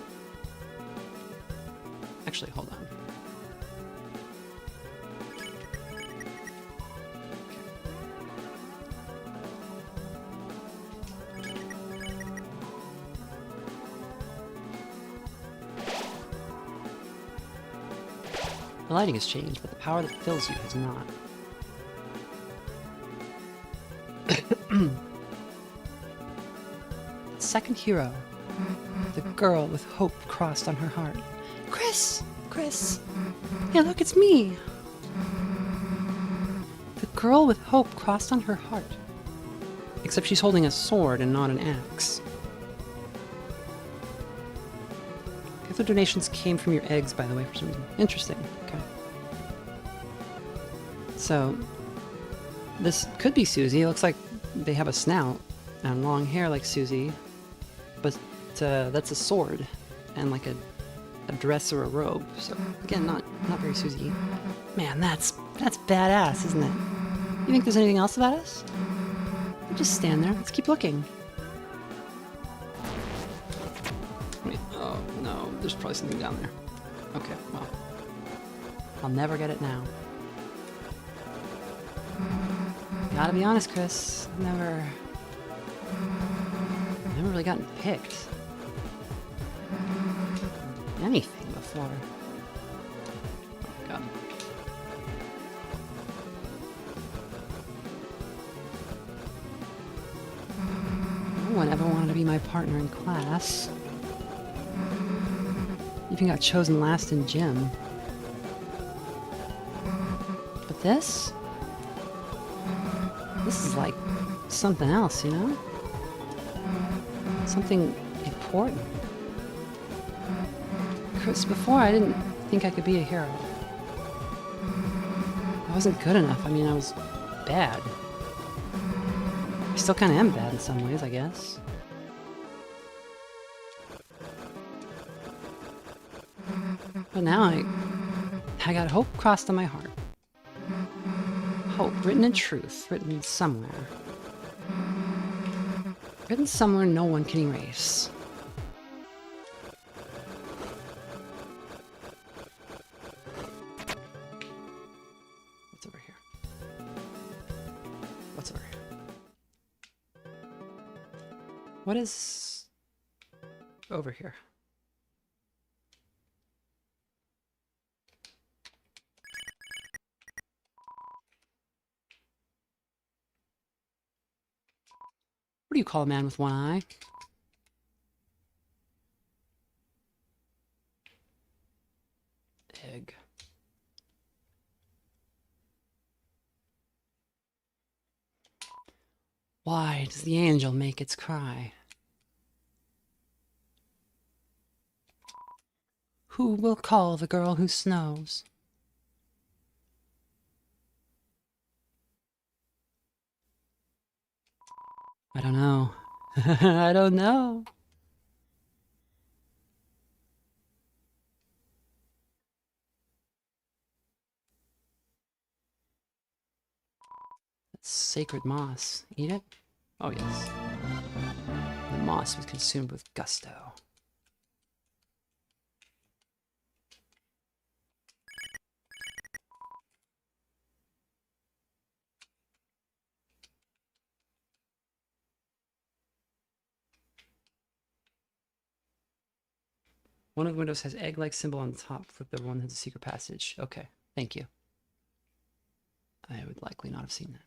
Actually, hold on. The lighting has changed, but the power that fills you has not. Second hero. The girl with hope crossed on her heart. Chris! Chris! Hey, look, it's me! The girl with hope crossed on her heart. Except she's holding a sword and not an axe. The other donations came from your eggs, by the way, for some reason. Interesting. Okay. So, this could be Susie. It looks like they have a snout and long hair like Susie, but that's a sword and like a dress or a robe. So again, not very Susie. Man, that's badass, isn't it? You think there's anything else about us? We'll just stand there. Let's keep looking. Wait, oh no, there's probably something down there. Okay, well, I'll never get it now. Gotta be honest, Chris. Never really gotten picked. Anything before. Oh, God. No one ever wanted to be my partner in class. Even got chosen last in gym. But this is like something else, you know? Something important. Chris, before I didn't think I could be a hero. I wasn't good enough. I mean, I was bad. I still kind of am bad in some ways, I guess. But now I got hope crossed on my heart. Hope, written in truth, written somewhere. Written somewhere no one can erase. What's over here? What's over here? What is over here? What do you call a man with one eye? Egg. Why does the angel make its cry? Who will call the girl who snows? I don't know. I don't know. That's sacred moss. Eat it? Oh, yes. The moss was consumed with gusto. One of the windows has egg-like symbol on the top. Flip the one that has a secret passage. Okay, thank you. I would likely not have seen that.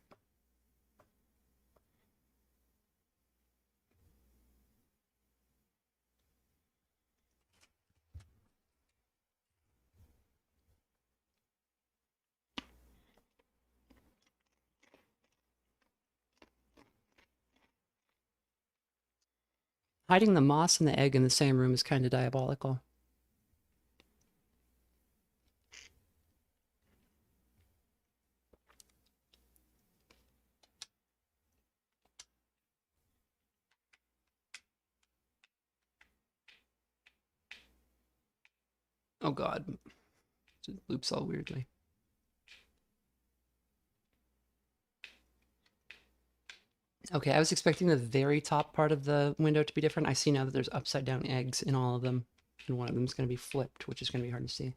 Hiding the moss and the egg in the same room is kind of diabolical. Oh god. It loops all weirdly. Okay, I was expecting the very top part of the window to be different. I see now that there's upside down eggs in all of them. And one of them is going to be flipped, which is going to be hard to see.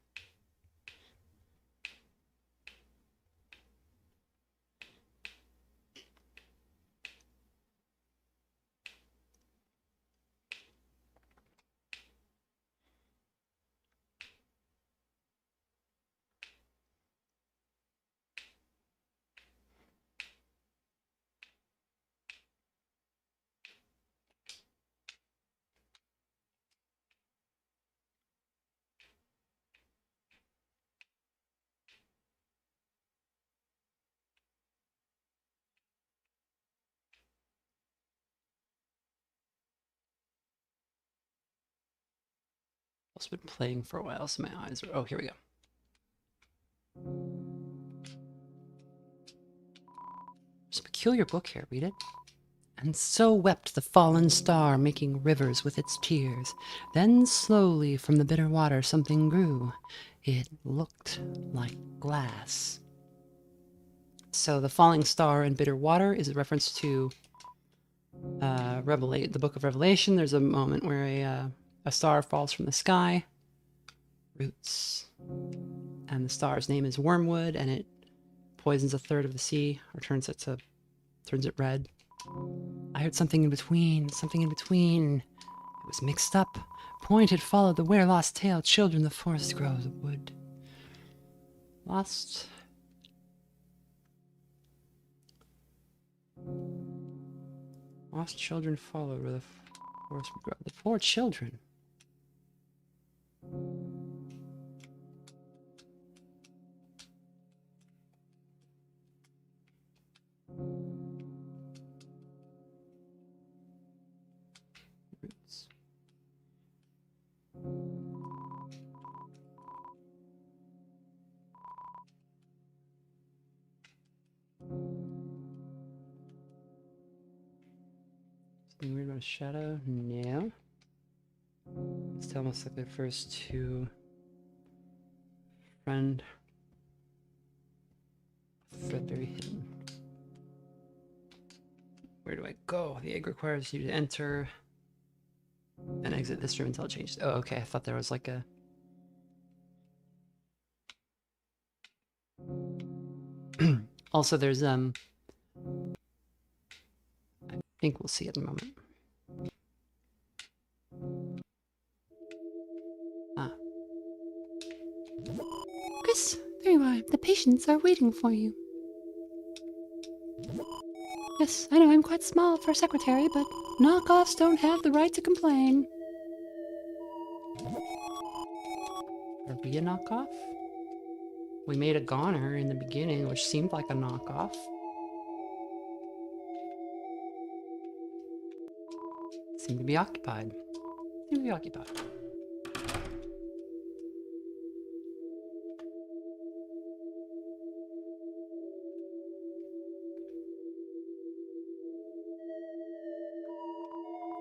I've also been playing for a while, so my eyes are... Oh, here we go. There's a peculiar book here. Read it. And so wept the fallen star, making rivers with its tears. Then slowly from the bitter water something grew. It looked like glass. So the falling star and bitter water is a reference to the book of Revelation. There's a moment where a star falls from the sky, roots, and the star's name is Wormwood, and it poisons a third of the sea, or turns it red. I heard something in between, something in between. It was mixed up. Pointed followed the where-lost tale. Children, the forest grows, the wood. Lost. Lost children followed where the forest would grow. The 4 children. Roots. Something weird about a shadow? No. It's almost like the first 2. Friend. Thread very hidden. Where do I go? The egg requires you to enter and exit this room until it changes. Oh, okay. I thought there was like a... Also, there's, I think we'll see it in a moment. Ah. Chris, there you are. The patients are waiting for you. Yes, I know I'm quite small for a secretary, but knockoffs don't have the right to complain. Or be a knockoff? We made a goner in the beginning, which seemed like a knockoff. Seemed to be occupied. Seemed to be occupied.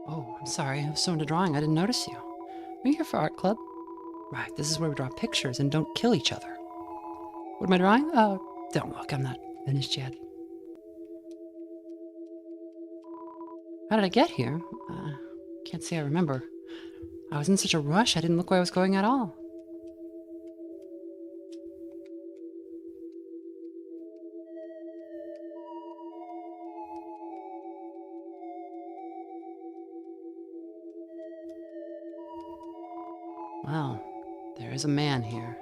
Oh, I'm sorry. I was so into drawing, I didn't notice you. Are you here for art club? Right, this is where we draw pictures and don't kill each other. What am I drawing? Oh, don't look, I'm not finished yet. How did I get here? Can't say I remember. I was in such a rush, I didn't look where I was going at all. Well, there is a man here.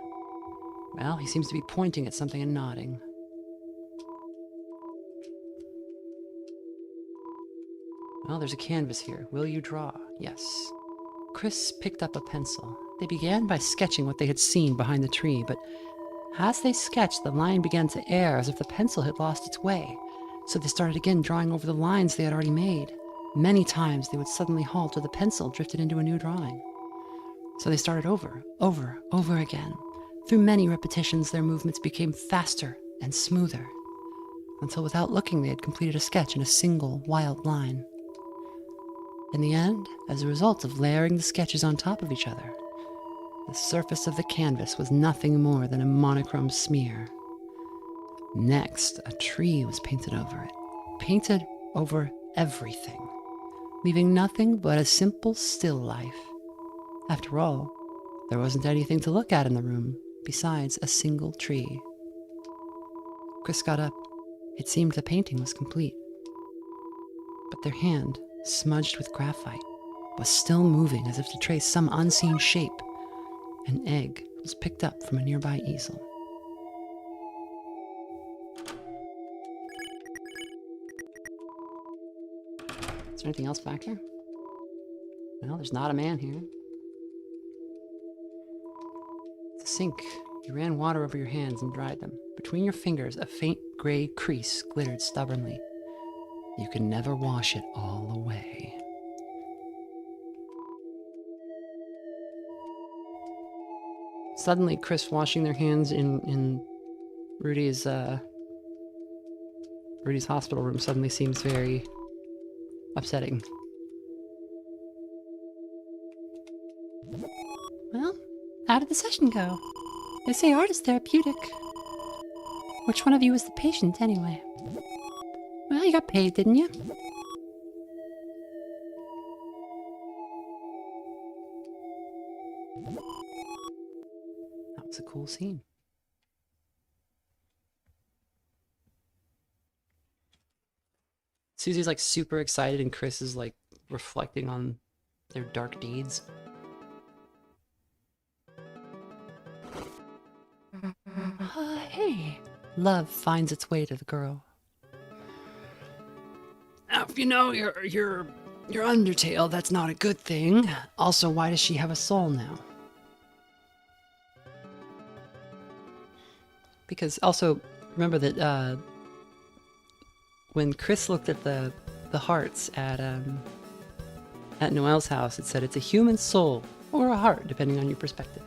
Well, he seems to be pointing at something and nodding. Well, there's a canvas here. Will you draw? Yes. Chris picked up a pencil. They began by sketching what they had seen behind the tree, but as they sketched, the line began to err as if the pencil had lost its way. So they started again drawing over the lines they had already made. Many times they would suddenly halt or the pencil drifted into a new drawing. So they started over again. Through many repetitions, their movements became faster and smoother, until without looking they had completed a sketch in a single wild line. In the end, as a result of layering the sketches on top of each other, the surface of the canvas was nothing more than a monochrome smear. Next, a tree was painted over it, painted over everything, leaving nothing but a simple still life. After all, there wasn't anything to look at in the room besides a single tree. Chris got up. It seemed the painting was complete. But their hand, smudged with graphite, was still moving as if to trace some unseen shape. An egg was picked up from a nearby easel. Is there anything else back there? Well, there's not a man here. It's a sink. You ran water over your hands and dried them. Between your fingers, a faint gray crease glittered stubbornly. You can never wash it all away. Suddenly, Chris washing their hands in Rudy's hospital room suddenly seems very upsetting. Well, how did the session go? They say art is therapeutic. Which one of you is the patient, anyway? Well, you got paid, didn't you? That was a cool scene. Susie's like super excited and Chris is like reflecting on their dark deeds. Hey. Love finds its way to the girl. Now, if you know your Undertale, that's not a good thing. Also, why does she have a soul now? Because also, remember that when Chris looked at the hearts at Noelle's house, it said it's a human soul or a heart, depending on your perspective.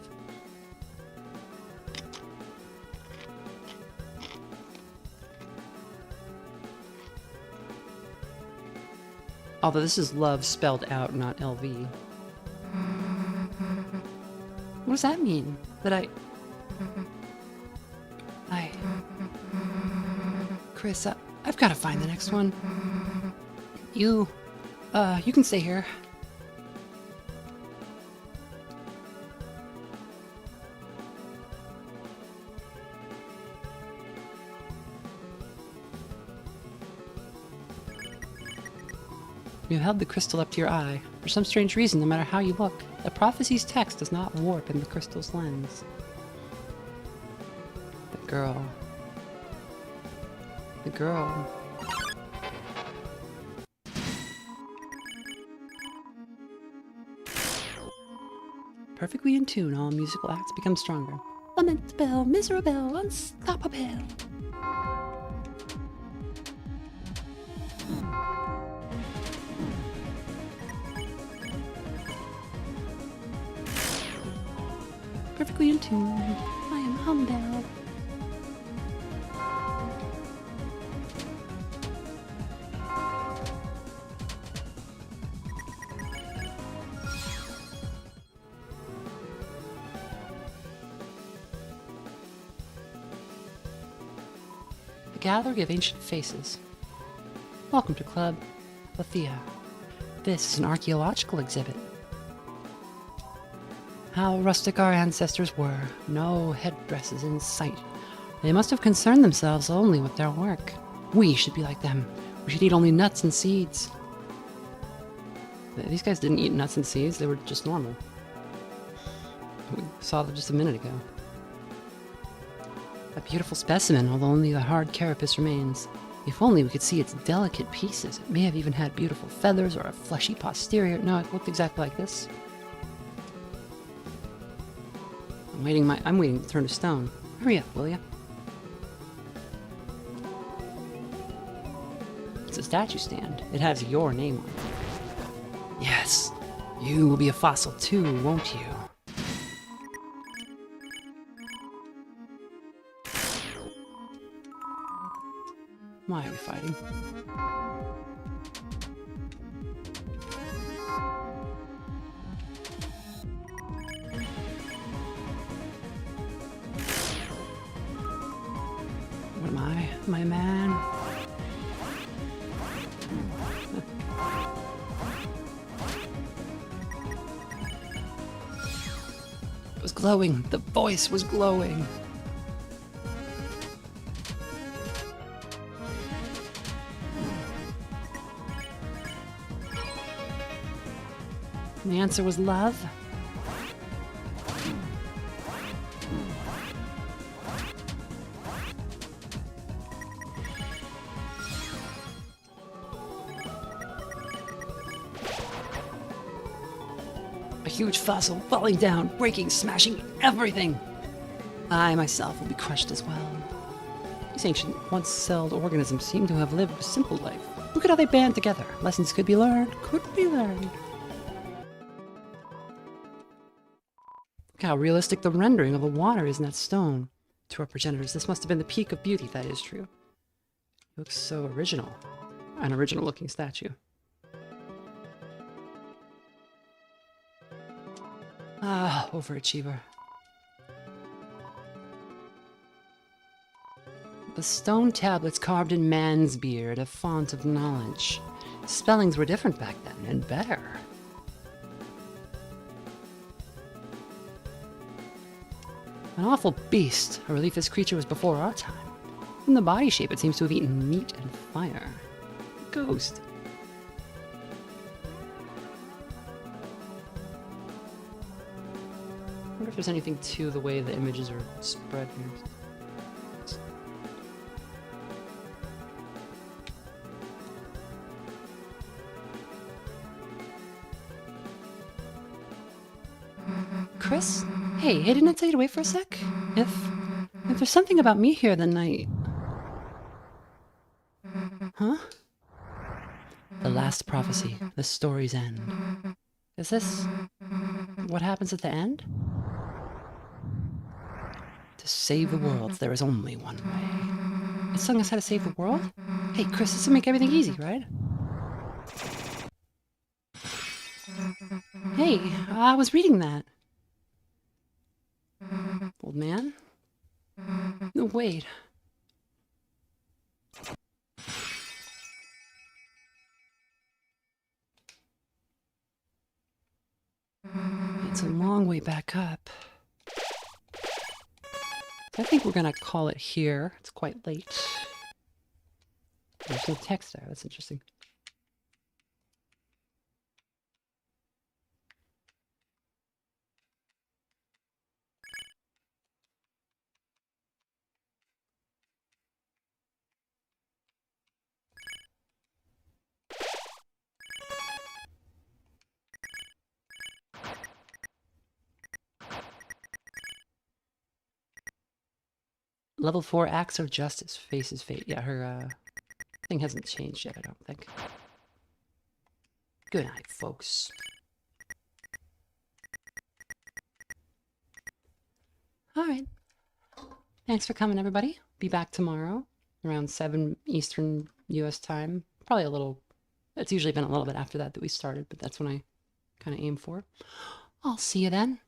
Although this is love spelled out, not LV. What does that mean? That Chris, I've got to find the next one. You can stay here. You held the crystal up to your eye. For some strange reason, no matter how you look, the prophecy's text does not warp in the crystal's lens. The girl. Perfectly in tune, all musical acts become stronger. Lamentable, miserable, unstoppable. Perfectly in tune. I am humble. The Gallery of Ancient Faces. Welcome to Club Lethea. This is an archaeological exhibit. How rustic our ancestors were. No headdresses in sight. They must have concerned themselves only with their work. We should be like them. We should eat only nuts and seeds. These guys didn't eat nuts and seeds. They were just normal. We saw them just a minute ago. A beautiful specimen, although only the hard carapace remains. If only we could see its delicate pieces. It may have even had beautiful feathers or a fleshy posterior. No, it looked exactly like this. I'm waiting to turn to stone. Hurry up, will ya? It's a statue stand. It has your name on it. Yes, you will be a fossil too, won't you? Why are we fighting? What am I? Am I a man? It was glowing. The voice was glowing. And the answer was love. A huge fossil falling down, breaking, smashing everything. I myself will be crushed as well. These ancient, once-celled organisms seem to have lived a simple life. Look at how they band together. Lessons could be learned, could be learned. Look how realistic the rendering of the water is in that stone. To our progenitors, this must have been the peak of beauty, that is true. It looks so original. An original-looking statue. Ah, overachiever. The stone tablets carved in man's beard, a font of knowledge. Spellings were different back then, and better. An awful beast, a relief this creature was before our time. In the body shape, it seems to have eaten meat and fire. Ghost. I wonder if there's anything to the way the images are spread here. Chris? Hey, didn't I tell you to wait for a sec? If there's something about me here, then Huh? The last prophecy, the story's end. Is this what happens at the end? To save the world, there is only one way. It's telling us how to save the world? Hey, Chris, this will make everything easy, right? Hey, I was reading that. Old man? No, wait. It's a long way back up. I think we're gonna call it here. It's quite late. There's no text there. That's interesting. Level 4 Axe of Justice faces fate. Yeah, her thing hasn't changed yet, I don't think. Good night, folks. All right. Thanks for coming, everybody. Be back tomorrow around 7 Eastern U.S. time. Probably a little... It's usually been a little bit after that we started, but that's when I kind of aim for. I'll see you then.